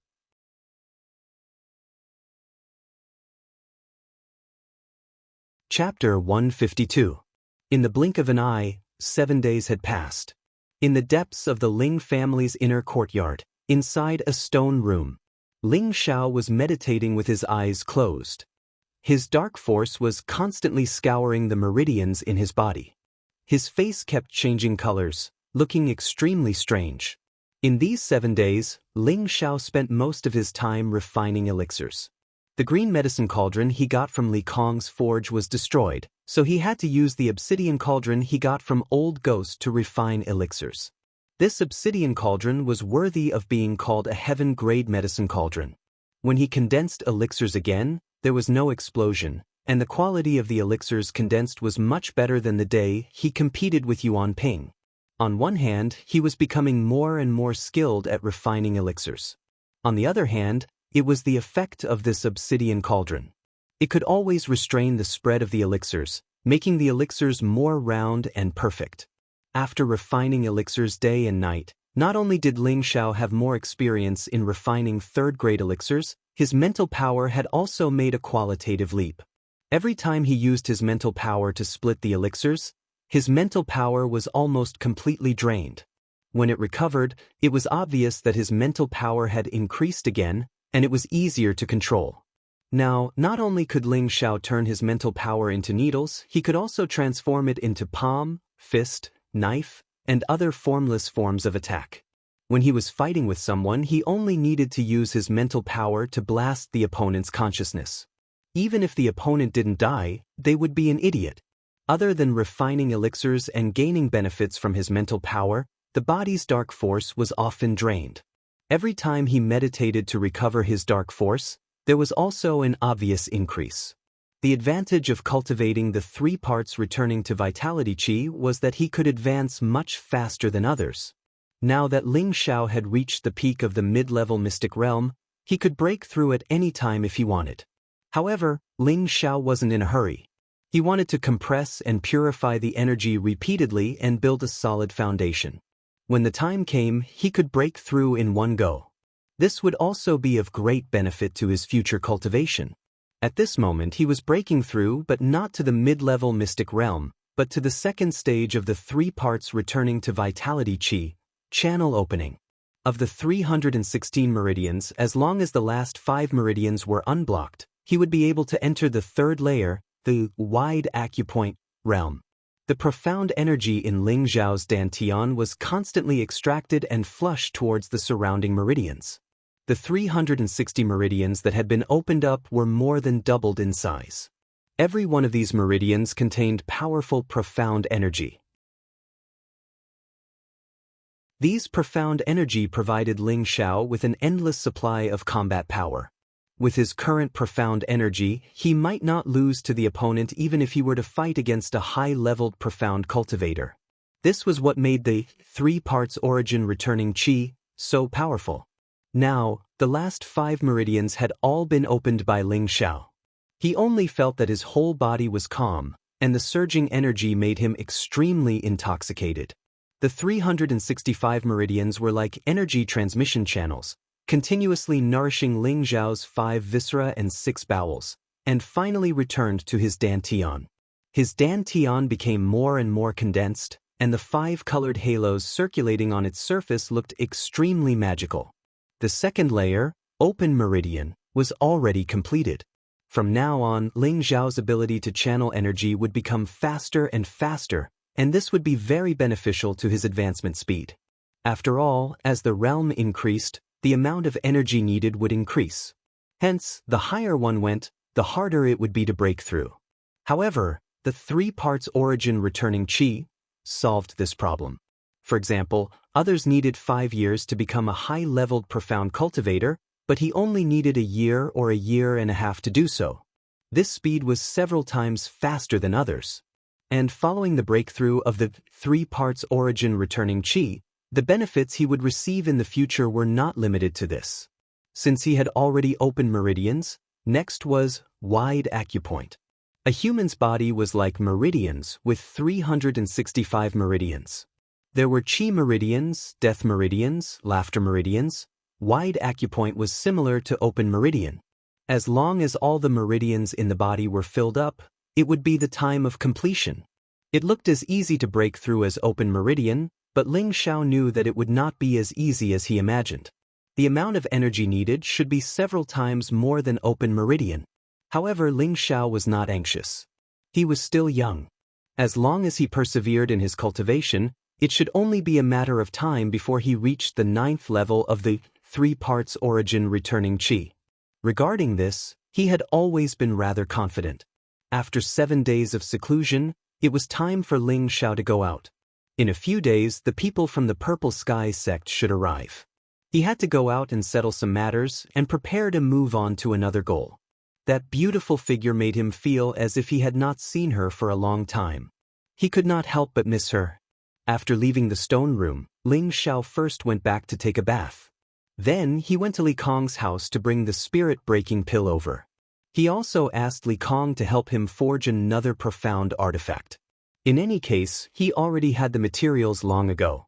Chapter 152. In the blink of an eye, 7 days had passed. In the depths of the Ling family's inner courtyard, inside a stone room, Ling Xiao was meditating with his eyes closed. His dark force was constantly scouring the meridians in his body. His face kept changing colors, looking extremely strange. In these 7 days, Ling Xiao spent most of his time refining elixirs. The green medicine cauldron he got from Li Kong's forge was destroyed, so he had to use the obsidian cauldron he got from Old Ghost to refine elixirs. This obsidian cauldron was worthy of being called a heaven-grade medicine cauldron. When he condensed elixirs again, there was no explosion, and the quality of the elixirs condensed was much better than the day he competed with Yuan Ping. On one hand, he was becoming more and more skilled at refining elixirs. On the other hand, it was the effect of this obsidian cauldron. It could always restrain the spread of the elixirs, making the elixirs more round and perfect. After refining elixirs day and night, not only did Ling Xiao have more experience in refining third-grade elixirs, his mental power had also made a qualitative leap. Every time he used his mental power to split the elixirs, his mental power was almost completely drained. When it recovered, it was obvious that his mental power had increased again, and it was easier to control. Now, not only could Ling Xiao turn his mental power into needles, he could also transform it into palm, fist, knife, and other formless forms of attack. When he was fighting with someone, he only needed to use his mental power to blast the opponent's consciousness. Even if the opponent didn't die, they would be an idiot. Other than refining elixirs and gaining benefits from his mental power, the body's dark force was often drained. Every time he meditated to recover his dark force, there was also an obvious increase. The advantage of cultivating the 3 parts returning to vitality chi was that he could advance much faster than others. Now that Ling Xiao had reached the peak of the mid-level mystic realm, he could break through at any time if he wanted. However, Ling Xiao wasn't in a hurry. He wanted to compress and purify the energy repeatedly and build a solid foundation. When the time came, he could break through in one go. This would also be of great benefit to his future cultivation. At this moment he was breaking through, but not to the mid-level mystic realm, but to the second stage of the 3 parts returning to vitality chi, channel opening. Of the 316 meridians, as long as the last 5 meridians were unblocked, he would be able to enter the third layer, the wide acupoint realm. The profound energy in Ling Xiao's dantian was constantly extracted and flushed towards the surrounding meridians. The 360 meridians that had been opened up were more than doubled in size. Every one of these meridians contained powerful, profound energy. These profound energy provided Ling Xiao with an endless supply of combat power. With his current profound energy, he might not lose to the opponent even if he were to fight against a high-leveled profound cultivator. This was what made the 3 parts origin returning chi so powerful. Now, the last 5 meridians had all been opened by Ling Xiao. He only felt that his whole body was calm, and the surging energy made him extremely intoxicated. The 365 meridians were like energy transmission channels, continuously nourishing Ling Xiao's 5 viscera and 6 bowels, and finally returned to his dantian. His dantian became more and more condensed, and the 5 colored halos circulating on its surface looked extremely magical. The second layer, open meridian, was already completed. From now on, Ling Xiao's ability to channel energy would become faster and faster, and this would be very beneficial to his advancement speed. After all, as the realm increased, the amount of energy needed would increase. Hence, the higher one went, the harder it would be to break through. However, the 3 parts origin returning chi solved this problem. For example, others needed 5 years to become a high-leveled profound cultivator, but he only needed a year or a year and a half to do so. This speed was several times faster than others. And following the breakthrough of the 3 parts origin returning chi, the benefits he would receive in the future were not limited to this. Since he had already opened meridians, next was wide acupoint. A human's body was like meridians with 365 meridians. There were chi meridians, death meridians, laughter meridians. Wide acupoint was similar to open meridian. As long as all the meridians in the body were filled up, it would be the time of completion. It looked as easy to break through as open meridian, but Ling Xiao knew that it would not be as easy as he imagined. The amount of energy needed should be several times more than open meridian. However, Ling Xiao was not anxious. He was still young. As long as he persevered in his cultivation, it should only be a matter of time before he reached the 9th level of the 3 parts origin returning chi. Regarding this, he had always been rather confident. After 7 days of seclusion, it was time for Ling Xiao to go out. In a few days, the people from the Purple Sky sect should arrive. He had to go out and settle some matters and prepare to move on to another goal. That beautiful figure made him feel as if he had not seen her for a long time. He could not help but miss her. After leaving the stone room, Ling Xiao first went back to take a bath. Then he went to Li Kong's house to bring the spirit-breaking pill over. He also asked Li Kong to help him forge another profound artifact. In any case, he already had the materials long ago.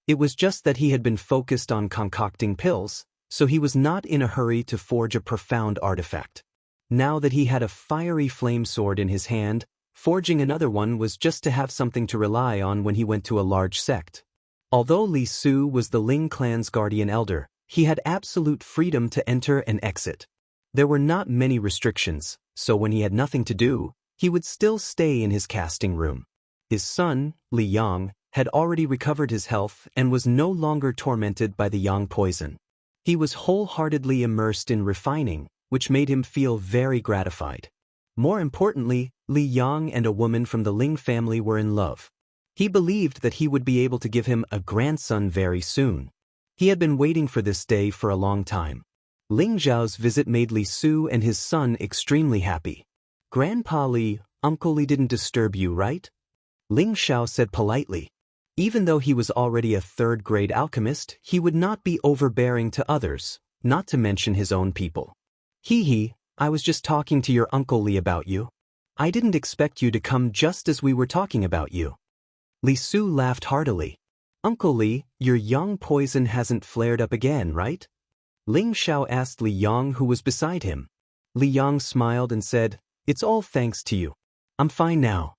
It was just that he had been focused on concocting pills, so he was not in a hurry to forge a profound artifact. Now that he had a fiery flame sword in his hand, forging another one was just to have something to rely on when he went to a large sect. Although Li Su was the Ling clan's guardian elder, he had absolute freedom to enter and exit. There were not many restrictions, so when he had nothing to do, he would still stay in his casting room. His son, Li Yang, had already recovered his health and was no longer tormented by the Yang poison. He was wholeheartedly immersed in refining, which made him feel very gratified. More importantly, Li Yang and a woman from the Ling family were in love. He believed that he would be able to give him a grandson very soon. He had been waiting for this day for a long time. Ling Zhao's visit made Li Su and his son extremely happy. "Grandpa Li, Uncle Li didn't disturb you, right?" Ling Xiao said politely. Even though he was already a third-grade alchemist, he would not be overbearing to others, not to mention his own people. "Hee, I was just talking to your Uncle Li about you. I didn't expect you to come just as we were talking about you." Li Su laughed heartily. "Uncle Li, your Yang poison hasn't flared up again, right?" Ling Xiao asked Li Yang, who was beside him. Li Yang smiled and said, "It's all thanks to you. I'm fine now."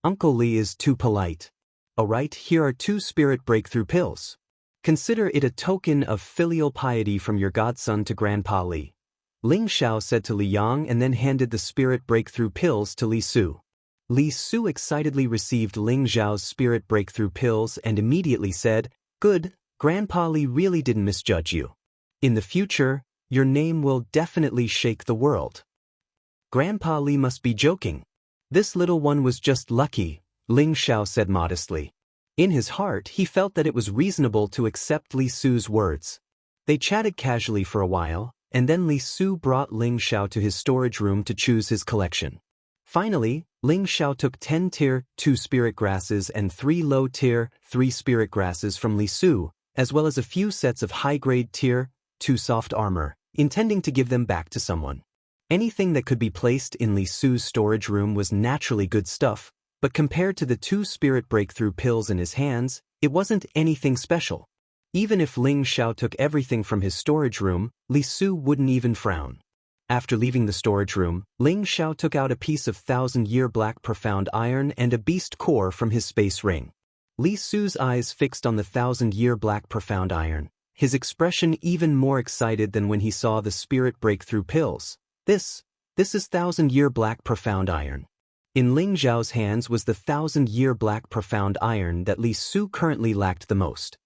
"Uncle Li is too polite. Alright, here are 2 spirit breakthrough pills. Consider it a token of filial piety from your godson to Grandpa Li." Ling Xiao said to Li Yang and then handed the spirit breakthrough pills to Li Su. Li Su excitedly received Ling Zhao's spirit breakthrough pills and immediately said, "Good, Grandpa Li really didn't misjudge you. In the future, your name will definitely shake the world." "Grandpa Li must be joking. This little one was just lucky," Ling Xiao said modestly. In his heart, he felt that it was reasonable to accept Li Su's words. They chatted casually for a while, and then Li Su brought Ling Xiao to his storage room to choose his collection. Finally, Ling Xiao took 10 tier 2 spirit grasses and 3 low tier 3 spirit grasses from Li Su, as well as a few sets of high-grade tier 2 soft armor, intending to give them back to someone. Anything that could be placed in Li Su's storage room was naturally good stuff, but compared to the 2 spirit breakthrough pills in his hands, it wasn't anything special. Even if Ling Xiao took everything from his storage room, Li Su wouldn't even frown. After leaving the storage room, Ling Xiao took out a piece of 1,000-year black profound iron and a beast core from his space ring. Li Su's eyes fixed on the 1,000-year black profound iron, his expression even more excited than when he saw the spirit breakthrough pills. This is 1,000-year black profound iron. In Ling Zhao's hands was the 1,000-year black profound iron that Li Su currently lacked the most.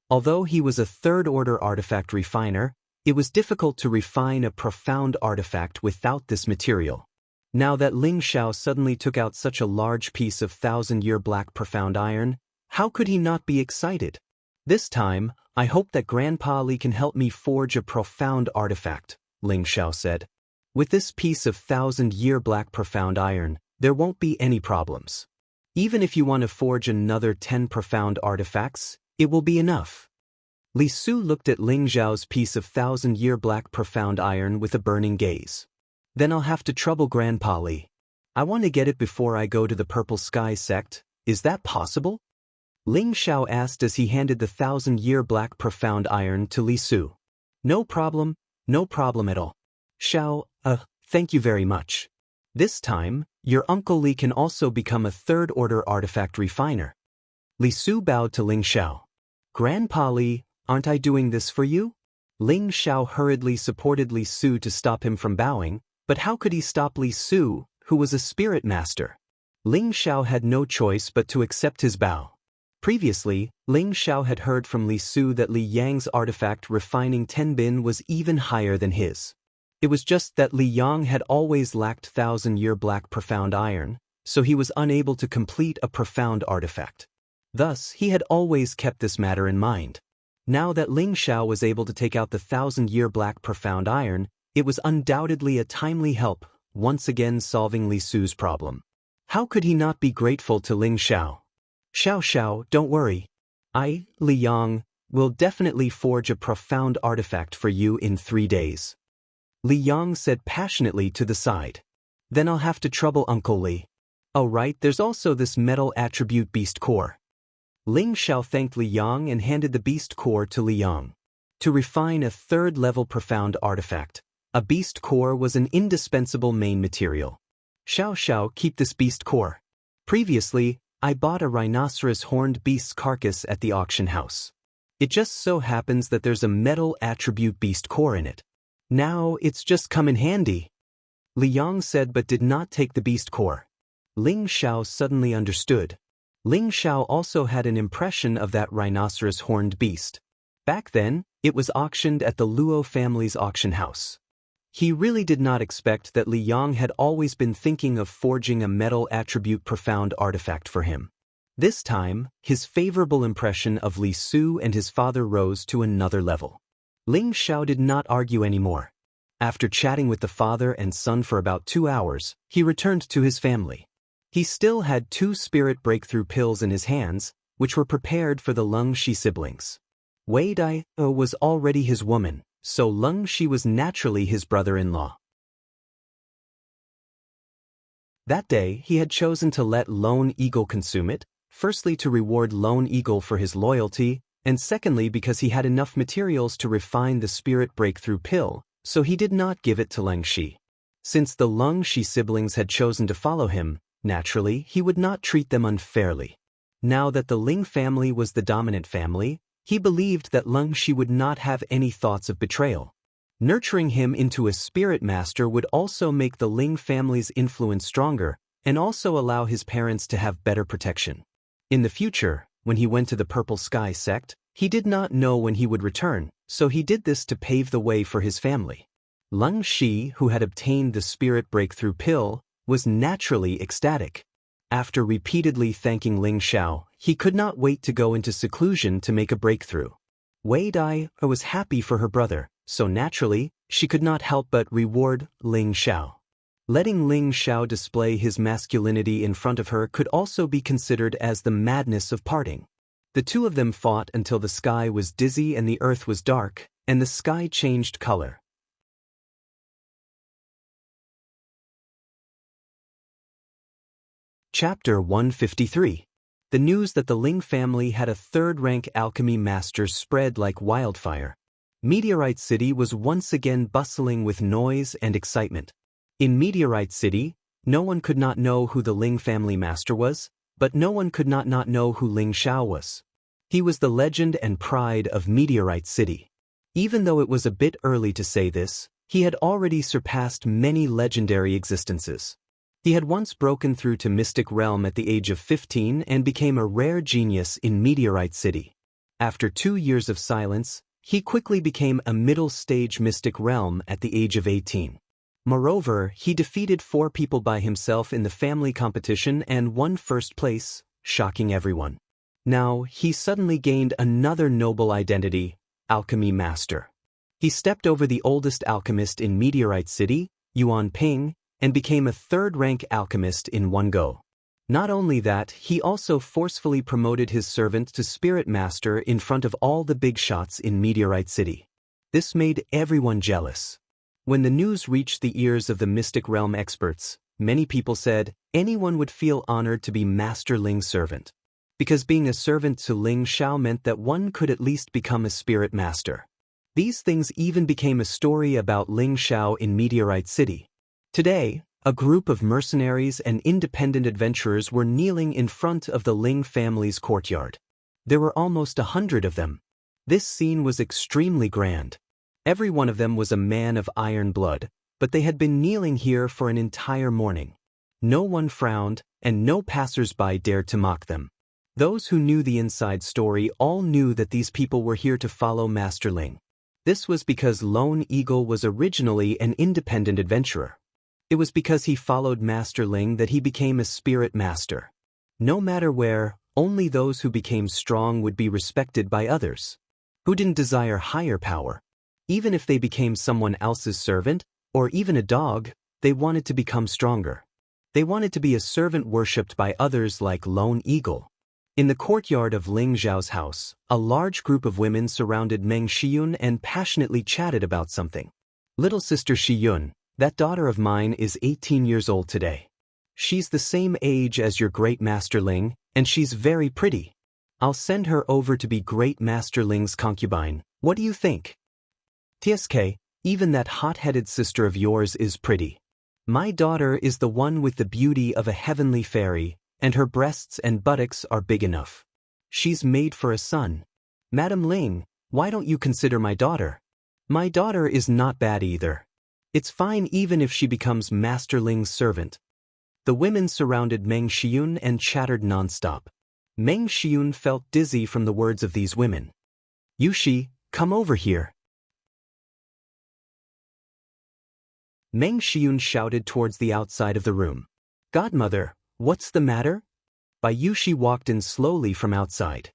Although he was a third-order artifact refiner, it was difficult to refine a profound artifact without this material. Now that Ling Xiao suddenly took out such a large piece of 1,000-year black profound iron, how could he not be excited? "This time, I hope that Grandpa Li can help me forge a profound artifact," Ling Xiao said. "With this piece of 1,000-year black profound iron, there won't be any problems. Even if you want to forge another 10 profound artifacts, it will be enough." Li Su looked at Ling Zhao's piece of 1,000-year black profound iron with a burning gaze. "Then I'll have to trouble Grandpa Li. I want to get it before I go to the Purple Sky sect. Is that possible?" Ling Xiao asked as he handed the 1,000-year black profound iron to Li Su. No problem at all. Xiao, thank you very much. This time, your Uncle Li can also become a third-order artifact refiner." Li Su bowed to Ling Xiao. "Grandpa Li, aren't I doing this for you?" Ling Xiao hurriedly supported Li Su to stop him from bowing, but how could he stop Li Su, who was a spirit master? Ling Xiao had no choice but to accept his bow. Previously, Ling Xiao had heard from Li Su that Li Yang's artifact refining tenbin was even higher than his. It was just that Li Yang had always lacked 1,000-year black profound iron, so he was unable to complete a profound artifact. Thus, he had always kept this matter in mind. Now that Ling Xiao was able to take out the 1,000-year black profound iron, it was undoubtedly a timely help, once again solving Li Su's problem. How could he not be grateful to Ling Xiao? Xiao, don't worry. I, Li Yang, will definitely forge a profound artifact for you in 3 days. Li Yang said passionately to the side. Then I'll have to trouble Uncle Li. Oh right, there's also this metal attribute beast core. Ling Xiao thanked Li Yang and handed the beast core to Li Yang. To refine a 3rd-level profound artifact, a beast core was an indispensable main material. Xiao, keep this beast core. Previously, I bought a rhinoceros horned beast's carcass at the auction house. It just so happens that there's a metal attribute beast core in it. Now it's just come in handy. Li Yang said but did not take the beast core. Ling Xiao suddenly understood. Ling Xiao also had an impression of that rhinoceros horned beast. Back then, it was auctioned at the Luo family's auction house. He really did not expect that Li Yang had always been thinking of forging a metal attribute profound artifact for him. This time, his favorable impression of Li Su and his father rose to another level. Ling Xiao did not argue anymore. After chatting with the father and son for about 2 hours, he returned to his family. He still had 2 spirit breakthrough pills in his hands, which were prepared for the Leng Shi siblings. Wei Dai was already his woman, so Leng Shi was naturally his brother-in-law. That day, he had chosen to let Lone Eagle consume it, firstly to reward Lone Eagle for his loyalty, and secondly because he had enough materials to refine the spirit breakthrough pill, so he did not give it to Leng Shi. Since the Leng Shi siblings had chosen to follow him, naturally, he would not treat them unfairly. Now that the Ling family was the dominant family, he believed that Leng Shi would not have any thoughts of betrayal. Nurturing him into a spirit master would also make the Ling family's influence stronger, and also allow his parents to have better protection. In the future, when he went to the Purple Sky sect, he did not know when he would return, so he did this to pave the way for his family. Leng Shi, who had obtained the spirit breakthrough pill, was naturally ecstatic. After repeatedly thanking Ling Xiao, he could not wait to go into seclusion to make a breakthrough. Wei Dai was happy for her brother, so naturally, she could not help but reward Ling Xiao. Letting Ling Xiao display his masculinity in front of her could also be considered as the madness of parting. The two of them fought until the sky was dizzy and the earth was dark, and the sky changed color. Chapter 153. The news that the Ling family had a 3rd-rank alchemy master spread like wildfire. Meteorite City was once again bustling with noise and excitement. In Meteorite City, no one could not know who the Ling family master was, but no one could not know who Ling Xiao was. He was the legend and pride of Meteorite City. Even though it was a bit early to say this, he had already surpassed many legendary existences. He had once broken through to Mystic Realm at the age of 15 and became a rare genius in Meteorite City. After 2 years of silence, he quickly became a middle-stage Mystic Realm at the age of 18. Moreover, he defeated 4 people by himself in the family competition and won 1st place, shocking everyone. Now, he suddenly gained another noble identity, Alchemy Master. He stepped over the oldest alchemist in Meteorite City, Yuan Ping, and became a 3rd-rank alchemist in one go. Not only that, he also forcefully promoted his servant to Spirit Master in front of all the big shots in Meteorite City. This made everyone jealous. When the news reached the ears of the Mystic Realm experts, many people said anyone would feel honored to be Master Ling's servant. Because being a servant to Ling Xiao meant that one could at least become a Spirit Master. These things even became a story about Ling Xiao in Meteorite City. Today, a group of mercenaries and independent adventurers were kneeling in front of the Ling family's courtyard. There were almost 100 of them. This scene was extremely grand. Every one of them was a man of iron blood, but they had been kneeling here for an entire morning. No one frowned, and no passers-by dared to mock them. Those who knew the inside story all knew that these people were here to follow Master Ling. This was because Lone Eagle was originally an independent adventurer. It was because he followed Master Ling that he became a spirit master. No matter where, only those who became strong would be respected by others. Who didn't desire higher power? Even if they became someone else's servant, or even a dog, they wanted to become stronger. They wanted to be a servant worshipped by others like Lone Eagle. In the courtyard of Ling Zhao's house, a large group of women surrounded Meng Shiyun and passionately chatted about something. Little sister Shiyun, that daughter of mine is 18 years old today. She's the same age as your great master Ling, and she's very pretty. I'll send her over to be great master Ling's concubine. What do you think? TSK, even that hot-headed sister of yours is pretty. My daughter is the one with the beauty of a heavenly fairy, and her breasts and buttocks are big enough. She's made for a son. Madam Ling, why don't you consider my daughter? My daughter is not bad either. It's fine even if she becomes Master Ling's servant. The women surrounded Meng Shiyun and chattered nonstop. Meng Shiyun felt dizzy from the words of these women. Yushi, come over here. Meng Shiyun shouted towards the outside of the room. Godmother, what's the matter? Yushi walked in slowly from outside.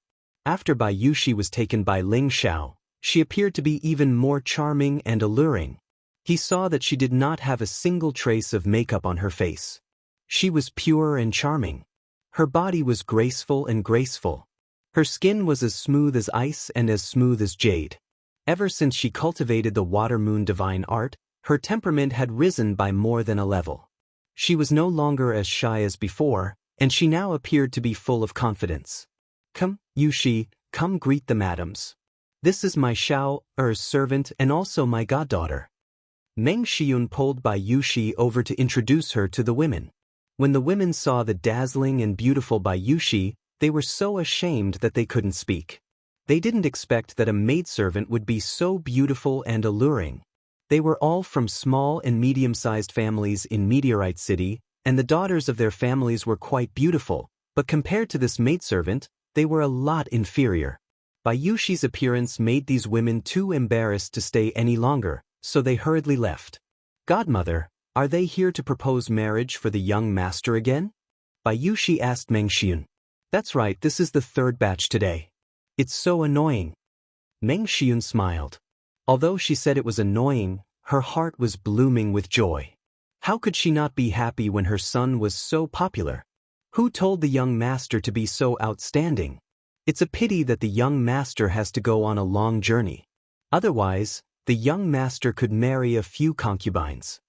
After Yushi was taken by Ling Xiao, she appeared to be even more charming and alluring. He saw that she did not have a single trace of makeup on her face. She was pure and charming. Her body was graceful and graceful. Her skin was as smooth as ice and as smooth as jade. Ever since she cultivated the Water Moon divine art, her temperament had risen by more than a level. She was no longer as shy as before, and she now appeared to be full of confidence. Come, Yushi, come greet the madams. This is my Xiao's servant and also my goddaughter. Meng Shiyun pulled Yushi over to introduce her to the women. When the women saw the dazzling and beautiful Yushi, they were so ashamed that they couldn't speak. They didn't expect that a maidservant would be so beautiful and alluring. They were all from small and medium-sized families in Meteorite City, and the daughters of their families were quite beautiful, but compared to this maidservant, they were a lot inferior. Yushi's appearance made these women too embarrassed to stay any longer, so they hurriedly left. Godmother, are they here to propose marriage for the young master again? Yushi asked Meng Shiyun. That's right, this is the third batch today. It's so annoying. Meng Shiyun smiled. Although she said it was annoying, her heart was blooming with joy. How could she not be happy when her son was so popular? Who told the young master to be so outstanding? It's a pity that the young master has to go on a long journey. Otherwise, the young master could marry a few concubines.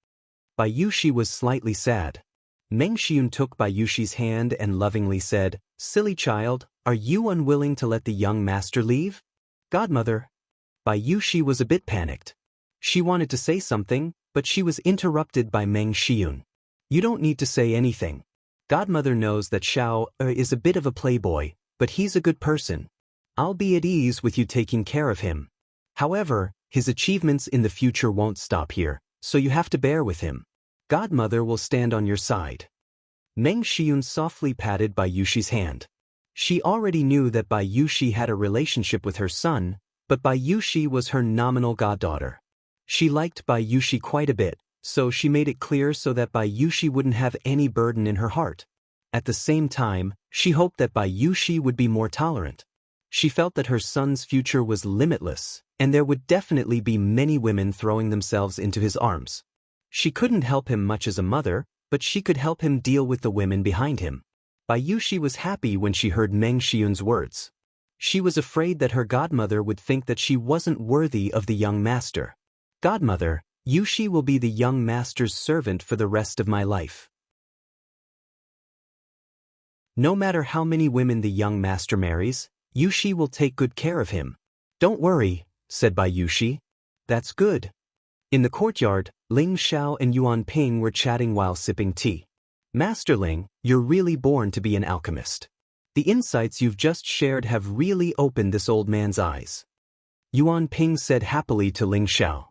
Yushi was slightly sad. Meng Shiyun took Yushi's hand and lovingly said, Silly child, are you unwilling to let the young master leave? Godmother. Yushi was a bit panicked. She wanted to say something, but she was interrupted by Meng Shiyun. You don't need to say anything. Godmother knows that Xiao is a bit of a playboy, but he's a good person. I'll be at ease with you taking care of him. However, his achievements in the future won't stop here, so you have to bear with him. Godmother will stand on your side. Meng Shiyun softly patted Yushi's hand. She already knew that Yushi had a relationship with her son, but Yushi was her nominal goddaughter. She liked Yushi quite a bit, so she made it clear so that Yushi wouldn't have any burden in her heart. At the same time, she hoped that Yushi would be more tolerant. She felt that her son's future was limitless, and there would definitely be many women throwing themselves into his arms. She couldn't help him much as a mother, but she could help him deal with the women behind him. Yushi was happy when she heard Meng Shiyun's words. She was afraid that her godmother would think that she wasn't worthy of the young master. Godmother, Yushi will be the young master's servant for the rest of my life. No matter how many women the young master marries, Yushi will take good care of him. Don't worry, said Yushi. That's good. In the courtyard, Ling Xiao and Yuan Ping were chatting while sipping tea. Master Ling, you're really born to be an alchemist. The insights you've just shared have really opened this old man's eyes. Yuan Ping said happily to Ling Xiao.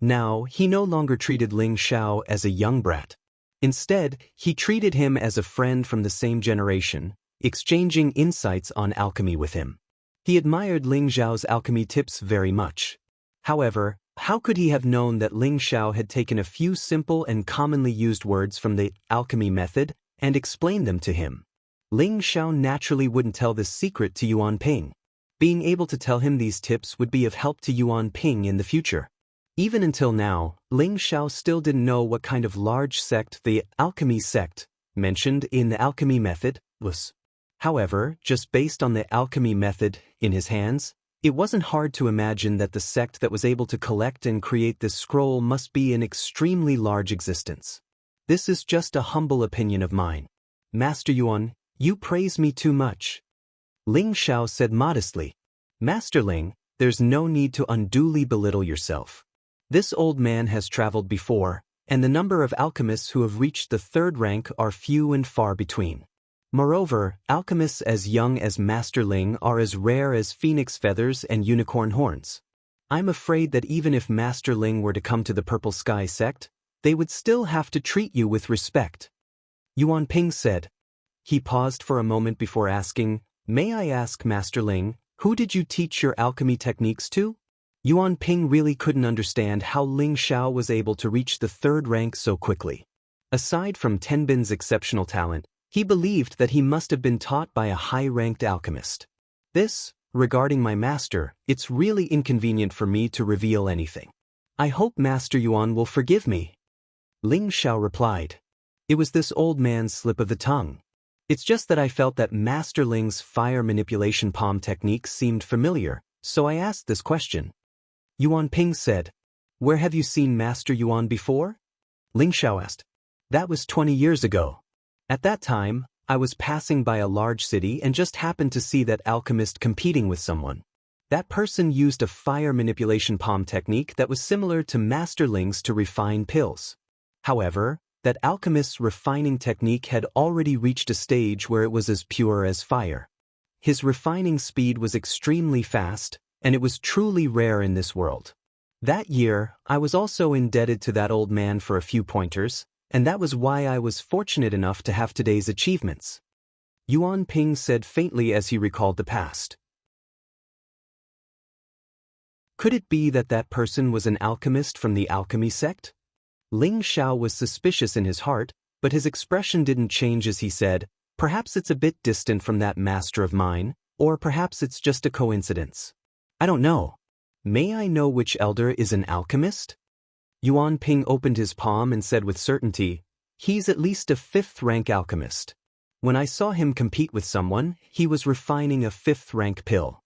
Now, he no longer treated Ling Xiao as a young brat. Instead, he treated him as a friend from the same generation, exchanging insights on alchemy with him. He admired Ling Xiao's alchemy tips very much. However, how could he have known that Ling Xiao had taken a few simple and commonly used words from the alchemy method and explained them to him? Ling Xiao naturally wouldn't tell this secret to Yuan Ping. Being able to tell him these tips would be of help to Yuan Ping in the future. Even until now, Ling Xiao still didn't know what kind of large sect the alchemy sect, mentioned in the alchemy method, was. However, just based on the alchemy method in his hands, it wasn't hard to imagine that the sect that was able to collect and create this scroll must be an extremely large existence. This is just a humble opinion of mine. Master Yuan, you praise me too much. Ling Xiao said modestly. Master Ling, there's no need to unduly belittle yourself. This old man has traveled before, and the number of alchemists who have reached the 3rd rank are few and far between. Moreover, alchemists as young as Master Ling are as rare as phoenix feathers and unicorn horns. I'm afraid that even if Master Ling were to come to the Purple Sky sect, they would still have to treat you with respect. Yuan Ping said. He paused for a moment before asking, May I ask, Master Ling, who did you teach your alchemy techniques to? Yuan Ping really couldn't understand how Ling Xiao was able to reach the 3rd rank so quickly. Aside from Tenbin's exceptional talent, he believed that he must have been taught by a high-ranked alchemist. This, regarding my master, it's really inconvenient for me to reveal anything. I hope Master Yuan will forgive me. Ling Xiao replied. It was this old man's slip of the tongue. It's just that I felt that Master Ling's fire manipulation palm technique seemed familiar, so I asked this question. Yuan Ping said, Where have you seen Master Yuan before? Ling Xiao asked. That was 20 years ago. At that time, I was passing by a large city and just happened to see that alchemist competing with someone. That person used a fire manipulation palm technique that was similar to Master Ling's to refine pills. However, that alchemist's refining technique had already reached a stage where it was as pure as fire. His refining speed was extremely fast, and it was truly rare in this world. That year, I was also indebted to that old man for a few pointers, and that was why I was fortunate enough to have today's achievements. Yuan Ping said faintly as he recalled the past. Could it be that that person was an alchemist from the alchemy sect? Ling Xiao was suspicious in his heart, but his expression didn't change as he said, Perhaps it's a bit distant from that master of mine, or perhaps it's just a coincidence. I don't know. May I know which elder is an alchemist? Yuan Ping opened his palm and said with certainty, He's at least a 5th rank alchemist. When I saw him compete with someone, he was refining a 5th rank pill.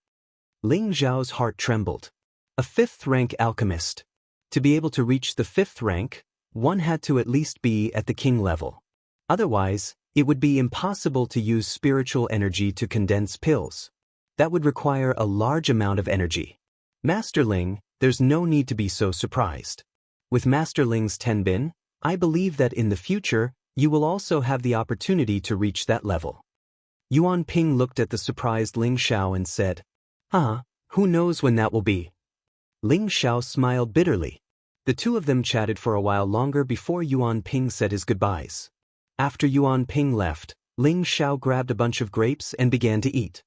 Ling Xiao's heart trembled. A 5th rank alchemist. To be able to reach the 5th rank, one had to at least be at the king level. Otherwise, it would be impossible to use spiritual energy to condense pills. That would require a large amount of energy. Master Ling, there's no need to be so surprised. With Master Ling's Tenbin, I believe that in the future, you will also have the opportunity to reach that level. Yuan Ping looked at the surprised Ling Xiao and said, Who knows when that will be? Ling Xiao smiled bitterly. The two of them chatted for a while longer before Yuan Ping said his goodbyes. After Yuan Ping left, Ling Xiao grabbed a bunch of grapes and began to eat.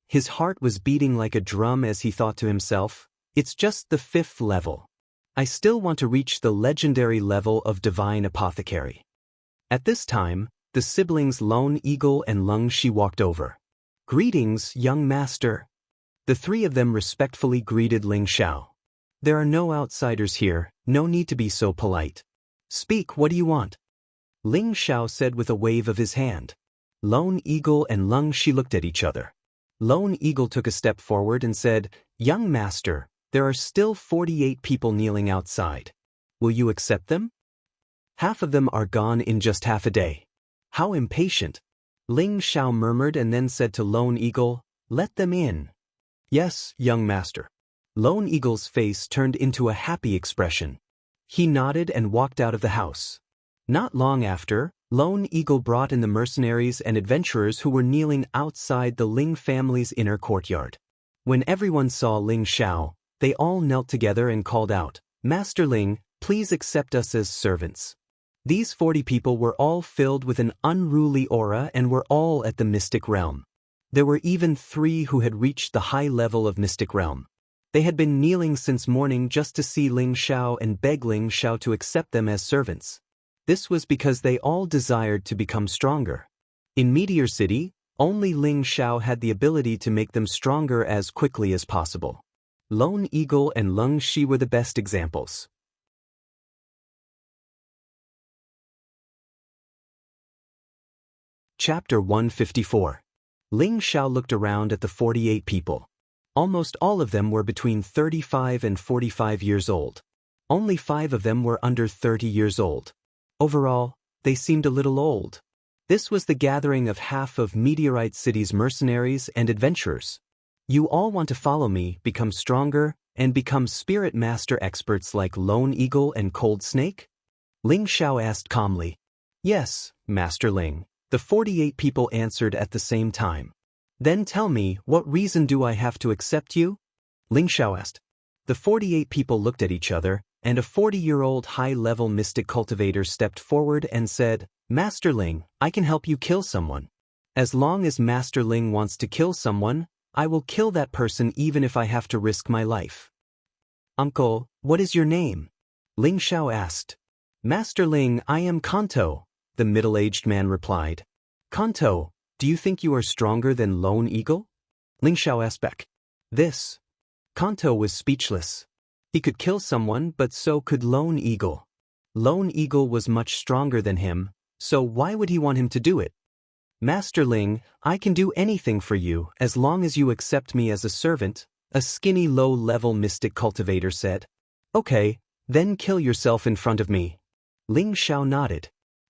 His heart was beating like a drum as he thought to himself, It's just the 5th level. I still want to reach the legendary level of Divine Apothecary. At this time, the siblings Lone Eagle and Lung Shi walked over. Greetings, young master. The 3 of them respectfully greeted Ling Xiao. There are no outsiders here, no need to be so polite. Speak, what do you want? Ling Xiao said with a wave of his hand. Lone Eagle and Lung Shi looked at each other. Lone Eagle took a step forward and said, Young master, there are still 48 people kneeling outside. Will you accept them? Half of them are gone in just half a day. How impatient. Ling Xiao murmured and then said to Lone Eagle, Let them in. Yes, young master. Lone Eagle's face turned into a happy expression. He nodded and walked out of the house. Not long after, Lone Eagle brought in the mercenaries and adventurers who were kneeling outside the Ling family's inner courtyard. When everyone saw Ling Xiao, they all knelt together and called out, Master Ling, please accept us as servants. These 40 people were all filled with an unruly aura and were all at the mystic realm. There were even 3 who had reached the high level of mystic realm. They had been kneeling since morning just to see Ling Xiao and beg Ling Xiao to accept them as servants. This was because they all desired to become stronger. In Meteor City, Only Ling Xiao had the ability to make them stronger as quickly as possible. Lone Eagle and Leng Shi were the best examples. Chapter 154. Ling Xiao looked around at the 48 people. Almost all of them were between 35 and 45 years old. Only 5 of them were under 30 years old. Overall, they seemed a little old. This was the gathering of half of Meteorite City's mercenaries and adventurers. You all want to follow me, become stronger, and become spirit master experts like Lone Eagle and Cold Snake? Ling Xiao asked calmly. Yes, Master Ling, the 48 people answered at the same time. Then tell me, what reason do I have to accept you? Ling Xiao asked. The 48 people looked at each other, and a 40-year-old high-level mystic cultivator stepped forward and said, Master Ling, I can help you kill someone. As long as Master Ling wants to kill someone, I will kill that person even if I have to risk my life. Uncle, what is your name? Ling Xiao asked. Master Ling, I am Kanto, the middle-aged man replied. Kanto, do you think you are stronger than Lone Eagle? Ling Xiao asked back. Kanto was speechless. He could kill someone, but so could Lone Eagle. Lone Eagle was much stronger than him, so why would he want him to do it? Master Ling, I can do anything for you as long as you accept me as a servant, a skinny low-level mystic cultivator said. Okay, then kill yourself in front of me. Ling Xiao nodded.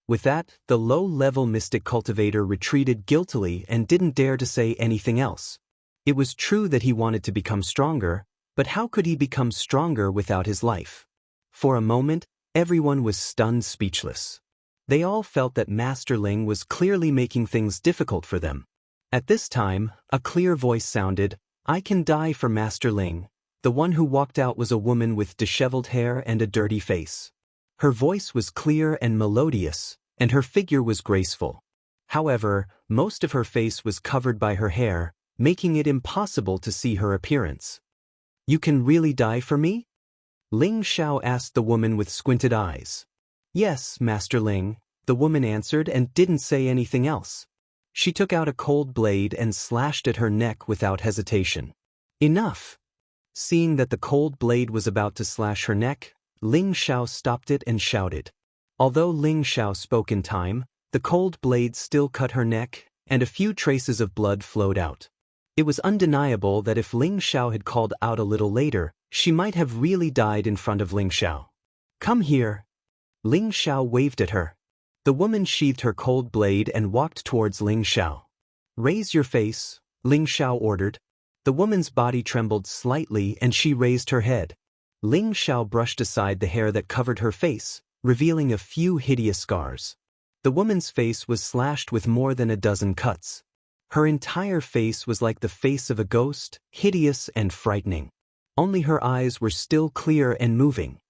With that, the low-level mystic cultivator retreated guiltily and didn't dare to say anything else. It was true that he wanted to become stronger, but how could he become stronger without his life? For a moment, everyone was stunned speechless. They all felt that Master Ling was clearly making things difficult for them. At this time, a clear voice sounded, I can die for Master Ling. The one who walked out was a woman with disheveled hair and a dirty face. Her voice was clear and melodious, and her figure was graceful. However, most of her face was covered by her hair, making it impossible to see her appearance. You can really die for me? Ling Xiao asked the woman with squinted eyes. Yes, Master Ling, the woman answered and didn't say anything else. She took out a cold blade and slashed at her neck without hesitation. Enough! Seeing that the cold blade was about to slash her neck, Ling Xiao stopped it and shouted. Although Ling Xiao spoke in time, the cold blade still cut her neck, and a few traces of blood flowed out. It was undeniable that if Ling Xiao had called out a little later, she might have really died in front of Ling Xiao. Come here! Ling Xiao waved at her. The woman sheathed her cold blade and walked towards Ling Xiao. Raise your face, Ling Xiao ordered. The woman's body trembled slightly and she raised her head. Ling Xiao brushed aside the hair that covered her face, revealing a few hideous scars. The woman's face was slashed with more than a dozen cuts. Her entire face was like the face of a ghost, hideous and frightening. Only her eyes were still clear and moving.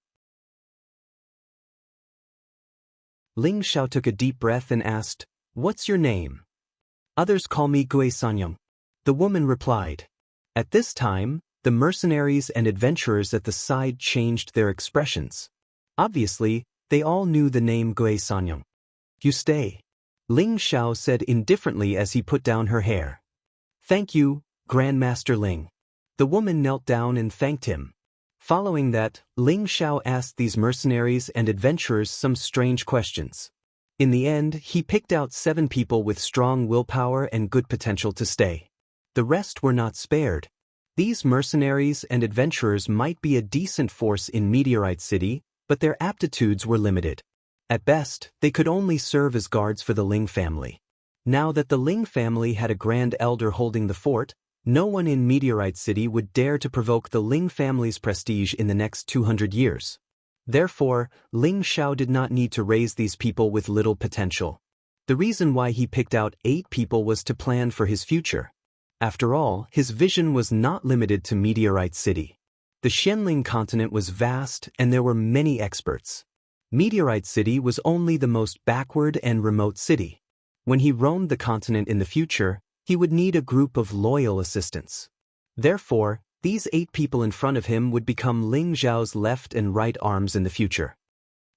Ling Xiao took a deep breath and asked, What's your name? Others call me Gui Sanyang. The woman replied. At this time, the mercenaries and adventurers at the side changed their expressions. Obviously, they all knew the name Gui Sanyang. You stay, Ling Xiao said indifferently as he put down her hair. Thank you, Grandmaster Ling. The woman knelt down and thanked him. Following that, Ling Xiao asked these mercenaries and adventurers some strange questions. In the end, he picked out 7 people with strong willpower and good potential to stay. The rest were not spared. These mercenaries and adventurers might be a decent force in Meteorite City, but their aptitudes were limited. At best, they could only serve as guards for the Ling family. Now that the Ling family had a grand elder holding the fort, no one in Meteorite City would dare to provoke the Ling family's prestige in the next 200 years. Therefore, Ling Xiao did not need to raise these people with little potential. The reason why he picked out 8 people was to plan for his future. After all, his vision was not limited to Meteorite City. The Xianling continent was vast and there were many experts. Meteorite City was only the most backward and remote city. When he roamed the continent in the future, he would need a group of loyal assistants. Therefore, these 8 people in front of him would become Ling Xiao's left and right arms in the future.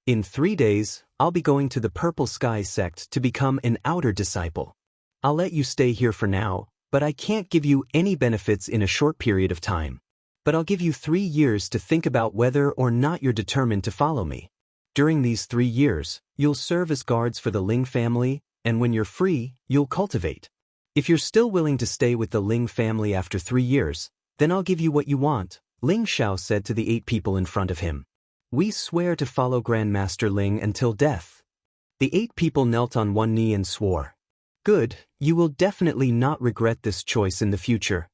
In 3 days, I'll be going to the Purple Sky sect to become an outer disciple. I'll let you stay here for now, but I can't give you any benefits in a short period of time. But I'll give you 3 years to think about whether or not you're determined to follow me. During these 3 years, you'll serve as guards for the Ling family, and when you're free, you'll cultivate. If you're still willing to stay with the Ling family after 3 years, then I'll give you what you want, Ling Xiao said to the 8 people in front of him. We swear to follow Grandmaster Ling until death. The 8 people knelt on one knee and swore. Good, you will definitely not regret this choice in the future,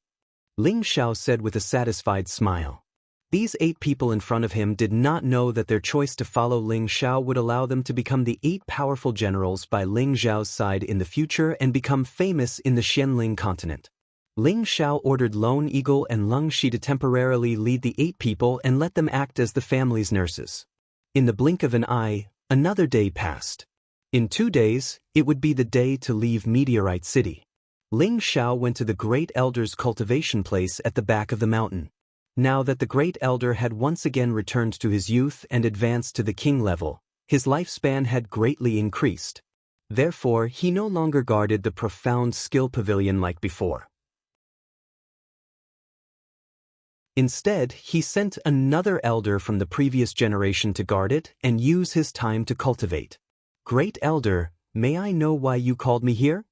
Ling Xiao said with a satisfied smile. These 8 people in front of him did not know that their choice to follow Ling Xiao would allow them to become the 8 powerful generals by Ling Xiao's side in the future and become famous in the Xianling continent. Ling Xiao ordered Lone Eagle and Lung Shi to temporarily lead the 8 people and let them act as the family's nurses. In the blink of an eye, another day passed. In 2 days, it would be the day to leave Meteorite City. Ling Xiao went to the Great Elder's cultivation place at the back of the mountain. Now that the Great Elder had once again returned to his youth and advanced to the king level, his lifespan had greatly increased. Therefore, he no longer guarded the profound skill pavilion like before. Instead, he sent another elder from the previous generation to guard it and use his time to cultivate. Great Elder, may I know why you called me here?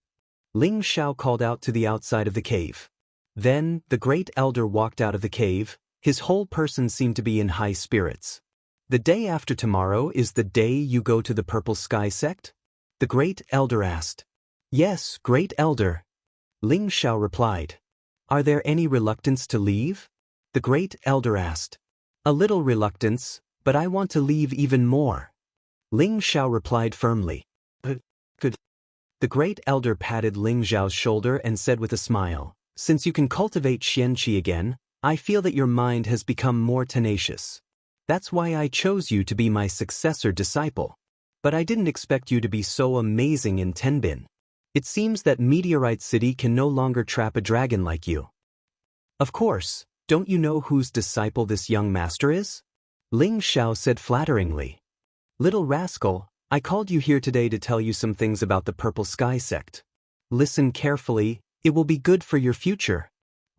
Ling Xiao called out to the outside of the cave. Then, the Great Elder walked out of the cave. His whole person seemed to be in high spirits. The day after tomorrow is the day you go to the Purple Sky sect? The Great Elder asked. Yes, Great Elder. Ling Xiao replied. Are there any reluctance to leave? The Great Elder asked. A little reluctance, but I want to leave even more. Ling Xiao replied firmly. Good. The Great Elder patted Ling Xiao's shoulder and said with a smile, Since you can cultivate Xianqi again, I feel that your mind has become more tenacious. That's why I chose you to be my successor disciple. But I didn't expect you to be so amazing in Tenbin. It seems that Meteorite City can no longer trap a dragon like you. Of course, don't you know whose disciple this young master is? Ling Xiao said flatteringly. Little rascal, I called you here today to tell you some things about the Purple Sky sect. Listen carefully, it will be good for your future.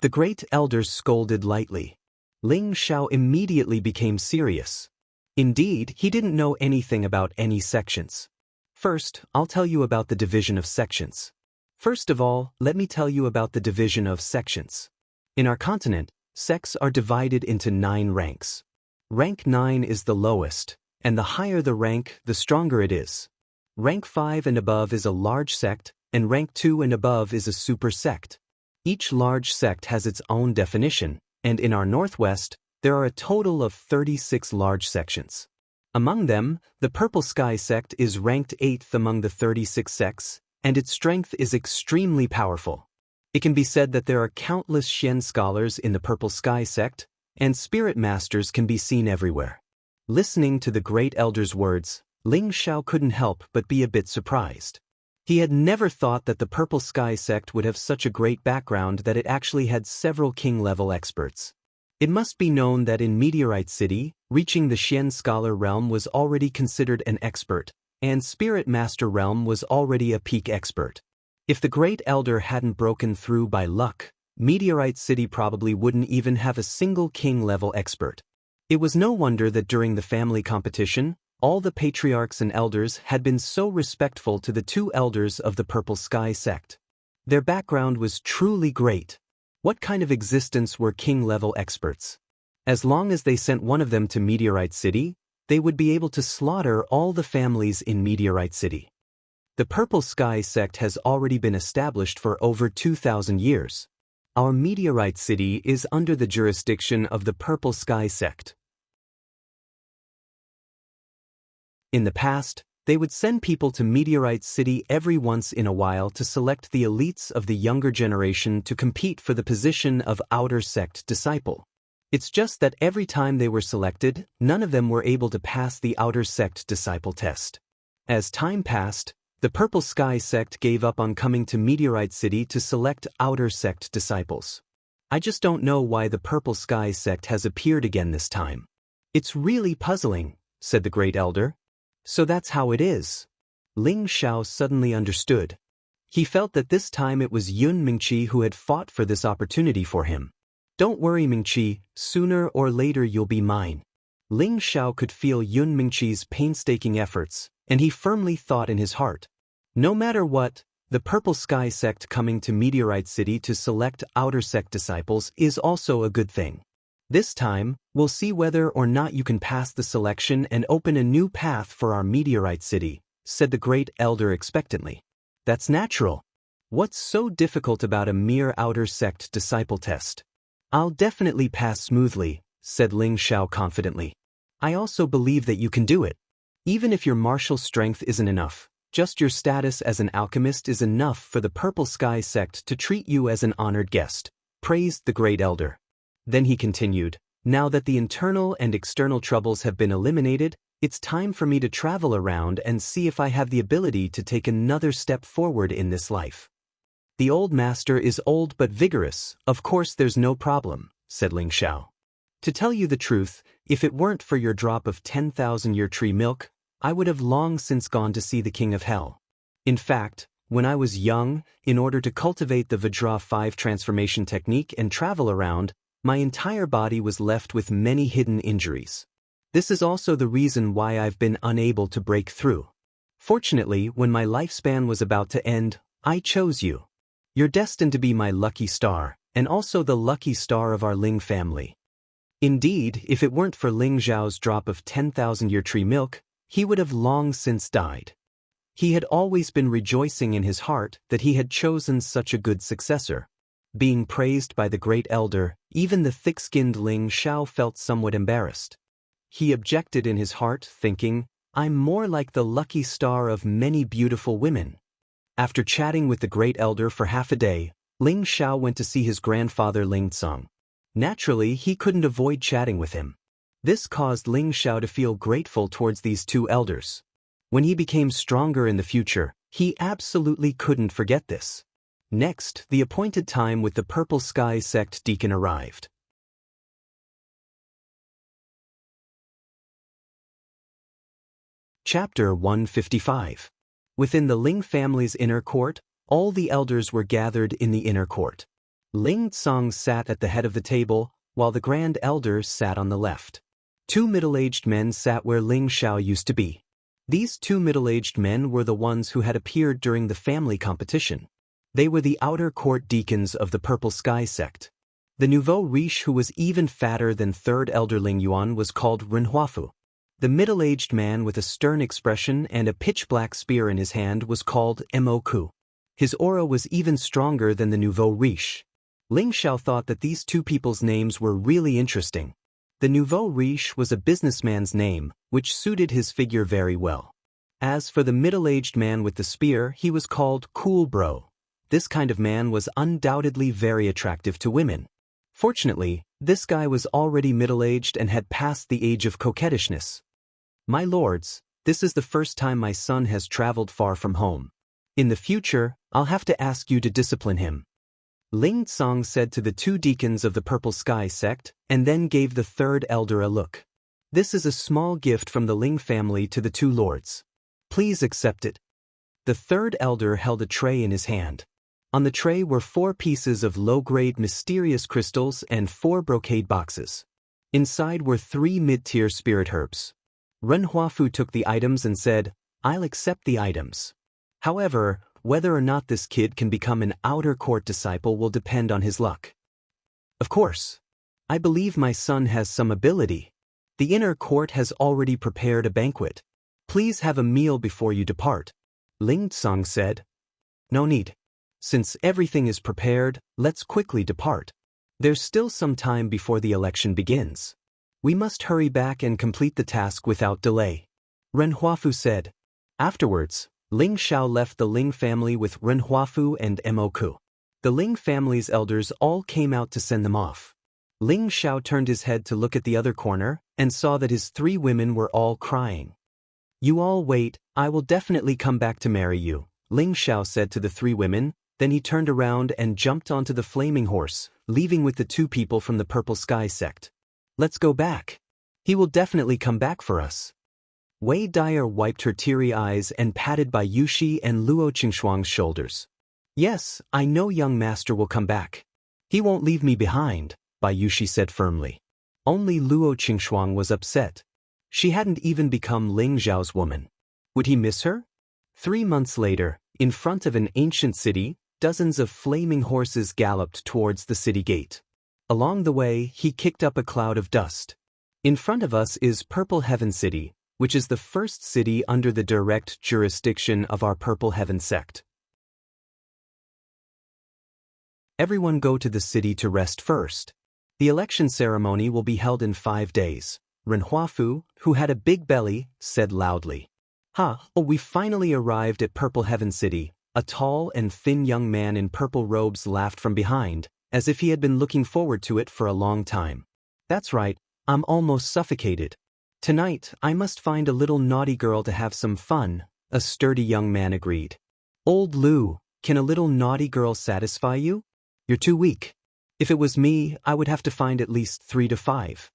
The Great Elder scolded lightly. Ling Xiao immediately became serious. Indeed, he didn't know anything about any sections. First, I'll tell you about the division of sections. First of all, let me tell you about the division of sections. In our continent, sects are divided into 9 ranks. Rank 9 is the lowest, and the higher the rank, the stronger it is. Rank 5 and above is a large sect, and rank 2 and above is a super sect. Each large sect has its own definition, and in our northwest, there are a total of 36 large sections. Among them, the Purple Sky sect is ranked 8th among the 36 sects, and its strength is extremely powerful. It can be said that there are countless Xian scholars in the Purple Sky sect, and spirit masters can be seen everywhere. Listening to the Great Elder's words, Ling Xiao couldn't help but be a bit surprised. He had never thought that the Purple Sky sect would have such a great background that it actually had several king-level experts. It must be known that in Meteorite City, reaching the Xian scholar realm was already considered an expert, and Spirit Master realm was already a peak expert. If the Great Elder hadn't broken through by luck, Meteorite City probably wouldn't even have a single king-level expert. It was no wonder that during the family competition, all the patriarchs and elders had been so respectful to the 2 elders of the Purple Sky sect. Their background was truly great. What kind of existence were king-level experts? As long as they sent one of them to Meteorite City, they would be able to slaughter all the families in Meteorite City. The Purple Sky sect has already been established for over 2,000 years. Our Meteorite City is under the jurisdiction of the Purple Sky sect. In the past, they would send people to Meteorite City every once in a while to select the elites of the younger generation to compete for the position of Outer Sect disciple. It's just that every time they were selected, none of them were able to pass the Outer Sect disciple test. As time passed, the Purple Sky sect gave up on coming to Meteorite City to select Outer Sect disciples. I just don't know why the Purple Sky sect has appeared again this time. It's really puzzling, said the Great Elder. So that's how it is. Ling Xiao suddenly understood. He felt that this time it was Yun Mingqi who had fought for this opportunity for him. Don't worry, Mingqi, sooner or later you'll be mine. Ling Xiao could feel Yun Mingqi's painstaking efforts, and he firmly thought in his heart. No matter what, the Purple Sky sect coming to Meteorite City to select outer sect disciples is also a good thing. This time, we'll see whether or not you can pass the selection and open a new path for our Meteorite City, said the Great Elder expectantly. That's natural. What's so difficult about a mere outer sect disciple test? I'll definitely pass smoothly, said Ling Xiao confidently. I also believe that you can do it. Even if your martial strength isn't enough, just your status as an alchemist is enough for the Purple Sky sect to treat you as an honored guest, praised the Great Elder. Then he continued, now that the internal and external troubles have been eliminated, it's time for me to travel around and see if I have the ability to take another step forward in this life. The old master is old but vigorous, of course there's no problem, said Ling Xiao. To tell you the truth, if it weren't for your drop of 10,000-year tree milk, I would have long since gone to see the King of Hell. In fact, when I was young, in order to cultivate the Vajra 5 transformation technique and travel around, my entire body was left with many hidden injuries. This is also the reason why I've been unable to break through. Fortunately, when my lifespan was about to end, I chose you. You're destined to be my lucky star, and also the lucky star of our Ling family. Indeed, if it weren't for Ling Zhao's drop of 10,000-year tree milk, he would have long since died. He had always been rejoicing in his heart that he had chosen such a good successor. Being praised by the Great Elder, even the thick-skinned Ling Xiao felt somewhat embarrassed. He objected in his heart, thinking, I'm more like the lucky star of many beautiful women. After chatting with the Great Elder for half a day, Ling Xiao went to see his grandfather Ling Tsang. Naturally, he couldn't avoid chatting with him. This caused Ling Xiao to feel grateful towards these two elders. When he became stronger in the future, he absolutely couldn't forget this. Next, the appointed time with the Purple Sky sect deacon arrived. Chapter 155. Within the Ling family's inner court, all the elders were gathered in the inner court. Ling Tsang sat at the head of the table, while the Grand Elder sat on the left. Two middle-aged men sat where Ling Xiao used to be. These two middle-aged men were the ones who had appeared during the family competition. They were the outer court deacons of the Purple Sky sect. The nouveau riche who was even fatter than Third Elder Ling Yuan was called Renhuafu. The middle-aged man with a stern expression and a pitch-black spear in his hand was called Moku. His aura was even stronger than the nouveau riche. Ling Xiao thought that these two people's names were really interesting. The nouveau riche was a businessman's name, which suited his figure very well. As for the middle-aged man with the spear, he was called Cool Bro. This kind of man was undoubtedly very attractive to women. Fortunately, this guy was already middle-aged and had passed the age of coquettishness. My lords, this is the first time my son has traveled far from home. In the future, I'll have to ask you to discipline him. Ling Tsang said to the two deacons of the Purple Sky sect, and then gave the third elder a look. This is a small gift from the Ling family to the two lords. Please accept it. The third elder held a tray in his hand. On the tray were 4 pieces of low-grade mysterious crystals and 4 brocade boxes. Inside were 3 mid-tier spirit herbs. Renhuafu took the items and said, I'll accept the items. However, whether or not this kid can become an outer court disciple will depend on his luck. Of course. I believe my son has some ability. The inner court has already prepared a banquet. Please have a meal before you depart. Ling Tsang said. No need. Since everything is prepared, let's quickly depart. There's still some time before the election begins. We must hurry back and complete the task without delay. Renhuafu said. Afterwards, Ling Xiao left the Ling family with Renhuafu and Moku. The Ling family's elders all came out to send them off. Ling Xiao turned his head to look at the other corner and saw that his 3 women were all crying. You all wait, I will definitely come back to marry you, Ling Xiao said to the 3 women, then he turned around and jumped onto the flaming horse, leaving with the 2 people from the Purple Sky sect. Let's go back. He will definitely come back for us. Wei Dyer wiped her teary eyes and patted Bai Yushi and Luo Qingshuang's shoulders. Yes, I know young master will come back. He won't leave me behind, Bai Yushi said firmly. Only Luo Qingxuang was upset. She hadn't even become Ling Zhao's woman. Would he miss her? 3 months later, in front of an ancient city, dozens of flaming horses galloped towards the city gate. Along the way, he kicked up a cloud of dust. In front of us is Purple Heaven City, which is the first city under the direct jurisdiction of our Purple Heaven sect. Everyone go to the city to rest first. The election ceremony will be held in 5 days. Ren Huafu, who had a big belly, said loudly. Oh, we finally arrived at Purple Heaven City. A tall and thin young man in purple robes laughed from behind, as if he had been looking forward to it for a long time. That's right, I'm almost suffocated. Tonight, I must find a little naughty girl to have some fun, a sturdy young man agreed. Old Lu, can a little naughty girl satisfy you? You're too weak. If it was me, I would have to find at least 3 to 5.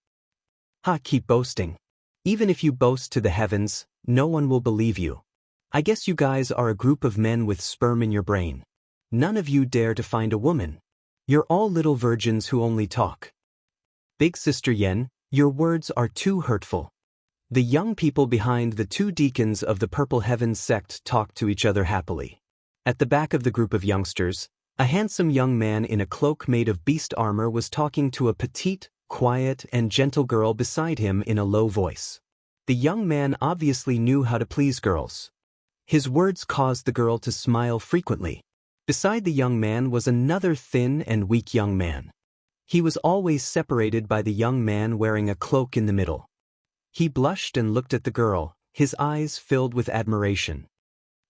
Keep boasting. Even if you boast to the heavens, no one will believe you. I guess you guys are a group of men with sperm in your brain. None of you dare to find a woman. You're all little virgins who only talk. Big Sister Yen, your words are too hurtful. The young people behind the 2 deacons of the Purple Heaven sect talked to each other happily. At the back of the group of youngsters, a handsome young man in a cloak made of beast armor was talking to a petite, quiet, and gentle girl beside him in a low voice. The young man obviously knew how to please girls. His words caused the girl to smile frequently. Beside the young man was another thin and weak young man. He was always separated by the young man wearing a cloak in the middle. He blushed and looked at the girl, his eyes filled with admiration.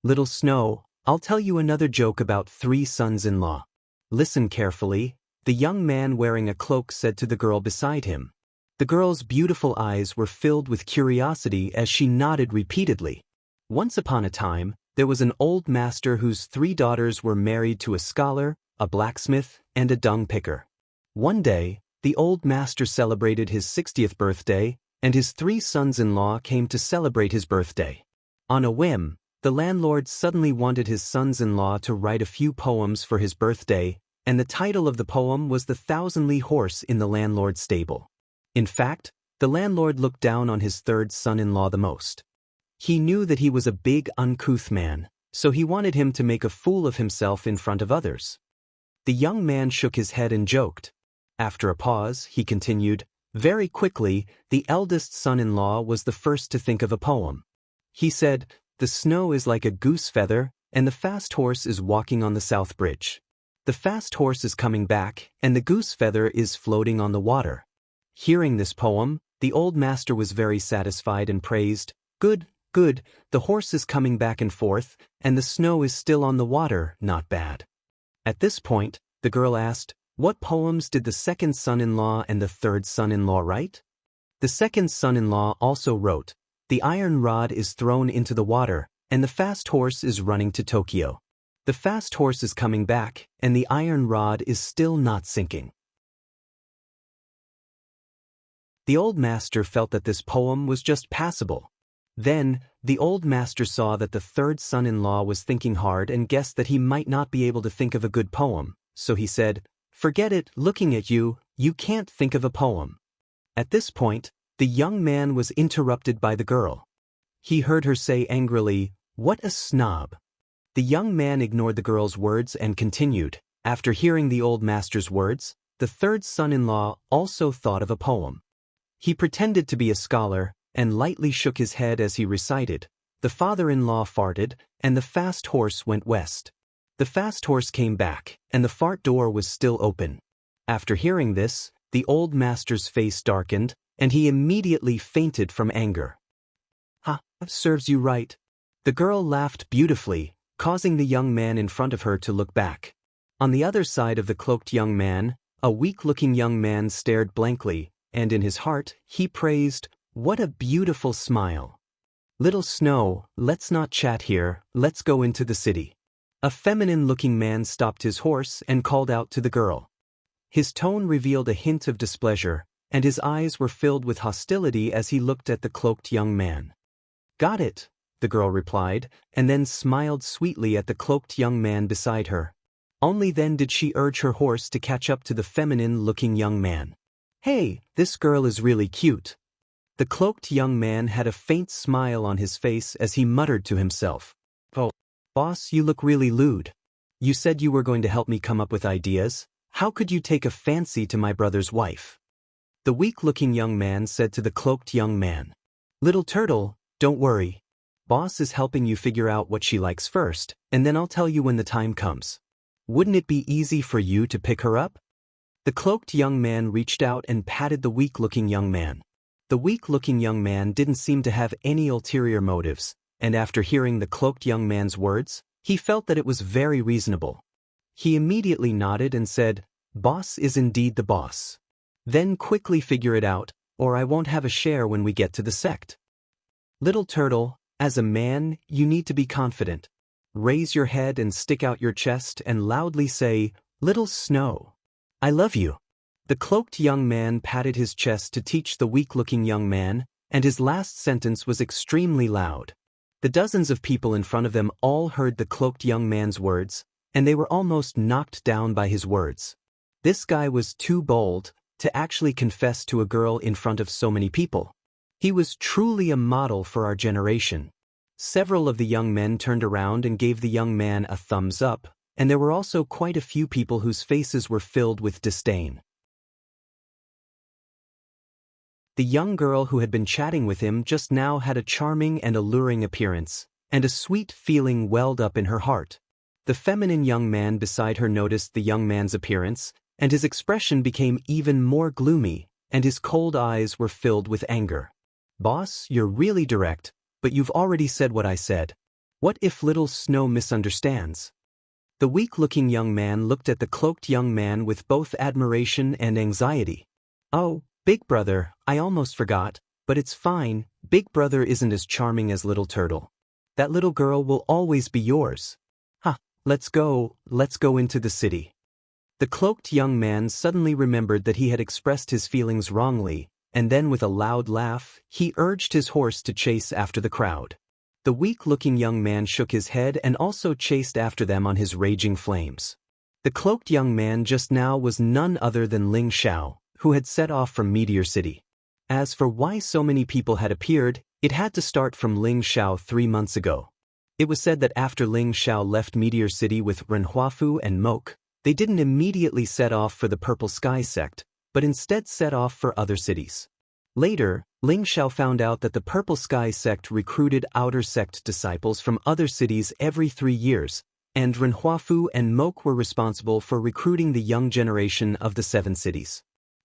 Little Snow, I'll tell you another joke about 3 sons-in-law. Listen carefully, the young man wearing a cloak said to the girl beside him. The girl's beautiful eyes were filled with curiosity as she nodded repeatedly. Once upon a time, there was an old master whose 3 daughters were married to a scholar, a blacksmith, and a dung picker. One day, the old master celebrated his 60th birthday, and his 3 sons-in-law came to celebrate his birthday. On a whim, the landlord suddenly wanted his sons-in-law to write a few poems for his birthday, and the title of the poem was The Thousandly Horse in the Landlord's Stable. In fact, the landlord looked down on his 3rd son-in-law the most. He knew that he was a big, uncouth man, so he wanted him to make a fool of himself in front of others. The young man shook his head and joked. After a pause, he continued, very quickly, the eldest son-in-law was the first to think of a poem. He said, the snow is like a goose feather, and the fast horse is walking on the South Bridge. The fast horse is coming back, and the goose feather is floating on the water. Hearing this poem, the old master was very satisfied and praised, good, good, the horse is coming back and forth, and the snow is still on the water, not bad. At this point, the girl asked, what poems did the 2nd son-in-law and the 3rd son-in-law write? The 2nd son-in-law also wrote, the iron rod is thrown into the water, and the fast horse is running to Tokyo. The fast horse is coming back, and the iron rod is still not sinking. The old master felt that this poem was just passable. Then, the old master saw that the 3rd son-in-law was thinking hard and guessed that he might not be able to think of a good poem, so he said, forget it, looking at you, you can't think of a poem. At this point, the young man was interrupted by the girl. He heard her say angrily, what a snob. The young man ignored the girl's words and continued, after hearing the old master's words, the 3rd son-in-law also thought of a poem. He pretended to be a scholar, and lightly shook his head as he recited, the father-in-law farted, and the fast horse went west. The fast horse came back, and the fart door was still open. After hearing this, the old master's face darkened, and he immediately fainted from anger. Serves you right. The girl laughed beautifully, causing the young man in front of her to look back. On the other side of the cloaked young man, a weak-looking young man stared blankly, and in his heart, he praised, what a beautiful smile. Little Snow, let's not chat here, let's go into the city. A feminine-looking man stopped his horse and called out to the girl. His tone revealed a hint of displeasure, and his eyes were filled with hostility as he looked at the cloaked young man. Got it, the girl replied, and then smiled sweetly at the cloaked young man beside her. Only then did she urge her horse to catch up to the feminine-looking young man. "Hey, this girl is really cute." The cloaked young man had a faint smile on his face as he muttered to himself. "Oh, boss, you look really lewd. You said you were going to help me come up with ideas. How could you take a fancy to my brother's wife?" The weak-looking young man said to the cloaked young man. "Little turtle, don't worry. Boss is helping you figure out what she likes first, and then I'll tell you when the time comes. Wouldn't it be easy for you to pick her up?" The cloaked young man reached out and patted the weak-looking young man. The weak-looking young man didn't seem to have any ulterior motives, and after hearing the cloaked young man's words, he felt that it was very reasonable. He immediately nodded and said, "Boss is indeed the boss. Then quickly figure it out, or I won't have a share when we get to the sect. Little turtle, as a man, you need to be confident. Raise your head and stick out your chest and loudly say, 'Little Snow, I love you.'" The cloaked young man patted his chest to teach the weak-looking young man, and his last sentence was extremely loud. The dozens of people in front of them all heard the cloaked young man's words, and they were almost knocked down by his words. This guy was too bold to actually confess to a girl in front of so many people. He was truly a model for our generation. Several of the young men turned around and gave the young man a thumbs up, and there were also quite a few people whose faces were filled with disdain. The young girl who had been chatting with him just now had a charming and alluring appearance, and a sweet feeling welled up in her heart. The feminine young man beside her noticed the young man's appearance, and his expression became even more gloomy, and his cold eyes were filled with anger. "Boss, you're really direct, but you've already said what I said. What if Little Snow misunderstands?" The weak-looking young man looked at the cloaked young man with both admiration and anxiety. "Oh, Big Brother, I almost forgot, but it's fine. Big Brother isn't as charming as Little Turtle. That little girl will always be yours. Ha, let's go into the city." The cloaked young man suddenly remembered that he had expressed his feelings wrongly, and then with a loud laugh, he urged his horse to chase after the crowd. The weak-looking young man shook his head and also chased after them on his raging flames. The cloaked young man just now was none other than Ling Xiao, who had set off from Meteor City. As for why so many people had appeared, it had to start from Ling Xiao 3 months ago. It was said that after Ling Xiao left Meteor City with Renhuafu and Mok, they didn't immediately set off for the Purple Sky sect, but instead set off for other cities. Later, Ling Xiao found out that the Purple Sky sect recruited outer sect disciples from other cities every 3 years, and Renhuafu and Mok were responsible for recruiting the young generation of the 7 cities.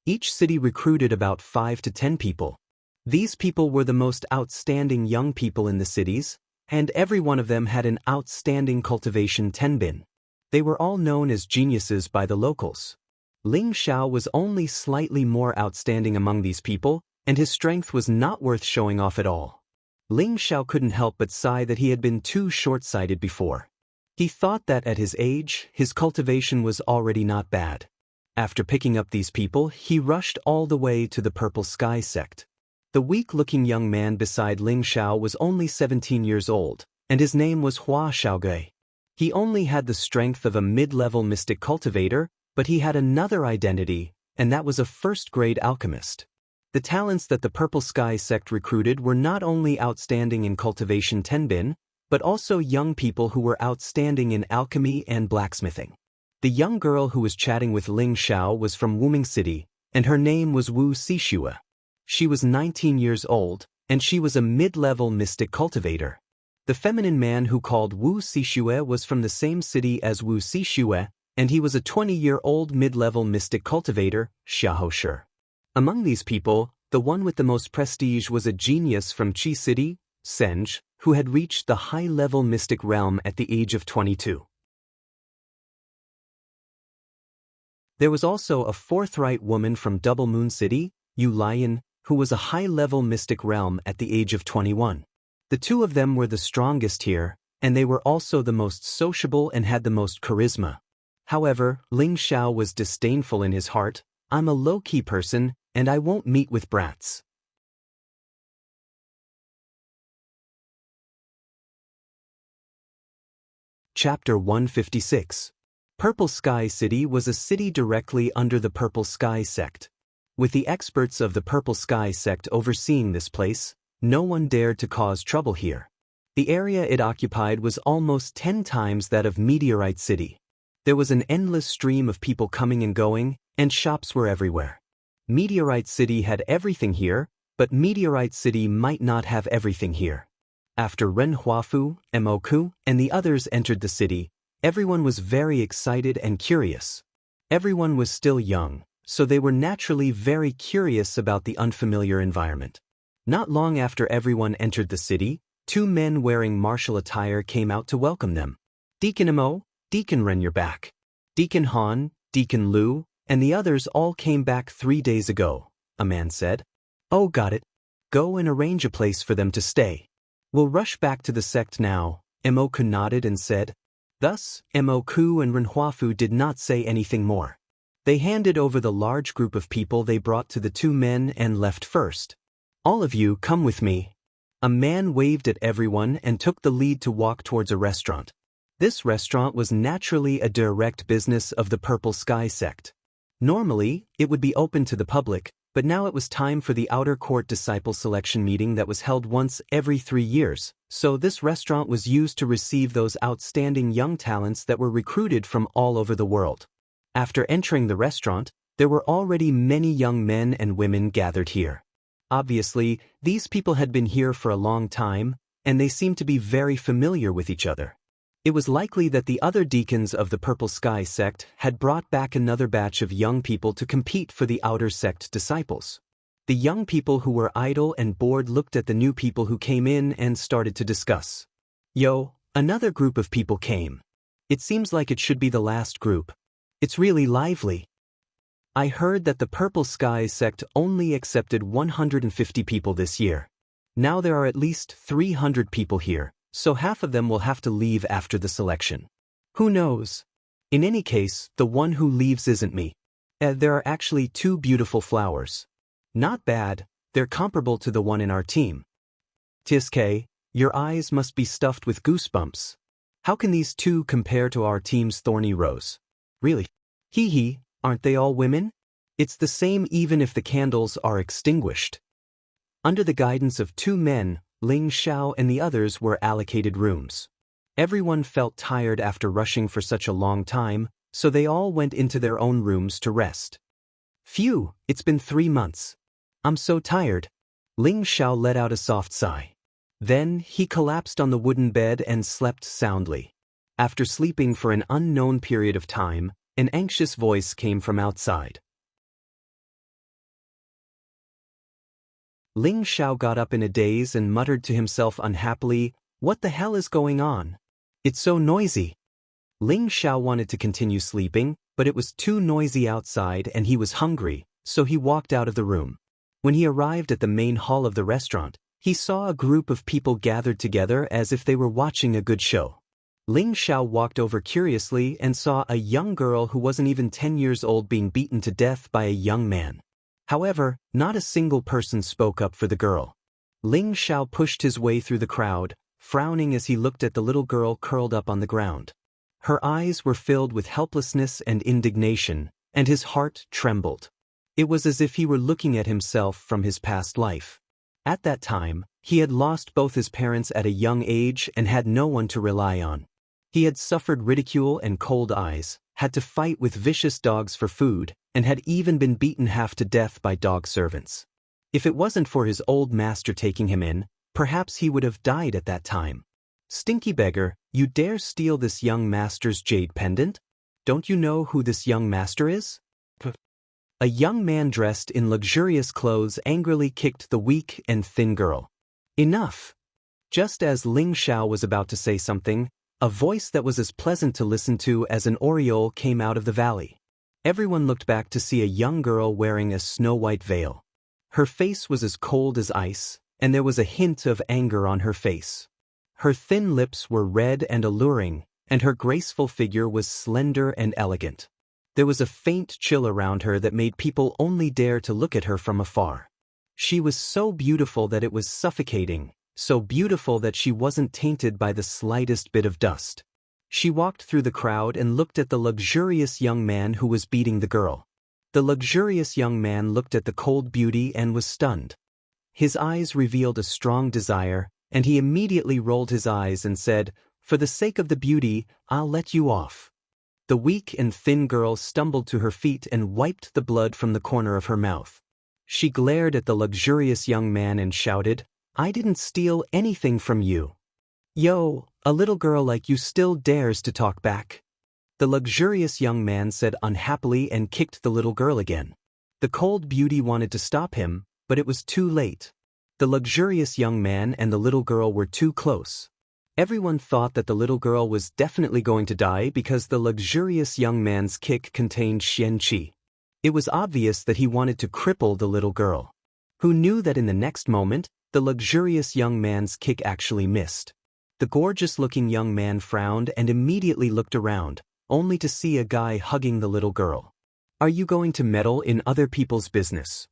Each city recruited about 5 to 10 people. These people were the most outstanding young people in the cities, and every one of them had an outstanding cultivation tenbin. They were all known as geniuses by the locals. Ling Xiao was only slightly more outstanding among these people, and his strength was not worth showing off at all. Ling Xiao couldn't help but sigh that he had been too short-sighted before. He thought that at his age, his cultivation was already not bad. After picking up these people, he rushed all the way to the Purple Sky sect. The weak-looking young man beside Ling Xiao was only 17 years old, and his name was Hua Xiaogui. He only had the strength of a mid-level mystic cultivator, but he had another identity, and that was a first-grade alchemist. The talents that the Purple Sky sect recruited were not only outstanding in cultivation tenbin, but also young people who were outstanding in alchemy and blacksmithing. The young girl who was chatting with Ling Xiao was from Wuming City, and her name was Wu Xixue. She was 19 years old, and she was a mid-level mystic cultivator. The feminine man who called Wu Xixue was from the same city as Wu Xixue, and he was a 20-year-old mid-level mystic cultivator, Xiahou Shi. Among these people, the one with the most prestige was a genius from Qi City, Senj, who had reached the high-level mystic realm at the age of 22. There was also a forthright woman from Double Moon City, Yu Lion, who was a high-level mystic realm at the age of 21. The two of them were the strongest here, and they were also the most sociable and had the most charisma. However, Ling Xiao was disdainful in his heart. "I'm a low-key person, and I won't meet with brats." Chapter 156. Purple Sky City was a city directly under the Purple Sky sect. With the experts of the Purple Sky sect overseeing this place, no one dared to cause trouble here. The area it occupied was almost 10 times that of Meteorite City. There was an endless stream of people coming and going, and shops were everywhere. Meteorite City had everything here, but Meteorite City might not have everything here. After Ren Huafu, Moku, and the others entered the city, everyone was very excited and curious. Everyone was still young, so they were naturally very curious about the unfamiliar environment. Not long after everyone entered the city, 2 men wearing martial attire came out to welcome them. Deacon Mo, Deacon Ren, you're back. Deacon Han, Deacon Lu, and the others all came back 3 days ago, a man said. Oh, got it. Go and arrange a place for them to stay. We'll rush back to the sect now, Moku nodded and said. Thus, Moku and Renhuafu did not say anything more. They handed over the large group of people they brought to the 2 men and left first. All of you come with me. A man waved at everyone and took the lead to walk towards a restaurant. This restaurant was naturally a direct business of the Purple Sky sect. Normally, it would be open to the public, but now it was time for the outer court disciple selection meeting that was held once every 3 years, so this restaurant was used to receive those outstanding young talents that were recruited from all over the world. After entering the restaurant, there were already many young men and women gathered here. Obviously, these people had been here for a long time, and they seemed to be very familiar with each other. It was likely that the other deacons of the Purple Sky sect had brought back another batch of young people to compete for the outer sect disciples. The young people who were idle and bored looked at the new people who came in and started to discuss. Yo, another group of people came. It seems like it should be the last group. It's really lively. I heard that the Purple Sky sect only accepted 150 people this year. Now there are at least 300 people here, so half of them will have to leave after the selection. Who knows? In any case, the one who leaves isn't me. There are actually 2 beautiful flowers. Not bad, they're comparable to the one in our team. Tiske, your eyes must be stuffed with goosebumps. How can these 2 compare to our team's thorny rose? Really? Hee, aren't they all women? It's the same even if the candles are extinguished. Under the guidance of 2 men, Ling Xiao and the others were allocated rooms. Everyone felt tired after rushing for such a long time, so they all went into their own rooms to rest. Phew, it's been 3 months. I'm so tired. Ling Xiao let out a soft sigh. Then he collapsed on the wooden bed and slept soundly. After sleeping for an unknown period of time, an anxious voice came from outside. Ling Xiao got up in a daze and muttered to himself unhappily, "What the hell is going on? It's so noisy." Ling Xiao wanted to continue sleeping, but it was too noisy outside and he was hungry, so he walked out of the room. When he arrived at the main hall of the restaurant, he saw a group of people gathered together as if they were watching a good show. Ling Xiao walked over curiously and saw a young girl who wasn't even 10 years old being beaten to death by a young man. However, not a single person spoke up for the girl. Ling Xiao pushed his way through the crowd, frowning as he looked at the little girl curled up on the ground. Her eyes were filled with helplessness and indignation, and his heart trembled. It was as if he were looking at himself from his past life. At that time, he had lost both his parents at a young age and had no one to rely on. He had suffered ridicule and cold eyes, had to fight with vicious dogs for food, and had even been beaten half to death by dog servants. If it wasn't for his old master taking him in, perhaps he would have died at that time. "Stinky beggar, you dare steal this young master's jade pendant? Don't you know who this young master is?" A young man dressed in luxurious clothes angrily kicked the weak and thin girl. "Enough!" Just as Ling Xiao was about to say something, a voice that was as pleasant to listen to as an aureole came out of the valley. Everyone looked back to see a young girl wearing a snow-white veil. Her face was as cold as ice, and there was a hint of anger on her face. Her thin lips were red and alluring, and her graceful figure was slender and elegant. There was a faint chill around her that made people only dare to look at her from afar. She was so beautiful that it was suffocating, so beautiful that she wasn't tainted by the slightest bit of dust. She walked through the crowd and looked at the luxurious young man who was beating the girl. The luxurious young man looked at the cold beauty and was stunned. His eyes revealed a strong desire, and he immediately rolled his eyes and said, "For the sake of the beauty, I'll let you off." The weak and thin girl stumbled to her feet and wiped the blood from the corner of her mouth. She glared at the luxurious young man and shouted, "I didn't steal anything from you. Yo, a little girl like you still dares to talk back." The luxurious young man said unhappily and kicked the little girl again. The cold beauty wanted to stop him, but it was too late. The luxurious young man and the little girl were too close. Everyone thought that the little girl was definitely going to die because the luxurious young man's kick contained Xian Qi. It was obvious that he wanted to cripple the little girl. Who knew that in the next moment, the luxurious young man's kick actually missed. The gorgeous-looking young man frowned and immediately looked around, only to see a guy hugging the little girl. "Are you going to meddle in other people's business?"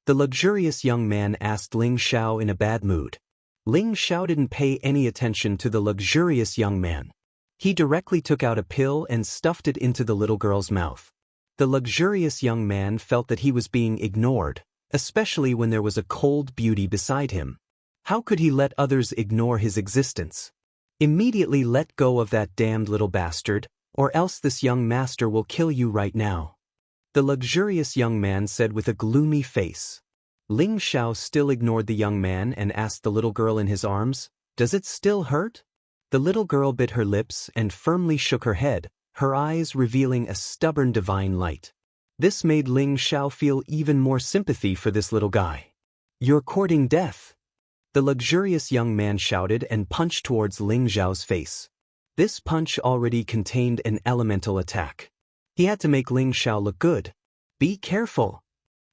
The luxurious young man asked Ling Xiao in a bad mood. Ling Xiao didn't pay any attention to the luxurious young man. He directly took out a pill and stuffed it into the little girl's mouth. The luxurious young man felt that he was being ignored, especially when there was a cold beauty beside him. How could he let others ignore his existence? "Immediately let go of that damned little bastard, or else this young master will kill you right now," the luxurious young man said with a gloomy face. Ling Xiao still ignored the young man and asked the little girl in his arms, "Does it still hurt?" The little girl bit her lips and firmly shook her head, her eyes revealing a stubborn divine light. This made Ling Xiao feel even more sympathy for this little guy. "You're courting death," the luxurious young man shouted and punched towards Ling Xiao's face. This punch already contained an elemental attack. He had to make Ling Xiao look good. "Be careful,"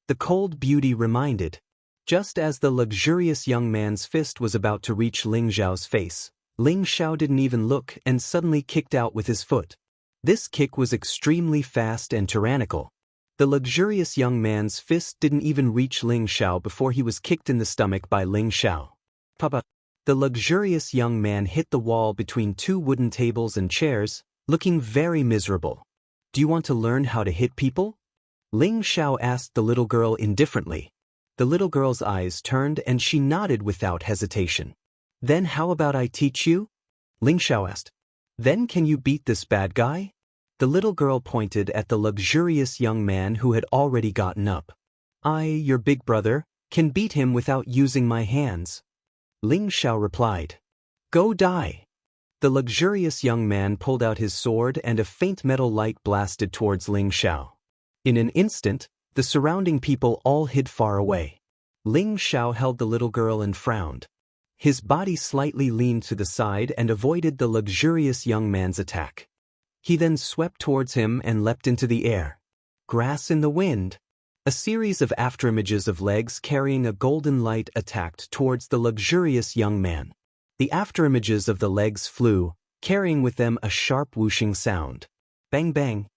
the cold beauty reminded. Just as the luxurious young man's fist was about to reach Ling Xiao's face, Ling Xiao didn't even look and suddenly kicked out with his foot. This kick was extremely fast and tyrannical. The luxurious young man's fist didn't even reach Ling Xiao before he was kicked in the stomach by Ling Xiao. "Papa." The luxurious young man hit the wall between two wooden tables and chairs, looking very miserable. "Do you want to learn how to hit people?" Ling Xiao asked the little girl indifferently. The little girl's eyes turned and she nodded without hesitation. "Then how about I teach you?" Ling Xiao asked. "Then can you beat this bad guy?" The little girl pointed at the luxurious young man who had already gotten up. "I, your big brother, can beat him without using my hands," Ling Xiao replied. "Go die." The luxurious young man pulled out his sword and a faint metal light blasted towards Ling Xiao. In an instant, the surrounding people all hid far away. Ling Xiao held the little girl and frowned. His body slightly leaned to the side and avoided the luxurious young man's attack. He then swept towards him and leapt into the air. Grass in the wind. A series of afterimages of legs carrying a golden light attacked towards the luxurious young man. The afterimages of the legs flew, carrying with them a sharp whooshing sound. Bang bang.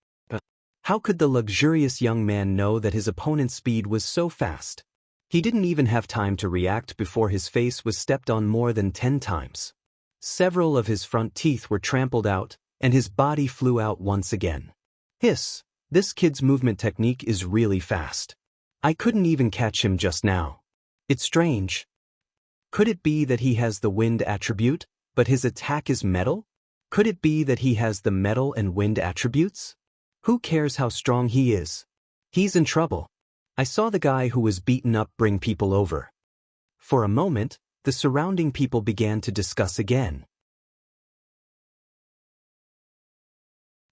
How could the luxurious young man know that his opponent's speed was so fast? He didn't even have time to react before his face was stepped on more than 10 times. Several of his front teeth were trampled out, and his body flew out once again. Hiss, this kid's movement technique is really fast. I couldn't even catch him just now. It's strange. Could it be that he has the wind attribute, but his attack is metal? Could it be that he has the metal and wind attributes? Who cares how strong he is? He's in trouble. I saw the guy who was beaten up bring people over. For a moment, the surrounding people began to discuss again.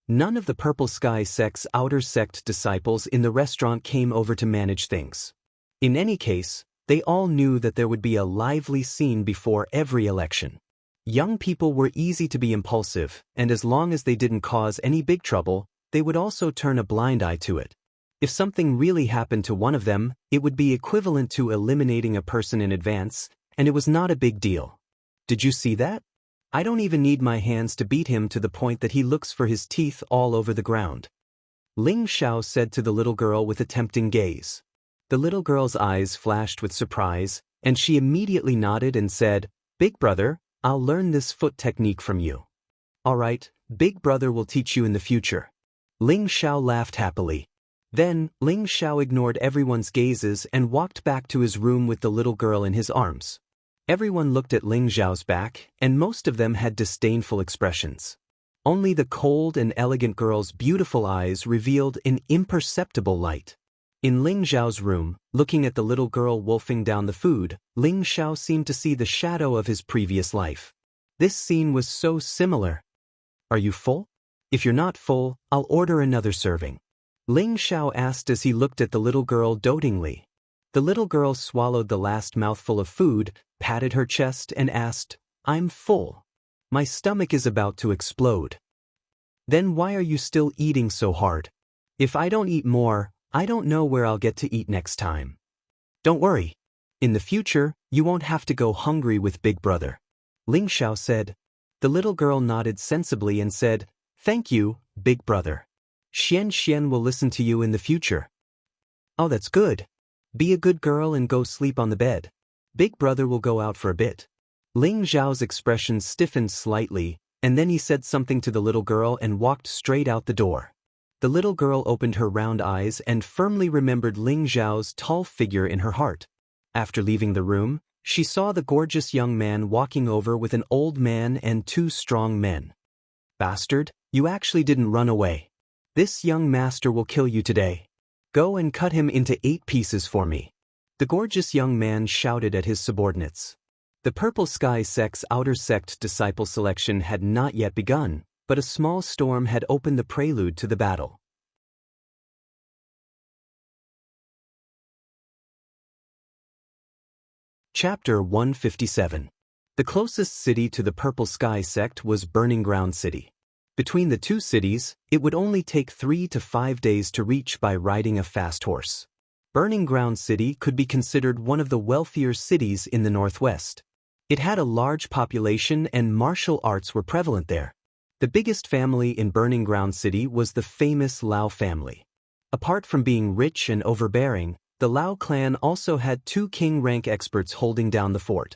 None of the Purple Sky Sect's outer sect disciples in the restaurant came over to manage things. In any case, they all knew that there would be a lively scene before every election. Young people were easy to be impulsive, and as long as they didn't cause any big trouble, they would also turn a blind eye to it. If something really happened to one of them, it would be equivalent to eliminating a person in advance, and it was not a big deal. Did you see that? I don't even need my hands to beat him to the point that he looks for his teeth all over the ground. Ling Xiao said to the little girl with a tempting gaze. The little girl's eyes flashed with surprise, and she immediately nodded and said, "Big brother, I'll learn this foot technique from you. Alright, big brother will teach you in the future. Ling Xiao laughed happily. Then, Ling Xiao ignored everyone's gazes and walked back to his room with the little girl in his arms. Everyone looked at Ling Xiao's back, and most of them had disdainful expressions. Only the cold and elegant girl's beautiful eyes revealed an imperceptible light. In Ling Xiao's room, looking at the little girl wolfing down the food, Ling Xiao seemed to see the shadow of his previous life. This scene was so similar. Are you full? If you're not full, I'll order another serving. Ling Xiao asked as he looked at the little girl dotingly. The little girl swallowed the last mouthful of food, patted her chest and asked, I'm full. My stomach is about to explode. Then why are you still eating so hard? If I don't eat more, I don't know where I'll get to eat next time. Don't worry. In the future, you won't have to go hungry with Big Brother. Ling Xiao said. The little girl nodded sensibly and said, Thank you, Big Brother. Xian will listen to you in the future. Oh, that's good. Be a good girl and go sleep on the bed. Big Brother will go out for a bit. Ling Xiao's expression stiffened slightly, and then he said something to the little girl and walked straight out the door. The little girl opened her round eyes and firmly remembered Ling Xiao's tall figure in her heart. After leaving the room, she saw the gorgeous young man walking over with an old man and two strong men. Bastard, you actually didn't run away. This young master will kill you today. Go and cut him into 8 pieces for me. The gorgeous young man shouted at his subordinates. The Purple Sky Sect's outer sect disciple selection had not yet begun, but a small storm had opened the prelude to the battle. Chapter 157. The closest city to the Purple Sky Sect was Burning Ground City. Between the two cities, it would only take 3 to 5 days to reach by riding a fast horse. Burning Ground City could be considered one of the wealthier cities in the northwest. It had a large population and martial arts were prevalent there. The biggest family in Burning Ground City was the famous Lao family. Apart from being rich and overbearing, the Lao clan also had 2 king-rank experts holding down the fort.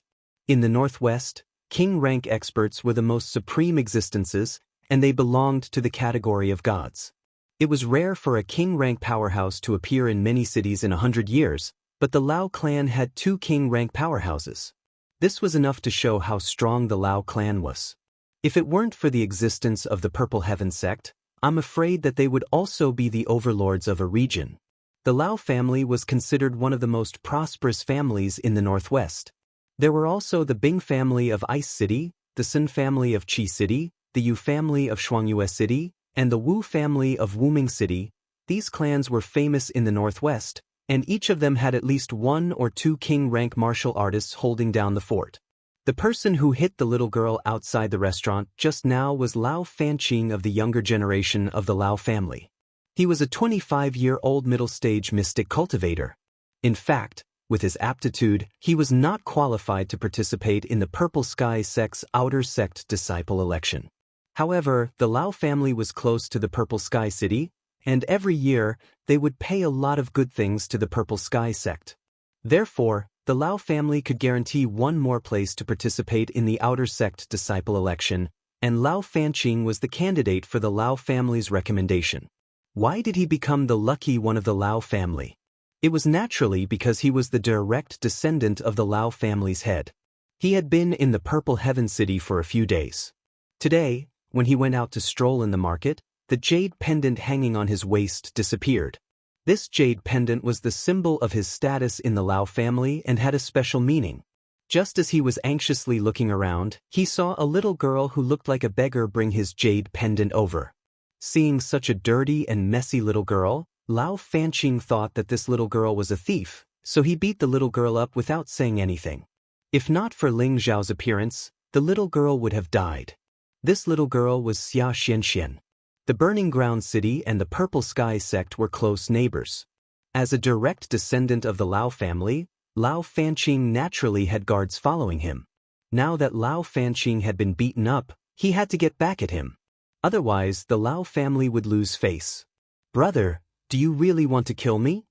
In the northwest, king-rank experts were the most supreme existences, and they belonged to the category of gods. It was rare for a king-rank powerhouse to appear in many cities in 100 years, but the Lao clan had 2 king-rank powerhouses. This was enough to show how strong the Lao clan was. If it weren't for the existence of the Purple Heaven sect, I'm afraid that they would also be the overlords of a region. The Lao family was considered one of the most prosperous families in the northwest. There were also the Bing family of Ice City, the Sun family of Qi City, the Yu family of Shuangyue City, and the Wu family of Wuming City. These clans were famous in the northwest, and each of them had at least 1 or 2 king-rank martial artists holding down the fort. The person who hit the little girl outside the restaurant just now was Lao Fanqing of the younger generation of the Lao family. He was a 25-year-old middle-stage mystic cultivator. In fact, with his aptitude, he was not qualified to participate in the Purple Sky Sect's outer sect disciple election. However, the Lao family was close to the Purple Sky City, and every year, they would pay a lot of good things to the Purple Sky Sect. Therefore, the Lao family could guarantee 1 more place to participate in the outer sect disciple election, and Lao Fanqing was the candidate for the Lao family's recommendation. Why did he become the lucky one of the Lao family? It was naturally because he was the direct descendant of the Lao family's head. He had been in the Purple Heaven City for a few days. Today, when he went out to stroll in the market, the jade pendant hanging on his waist disappeared. This jade pendant was the symbol of his status in the Lao family and had a special meaning. Just as he was anxiously looking around, he saw a little girl who looked like a beggar bring his jade pendant over. Seeing such a dirty and messy little girl, Lao Fanqing thought that this little girl was a thief, so he beat the little girl up without saying anything. If not for Ling Xiao's appearance, the little girl would have died. This little girl was Xia Xianxian. The Burning Ground City and the Purple Sky Sect were close neighbors. As a direct descendant of the Lao family, Lao Fanqing naturally had guards following him. Now that Lao Fanqing had been beaten up, he had to get back at him. Otherwise, the Lao family would lose face. Brother, do you really want to kill me?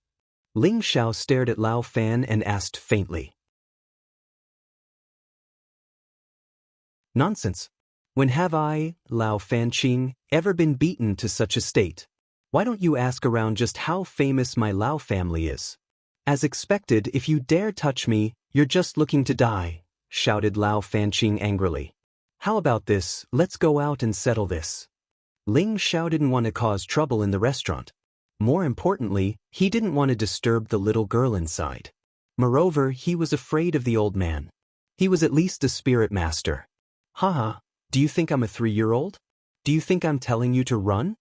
Ling Xiao stared at Lao Fan and asked faintly. Nonsense. When have I, Lao Fanqing, ever been beaten to such a state? Why don't you ask around just how famous my Lao family is? As expected, if you dare touch me, you're just looking to die, shouted Lao Fanqing angrily. How about this, let's go out and settle this. Ling Xiao didn't want to cause trouble in the restaurant. More importantly, he didn't want to disturb the little girl inside. Moreover, he was afraid of the old man. He was at least a spirit master. Haha, do you think I'm a 3-year-old? Do you think I'm telling you to run?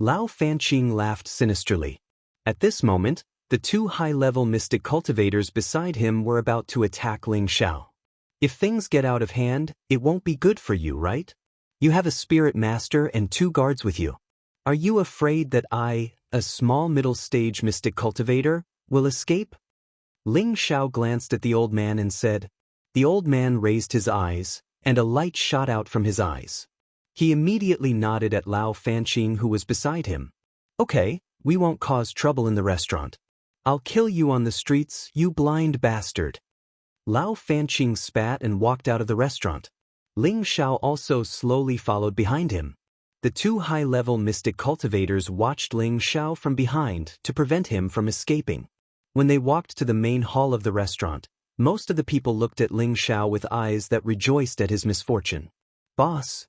Lao Fanqing laughed sinisterly. At this moment, the 2 high-level mystic cultivators beside him were about to attack Ling Xiao. If things get out of hand, it won't be good for you, right? You have a spirit master and 2 guards with you. Are you afraid that I, a small middle-stage mystic cultivator, will escape? Ling Xiao glanced at the old man and said. The old man raised his eyes, and a light shot out from his eyes. He immediately nodded at Lao Fanqing, who was beside him. Okay, we won't cause trouble in the restaurant. I'll kill you on the streets, you blind bastard. Lao Fanqing spat and walked out of the restaurant. Ling Xiao also slowly followed behind him. The 2 high-level mystic cultivators watched Ling Xiao from behind to prevent him from escaping. When they walked to the main hall of the restaurant, most of the people looked at Ling Xiao with eyes that rejoiced at his misfortune. Boss.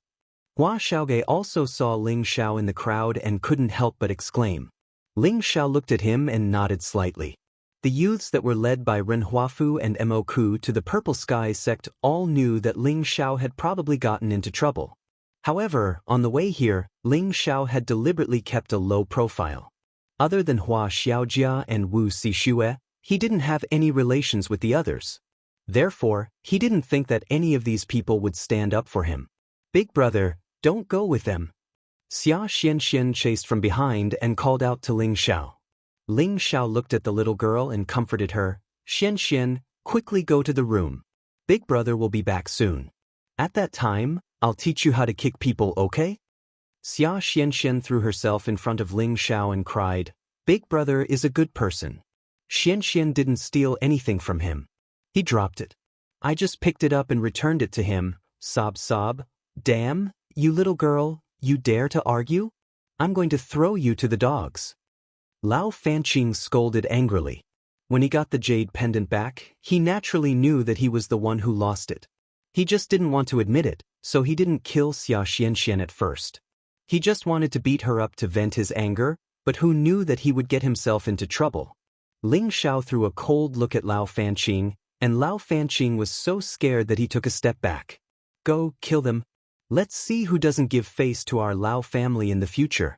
Hua Xiaoge also saw Ling Xiao in the crowd and couldn't help but exclaim. Ling Xiao looked at him and nodded slightly. The youths that were led by Ren Huafu and Mo Ku to the Purple Sky sect all knew that Ling Xiao had probably gotten into trouble. However, on the way here, Ling Xiao had deliberately kept a low profile. Other than Hua Xiaojia and Wu Sixue, he didn't have any relations with the others. Therefore, he didn't think that any of these people would stand up for him. Big brother, don't go with them. Xia Xianxian chased from behind and called out to Ling Xiao. Ling Xiao looked at the little girl and comforted her. Xianxian, quickly go to the room. Big brother will be back soon. At that time, I'll teach you how to kick people, okay? Xia Xianxian threw herself in front of Ling Xiao and cried, Big brother is a good person. Xianxian didn't steal anything from him. He dropped it. I just picked it up and returned it to him. Sob sob. Damn, you little girl, you dare to argue? I'm going to throw you to the dogs. Lao Fanqing scolded angrily. When he got the jade pendant back, he naturally knew that he was the one who lost it. He just didn't want to admit it, so he didn't kill Xia Xianxian at first. He just wanted to beat her up to vent his anger, but who knew that he would get himself into trouble? Ling Xiao threw a cold look at Lao Fanqing, and Lao Fanqing was so scared that he took a step back. Go, kill them. Let's see who doesn't give face to our Lao family in the future.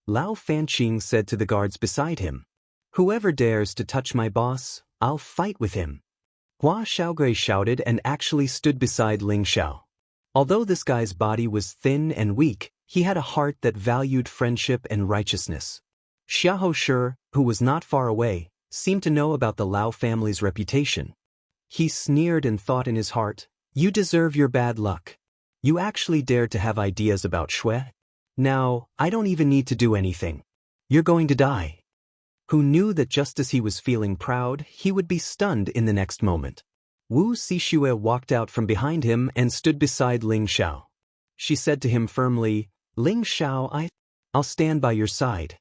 Lao Fanqing said to the guards beside him. Whoever dares to touch my boss, I'll fight with him. Hua Xiaogui shouted and actually stood beside Ling Xiao. Although this guy's body was thin and weak, he had a heart that valued friendship and righteousness. Xiahou Shi, who was not far away, seemed to know about the Lao family's reputation. He sneered and thought in his heart, you deserve your bad luck. You actually dared to have ideas about Shui? Now, I don't even need to do anything. You're going to die. Who knew that just as he was feeling proud, he would be stunned in the next moment. Wu Sixue walked out from behind him and stood beside Ling Xiao. She said to him firmly, Ling Xiao, I'll stand by your side.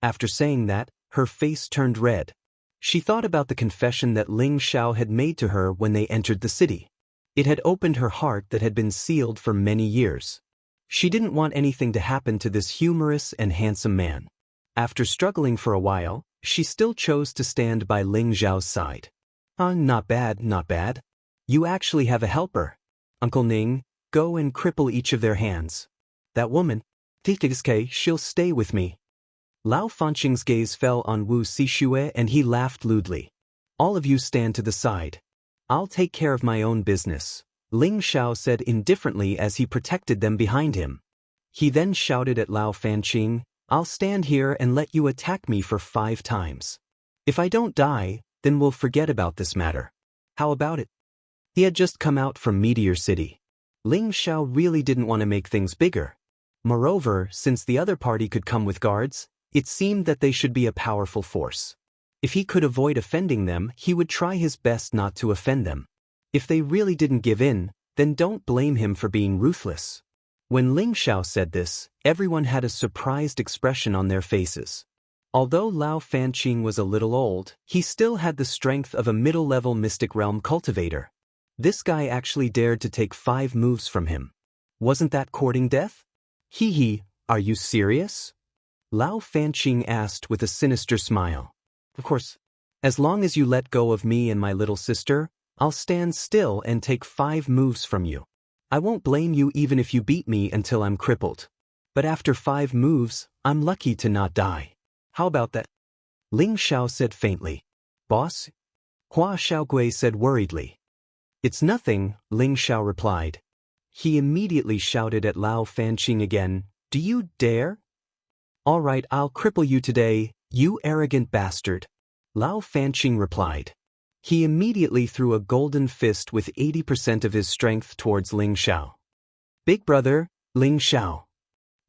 After saying that, her face turned red. She thought about the confession that Ling Xiao had made to her when they entered the city. It had opened her heart that had been sealed for many years. She didn't want anything to happen to this humorous and handsome man. After struggling for a while, she still chose to stand by Ling Xiao's side. Not bad, not bad. You actually have a helper. Uncle Ning, go and cripple each of their hands. That woman, Titiske, she'll stay with me. Lao Fanqing's gaze fell on Wu Sixue and he laughed lewdly. All of you stand to the side. I'll take care of my own business, Ling Xiao said indifferently as he protected them behind him. He then shouted at Lao Fanqing, I'll stand here and let you attack me for 5 times. If I don't die, then we'll forget about this matter. How about it? He had just come out from Meteor City. Ling Xiao really didn't want to make things bigger. Moreover, since the other party could come with guards, it seemed that they should be a powerful force. If he could avoid offending them, he would try his best not to offend them. If they really didn't give in, then don't blame him for being ruthless. When Ling Xiao said this, everyone had a surprised expression on their faces. Although Lao Fanqing was a little old, he still had the strength of a middle-level mystic realm cultivator. This guy actually dared to take 5 moves from him. Wasn't that courting death? Hee hee, are you serious? Lao Fanqing asked with a sinister smile. Of course. As long as you let go of me and my little sister, I'll stand still and take 5 moves from you. I won't blame you even if you beat me until I'm crippled. But after 5 moves, I'm lucky to not die. How about that? Ling Xiao said faintly. Boss? Hua Xiaogui said worriedly. It's nothing, Ling Xiao replied. He immediately shouted at Lao Fanqing again, Do you dare? All right, I'll cripple you today, you arrogant bastard. Lao Fanqing replied. He immediately threw a golden fist with 80% of his strength towards Ling Xiao. Big brother, Ling Xiao.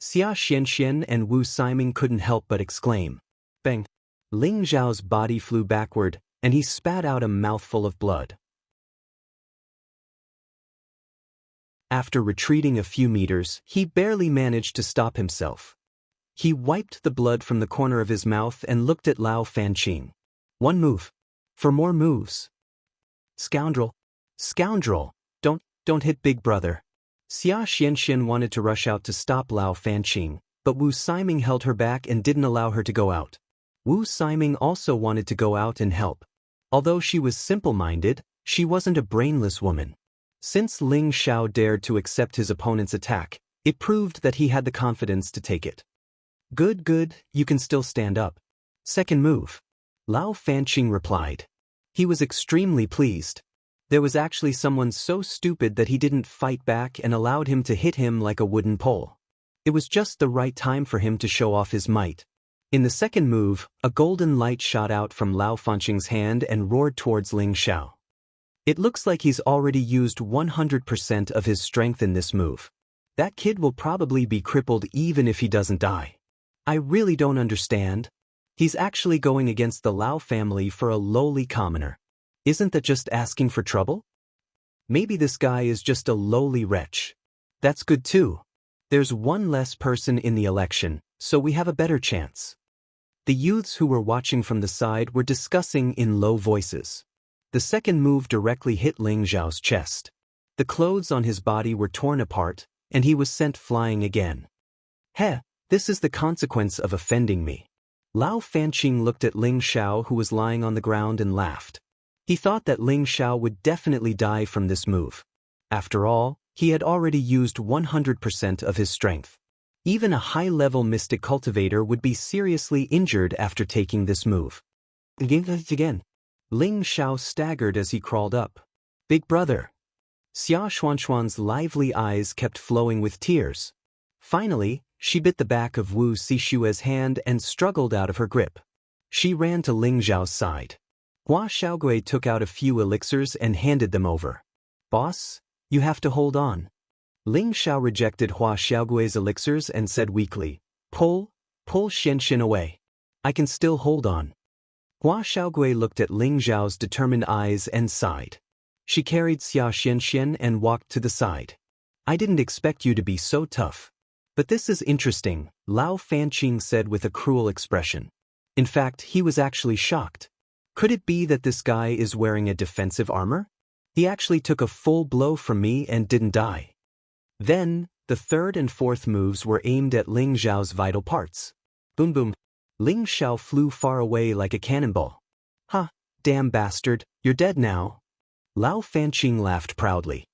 Xia Xianxian and Wu Siming couldn't help but exclaim. Bang! Ling Xiao's body flew backward, and he spat out a mouthful of blood. After retreating a few meters, he barely managed to stop himself. He wiped the blood from the corner of his mouth and looked at Lao Fanqing. 1 move. For more moves. Scoundrel. Scoundrel. Don't hit big brother. Xia Xianxian wanted to rush out to stop Lao Fanqing, but Wu Siming held her back and didn't allow her to go out. Wu Siming also wanted to go out and help. Although she was simple-minded, she wasn't a brainless woman. Since Ling Xiao dared to accept his opponent's attack, it proved that he had the confidence to take it. Good, you can still stand up. 2nd move. Lao Fanqing replied. He was extremely pleased. There was actually someone so stupid that he didn't fight back and allowed him to hit him like a wooden pole. It was just the right time for him to show off his might. In the 2nd move, a golden light shot out from Lao Fanqing's hand and roared towards Ling Xiao. It looks like he's already used 100% of his strength in this move. That kid will probably be crippled even if he doesn't die. I really don't understand. He's actually going against the Lao family for a lowly commoner. Isn't that just asking for trouble? Maybe this guy is just a lowly wretch. That's good too. There's 1 less person in the election, so we have a better chance. The youths who were watching from the side were discussing in low voices. The 2nd move directly hit Ling Xiao's chest. The clothes on his body were torn apart, and he was sent flying again. Heh, this is the consequence of offending me. Lao Fanqing looked at Ling Xiao who was lying on the ground and laughed. He thought that Ling Xiao would definitely die from this move. After all, he had already used 100% of his strength. Even a high-level mystic cultivator would be seriously injured after taking this move. Again. Ling Xiao staggered as he crawled up. Big brother. Xia Xuanxuan's lively eyes kept flowing with tears. Finally, she bit the back of Wu Sishue's hand and struggled out of her grip. She ran to Ling Xiao's side. Hua Xiaogui took out a few elixirs and handed them over. Boss, you have to hold on. Ling Xiao rejected Hua Xiaogui's elixirs and said weakly, Pull Xianxian away. I can still hold on. Hua Xiaogui looked at Ling Xiao's determined eyes and sighed. She carried Xia Xianxian and walked to the side. I didn't expect you to be so tough. But this is interesting, Lao Fanqing said with a cruel expression. In fact, he was actually shocked. Could it be that this guy is wearing a defensive armor? He actually took a full blow from me and didn't die. Then, the 3rd and 4th moves were aimed at Ling Xiao's vital parts. Boom boom. Ling Xiao flew far away like a cannonball. Ha, damn bastard, you're dead now. Lao Fanqing laughed proudly.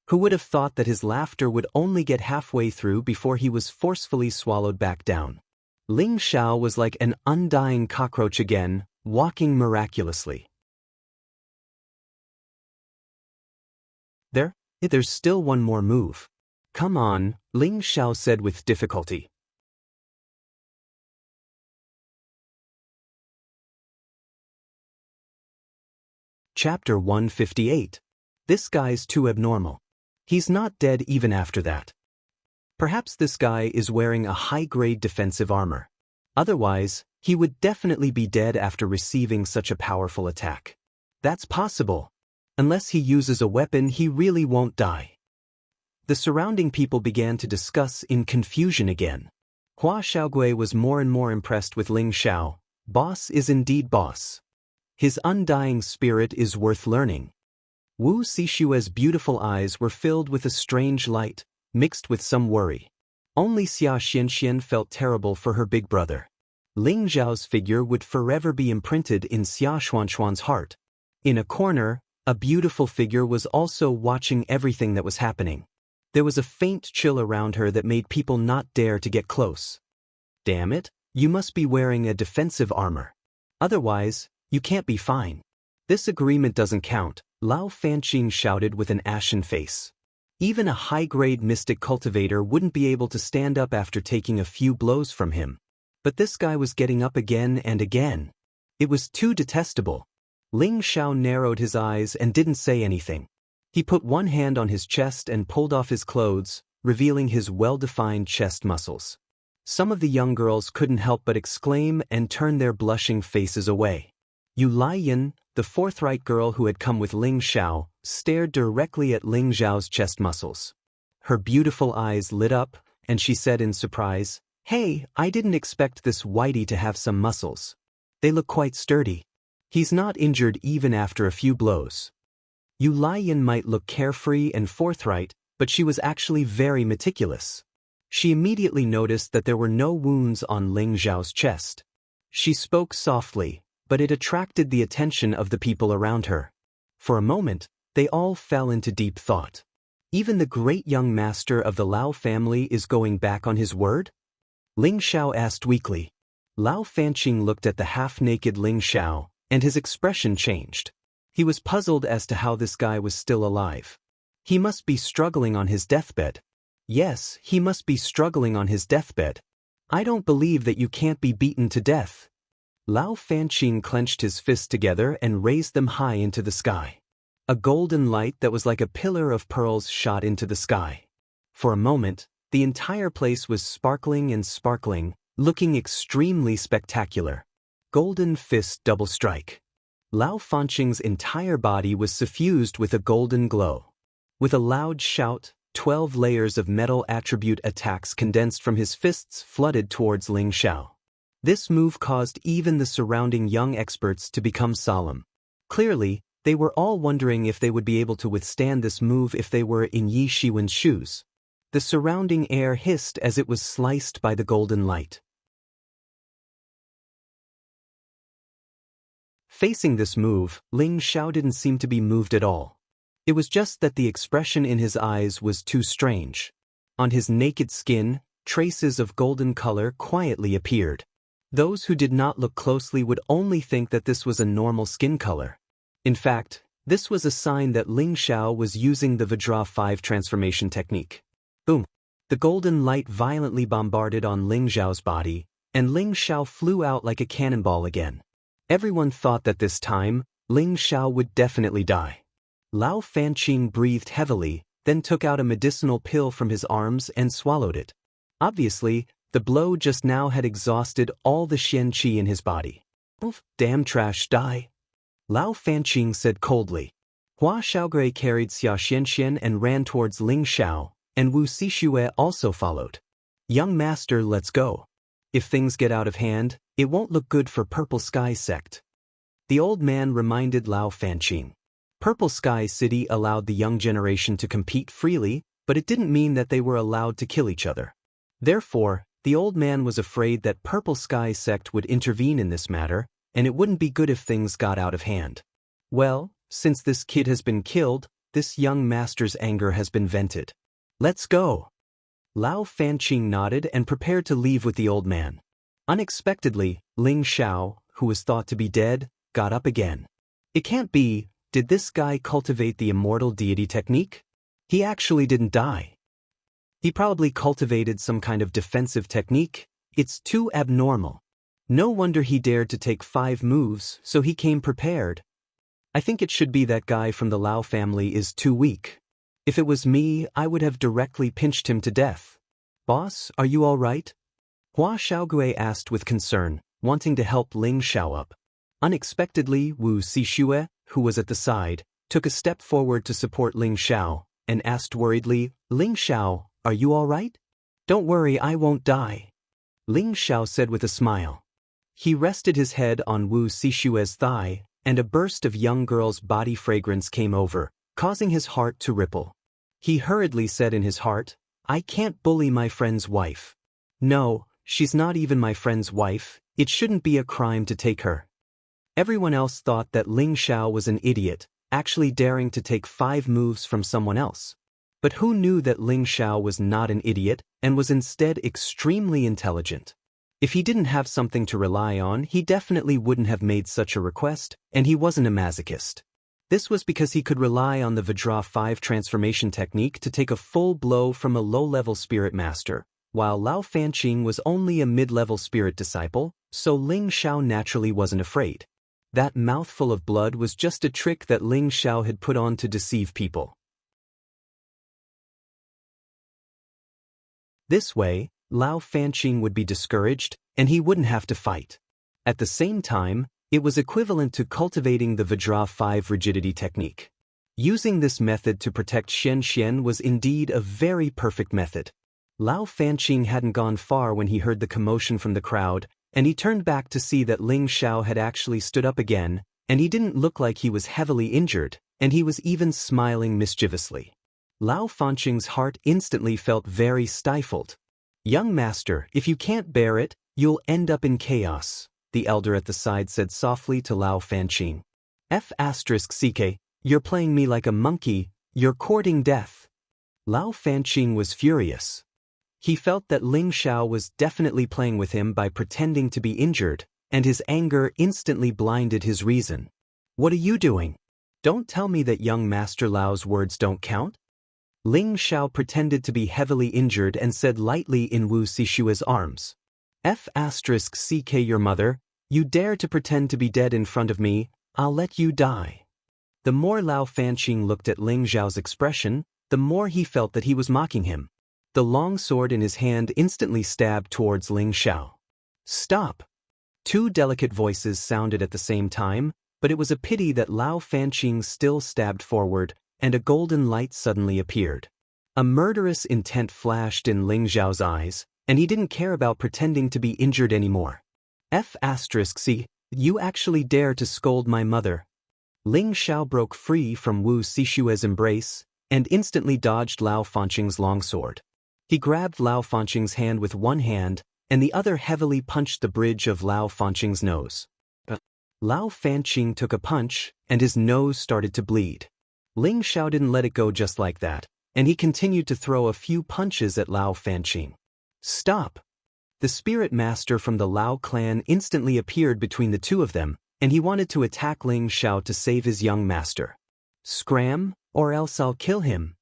Who would have thought that his laughter would only get halfway through before he was forcefully swallowed back down? Ling Xiao was like an undying cockroach again, walking miraculously. There's still 1 more move. Come on, Ling Xiao said with difficulty. Chapter 158. This guy's too abnormal. He's not dead even after that. Perhaps this guy is wearing a high-grade defensive armor. Otherwise, He would definitely be dead after receiving such a powerful attack. That's possible. Unless he uses a weapon, he really won't die. The surrounding people began to discuss in confusion again. Hua Xiaogui was more and more impressed with Ling Xiao. Boss is indeed boss. His undying spirit is worth learning. Wu Sishue's beautiful eyes were filled with a strange light, mixed with some worry. Only Xia Xianxian felt terrible for her big brother. Ling Zhao's figure would forever be imprinted in Xia Xuanxuan's heart. In a corner, a beautiful figure was also watching everything that was happening. There was a faint chill around her that made people not dare to get close. Damn it, you must be wearing a defensive armor. Otherwise, you can't be fine. This agreement doesn't count, Lao Fanqing shouted with an ashen face. Even a high-grade mystic cultivator wouldn't be able to stand up after taking a few blows from him. But this guy was getting up again and again. It was too detestable. Ling Xiao narrowed his eyes and didn't say anything. He put one hand on his chest and pulled off his clothes, revealing his well-defined chest muscles. Some of the young girls couldn't help but exclaim and turn their blushing faces away. Yu Laiyan, the forthright girl who had come with Ling Xiao, stared directly at Ling Zhao's chest muscles. Her beautiful eyes lit up, and she said in surprise, "Hey, I didn't expect this whitey to have some muscles. They look quite sturdy. He's not injured even after a few blows." Yu Laiyan might look carefree and forthright, but she was actually very meticulous. She immediately noticed that there were no wounds on Ling Zhao's chest. She spoke softly, but it attracted the attention of the people around her. For a moment, they all fell into deep thought. Even the great young master of the Lao family is going back on his word? Ling Xiao asked weakly. Lao Fanqing looked at the half-naked Ling Xiao, and his expression changed. He was puzzled as to how this guy was still alive. He must be struggling on his deathbed. Yes, he must be struggling on his deathbed. I don't believe that you can't be beaten to death. Lao Fanqing clenched his fists together and raised them high into the sky. A golden light that was like a pillar of pearls shot into the sky. For a moment, the entire place was sparkling and sparkling, looking extremely spectacular. Golden fist double strike. Lao Fanqing's entire body was suffused with a golden glow. With a loud shout, 12 layers of metal attribute attacks condensed from his fists flooded towards Ling Xiao. This move caused even the surrounding young experts to become solemn. Clearly, they were all wondering if they would be able to withstand this move if they were in Yi Shiwen's shoes. The surrounding air hissed as it was sliced by the golden light. Facing this move, Ling Xiao didn't seem to be moved at all. It was just that the expression in his eyes was too strange. On his naked skin, traces of golden color quietly appeared. Those who did not look closely would only think that this was a normal skin color. In fact, this was a sign that Ling Xiao was using the Vajra 5 transformation technique. Boom! The golden light violently bombarded on Ling Xiao's body, and Ling Xiao flew out like a cannonball again. Everyone thought that this time, Ling Xiao would definitely die. Lao Fanqing breathed heavily, then took out a medicinal pill from his arms and swallowed it. Obviously, the blow just now had exhausted all the Xian Qi in his body. "Oof, damn trash, die," Lao Fanqing said coldly. Hua Xiaogui carried Xia Xianxian and ran towards Ling Xiao, and Wu Sishue also followed. "Young master, let's go. If things get out of hand, it won't look good for Purple Sky Sect." The old man reminded Lao Fanqing. Purple Sky City allowed the young generation to compete freely, but it didn't mean that they were allowed to kill each other. Therefore, the old man was afraid that Purple Sky Sect would intervene in this matter, and it wouldn't be good if things got out of hand. Well, since this kid has been killed, this young master's anger has been vented. "Let's go." Lao Fanqing nodded and prepared to leave with the old man. Unexpectedly, Ling Xiao, who was thought to be dead, got up again. It can't be, did this guy cultivate the immortal deity technique? He actually didn't die. He probably cultivated some kind of defensive technique. It's too abnormal. No wonder he dared to take 5 moves, so he came prepared. I think it should be that guy from the Lao family is too weak. If it was me, I would have directly pinched him to death. "Boss, are you all right?" Hua Xiaogui asked with concern, wanting to help Ling Xiao up. Unexpectedly, Wu Sixue, who was at the side, took a step forward to support Ling Xiao, and asked worriedly, "Ling Xiao, are you all right?" "Don't worry, I won't die," Ling Xiao said with a smile. He rested his head on Wu Sixue's thigh, and a burst of young girl's body fragrance came over, causing his heart to ripple. He hurriedly said in his heart, "I can't bully my friend's wife. No, she's not even my friend's wife, it shouldn't be a crime to take her." Everyone else thought that Ling Xiao was an idiot, actually daring to take 5 moves from someone else. But who knew that Ling Xiao was not an idiot, and was instead extremely intelligent? If he didn't have something to rely on, he definitely wouldn't have made such a request, and he wasn't a masochist. This was because he could rely on the Vajra 5 transformation technique to take a full blow from a low-level spirit master, while Lao Fanqing was only a mid-level spirit disciple, so Ling Xiao naturally wasn't afraid. That mouthful of blood was just a trick that Ling Xiao had put on to deceive people. This way, Lao Fanqing would be discouraged, and he wouldn't have to fight. At the same time, it was equivalent to cultivating the Vajra 5 rigidity technique. Using this method to protect Xian Xian was indeed a very perfect method. Lao Fanqing hadn't gone far when he heard the commotion from the crowd, and he turned back to see that Ling Xiao had actually stood up again, and he didn't look like he was heavily injured, and he was even smiling mischievously. Lao Fanqing's heart instantly felt very stifled. "Young master, if you can't bear it, you'll end up in chaos," the elder at the side said softly to Lao Fanqing. "F***ck, you're playing me like a monkey, you're courting death." Lao Fanqing was furious. He felt that Ling Xiao was definitely playing with him by pretending to be injured, and his anger instantly blinded his reason. "What are you doing? Don't tell me that young Master Lao's words don't count?" Ling Xiao pretended to be heavily injured and said lightly in Wu Sixue's arms, "F***ck your mother, you dare to pretend to be dead in front of me, I'll let you die." The more Lao Fanqing looked at Ling Xiao's expression, the more he felt that he was mocking him. The long sword in his hand instantly stabbed towards Ling Xiao. "Stop!" 2 delicate voices sounded at the same time, but it was a pity that Lao Fanqing still stabbed forward, and a golden light suddenly appeared. A murderous intent flashed in Ling Xiao's eyes, and he didn't care about pretending to be injured anymore. "F***c, you actually dare to scold my mother." Ling Xiao broke free from Wu Sixue's embrace, and instantly dodged Lao Fanqing's longsword. He grabbed Lao Fanqing's hand with one hand, and the other heavily punched the bridge of Lao Fanqing's nose. Lao Fanqing took a punch, and his nose started to bleed. Ling Xiao didn't let it go just like that, and he continued to throw a few punches at Lao Fanqing. "Stop!" The spirit master from the Lao clan instantly appeared between the two of them, and he wanted to attack Ling Xiao to save his young master. "Scram, or else I'll kill him."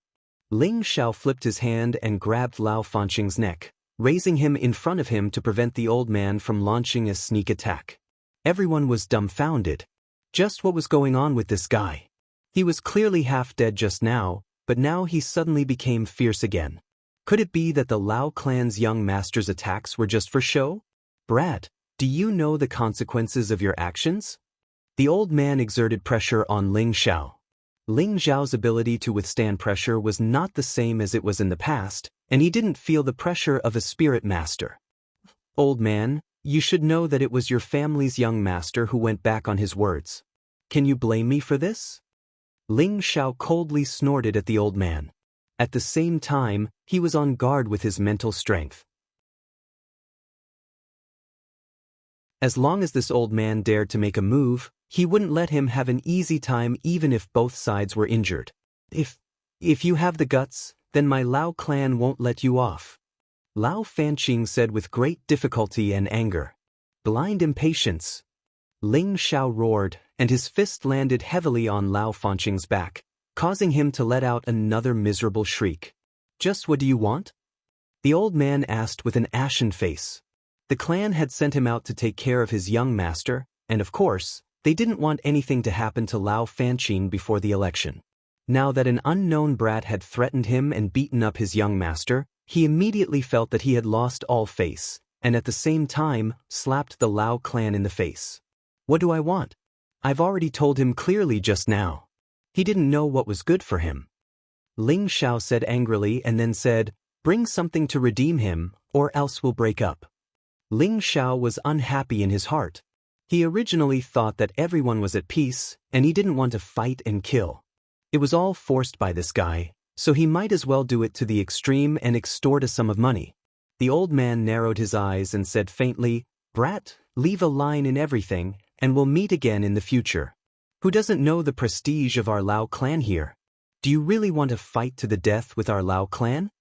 Ling Xiao flipped his hand and grabbed Lao Fanqing's neck, raising him in front of him to prevent the old man from launching a sneak attack. Everyone was dumbfounded. Just what was going on with this guy? He was clearly half dead just now, but now he suddenly became fierce again. Could it be that the Lao clan's young master's attacks were just for show? "Brat, do you know the consequences of your actions?" The old man exerted pressure on Ling Xiao. Ling Xiao's ability to withstand pressure was not the same as it was in the past, and he didn't feel the pressure of a spirit master. "Old man, you should know that it was your family's young master who went back on his words. Can you blame me for this?" Ling Xiao coldly snorted at the old man. At the same time, he was on guard with his mental strength. As long as this old man dared to make a move, he wouldn't let him have an easy time even if both sides were injured. If you have the guts, then my Lao clan won't let you off," Lao Fanqing said with great difficulty and anger. "Blind impatience." Ling Xiao roared, and his fist landed heavily on Lao Fanqing's back, causing him to let out another miserable shriek. "Just what do you want?" the old man asked with an ashen face. The clan had sent him out to take care of his young master, and of course, they didn't want anything to happen to Lao Fanqing before the election. Now that an unknown brat had threatened him and beaten up his young master, he immediately felt that he had lost all face, and at the same time, slapped the Lao clan in the face. What do I want? I've already told him clearly just now. He didn't know what was good for him. Ling Xiao said angrily and then said, bring something to redeem him, or else we'll break up. Ling Xiao was unhappy in his heart. He originally thought that everyone was at peace, and he didn't want to fight and kill. It was all forced by this guy, so he might as well do it to the extreme and extort a sum of money. The old man narrowed his eyes and said faintly, brat, leave a line in everything, and we'll meet again in the future. Who doesn't know the prestige of our Lao clan here? Do you really want to fight to the death with our Lao clan?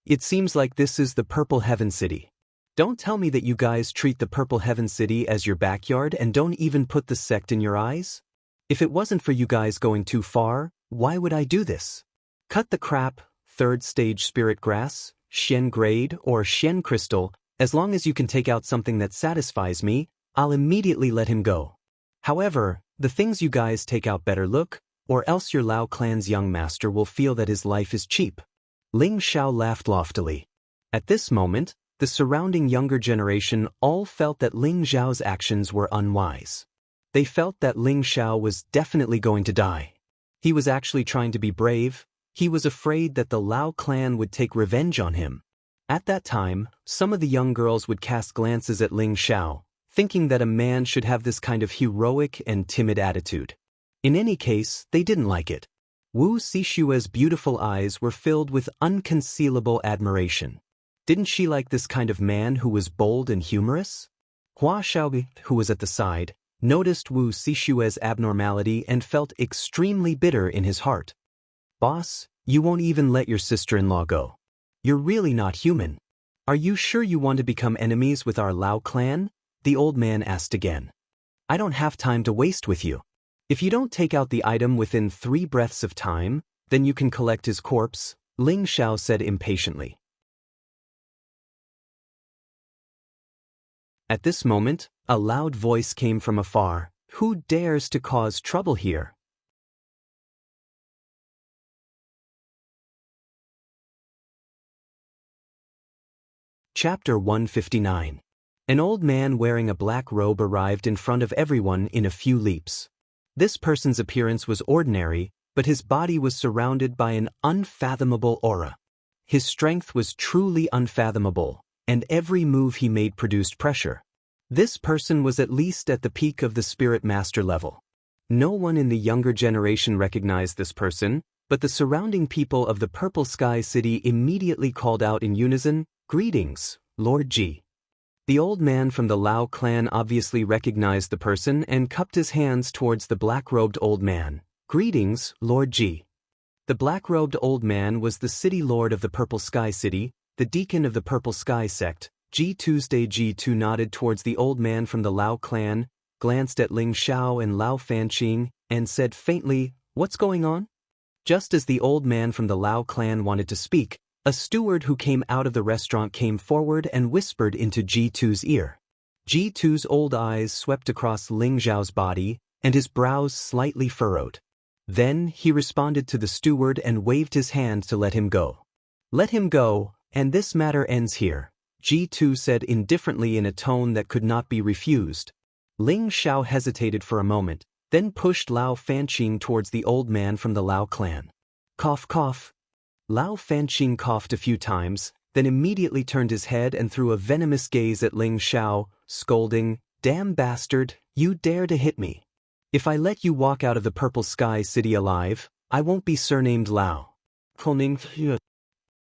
It seems like this is the Purple Heaven City. Don't tell me that you guys treat the Purple Heaven City as your backyard and don't even put the sect in your eyes? If it wasn't for you guys going too far, why would I do this? Cut the crap, 3rd stage spirit grass, Shen grade, or Shen crystal, as long as you can take out something that satisfies me, I'll immediately let him go. However, the things you guys take out better look, or else your Lao clan's young master will feel that his life is cheap. Ling Xiao laughed loftily. At this moment, the surrounding younger generation all felt that Ling Xiao's actions were unwise. They felt that Ling Xiao was definitely going to die. He was actually trying to be brave. He was afraid that the Lao clan would take revenge on him. At that time, some of the young girls would cast glances at Ling Xiao, thinking that a man should have this kind of heroic and timid attitude. In any case, they didn't like it. Wu Sishua's beautiful eyes were filled with unconcealable admiration. Didn't she like this kind of man who was bold and humorous? Hua Xiaobi, who was at the side, noticed Wu Sishua's abnormality and felt extremely bitter in his heart. Boss, you won't even let your sister-in-law go. You're really not human. Are you sure you want to become enemies with our Lao clan? The old man asked again. I don't have time to waste with you. If you don't take out the item within 3 breaths of time, then you can collect his corpse, Ling Xiao said impatiently. At this moment, a loud voice came from afar. Who dares to cause trouble here? Chapter 159. An old man wearing a black robe arrived in front of everyone in a few leaps. This person's appearance was ordinary, but his body was surrounded by an unfathomable aura. His strength was truly unfathomable, and every move he made produced pressure. This person was at least at the peak of the spirit master level. No one in the younger generation recognized this person, but the surrounding people of the Purple Sky City immediately called out in unison, "Greetings, Lord Ji." The old man from the Lao clan obviously recognized the person and cupped his hands towards the black-robed old man. "Greetings, Lord Ji." The black-robed old man was the city lord of the Purple Sky City, the deacon of the Purple Sky sect. Tuesday G2 nodded towards the old man from the Lao clan, glanced at Ling Xiao and Lao Fanqing, and said faintly, "What's going on?" Just as the old man from the Lao clan wanted to speak, a steward who came out of the restaurant came forward and whispered into G2's ear. G2's old eyes swept across Ling Xiao's body, and his brows slightly furrowed. Then he responded to the steward and waved his hand to let him go. "Let him go, and this matter ends here," G2 said indifferently in a tone that could not be refused. Ling Xiao hesitated for a moment, then pushed Lao Fanqing towards the old man from the Lao clan. Cough cough. Lao Fanqing coughed a few times, then immediately turned his head and threw a venomous gaze at Ling Xiao, scolding, "Damn bastard, you dare to hit me. If I let you walk out of the Purple Sky City alive, I won't be surnamed Lao."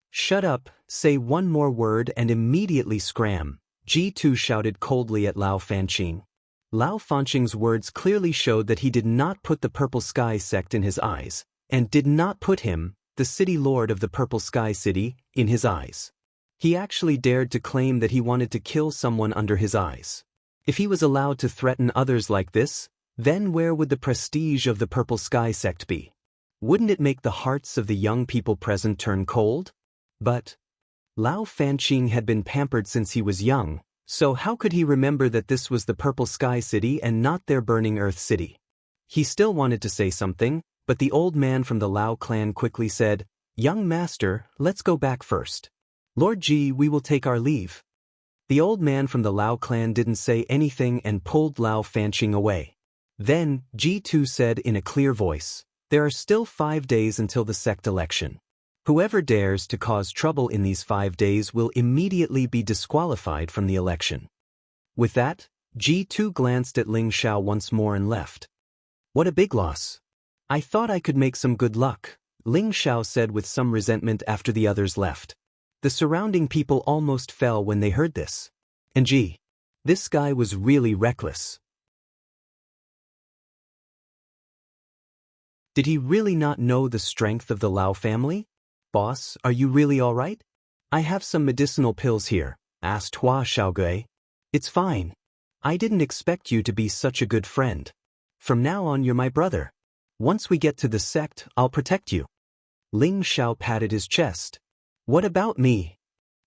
"Shut up, say one more word and immediately scram," G2 shouted coldly at Lao Fanqing. Lao Fanqing's words clearly showed that he did not put the Purple Sky sect in his eyes, and did not put him, the city lord of the Purple Sky City, in his eyes. He actually dared to claim that he wanted to kill someone under his eyes. If he was allowed to threaten others like this, then where would the prestige of the Purple Sky sect be? Wouldn't it make the hearts of the young people present turn cold? But Lao Fanqing had been pampered since he was young, so how could he remember that this was the Purple Sky City and not their Burning Earth City? He still wanted to say something, but the old man from the Lao clan quickly said, "Young master, let's go back first. Lord Ji, we will take our leave." The old man from the Lao clan didn't say anything and pulled Lao Fanqing away. Then, G2 said in a clear voice, "There are still 5 days until the sect election. Whoever dares to cause trouble in these 5 days will immediately be disqualified from the election." With that, G2 glanced at Ling Xiao once more and left. "What a big loss. I thought I could make some good luck," Ling Xiao said with some resentment after the others left. The surrounding people almost fell when they heard this. And gee, this guy was really reckless. Did he really not know the strength of the Lao family? "Boss, are you really all right?" "I have some medicinal pills here," asked Hua Xiaogui. "It's fine. I didn't expect you to be such a good friend. From now on you're my brother. Once we get to the sect, I'll protect you." Ling Xiao patted his chest. "What about me?"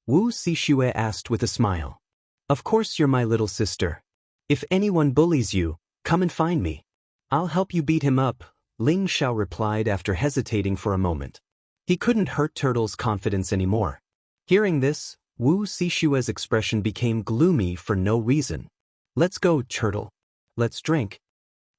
Wu Xixue asked with a smile. "Of course you're my little sister. If anyone bullies you, come and find me. I'll help you beat him up," Ling Xiao replied after hesitating for a moment. He couldn't hurt Turtle's confidence anymore. Hearing this, Wu Xixue's expression became gloomy for no reason. "Let's go, Turtle. Let's drink."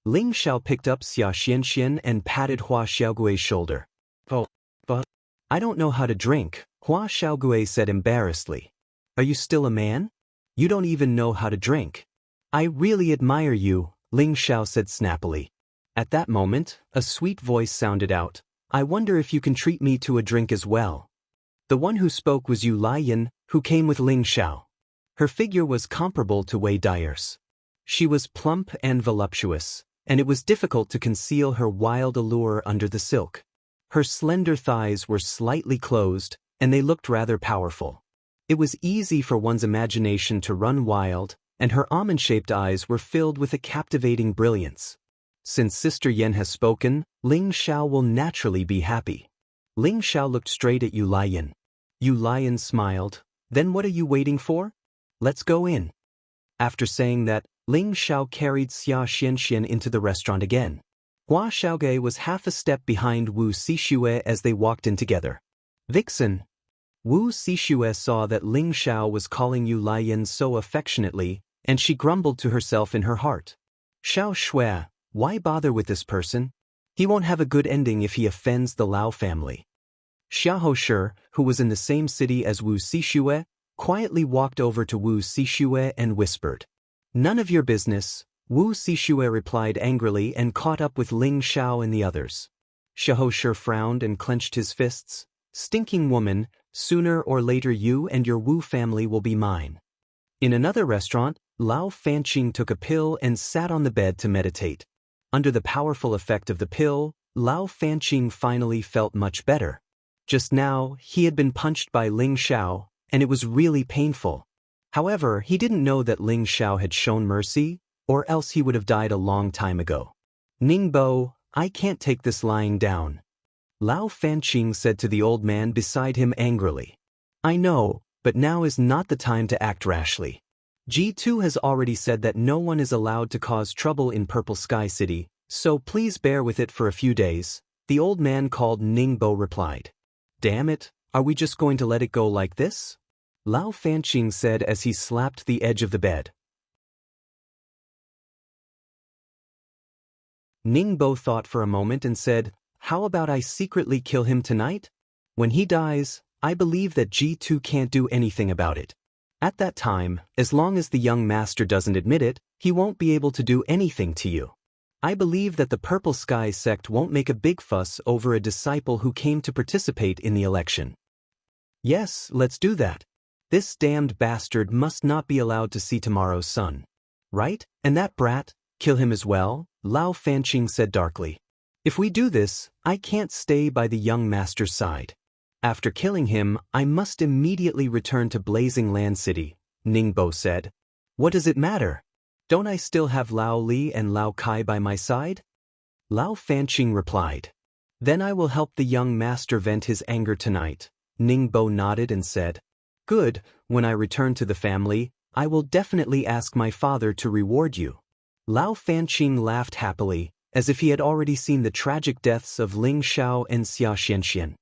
Ling Xiao picked up Xia Xianxian and patted Hua Xiaogui's shoulder. "Oh, but I don't know how to drink," Hua Xiaogui said embarrassedly. "Are you still a man? You don't even know how to drink." "I really admire you," Ling Xiao said snappily. At that moment, a sweet voice sounded out. "I wonder if you can treat me to a drink as well." The one who spoke was Yu Lian, who came with Ling Xiao. Her figure was comparable to Wei Dyer's. She was plump and voluptuous, and it was difficult to conceal her wild allure under the silk. Her slender thighs were slightly closed, and they looked rather powerful. It was easy for one's imagination to run wild, and her almond-shaped eyes were filled with a captivating brilliance. Since Sister Yen has spoken, Ling Xiao will naturally be happy. Ling Xiao looked straight at Yu Lian. Yu Lian smiled. "Then what are you waiting for? Let's go in." After saying that, Ling Xiao carried Xia Xianxian into the restaurant again. Hua Xiaogui was half a step behind Wu Xixue as they walked in together. "Vixen." Wu Xixue saw that Ling Xiao was calling Yu Lian so affectionately, and she grumbled to herself in her heart. "Xiao Shui, why bother with this person? He won't have a good ending if he offends the Lao family." Xiahou Shi, who was in the same city as Wu Xixue, quietly walked over to Wu Xixue and whispered. "None of your business," Wu Xixue replied angrily and caught up with Ling Xiao and the others. Xiahou Shi frowned and clenched his fists. "Stinking woman, sooner or later you and your Wu family will be mine." In another restaurant, Lao Fanqing took a pill and sat on the bed to meditate. Under the powerful effect of the pill, Lao Fanqing finally felt much better. Just now, he had been punched by Ling Xiao, and it was really painful. However, he didn't know that Ling Xiao had shown mercy, or else he would have died a long time ago. "Ningbo, I can't take this lying down," Lao Fanqing said to the old man beside him angrily. "I know, but now is not the time to act rashly. G2 has already said that no one is allowed to cause trouble in Purple Sky City, so please bear with it for a few days," the old man called Ningbo replied. "Damn it, are we just going to let it go like this?" Lao Fanqing said as he slapped the edge of the bed. Ningbo thought for a moment and said, "How about I secretly kill him tonight? When he dies, I believe that G2 can't do anything about it. At that time, as long as the young master doesn't admit it, he won't be able to do anything to you. I believe that the Purple Sky sect won't make a big fuss over a disciple who came to participate in the election." "Yes, let's do that. This damned bastard must not be allowed to see tomorrow's sun. Right? And that brat, kill him as well," Lao Fanqing said darkly. "If we do this, I can't stay by the young master's side. After killing him, I must immediately return to Blazing Land City," Ningbo said. "What does it matter? Don't I still have Lao Li and Lao Kai by my side?" Lao Fanqing replied. "Then I will help the young master vent his anger tonight," Ningbo nodded and said. "Good, when I return to the family, I will definitely ask my father to reward you." Lao Fanqing laughed happily, as if he had already seen the tragic deaths of Ling Xiao and Xia Xianxian.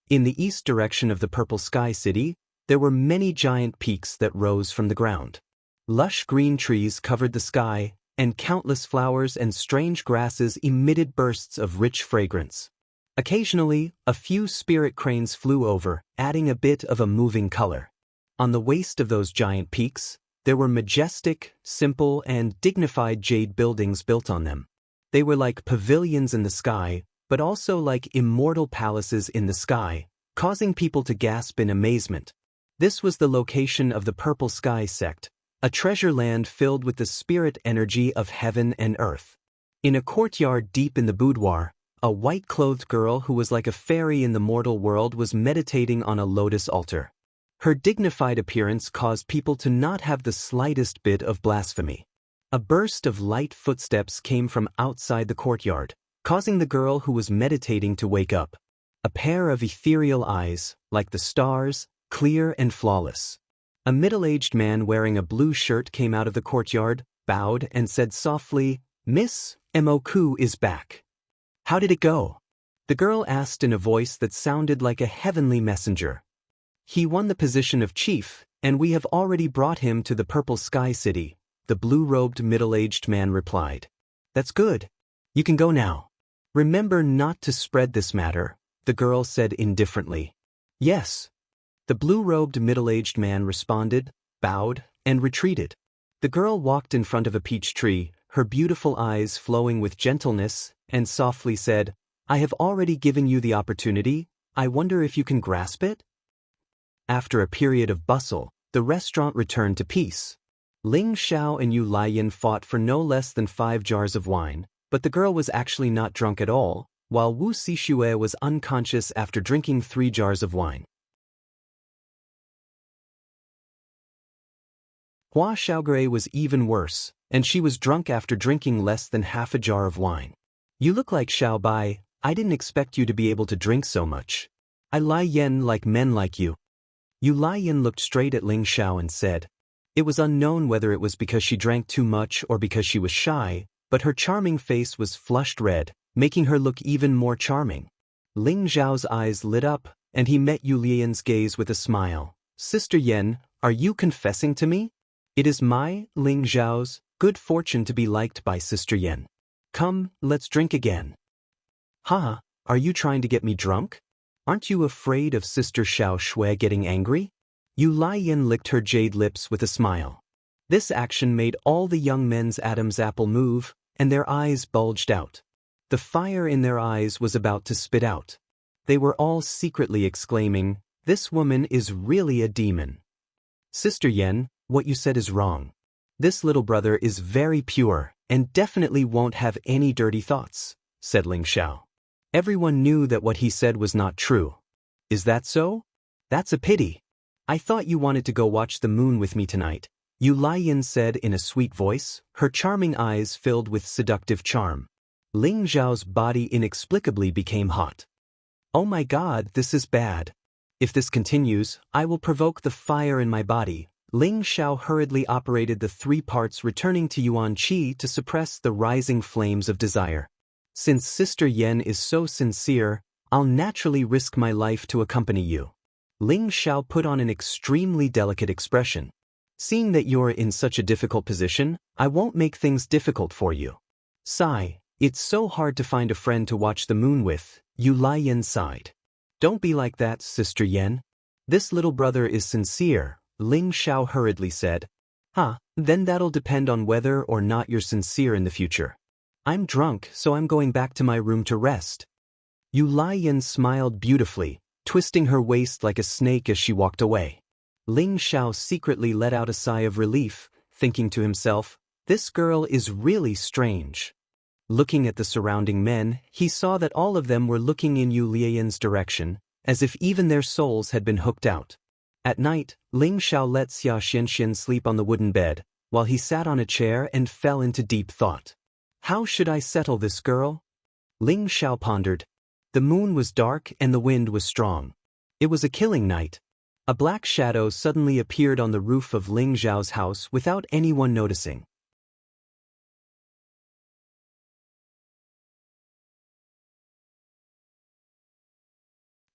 In the east direction of the Purple Sky City, There were many giant peaks that rose from the ground. Lush green trees covered the sky, and countless flowers and strange grasses emitted bursts of rich fragrance. Occasionally, a few spirit cranes flew over, adding a bit of a moving color. On the waist of those giant peaks, there were majestic, simple, and dignified jade buildings built on them. They were like pavilions in the sky, but also like immortal palaces in the sky, causing people to gasp in amazement. This was the location of the Purple Sky sect, a treasure land filled with the spirit energy of heaven and earth. In a courtyard deep in the boudoir, a white-clothed girl who was like a fairy in the mortal world was meditating on a lotus altar. Her dignified appearance caused people to not have the slightest bit of blasphemy. A burst of light footsteps came from outside the courtyard, causing the girl who was meditating to wake up. A pair of ethereal eyes, like the stars, clear and flawless. A middle-aged man wearing a blue shirt came out of the courtyard, bowed, and said softly, "Miss Moku is back. How did it go?" The girl asked in a voice that sounded like a heavenly messenger. "He won the position of chief, and we have already brought him to the Purple Sky City," the blue-robed middle-aged man replied. "That's good. You can go now. Remember not to spread this matter," the girl said indifferently. "Yes." The blue-robed middle-aged man responded, bowed, and retreated. The girl walked in front of a peach tree, her beautiful eyes flowing with gentleness, and softly said, "I have already given you the opportunity. I wonder if you can grasp it?" After a period of bustle, the restaurant returned to peace. Ling Xiao and Yu Liyan fought for no less than 5 jars of wine, but the girl was actually not drunk at all, while Wu Xixue was unconscious after drinking 3 jars of wine. Hua Xiaogui was even worse, and she was drunk after drinking less than half a jar of wine. "You look like Xiao Bai. I didn't expect you to be able to drink so much. I Lai Yen like men like you." Yu Liyan looked straight at Ling Xiao and said. It was unknown whether it was because she drank too much or because she was shy, but her charming face was flushed red, making her look even more charming. Ling Xiao's eyes lit up, and he met Yu Lian's gaze with a smile. "Sister Yen, are you confessing to me? It is my, Ling Xiao's, good fortune to be liked by Sister Yen. Come, let's drink again." "Haha, are you trying to get me drunk? Aren't you afraid of Sister Xiao Shui getting angry?" Yu Liyan licked her jade lips with a smile. This action made all the young men's Adam's apple move, and their eyes bulged out. The fire in their eyes was about to spit out. They were all secretly exclaiming, "This woman is really a demon." "Sister Yen, what you said is wrong. This little brother is very pure, and definitely won't have any dirty thoughts," said Ling Xiao. Everyone knew that what he said was not true. "Is that so? That's a pity. I thought you wanted to go watch the moon with me tonight," Yu Liyan said in a sweet voice, her charming eyes filled with seductive charm. Ling Xiao's body inexplicably became hot. "Oh my god, this is bad. If this continues, I will provoke the fire in my body." Ling Xiao hurriedly operated the 3 parts returning to Yuan Qi to suppress the rising flames of desire. "Since Sister Yen is so sincere, I'll naturally risk my life to accompany you." Ling Xiao put on an extremely delicate expression. "Seeing that you're in such a difficult position, I won't make things difficult for you." "Sigh, it's so hard to find a friend to watch the moon with," Yu Liyan sighed. "Don't be like that, Sister Yen. This little brother is sincere," Ling Xiao hurriedly said. Then that'll depend on whether or not you're sincere in the future. I'm drunk, so I'm going back to my room to rest." Yu Liyan smiled beautifully, twisting her waist like a snake as she walked away. Ling Xiao secretly let out a sigh of relief, thinking to himself, "This girl is really strange." Looking at the surrounding men, he saw that all of them were looking in Yu Lian's direction, as if even their souls had been hooked out. At night, Ling Xiao let Xia Xianxian sleep on the wooden bed, while he sat on a chair and fell into deep thought. How should I settle this girl? Ling Xiao pondered. The moon was dark and the wind was strong. It was a killing night. A black shadow suddenly appeared on the roof of Ling Xiao's house without anyone noticing.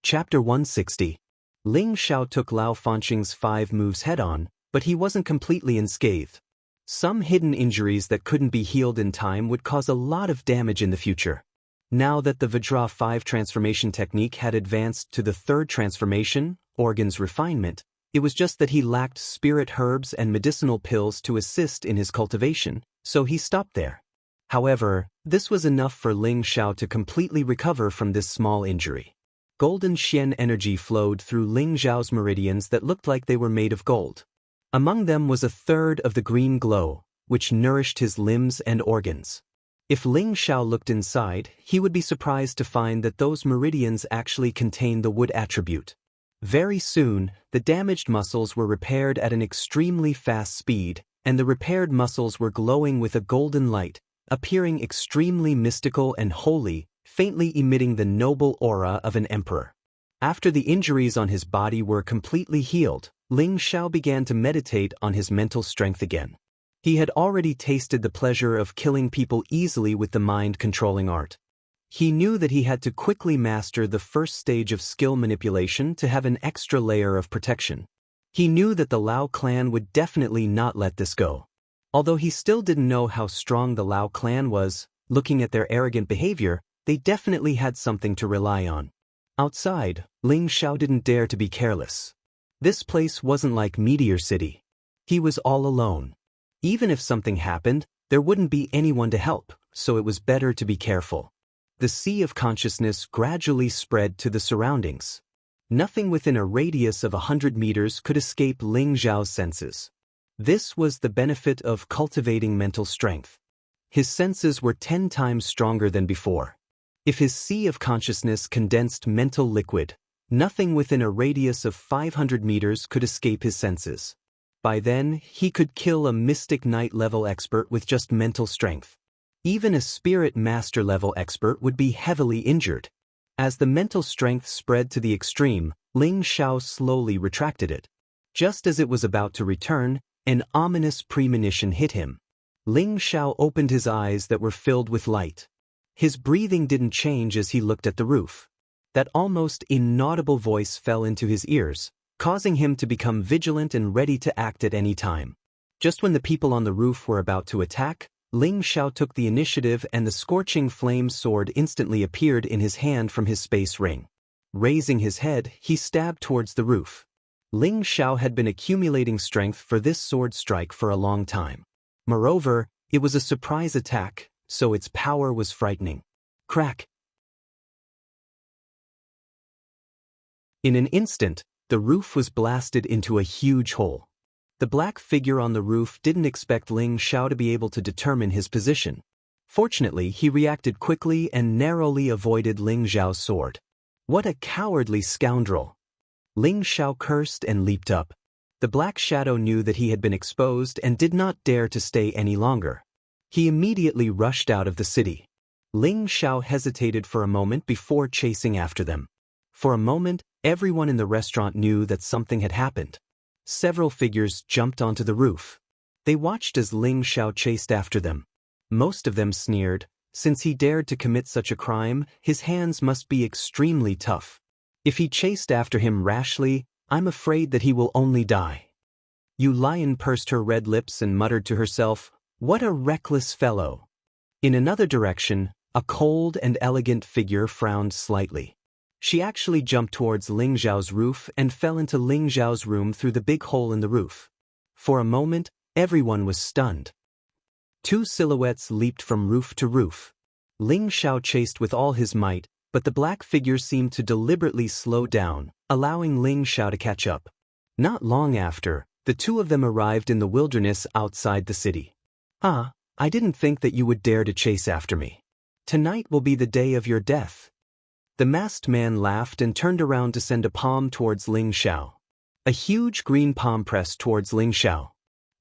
Chapter 160. Ling Xiao took Lao Fanqing's 5 moves head-on, but he wasn't completely unscathed. Some hidden injuries that couldn't be healed in time would cause a lot of damage in the future. Now that the Vajra 5 transformation technique had advanced to the 3rd transformation, organs refinement, it was just that he lacked spirit herbs and medicinal pills to assist in his cultivation, so he stopped there. However, this was enough for Ling Xiao to completely recover from this small injury. Golden Xian energy flowed through Ling Xiao's meridians that looked like they were made of gold. Among them was a third of the green glow, which nourished his limbs and organs. If Ling Xiao looked inside, he would be surprised to find that those meridians actually contained the wood attribute. Very soon, the damaged muscles were repaired at an extremely fast speed, and the repaired muscles were glowing with a golden light, appearing extremely mystical and holy, faintly emitting the noble aura of an emperor. After the injuries on his body were completely healed, Ling Xiao began to meditate on his mental strength again. He had already tasted the pleasure of killing people easily with the mind-controlling art. He knew that he had to quickly master the first stage of skill manipulation to have an extra layer of protection. He knew that the Lao clan would definitely not let this go. Although he still didn't know how strong the Lao clan was, looking at their arrogant behavior, they definitely had something to rely on. Outside, Ling Xiao didn't dare to be careless. This place wasn't like Meteor City. He was all alone. Even if something happened, there wouldn't be anyone to help, so it was better to be careful. The sea of consciousness gradually spread to the surroundings. Nothing within a radius of 100 meters could escape Ling Xiao's senses. This was the benefit of cultivating mental strength. His senses were 10 times stronger than before. If his sea of consciousness condensed mental liquid, nothing within a radius of 500 meters could escape his senses. By then, he could kill a mystic knight-level expert with just mental strength. Even a spirit master-level expert would be heavily injured. As the mental strength spread to the extreme, Ling Xiao slowly retracted it. Just as it was about to return, an ominous premonition hit him. Ling Xiao opened his eyes that were filled with light. His breathing didn't change as he looked at the roof. That almost inaudible voice fell into his ears, causing him to become vigilant and ready to act at any time. Just when the people on the roof were about to attack, Ling Xiao took the initiative and the scorching flame sword instantly appeared in his hand from his space ring. Raising his head, he stabbed towards the roof. Ling Xiao had been accumulating strength for this sword strike for a long time. Moreover, it was a surprise attack, so its power was frightening. Crack! In an instant, the roof was blasted into a huge hole. The black figure on the roof didn't expect Ling Xiao to be able to determine his position. Fortunately, he reacted quickly and narrowly avoided Ling Xiao's sword. What a cowardly scoundrel! Ling Xiao cursed and leaped up. The black shadow knew that he had been exposed and did not dare to stay any longer. He immediately rushed out of the city. Ling Xiao hesitated for a moment before chasing after them. For a moment, everyone in the restaurant knew that something had happened. Several figures jumped onto the roof. They watched as Ling Xiao chased after them. Most of them sneered. Since he dared to commit such a crime, his hands must be extremely tough. If he chased after him rashly, I'm afraid that he will only die. Yu Lion pursed her red lips and muttered to herself, "What a reckless fellow." In another direction, a cold and elegant figure frowned slightly. She actually jumped towards Ling Xiao's roof and fell into Ling Xiao's room through the big hole in the roof. For a moment, everyone was stunned. 2 silhouettes leaped from roof to roof. Ling Xiao chased with all his might, but the black figure seemed to deliberately slow down, allowing Ling Xiao to catch up. Not long after, the 2 of them arrived in the wilderness outside the city. "Ah, I didn't think that you would dare to chase after me. Tonight will be the day of your death." The masked man laughed and turned around to send a palm towards Ling Xiao. A huge green palm pressed towards Ling Xiao.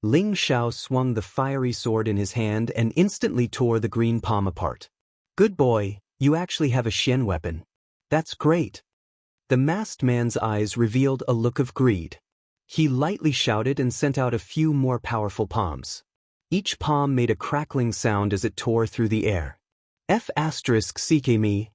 Ling Xiao swung the fiery sword in his hand and instantly tore the green palm apart. "Good boy, you actually have a Xian weapon. That's great." The masked man's eyes revealed a look of greed. He lightly shouted and sent out a few more powerful palms. Each palm made a crackling sound as it tore through the air. F***ck me.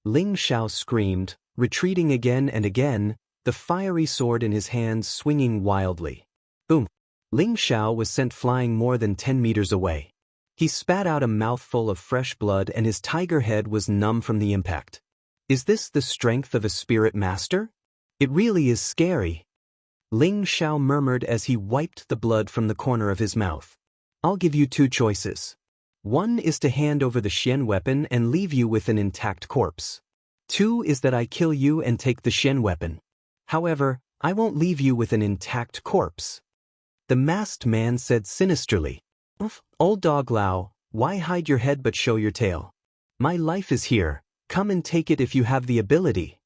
Ling Xiao screamed, retreating again and again, the fiery sword in his hand swinging wildly. Boom! Ling Xiao was sent flying more than 10 meters away. He spat out a mouthful of fresh blood and his tiger head was numb from the impact. Is this the strength of a spirit master? It really is scary. Ling Xiao murmured as he wiped the blood from the corner of his mouth. I'll give you two choices. One is to hand over the Xian weapon and leave you with an intact corpse. Two is that I kill you and take the Xian weapon. However, I won't leave you with an intact corpse. The masked man said sinisterly. Old dog Lao, why hide your head but show your tail? My life is here, come and take it if you have the ability.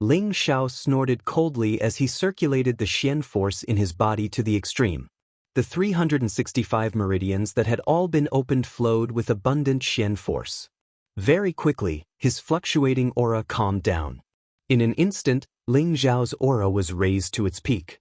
Ling Xiao snorted coldly as he circulated the Xian force in his body to the extreme. The 365 meridians that had all been opened flowed with abundant Xian force. Very quickly, his fluctuating aura calmed down. In an instant, Ling Xiao's aura was raised to its peak.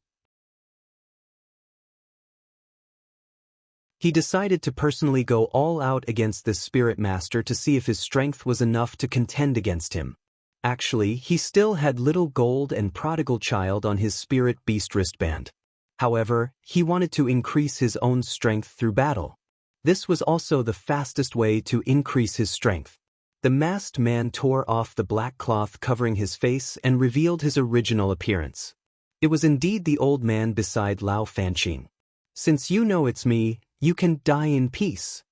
He decided to personally go all out against this spirit master to see if his strength was enough to contend against him. Actually, he still had little gold and prodigal child on his spirit beast wristband. However, he wanted to increase his own strength through battle. This was also the fastest way to increase his strength. The masked man tore off the black cloth covering his face and revealed his original appearance. It was indeed the old man beside Lao Fanqing. Since you know it's me, you can die in peace.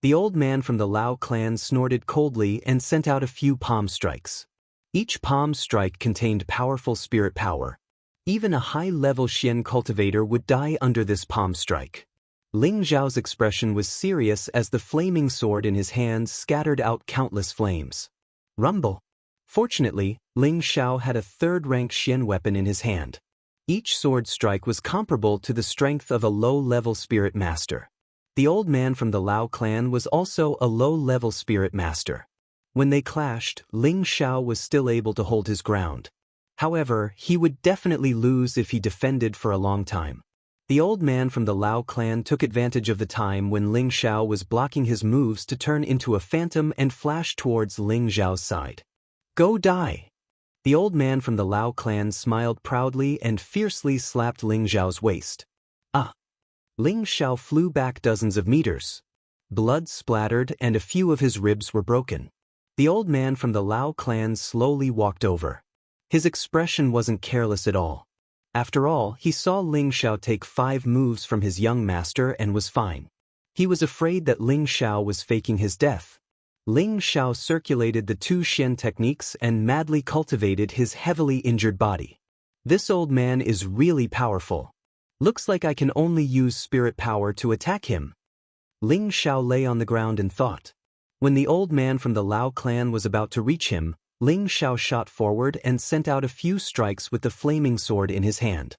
The old man from the Lao clan snorted coldly and sent out a few palm strikes. Each palm strike contained powerful spirit power. Even a high-level Xian cultivator would die under this palm strike. Ling Xiao's expression was serious as the flaming sword in his hand scattered out countless flames. Rumble! Fortunately, Ling Xiao had a third-rank Xian weapon in his hand. Each sword strike was comparable to the strength of a low-level spirit master. The old man from the Lao clan was also a low-level spirit master. When they clashed, Ling Xiao was still able to hold his ground. However, he would definitely lose if he defended for a long time. The old man from the Lao clan took advantage of the time when Ling Xiao was blocking his moves to turn into a phantom and flash towards Ling Xiao's side. Go die! The old man from the Lao clan smiled proudly and fiercely slapped Ling Xiao's waist. Ah! Ling Xiao flew back dozens of meters. Blood splattered and a few of his ribs were broken. The old man from the Lao clan slowly walked over. His expression wasn't careless at all. After all, he saw Ling Xiao take 5 moves from his young master and was fine. He was afraid that Ling Xiao was faking his death. Ling Xiao circulated the 2 Xian techniques and madly cultivated his heavily injured body. This old man is really powerful. Looks like I can only use spirit power to attack him. Ling Xiao lay on the ground and thought. When the old man from the Lao clan was about to reach him, Ling Xiao shot forward and sent out a few strikes with the flaming sword in his hand.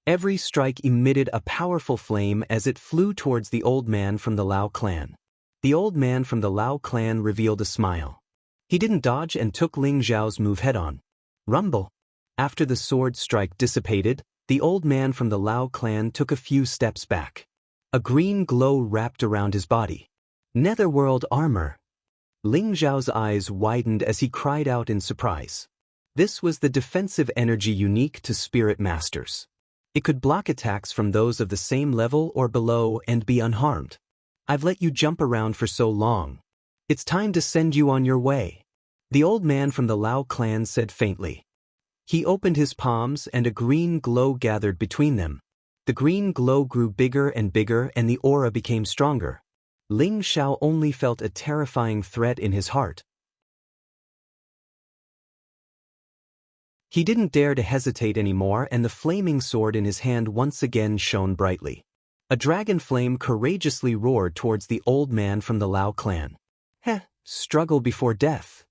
Every strike emitted a powerful flame as it flew towards the old man from the Lao clan. The old man from the Lao clan revealed a smile. He didn't dodge and took Ling Xiao's move head-on. Rumble! After the sword strike dissipated, the old man from the Lao clan took a few steps back. A green glow wrapped around his body. Netherworld armor! Ling Xiao's eyes widened as he cried out in surprise. This was the defensive energy unique to spirit masters. It could block attacks from those of the same level or below and be unharmed. I've let you jump around for so long. It's time to send you on your way. The old man from the Lao clan said faintly. He opened his palms and a green glow gathered between them. The green glow grew bigger and bigger and the aura became stronger. Ling Xiao only felt a terrifying threat in his heart. He didn't dare to hesitate anymore and the flaming sword in his hand once again shone brightly. A dragon flame courageously roared towards the old man from the Lao clan. Heh, struggle before death.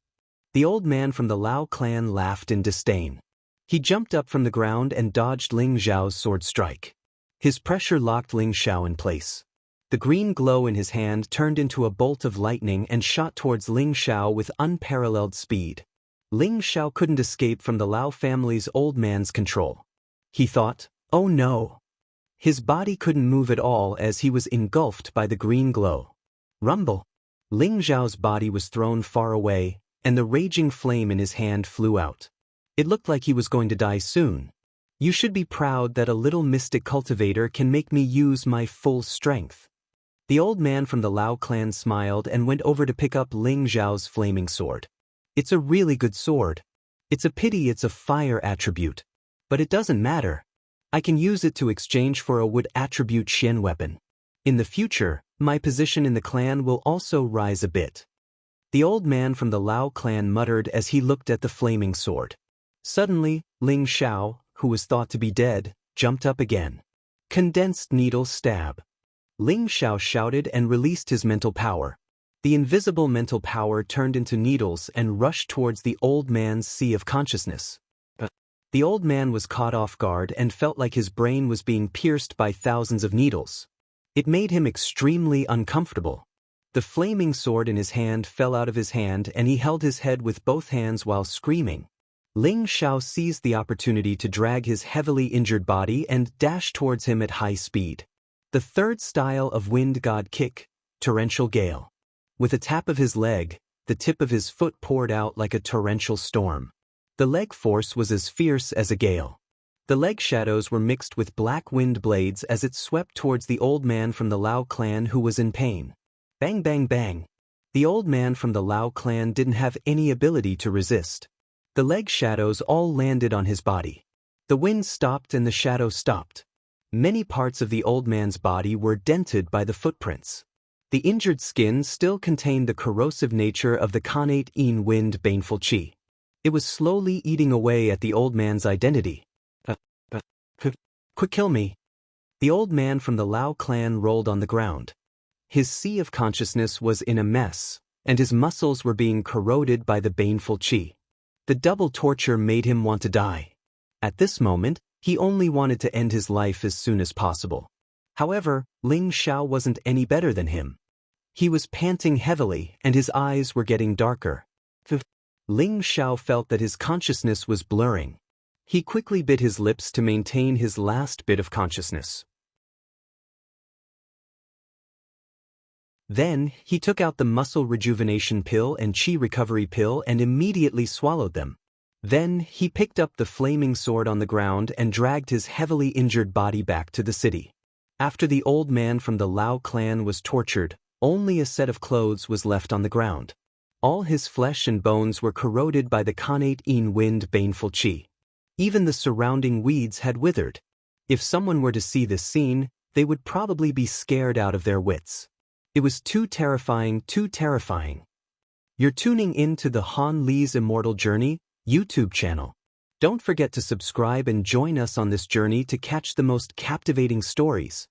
The old man from the Lao clan laughed in disdain. He jumped up from the ground and dodged Ling Xiao's sword strike. His pressure locked Ling Xiao in place. The green glow in his hand turned into a bolt of lightning and shot towards Ling Xiao with unparalleled speed. Ling Xiao couldn't escape from the Lao family's old man's control. He thought, oh no. His body couldn't move at all as he was engulfed by the green glow. Rumble! Ling Xiao's body was thrown far away, and the raging flame in his hand flew out. It looked like he was going to die soon. You should be proud that a little mystic cultivator can make me use my full strength. The old man from the Lao clan smiled and went over to pick up Ling Zhao's flaming sword. It's a really good sword. It's a pity it's a fire attribute. But it doesn't matter. I can use it to exchange for a wood attribute Xian weapon. In the future, my position in the clan will also rise a bit. The old man from the Lao clan muttered as he looked at the flaming sword. Suddenly, Ling Zhao, who was thought to be dead, jumped up again. Condensed needle stab. Ling Zhao shouted and released his mental power. The invisible mental power turned into needles and rushed towards the old man's sea of consciousness. The old man was caught off guard and felt like his brain was being pierced by thousands of needles. It made him extremely uncomfortable. The flaming sword in his hand fell out of his hand and he held his head with both hands while screaming. Ling Zhao seized the opportunity to drag his heavily injured body and dash towards him at high speed. The third style of wind god kick, torrential gale. With a tap of his leg, the tip of his foot poured out like a torrential storm. The leg force was as fierce as a gale. The leg shadows were mixed with black wind blades as it swept towards the old man from the Lao clan who was in pain. Bang bang bang. The old man from the Lao clan didn't have any ability to resist. The leg shadows all landed on his body. The wind stopped and the shadow stopped. Many parts of the old man's body were dented by the footprints. The injured skin still contained the corrosive nature of the Khanate Yin wind baneful qi. It was slowly eating away at the old man's identity. Quick, kill me. The old man from the Lao clan rolled on the ground. His sea of consciousness was in a mess, and his muscles were being corroded by the baneful qi. The double torture made him want to die. At this moment, he only wanted to end his life as soon as possible. However, Ling Zhao wasn't any better than him. He was panting heavily and his eyes were getting darker. Ling Zhao felt that his consciousness was blurring. He quickly bit his lips to maintain his last bit of consciousness. Then, he took out the muscle rejuvenation pill and qi recovery pill and immediately swallowed them. Then, he picked up the flaming sword on the ground and dragged his heavily injured body back to the city. After the old man from the Lao clan was tortured, only a set of clothes was left on the ground. All his flesh and bones were corroded by the Khanate Yin wind baneful qi. Even the surrounding weeds had withered. If someone were to see this scene, they would probably be scared out of their wits. It was too terrifying, too terrifying. You're tuning in to the Han Li's Immortal Journey YouTube channel. Don't forget to subscribe and join us on this journey to catch the most captivating stories.